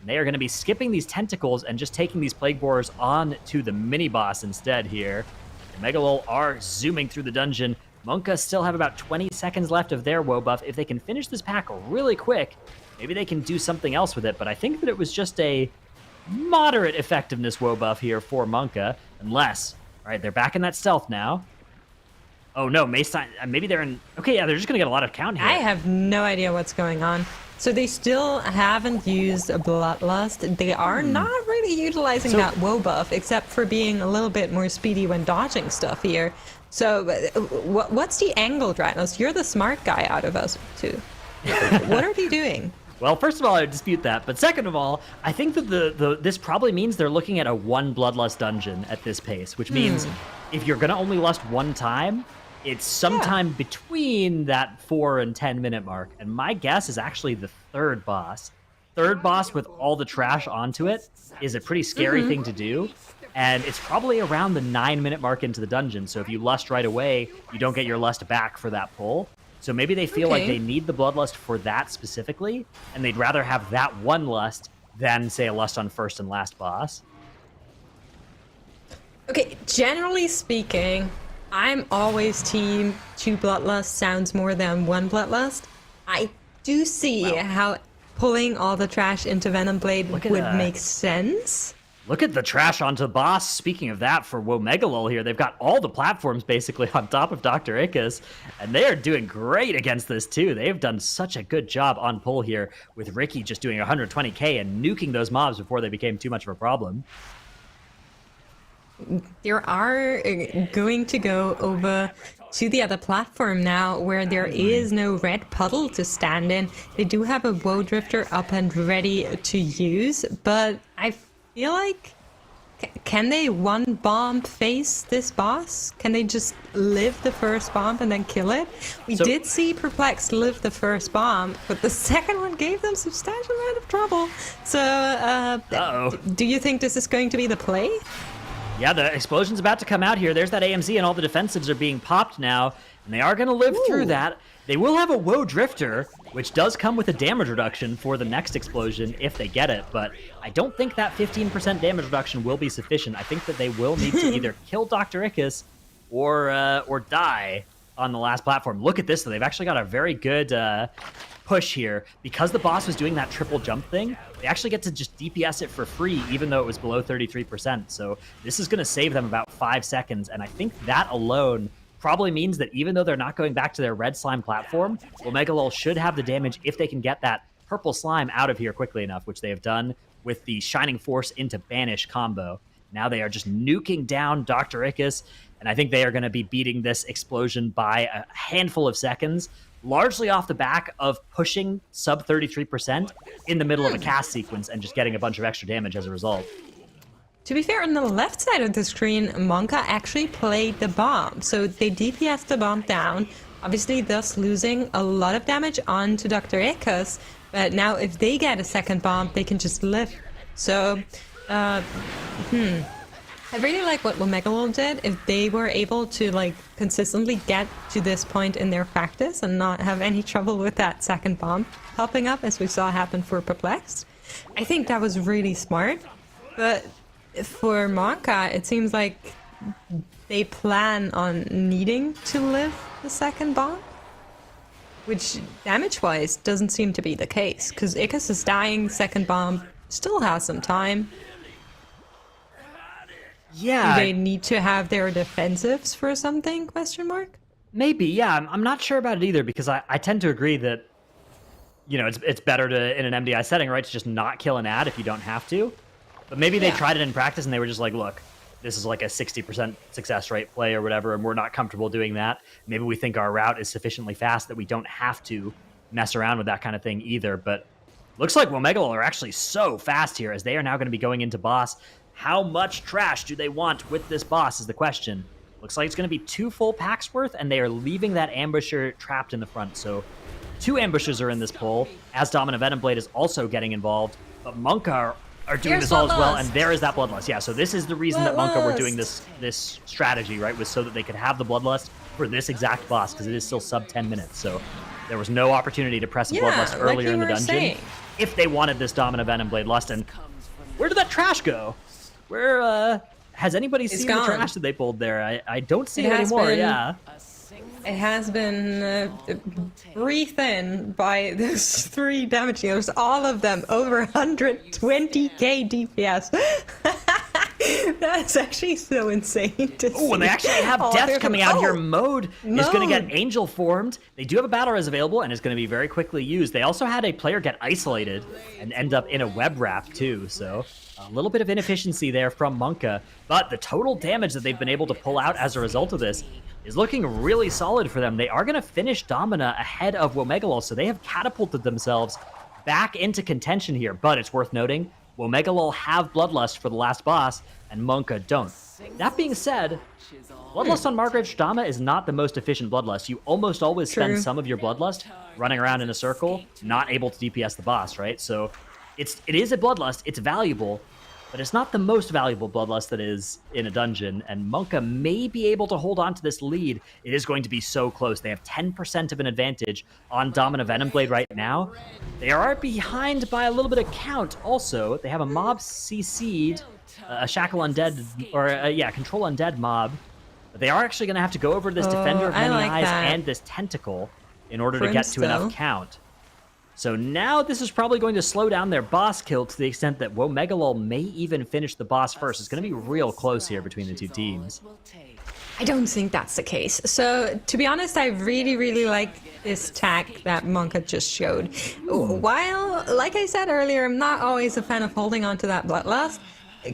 They are going to be skipping these tentacles and just taking these plague borers on to the mini boss instead here. OMEGALUL are zooming through the dungeon. MONKA still have about 20 seconds left of their woe buff. If they can finish this pack really quick, maybe they can do something else with it. But I think that it was just a moderate effectiveness woe buff here for MONKA, unless, all right, they're back in that stealth now. Oh no, maybe they're in, okay, yeah, they're just gonna get a lot of count here. I have no idea what's going on. So they still haven't used a Bloodlust. They are not really utilizing that woe buff, except for being a little bit more speedy when dodging stuff here. So what's the angle, Dranos? You're the smart guy out of us two. What are they doing? Well, first of all, I dispute that, but second of all, I think that this probably means they're looking at a 1 Bloodlust dungeon at this pace, which means if you're gonna only lust one time, it's sometime between that 4 and 10 minute mark. And my guess is actually the third boss. Third boss with all the trash onto it is a pretty scary thing to do. And it's probably around the 9-minute mark into the dungeon. So if you lust right away, you don't get your lust back for that pull. So maybe they feel like they need the Bloodlust for that specifically, and they'd rather have that one lust than, say, a lust on first and last boss. Okay, generally speaking, I'm always team 2 Bloodlust sounds more than 1 Bloodlust. I do see how pulling all the trash into Venom Blade would make sense. Look at the trash onto boss. Speaking of that, for OMEGALUL here, they've got all the platforms basically on top of Dr. Ickes, and they are doing great against this too. They've done such a good job on pull here, with Ricky just doing 120k and nuking those mobs before they became too much of a problem. They are going to go over to the other platform now, where there is no red puddle to stand in. They do have a Woe Drifter up and ready to use, but I feel like, can they one bomb face this boss? Can they just live the first bomb and then kill it? We did see Perplexed live the first bomb, but the second one gave them substantial amount of trouble. So, do you think this is going to be the play? Yeah, the explosion's about to come out here. There's that AMZ, and all the defensives are being popped now, and they are going to live through that. They will have a Woe Drifter, which does come with a damage reduction for the next explosion if they get it, but I don't think that 15% damage reduction will be sufficient. I think that they will need to either kill Dr. Ickes or die on the last platform. Look at this, though. They've actually got a very good push here. Because the boss was doing that triple jump thing, they actually get to just DPS it for free, even though it was below 33%. So this is going to save them about 5 seconds, and I think that alone probably means that even though they're not going back to their red slime platform, OMEGALUL should have the damage if they can get that purple slime out of here quickly enough, which they have done with the Shining Force into Banish combo. Now they are just nuking down Dr. Ickes, and I think they are going to be beating this explosion by a handful of seconds, largely off the back of pushing sub 33% in the middle of a cast sequence and just getting a bunch of extra damage as a result. To be fair, on the left side of the screen, MONKA actually played the bomb. So they DPS'd the bomb down, obviously thus losing a lot of damage onto Dr. Ickes. But now if they get a second bomb, they can just live. So, I really like what OMEGALUL did. If they were able to like consistently get to this point in their practice and not have any trouble with that second bomb popping up, as we saw happen for Perplexed, I think that was really smart. But for MONKA, it seems like they plan on needing to live the second bomb, which damage-wise doesn't seem to be the case, because Ickes is dying, second bomb still has some time. Yeah. Do they need to have their defensives for something, question mark? Maybe, yeah. I'm not sure about it either, because I tend to agree that, you know, it's better to, in an MDI setting, right, to just not kill an ad if you don't have to. But maybe they tried it in practice and they were just like, look, this is like a 60% success rate play or whatever, and we're not comfortable doing that. Maybe we think our route is sufficiently fast that we don't have to mess around with that kind of thing either. But looks like OMEGALUL are actually so fast here, as they are now going to be going into boss. How much trash do they want with this boss is the question. Looks like it's going to be 2 full packs worth, and they are leaving that ambusher trapped in the front. So 2 ambushers are in this pull, as Dominant Venom Blade is also getting involved. But MONKA are doing this all as well, and there is that Bloodlust. Yeah, so this is the reason that MONKA were doing this strategy, right, was so that they could have the Bloodlust for this exact boss, because it is still sub 10 minutes. So there was no opportunity to press a Bloodlust earlier in the dungeon if they wanted this Dominant Venom Blade Lust. And where did that trash go? Where, has anybody seen the trash that they pulled there? I don't see it anymore, It has been breathed in by those 3 damage dealers, all of them over 120k DPS. That's actually so insane to see. Oh, and they actually have deaths coming out here. Mode is going to get Angel formed. They do have a battle res available, and it's going to be very quickly used. They also had a player get isolated and end up in a web wrap too, so a little bit of inefficiency there from MONKA. But the total damage that they've been able to pull out as a result of this is looking really solid for them. They are going to finish Domina ahead of OMEGALUL, so they have catapulted themselves back into contention here. But it's worth noting, OMEGALUL have Bloodlust for the last boss, and MONKA don't. That being said, Bloodlust on Margrave Shadama is not the most efficient Bloodlust. You almost always spend some of your Bloodlust running around in a circle, not able to DPS the boss, right? So it is a Bloodlust, it's valuable, but it's not the most valuable Bloodlust that is in a dungeon, and MONKA may be able to hold on to this lead. It is going to be so close. They have 10% of an advantage on Dominant Venom Blade right now. They are behind by a little bit of count also. They have a mob CC'd, a Shackle Undead, or Control Undead mob. But they are actually going to have to go over to this Defender of Many Eyes and this Tentacle in order to get to enough count. So now this is probably going to slow down their boss kill to the extent that OMEGALUL may even finish the boss first. It's going to be real close here between the two teams. I don't think that's the case. So, to be honest, I really like this tack that MONKA just showed. While, like I said earlier, I'm not always a fan of holding on to that Bloodlust,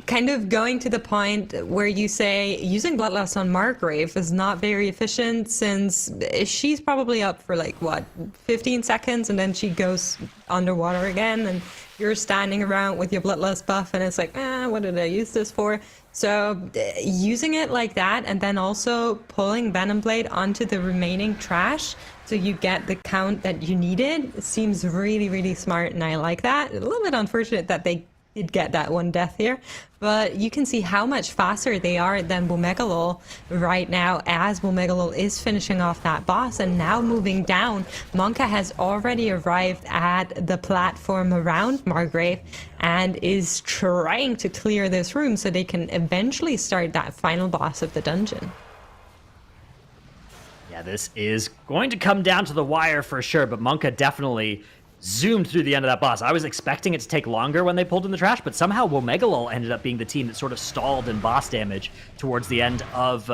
kind of going to the point where you say using Bloodlust on Margrave is not very efficient, since she's probably up for like, what, 15 seconds, and then she goes underwater again, and you're standing around with your Bloodlust buff, and it's like, what did I use this for? So using it like that, and then also pulling Venom Blade onto the remaining trash so you get the count that you needed, seems really smart, and I like that. A little bit unfortunate that they did get that one death here, but you can see how much faster they are than OMEGALUL right now, as OMEGALUL is finishing off that boss and now moving down. MONKA has already arrived at the platform around Margrave and is trying to clear this room so they can eventually start that final boss of the dungeon. Yeah, this is going to come down to the wire for sure, but MONKA definitely zoomed through the end of that boss. I was expecting it to take longer when they pulled in the trash, but somehow OMEGALUL ended up being the team that sort of stalled in boss damage towards the end of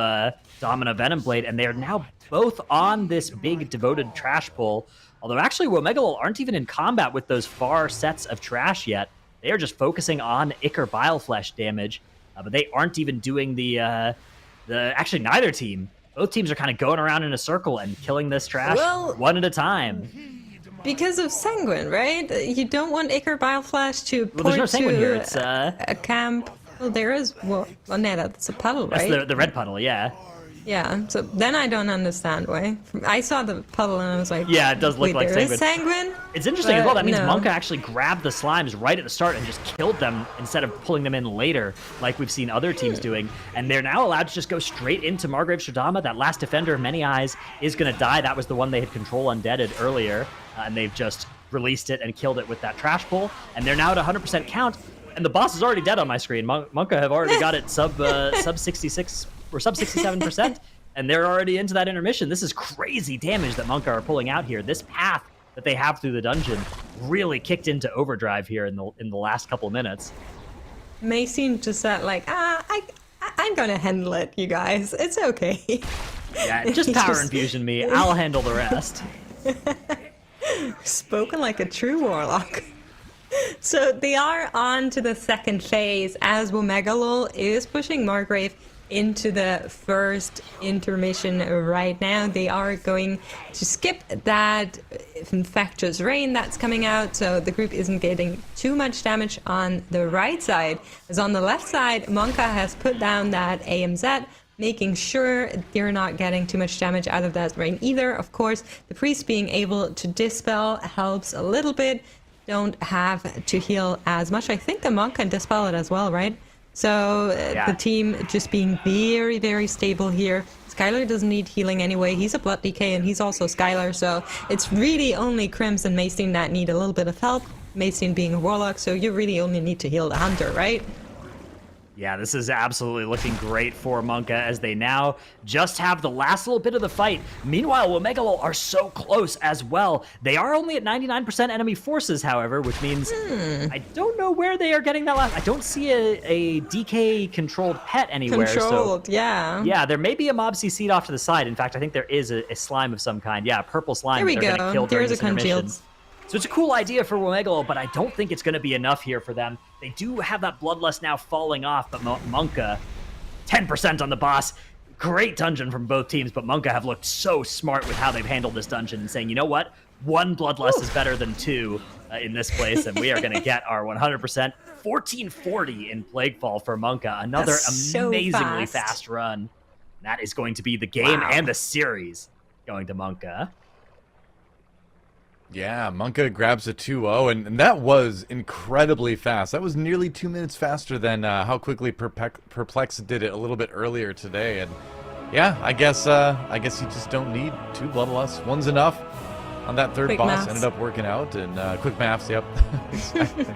Dominant Venom Blade, and they are now both on this big devoted trash pull. Although actually OMEGALUL aren't even in combat with those far sets of trash yet. They are just focusing on Ichor Bileflesh damage, but they aren't even doing actually neither team. Both teams are kind of going around in a circle and killing this trash one at a time. Because of Sanguine, right? You don't want Ichor Bileflesh to point there's no Sanguine to here. It's a camp. Well, there is. Well, no, that's a puddle, right? That's the red puddle, yeah. Yeah, so then I don't understand why. I saw the puddle and I was like, yeah, it does look like Sanguine. Sanguine. It's interesting as well. That means MONKA actually grabbed the slimes right at the start and just killed them instead of pulling them in later, like we've seen other teams doing. And they're now allowed to just go straight into Margrave Shadama. That last Defender of Many Eyes is going to die. That was the one they had Control Undeaded earlier, and they've just released it and killed it with that trash pull. And they're now at 100% count, and the boss is already dead on my screen. MONKA have already got it sub 66 or sub 67%, and they're already into that intermission. This is crazy damage that MONKA are pulling out here. This path that they have through the dungeon really kicked into overdrive here in the last couple minutes. May seem just that like, I'm gonna handle it, you guys. It's okay. Yeah, just power infusion me. I'll handle the rest. Spoken like a true warlock. So they are on to the second phase, as OMEGALUL is pushing Margrave into the first intermission right now. They are going to skip that infectious rain that's coming out, so the group isn't getting too much damage on the right side. As on the left side, MONKA has put down that AMZ, making sure they're not getting too much damage out of that rain either. Of course, the priest being able to dispel helps a little bit. Don't have to heal as much. I think the monk can dispel it as well, right? So the team just being very stable here. It's Skylar doesn't need healing anyway. He's a Blood DK and he's also Skylar, so it's really only Crims and Maystein that need a little bit of help. Maystein being a Warlock, so you really only need to heal the Hunter, right? Yeah, this is absolutely looking great for MONKA as they now just have the last little bit of the fight. Meanwhile, OMEGALUL are so close as well. They are only at 99% enemy forces, however, which means I don't know where they are getting that last. I don't see a DK-controlled pet anywhere. Controlled, yeah. Yeah, there may be a mob CC'd off to the side. In fact, I think there is a slime of some kind. Yeah, purple slime. There we that go. There's a congealed. So it's a cool idea for OMEGALUL, but I don't think it's going to be enough here for them. They do have that Bloodlust now falling off, but MONKA, 10% on the boss. Great dungeon from both teams, but MONKA have looked so smart with how they've handled this dungeon and saying, you know what? 1 Bloodlust is better than 2 in this place, and we are going to get our 100%. 1440 in Plaguefall for MONKA. Another amazingly fast run. That is going to be the game and the series going to MONKA. Yeah, MONKA grabs a 2-0, and that was incredibly fast. That was nearly 2 minutes faster than how quickly PERPLEXED did it a little bit earlier today. And yeah, I guess you just don't need 2 Bloodlusts. One's enough. On that third boss, maths. ended up working out, and quick maths, yep. Exactly.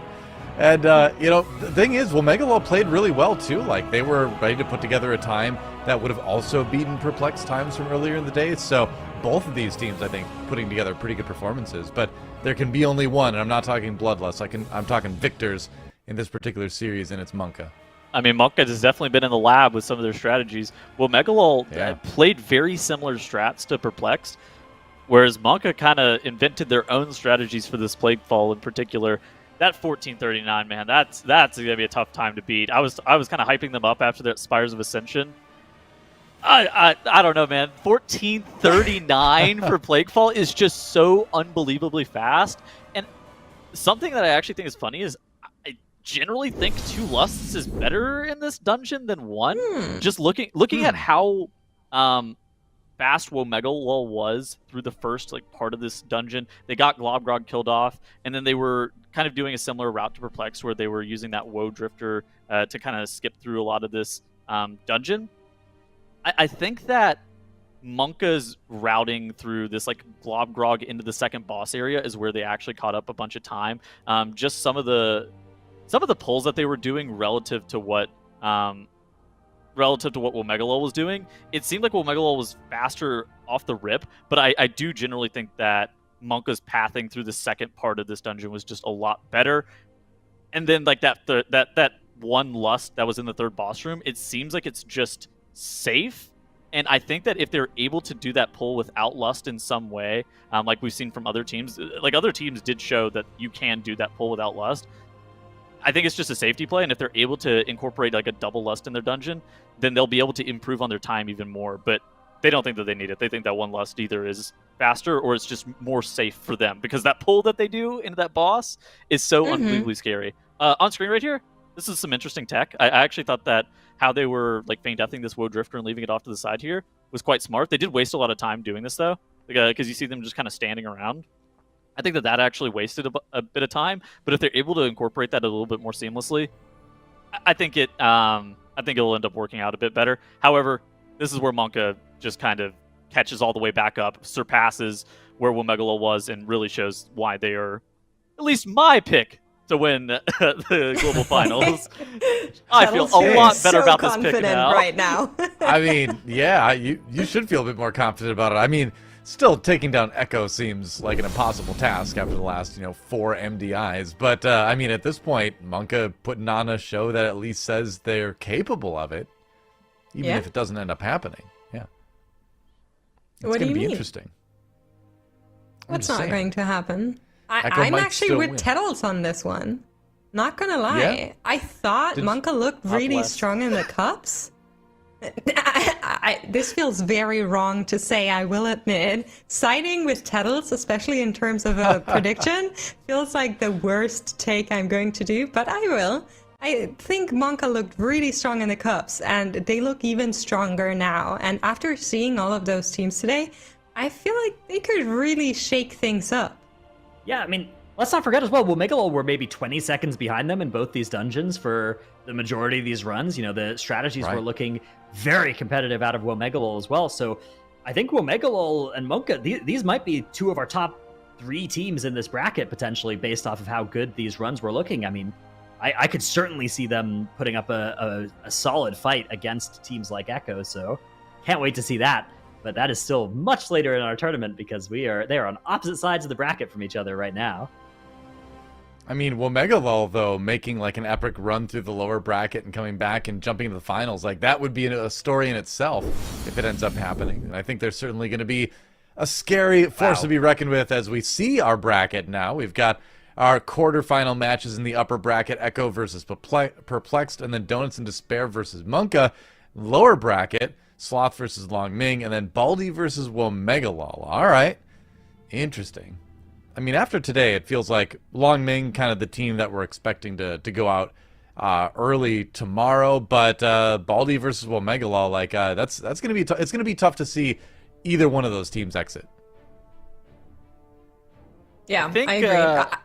And, you know, the thing is, OMEGALUL played really well, too. Like, they were ready to put together a time that would have also beaten PERPLEXED times from earlier in the day. So both of these teams, I think, putting together pretty good performances. But there can be only one, and I'm not talking Bloodlust. I'm talking victors in this particular series, and it's MONKA. I mean, MONKA has definitely been in the lab with some of their strategies. Well, OMEGALUL played very similar strats to PERPLEXED, whereas MONKA kind of invented their own strategies for this Plaguefall in particular. That 1439, man, that's gonna be a tough time to beat. I was kind of hyping them up after their Spires of Ascension. I don't know, man. 1439 for Plaguefall is just so unbelievably fast. And something that I actually think is funny is I generally think 2 Lusts is better in this dungeon than 1. Just looking at how fast OMEGALUL was through the first part of this dungeon. They got Globgrog killed off, and then they were kind of doing a similar route to PERPLEXED where they were using that Woe Drifter to kind of skip through a lot of this dungeon. I think that MONKA's routing through this Globgrog into the second boss area is where they actually caught up a bunch of time. Just some of the pulls that they were doing relative to what OMEGALUL was doing, it seemed like OMEGALUL was faster off the rip, but I do generally think that MONKA's pathing through the second part of this dungeon was just a lot better. And then that one Lust that was in the third boss room, it seems like it's just safe. And I think that if they're able to do that pull without Lust in some way, like we've seen from other teams, other teams did show that you can do that pull without Lust. I think it's just a safety play, and if they're able to incorporate a double Lust in their dungeon, then they'll be able to improve on their time even more. But they don't think that they need it. They think that 1 Lust either is faster or it's just more safe for them, because that pull that they do into that boss is so unbelievably scary. On screen right here, this is some interesting tech. I actually thought that how they were feint deathing this Woe Drifter and leaving it off to the side here was quite smart. They did waste a lot of time doing this though, because you see them just kind of standing around. I think that actually wasted a bit of time, but if they're able to incorporate that a little bit more seamlessly, I think it'll end up working out a bit better. However, this is where MONKA just kind of catches all the way back up, surpasses where OMEGALUL was, and really shows why they are at least my pick to win the global finals. I feel a lot better about this pick now. Right now. I mean, yeah, you should feel a bit more confident about it. I mean, still taking down Echo seems like an impossible task after the last, 4 MDIs. But, I mean, at this point, MONKA putting on a show that at least says they're capable of it, even if it doesn't end up happening. Yeah. What do you mean? Interesting. What's not going to happen? I'm actually with Tettles on this one. Not gonna lie. Yeah? I thought MONKA looked really strong in the cups. This feels very wrong to say, I will admit. Siding with Tettles, especially in terms of a prediction, feels like the worst take I'm going to do, but I will. I think MONKA looked really strong in the cups, and they look even stronger now. And after seeing all of those teams today, I feel like they could really shake things up. Yeah, I mean, Let's not forget as well, OMEGALUL were maybe 20 seconds behind them in both these dungeons for the majority of these runs. You know, the strategies were looking very competitive out of OMEGALUL as well. So I think OMEGALUL and MONKA, these might be two of our top 3 teams in this bracket, potentially, based off of how good these runs were looking. I mean, I could certainly see them putting up a solid fight against teams like Echo, so can't wait to see that. But that is still much later in our tournament because they are on opposite sides of the bracket from each other right now. I mean, OMEGALUL, though, making like an epic run through the lower bracket and coming back and jumping to the finals, like that would be a story in itself if it ends up happening. And I think there's certainly going to be a scary force to be reckoned with as we see our bracket now. We've got our quarterfinal matches in the upper bracket, Echo versus Perplexed, and then Donuts and Despair versus MONKA. Lower bracket, Sloth versus Long Ming, and then Baldy versus OMEGALUL. All right. Interesting. I mean, after today, it feels like Long Ming kind of the team that we're expecting to go out early tomorrow, but Baldy versus OMEGALUL, like that's gonna be it's gonna be tough to see either one of those teams exit. Yeah, I think, I agree. I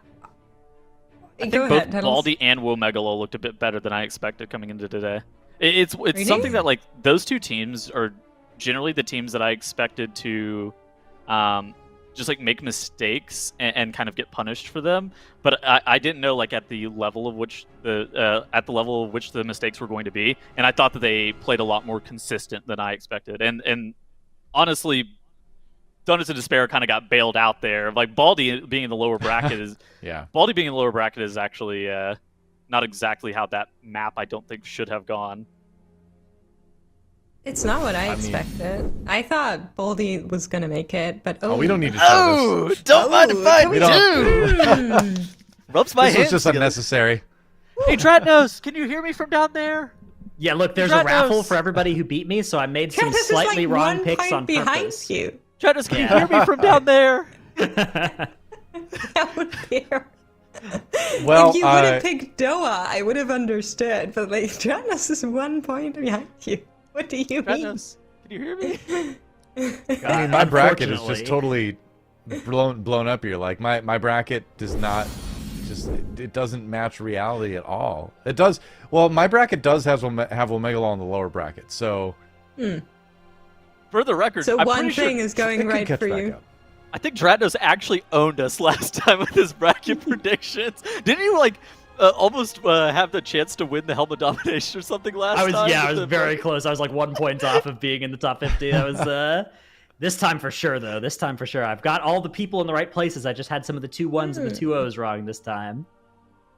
think both Baldy and OMEGALUL looked a bit better than I expected coming into today. It's something that, like, those two teams are generally the teams that I expected to just like make mistakes and kind of get punished for them, but I didn't know like at the level of which the mistakes were going to be, and I thought that they played a lot more consistent than I expected. And honestly, Donuts and Despair kind of got bailed out there. Like Baldy being in the lower bracket is Baldy being in the lower bracket is actually not exactly how that map I don't think should have gone. It's not what I expected. I thought Baldy was going to make it, but we don't need to show this. Don't mind if I do. Rubs my hands. This was just unnecessary. Hey, Dratnos, can you hear me from down there? Yeah, look, there's a raffle for everybody who beat me, so I made some slightly wrong picks on purpose. You. Dratnos, can you hear me from down there? That would be... Well, if you would have picked Doa, I would have understood, but like, Dratnos is 1 point behind you. What do you mean? Can you hear me? I mean, my bracket is just totally blown up here. Like my bracket does not it doesn't match reality at all. It does. Well, my bracket does have OMEGALUL in the lower bracket. So for the record, so I'm one thing is going right for you. I think Dratnos actually owned us last time with his bracket predictions. Didn't you like almost have the chance to win the Helmet Domination or something last time? Yeah, I was very close. I was like 1 point off of being in the top 50. That was this time for sure, though. This time for sure. I've got all the people in the right places. I just had some of the 2 1s and the 2 0s wrong this time.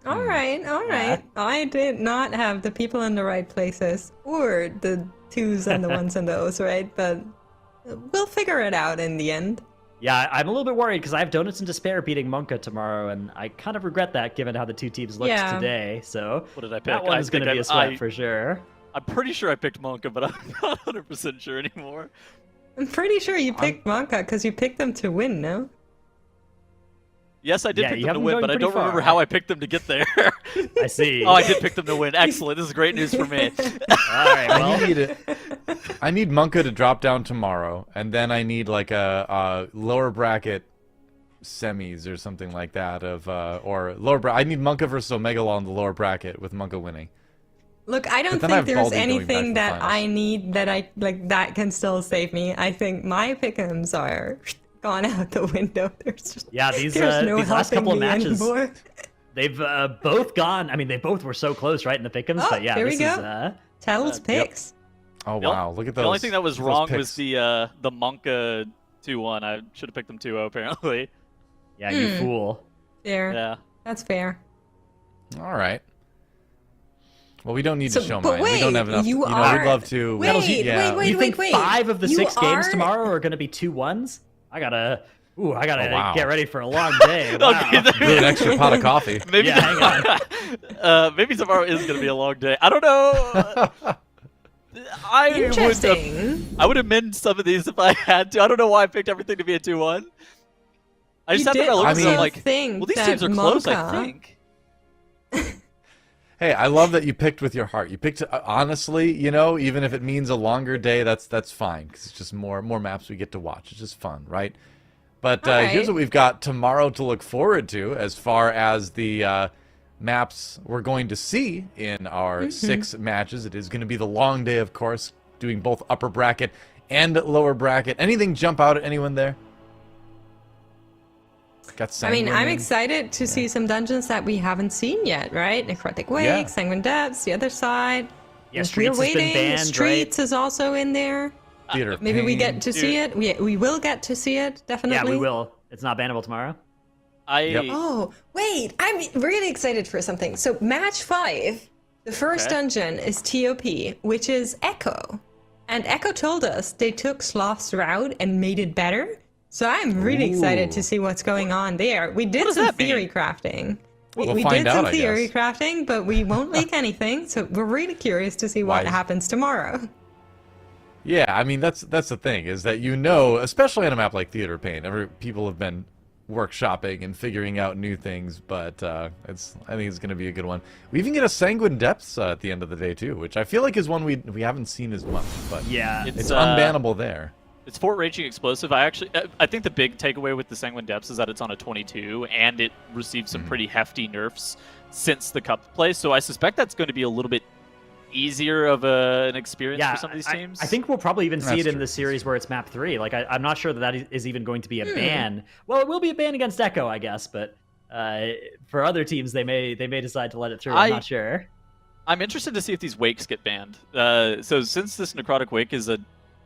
All right. Yeah. I did not have the people in the right places or the 2s and the 1s and the 0s, right? But we'll figure it out in the end. Yeah, I'm a little bit worried because I have Donuts and Despair beating MONKA tomorrow, and I kind of regret that given how the 2 teams looked today. So what did I pick? That one's going to be a sweat for sure. I'm pretty sure I picked MONKA, but I'm not 100% sure anymore. I'm pretty sure you picked MONKA because you picked them to win, no? Yes, I did pick them to win, but I don't remember how I picked them to get there. I see. Oh, I did pick them to win. Excellent. This is great news for me. All right, well. I need MONKA to drop down tomorrow, and then I need like a lower bracket semis or something like that or lower I need MONKA versus OMEGALUL in the lower bracket with MONKA winning. Look, I don't think there's anything that I need that can still save me. I think my pick'ems are gone out the window. There's just these no last couple of matches anymore. They've both gone. I mean, they both were so close, right, in the pick'ems. But yeah, here this we go. is Tattles picks. Oh wow, look at those. The only thing that was wrong picks. was the MONKA 2-1. I should have picked them 2-0 apparently. Yeah, you fool. Fair. Yeah. That's fair. All right. Well, we don't need to show mine. Wait, we don't have enough. we'd love to. Wait, you think 5 of the 6 games are... tomorrow are going to be 2-1s? I gotta get ready for a long day. Wow. Do an extra pot of coffee. Maybe hang on. Maybe tomorrow is going to be a long day. I don't know. I would amend some of these if I had to. I don't know why I picked everything to be a 2-1. I just have to look at them like, well, these teams are close, I think. Hey, I love that you picked with your heart. You picked honestly, even if it means a longer day, that's fine because it's just more maps we get to watch. It's just fun, right? But here's what we've got tomorrow to look forward to as far as the maps we're going to see in our 6 matches. It is going to be the long day, of course, doing both upper bracket and lower bracket. Anything jump out at anyone there? I mean, I'm excited to see some dungeons that we haven't seen yet, right? Necrotic Wake, Sanguine Depths, the other side. Yeah, Streets has been banned, Streets is also in there. Theater Maybe Pain. we get to see it. We will get to see it, definitely. Yeah, we will. It's not bannable tomorrow. Oh, wait. I'm really excited for something. So match 5, the first dungeon is TOP, which is Echo. And Echo told us they took Sloth's route and made it better. So I'm really excited to see what's going on there. We did some theory crafting. We did some theory crafting, but we won't leak anything. So we're really curious to see what happens tomorrow. Yeah, I mean, that's the thing, is that especially on a map like Theater Pain, people have been workshopping and figuring out new things, but I think it's going to be a good one. We even get a Sanguine Depths at the end of the day, too, which I feel like is one we haven't seen as much, but yeah, it's unbannable there. It's Fort Raging Explosive. I think the big takeaway with the Sanguine Depths is that it's on a 22, and it received some pretty hefty nerfs since the Cup play, so I suspect that's going to be a little bit easier of an experience for some of these teams. I think we'll probably even see it in the series where it's map 3. Like, I'm not sure that is even going to be a ban. Well, it will be a ban against Echo, I guess, but for other teams, they may decide to let it through. I'm not sure. I'm interested to see if these wakes get banned. So since this Necrotic Wake is a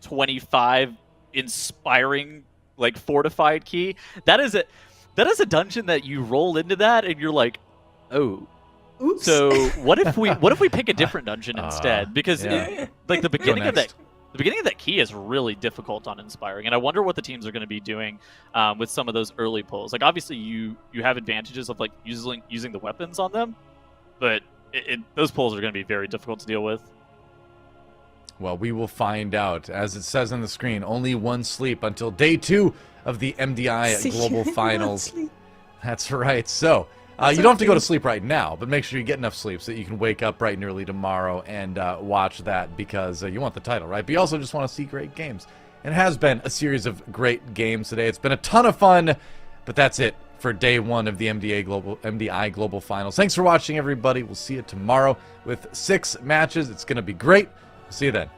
25 inspiring, like, fortified key, that is a dungeon that you roll into that and you're like, oh. Oops. So what if we pick a different dungeon instead? Because the beginning of that key is really difficult on inspiring, and I wonder what the teams are going to be doing with some of those early pulls. Like, obviously you have advantages of like using the weapons on them, but those pulls are going to be very difficult to deal with. Well, we will find out. As it says on the screen, only 1 sleep until day 2 of the MDI Global Finals. That's right. So you don't have to go to sleep right now, but make sure you get enough sleep so that you can wake up bright and early tomorrow and watch that, because you want the title, right? But you also just want to see great games. And it has been a series of great games today. It's been a ton of fun, but that's it for day 1 of the MDI Global Finals. Thanks for watching, everybody. We'll see you tomorrow with 6 matches. It's going to be great. See you then.